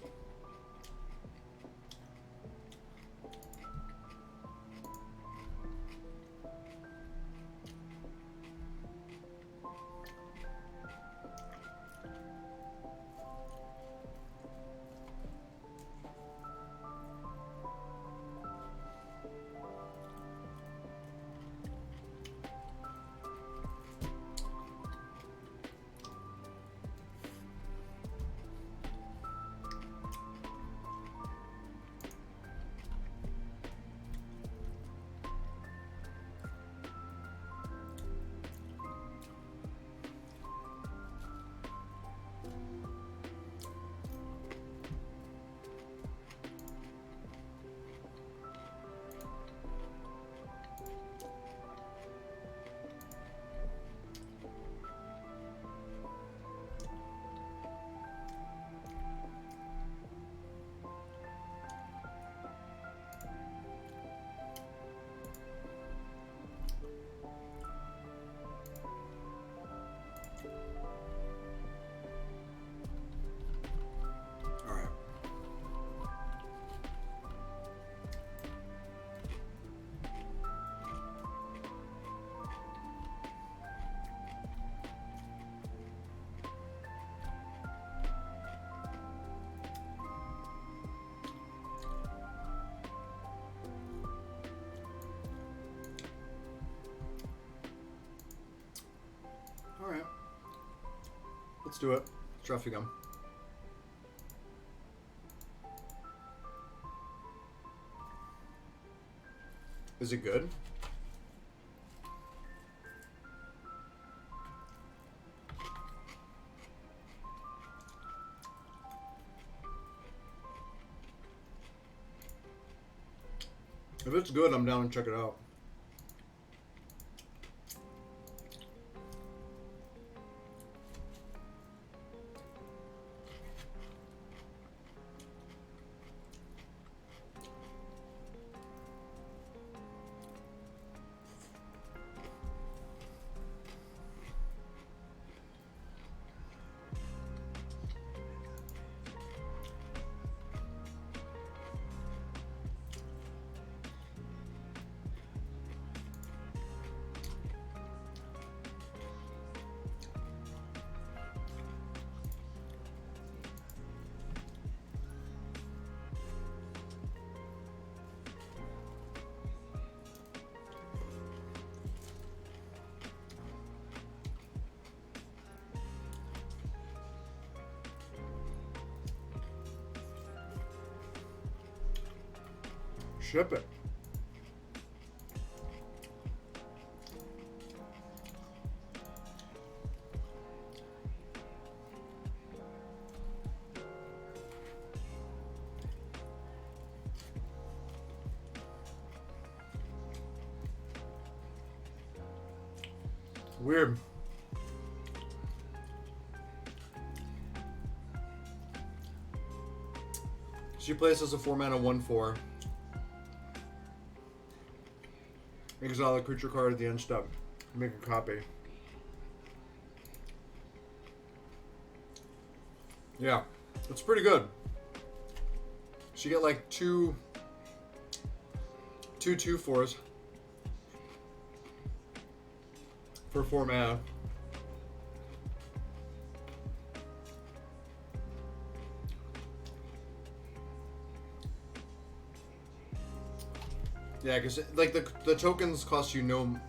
Alright. Alright. Let's do it. Trophy gum. Is it good? If it's good, I'm down to check it out. Ship it. Weird. She plays as a 4-mana 1/4. Exile a creature card at the end step. Make a copy. Yeah, it's pretty good. She get like two 2/4s for 4 mana. Yeah, because like the tokens cost you no.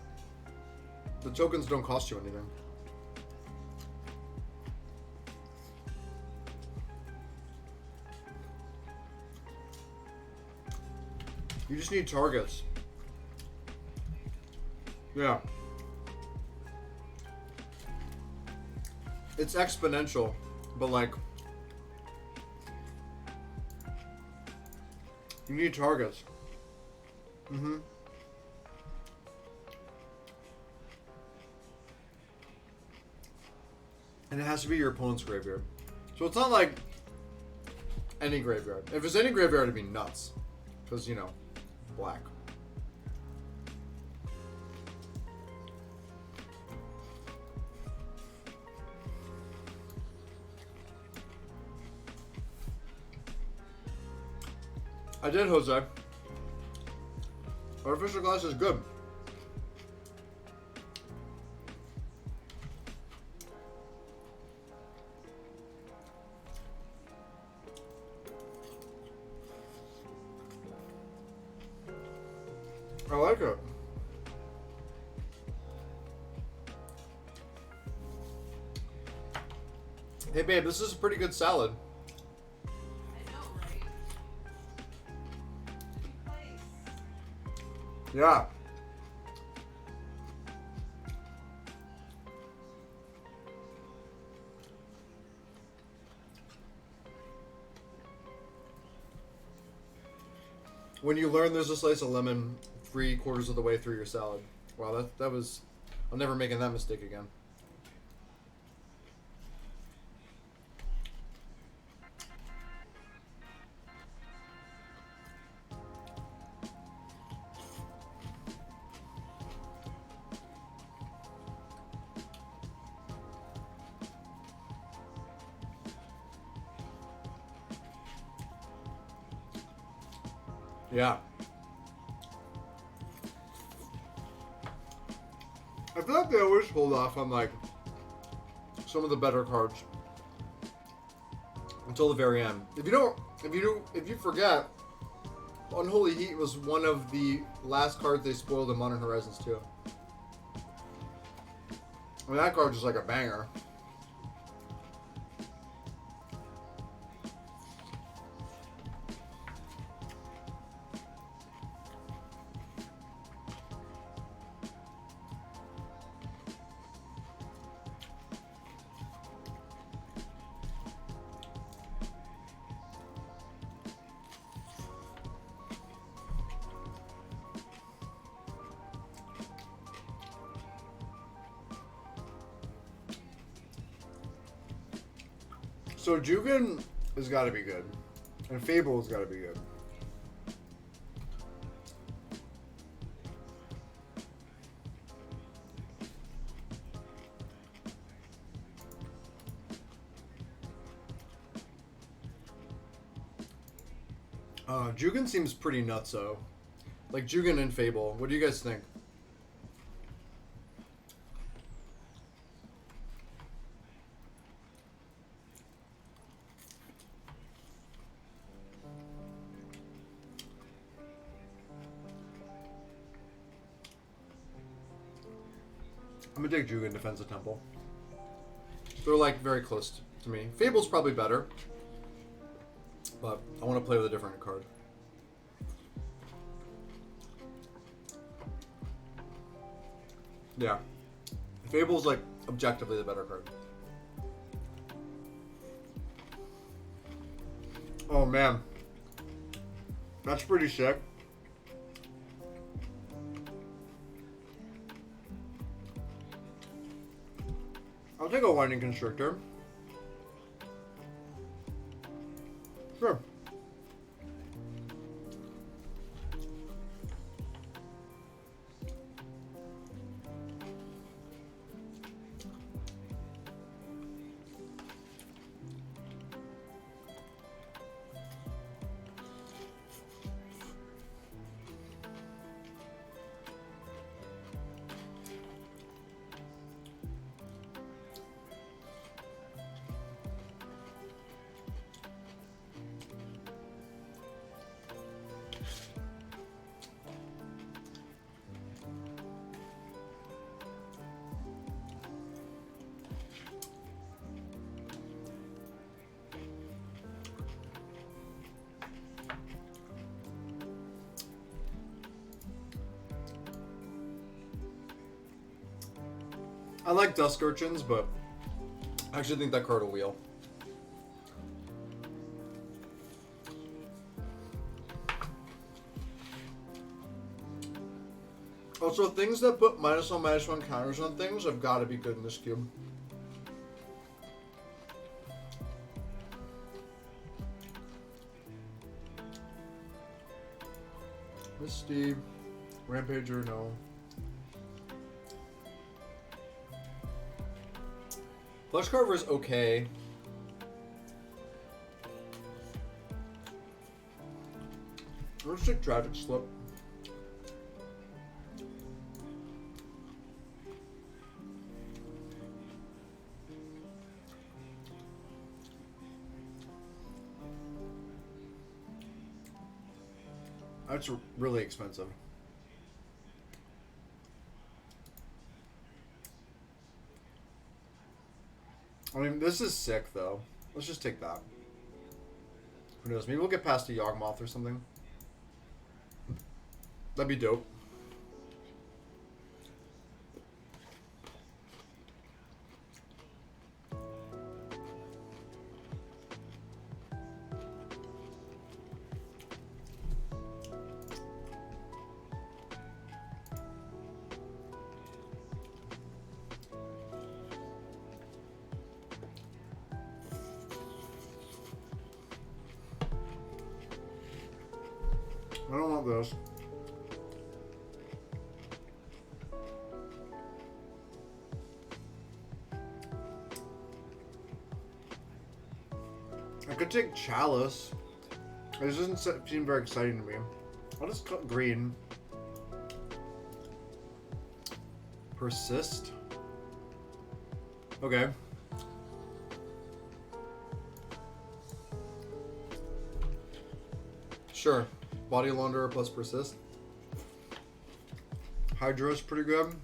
The tokens don't cost you anything. You just need targets. Yeah. It's exponential, but like you need targets. Mm-hmm. And it has to be your opponent's graveyard. So it's not like any graveyard. If it's any graveyard, it'd be nuts. Because, you know, black. I did, Jose. Artificial glass is good. I like it. Hey babe, this is a pretty good salad. I know, right? Good place. Yeah. When you learn there's a slice of lemon 3/4 of the way through your salad. Wow, that was... I'm never making that mistake again. Yeah. I feel like they always hold off on like some of the better cards until the very end. If you forget, Unholy Heat was one of the last cards they spoiled in Modern Horizons 2. I mean, that card is like a banger. So Jugen has got to be good, and Fable has got to be good. Jugen seems pretty nutso. Like Jugen and Fable. What do you guys think? I'm gonna take Jugen Defense of Temple. They're like very close to me. Fable's probably better, but I want to play with a different card. Yeah. Fable's like objectively the better card. Oh man. That's pretty sick. I'll take a Winding Constrictor. Sure. I like Dusk Urchins, but I actually think that card will wheel. Also, things that put -1/-1 counters on things have got to be good in this cube. Misty, Rampager, no. Flesh Carver is okay. Let's take Tragic Slip. That's really expensive. I mean, this is sick, though. Let's just take that. Who knows? Maybe we'll get past a Yawgmoth or something. That'd be dope. I don't want those. I could take Chalice. This doesn't seem very exciting to me. I'll just cut green. Persist. Okay. Sure. Body Launderer plus Persist. Hydra's pretty good.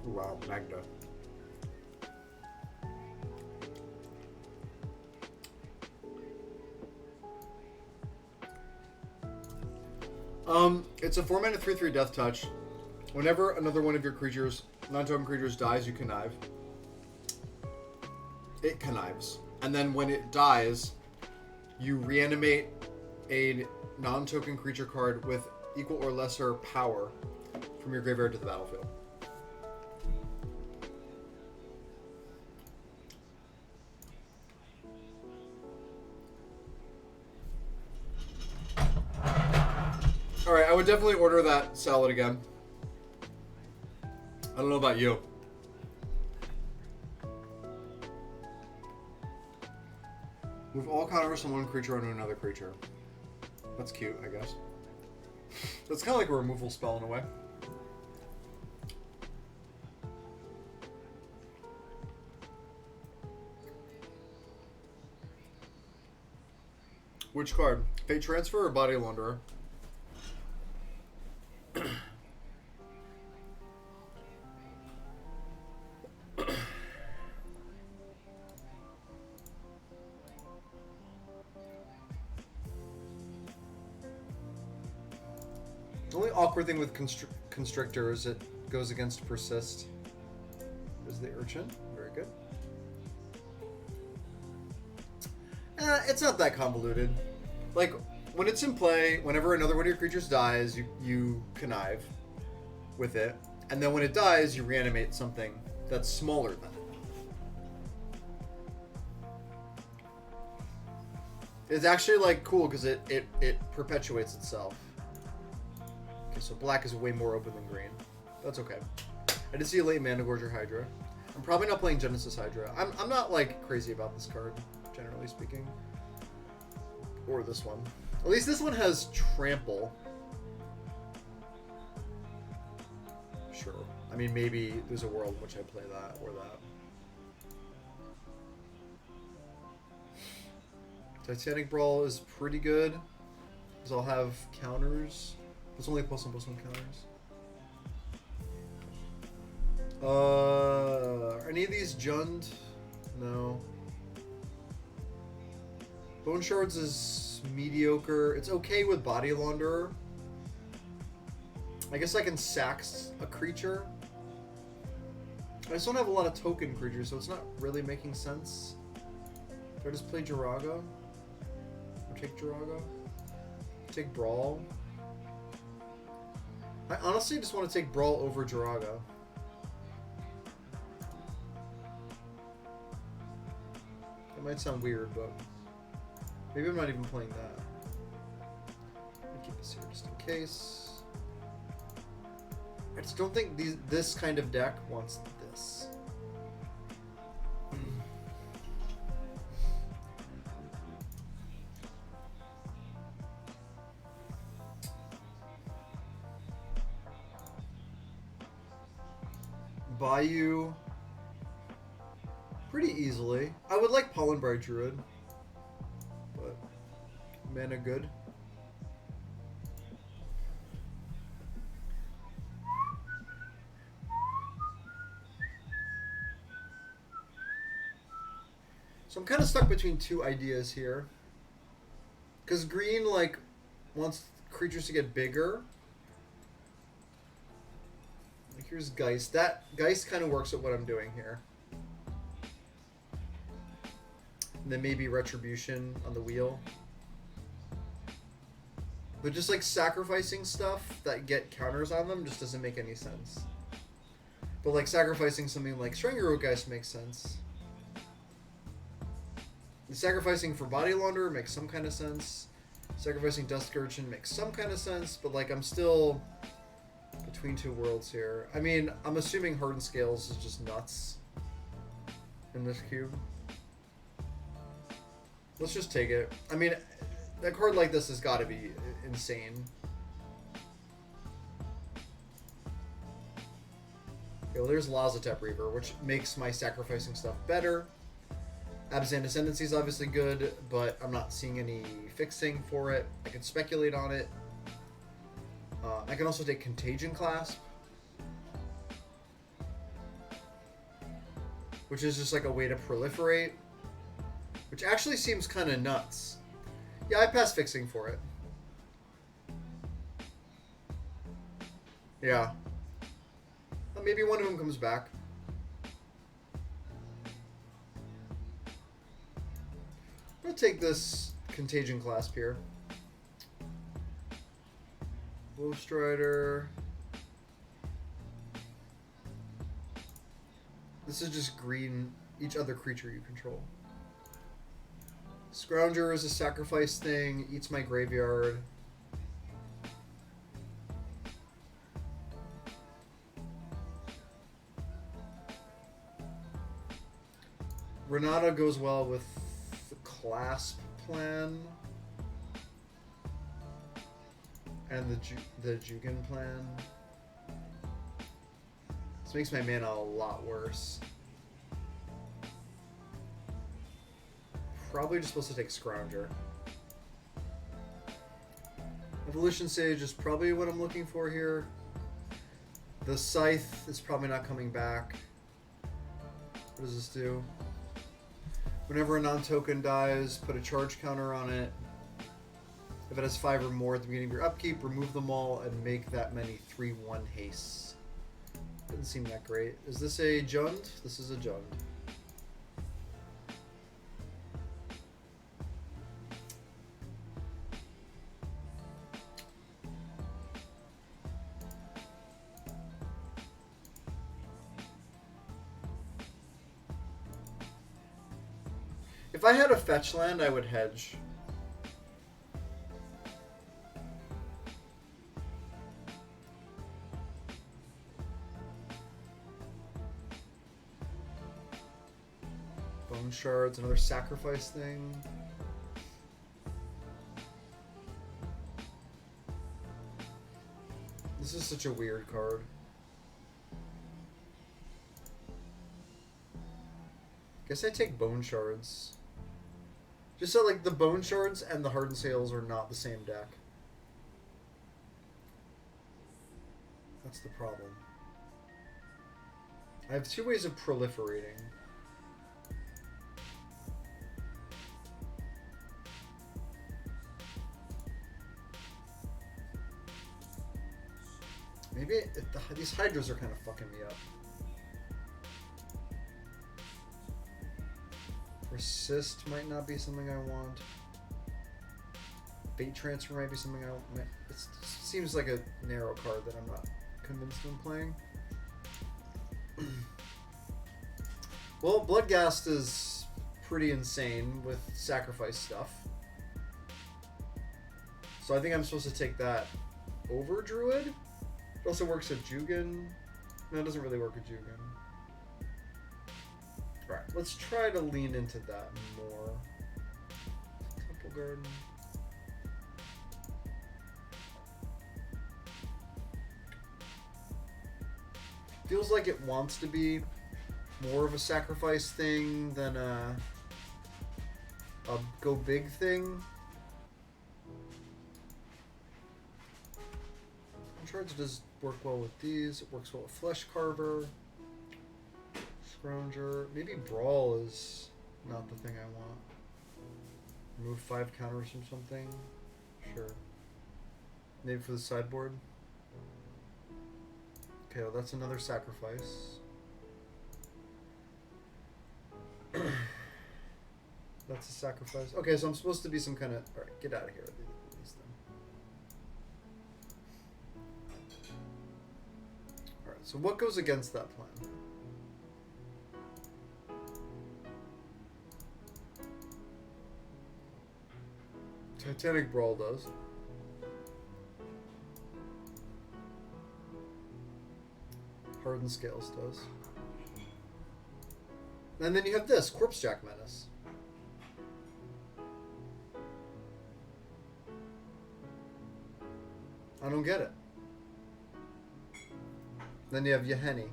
Wow, Magda. It's a 4-mana 3/3 death touch. Whenever another one of your creatures, non-token creatures, dies, you connive. It connives. And then when it dies, you reanimate a non-token creature card with equal or lesser power from your graveyard to the battlefield. Alright, I would definitely order that salad again. I don't know about you. Move all counters from one creature onto another creature. That's cute, I guess. That's kind of like a removal spell in a way. Which card? Fate Transfer or Body Launderer? The only awkward thing with Constrictor is it goes against Persist. Is the Urchin. Very good. It's not that convoluted. Like, when it's in play, whenever another one of your creatures dies, you connive with it. And then when it dies, you reanimate something that's smaller than it. It's actually, like, cool because it perpetuates itself. Okay, so black is way more open than green. That's okay. I did see a late Mana Gorger Hydra. I'm probably not playing Genesis Hydra. I'm not, like, crazy about this card, generally speaking. Or this one. At least this one has Trample. Sure. I mean, maybe there's a world in which I play that or that. Titanic Brawl is pretty good. Because I'll have counters. There's only +1/+1 counters. Are any of these Jund? No. Bone Shards is mediocre. It's okay with Body Launderer. I guess I can sack a creature. I just don't have a lot of token creatures, so it's not really making sense. Do I just play Jiraga? Or take Jiraga? Take Brawl? I honestly just want to take Brawl over Jiraga. That might sound weird, but maybe I'm not even playing that. Let me keep this here just in case. I just don't think this kind of deck wants this. Bayou pretty easily. I would like Pollenbriar Druid, but mana good. So I'm kind of stuck between two ideas here. Because green, like, wants creatures to get bigger. Like, here's Geist. That Geist kind of works at what I'm doing here. And then maybe Retribution on the wheel. But just, like, sacrificing stuff that get counters on them just doesn't make any sense. But, like, sacrificing something like Strangleroot Geist makes sense. Sacrificing for Body Launderer makes some kind of sense. Sacrificing Dusk Urchin makes some kind of sense, but like I'm still between two worlds here. I mean, I'm assuming Hardened Scales is just nuts in this cube. Let's just take it. I mean, a card like this has got to be insane. Okay, well, there's Lazotep Reaver, which makes my sacrificing stuff better. Abzan Ascendancy is obviously good, but I'm not seeing any fixing for it. I can speculate on it. I can also take Contagion Clasp, which is just like a way to proliferate, which actually seems kind of nuts. Yeah, I pass fixing for it. Yeah. Maybe one of them comes back. I'm gonna take this Contagion Clasp here. Wolfstrider. This is just green, each other creature you control. Scrounger is a sacrifice thing, eats my graveyard. Renata goes well with the Clasp plan. And the Jugen plan. This makes my mana a lot worse. Probably just supposed to take Scrounger. Evolution Sage is probably what I'm looking for here. The Scythe is probably not coming back. What does this do? Whenever a non-token dies, put a charge counter on it. If it has 5 or more at the beginning of your upkeep, remove them all and make that many 3/1 hastes. Doesn't seem that great. Is this a Jund? This is a Jund. If I had a fetch land, I would hedge. Bone Shards, another sacrifice thing. This is such a weird card. Guess I take Bone Shards. Just so like the Bone Shards and the Hardened Sails are not the same deck. That's the problem. I have 2 ways of proliferating. Maybe these Hydras are kind of fucking me up. Persist might not be something I want. Fate Transfer might be something I want. It seems like a narrow card that I'm not convinced I'm playing. Well, Bloodghast is pretty insane with sacrifice stuff. So I think I'm supposed to take that over Druid. It also works at Jugen. No, it doesn't really work at Jugen. Alright, let's try to lean into that more. Temple Garden. Feels like it wants to be more of a sacrifice thing than a go big thing. Charge does work well with these. It works well with Flesh Carver. Scrounger. Maybe Brawl is not the thing I want. Remove 5 counters from something. Sure. Maybe for the sideboard. Okay, well that's another sacrifice. That's a sacrifice. Okay, so I'm supposed to be some kind of... Alright, get out of here. These then. Alright, so what goes against that plan? Titanic Brawl does. Hardened Scales does. And then you have this, Corpsejack Menace. I don't get it. Then you have Yahenni.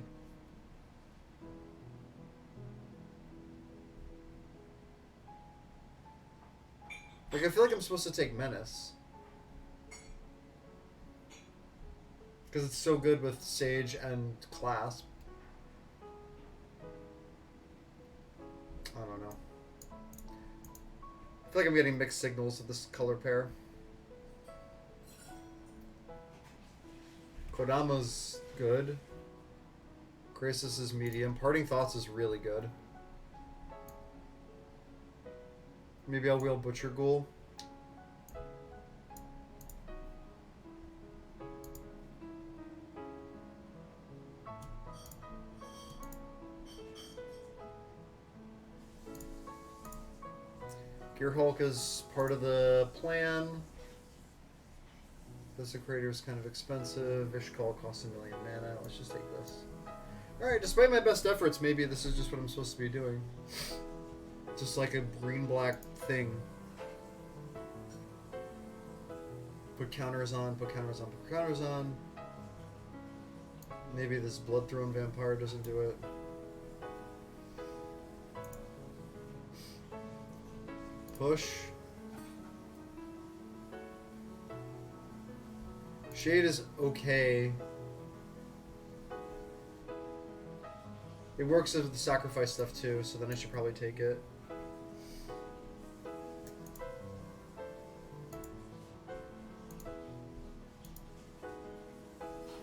Like, I feel like I'm supposed to take Menace. Because it's so good with Sage and Clasp. I don't know. I feel like I'm getting mixed signals of this color pair. Kodama's good. Graces is medium. Parting Thoughts is really good. Maybe I'll wheel Butcher Ghoul. Gear Hulk is part of the plan. Desecrator is kind of expensive. Ishkal costs 1 million mana. Let's just take this. Alright, despite my best efforts, maybe this is just what I'm supposed to be doing. Just like a green-black thing. Put counters on, put counters on, put counters on. Maybe this Bloodthrone Vampire doesn't do it. Push. Shade is okay. It works with the sacrifice stuff too, so then I should probably take it.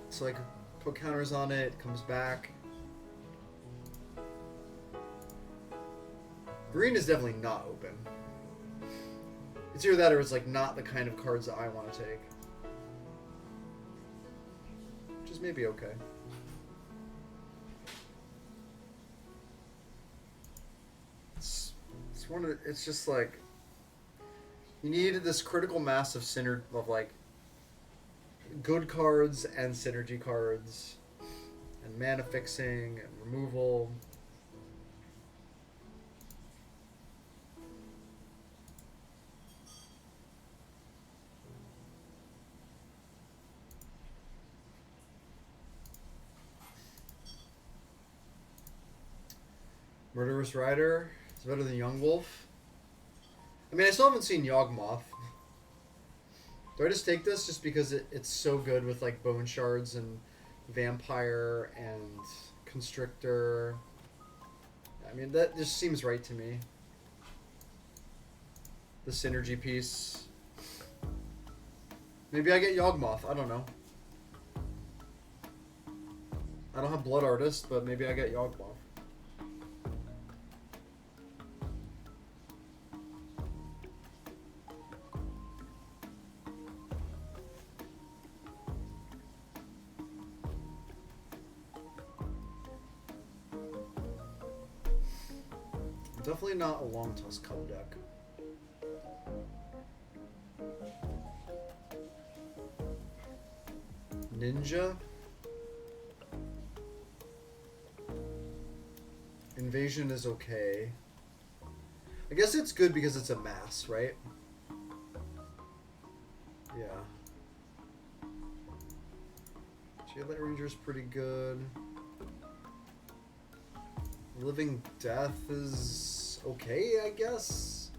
So I could put counters on it, it comes back. Green is definitely not open. It's either that or it's like not the kind of cards that I want to take. Which is maybe okay. It's just like you need this critical mass of synergy of like good cards and synergy cards and mana fixing and removal. Murderous Rider is better than Young Wolf. I mean, I still haven't seen Yawgmoth. Do I just take this just because it's so good with like Bone Shards and Vampire and Constrictor? I mean, that just seems right to me. The synergy piece. Maybe I get Yawgmoth. I don't know. I don't have Blood Artist, but maybe I get Yawgmoth. Definitely not a Long Tusk Cup deck. Ninja. Invasion is okay. I guess it's good because it's a mass, right? Yeah. Jailer Ranger's pretty good. Living Death is okay, I guess.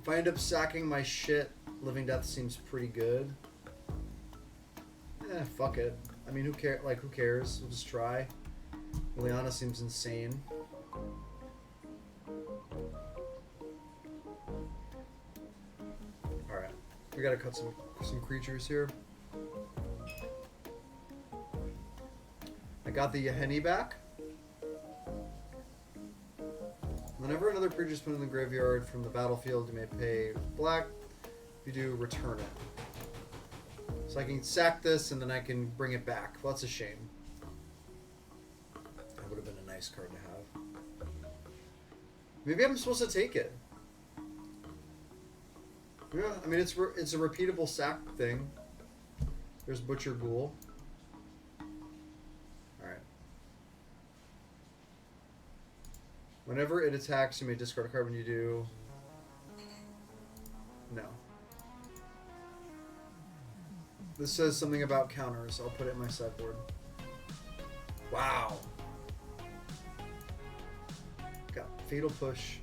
If I end up sacking my shit, Living Death seems pretty good. Eh, fuck it. I mean, who cares? Like, who cares? We'll just try. Liliana seems insane. Alright. We gotta cut some creatures here. I got the Yahenni back. Whenever another creature is put in the graveyard from the battlefield, you may pay black. If you do, return it. So I can sack this and then I can bring it back. Well, that's a shame. That would have been a nice card to have. Maybe I'm supposed to take it. Yeah, I mean, it's a repeatable sack thing. There's Butcher Ghoul. Whenever it attacks, you may discard a card. When you do, no. This says something about counters. I'll put it in my sideboard. Wow. Got Fatal Push.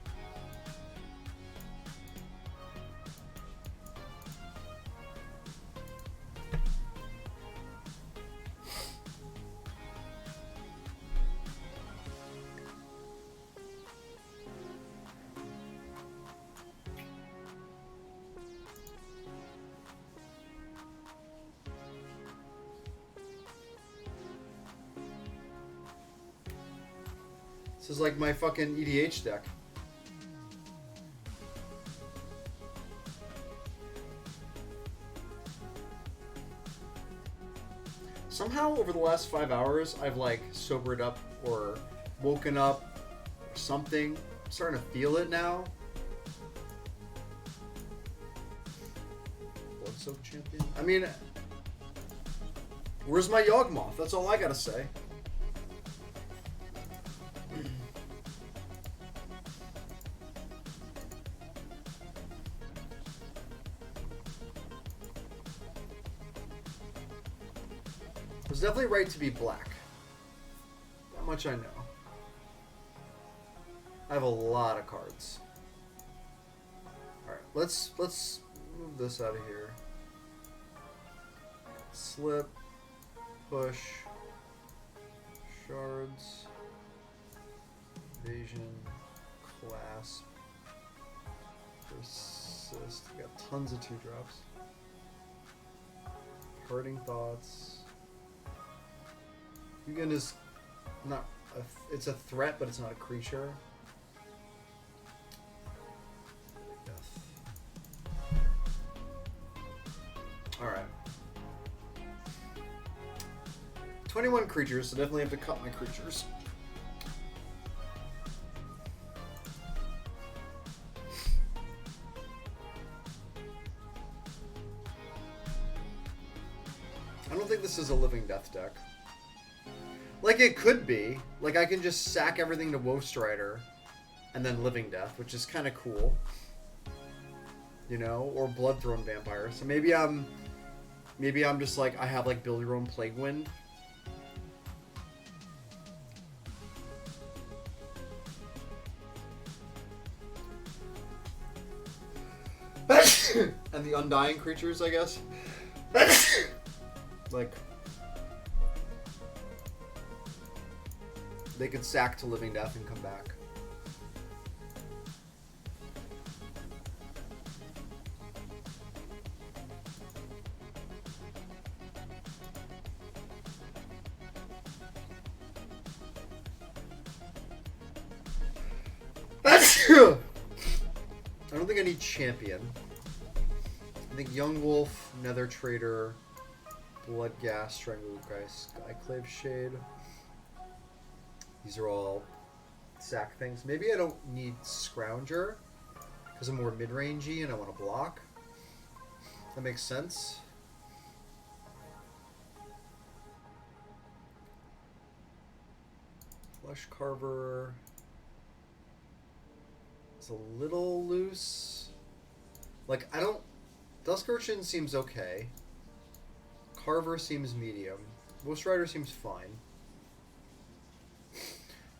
This is like my fucking EDH deck. Somehow over the last 5 hours, I've like sobered up or woken up or something. I'm starting to feel it now. Bloodsoak champion. I mean, where's my Yawgmoth? That's all I gotta say. It was definitely right to be black. That much I know. I have a lot of cards. Alright, let's move this out of here. Slip, push, shards, evasion, clasp, persist. We got tons of 2-drops. Parting Thoughts. Hugin is not it's a threat, but it's not a creature. Alright. 21 creatures, so definitely have to cut my creatures. I don't think this is a Living Death deck. Like, it could be. Like, I can just sack everything to Woe Strider and then Living Death, which is kind of cool. You know? Or Bloodthrone Vampire. So maybe I'm just like, I have like Build Your Own Plague Wind. And the Undying creatures, I guess. Like, they could sack to Living Death and come back. I don't think I need Champion. I think Young Wolf, Nether Trader, Bloodghast, Stranglegeist, Skyclave Shade. These are all sack things. Maybe I don't need Scrounger because I'm more mid-rangey and I want to block. That makes sense. Flesh Carver is a little loose. Like, I don't... Dusk Urchin seems okay. Carver seems medium. Ghost Rider seems fine.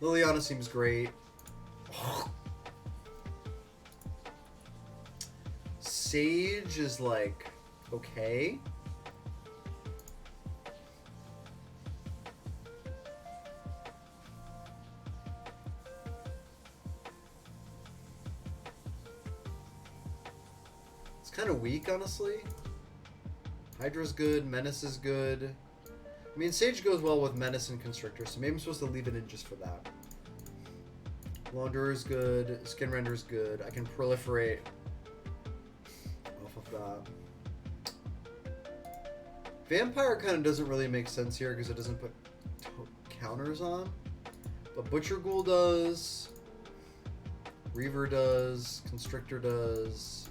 Liliana seems great. Sage is like okay. It's kind of weak, honestly. Hydra's good, Menace is good. I mean, Sage goes well with Menace and Constrictor, so maybe I'm supposed to leave it in just for that. Wanderer is good, Skinrender is good. I can proliferate off of that. Vampire kind of doesn't really make sense here because it doesn't put counters on. But Butcher Ghoul does. Reaver does. Constrictor does.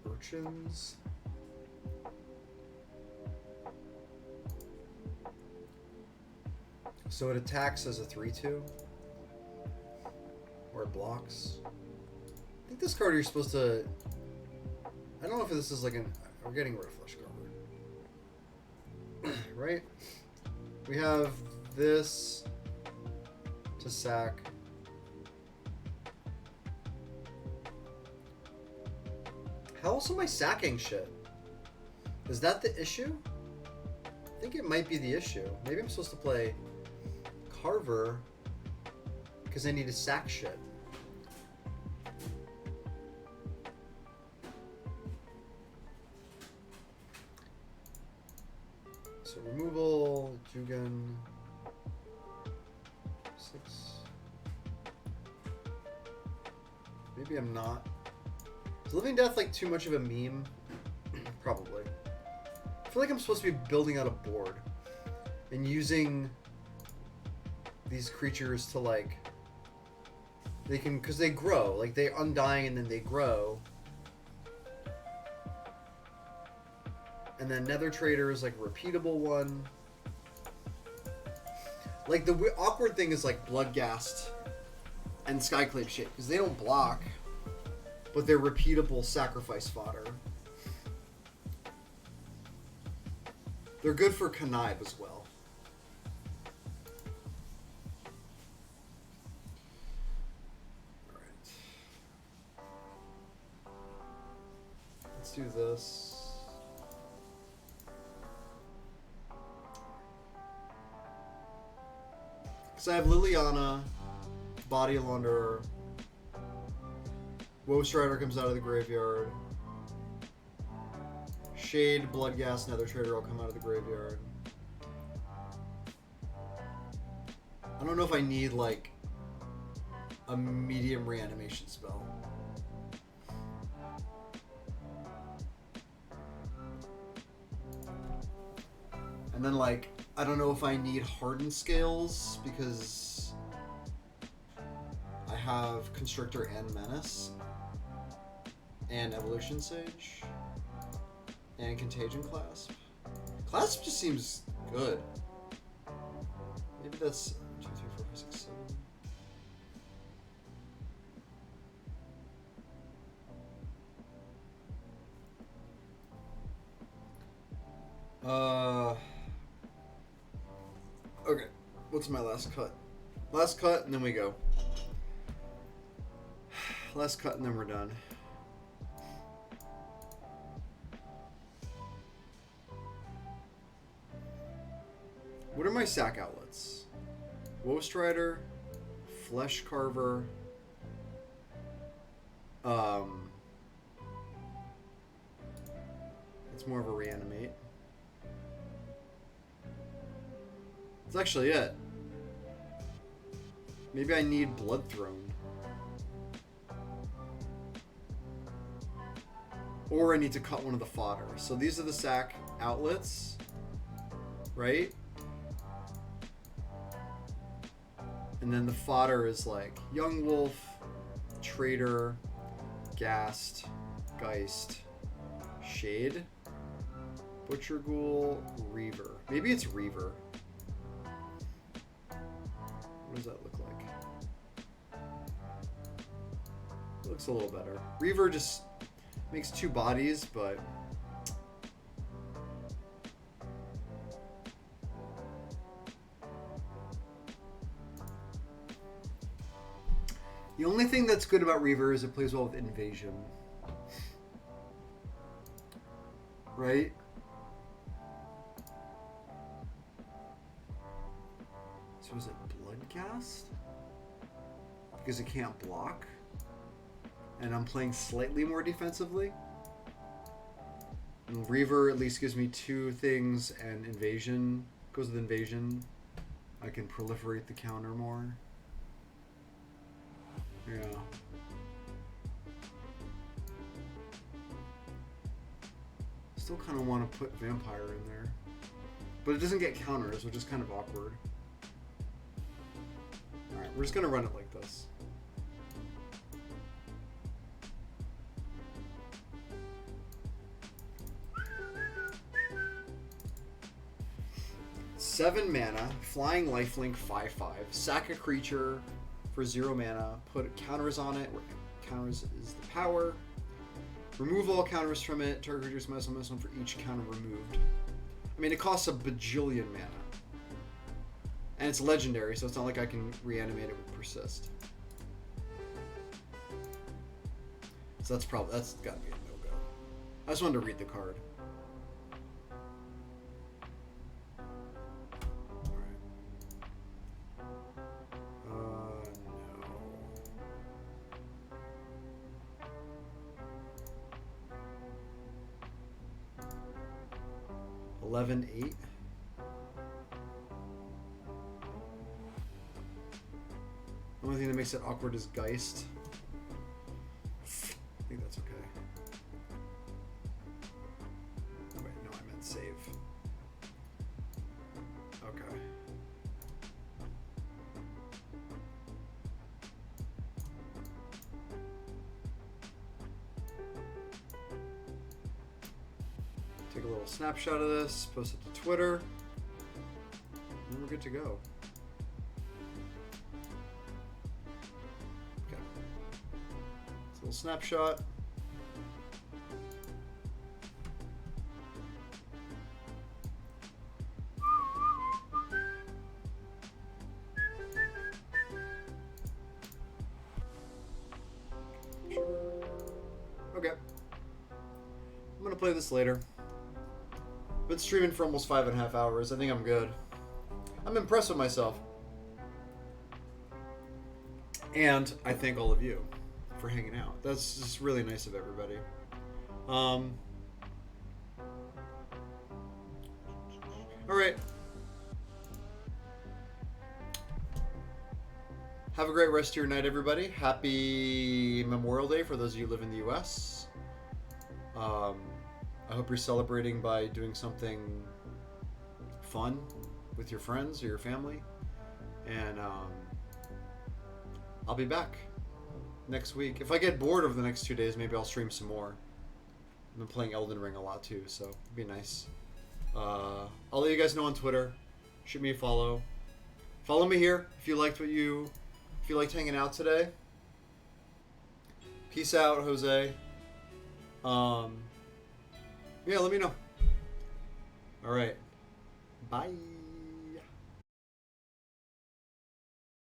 Urchins. So it attacks as a 3/2, or it blocks. I think this card you're supposed to. I don't know if this is like an. We're getting rid of Flesh Carver, right? We have this to sack. How else am I sacking shit? Is that the issue? I think it might be the issue. Maybe I'm supposed to play Carver because I need to sack shit. So removal, Jugen, 6. Maybe I'm not. Is Living Death like too much of a meme? Probably. I feel like I'm supposed to be building out a board and using these creatures to like, they can, because they grow, like they undying and then they grow. And then Nether Trader is like a repeatable one. Like the awkward thing is like Bloodghast and Skyclave Shape, because they don't block, but they're repeatable sacrifice fodder. They're good for Connive as well. Alright. Let's do this. Because I have Liliana, Body of Wanderer, Woe Strider comes out of the graveyard, Shade, Bloodghast, Nether Trader all come out of the graveyard. I don't know if I need like a medium reanimation spell. And then like, I don't know if I need Hardened Scales because I have Constrictor and Menace and Evolution Sage and Contagion Clasp. Clasp just seems good. Maybe that's 2, 3, 4, 5, 6, 7. Okay, what's my last cut? Last cut, and then we go. Last cut, and then we're done. What are my sack outlets? Woe Strider, Flesh Carver, it's more of a reanimate. That's actually it. Maybe I need Blood Throne. Or I need to cut one of the fodder. So these are the sack outlets, right? And then the fodder is like Young Wolf, Trader, Ghast, Geist, Shade, Butcher Ghoul, Reaver. Maybe it's Reaver. What does that look like? It looks a little better. Reaver just makes 2 bodies, but the only thing that's good about Reaver is it plays well with Invasion. Right? So is it Bloodghast? Because it can't block? And I'm playing slightly more defensively? And Reaver at least gives me 2 things, and Invasion goes with Invasion. I can proliferate the counter more. Yeah. Still kind of want to put Vampire in there. But it doesn't get counters, which is kind of awkward. Alright, we're just going to run it like this. Seven mana, flying lifelink 5/5. Sack a creature for 0 mana. Put counters on it. Where counters is the power. Remove all counters from it. Target creature's -1/-1 for each counter removed. I mean, it costs a bajillion mana. And it's legendary, so it's not like I can reanimate it with Persist. So that's gotta be a no-go. I just wanted to read the card. Alright. No. 11-8. Only thing that makes it awkward is Geist. I think that's okay. Oh, wait, no, I meant save. Okay. Take a little snapshot of this, post it to Twitter, and we're good to go. Okay. It's a little snapshot. Okay. I'm gonna play this later. Been streaming for almost 5.5 hours. I think I'm good. I'm impressed with myself. And I thank all of you for hanging out. That's just really nice of everybody. Alright. Have a great rest of your night, everybody. Happy Memorial Day for those of you who live in the US. I hope you're celebrating by doing something fun with your friends or your family. And I'll be back next week. If I get bored over the next 2 days, maybe I'll stream some more. I've been playing Elden Ring a lot too, so it'd be nice. I'll let you guys know on Twitter. Shoot me a follow. Follow me here if you liked hanging out today. Peace out, Jose. Yeah, let me know. All right. Bye.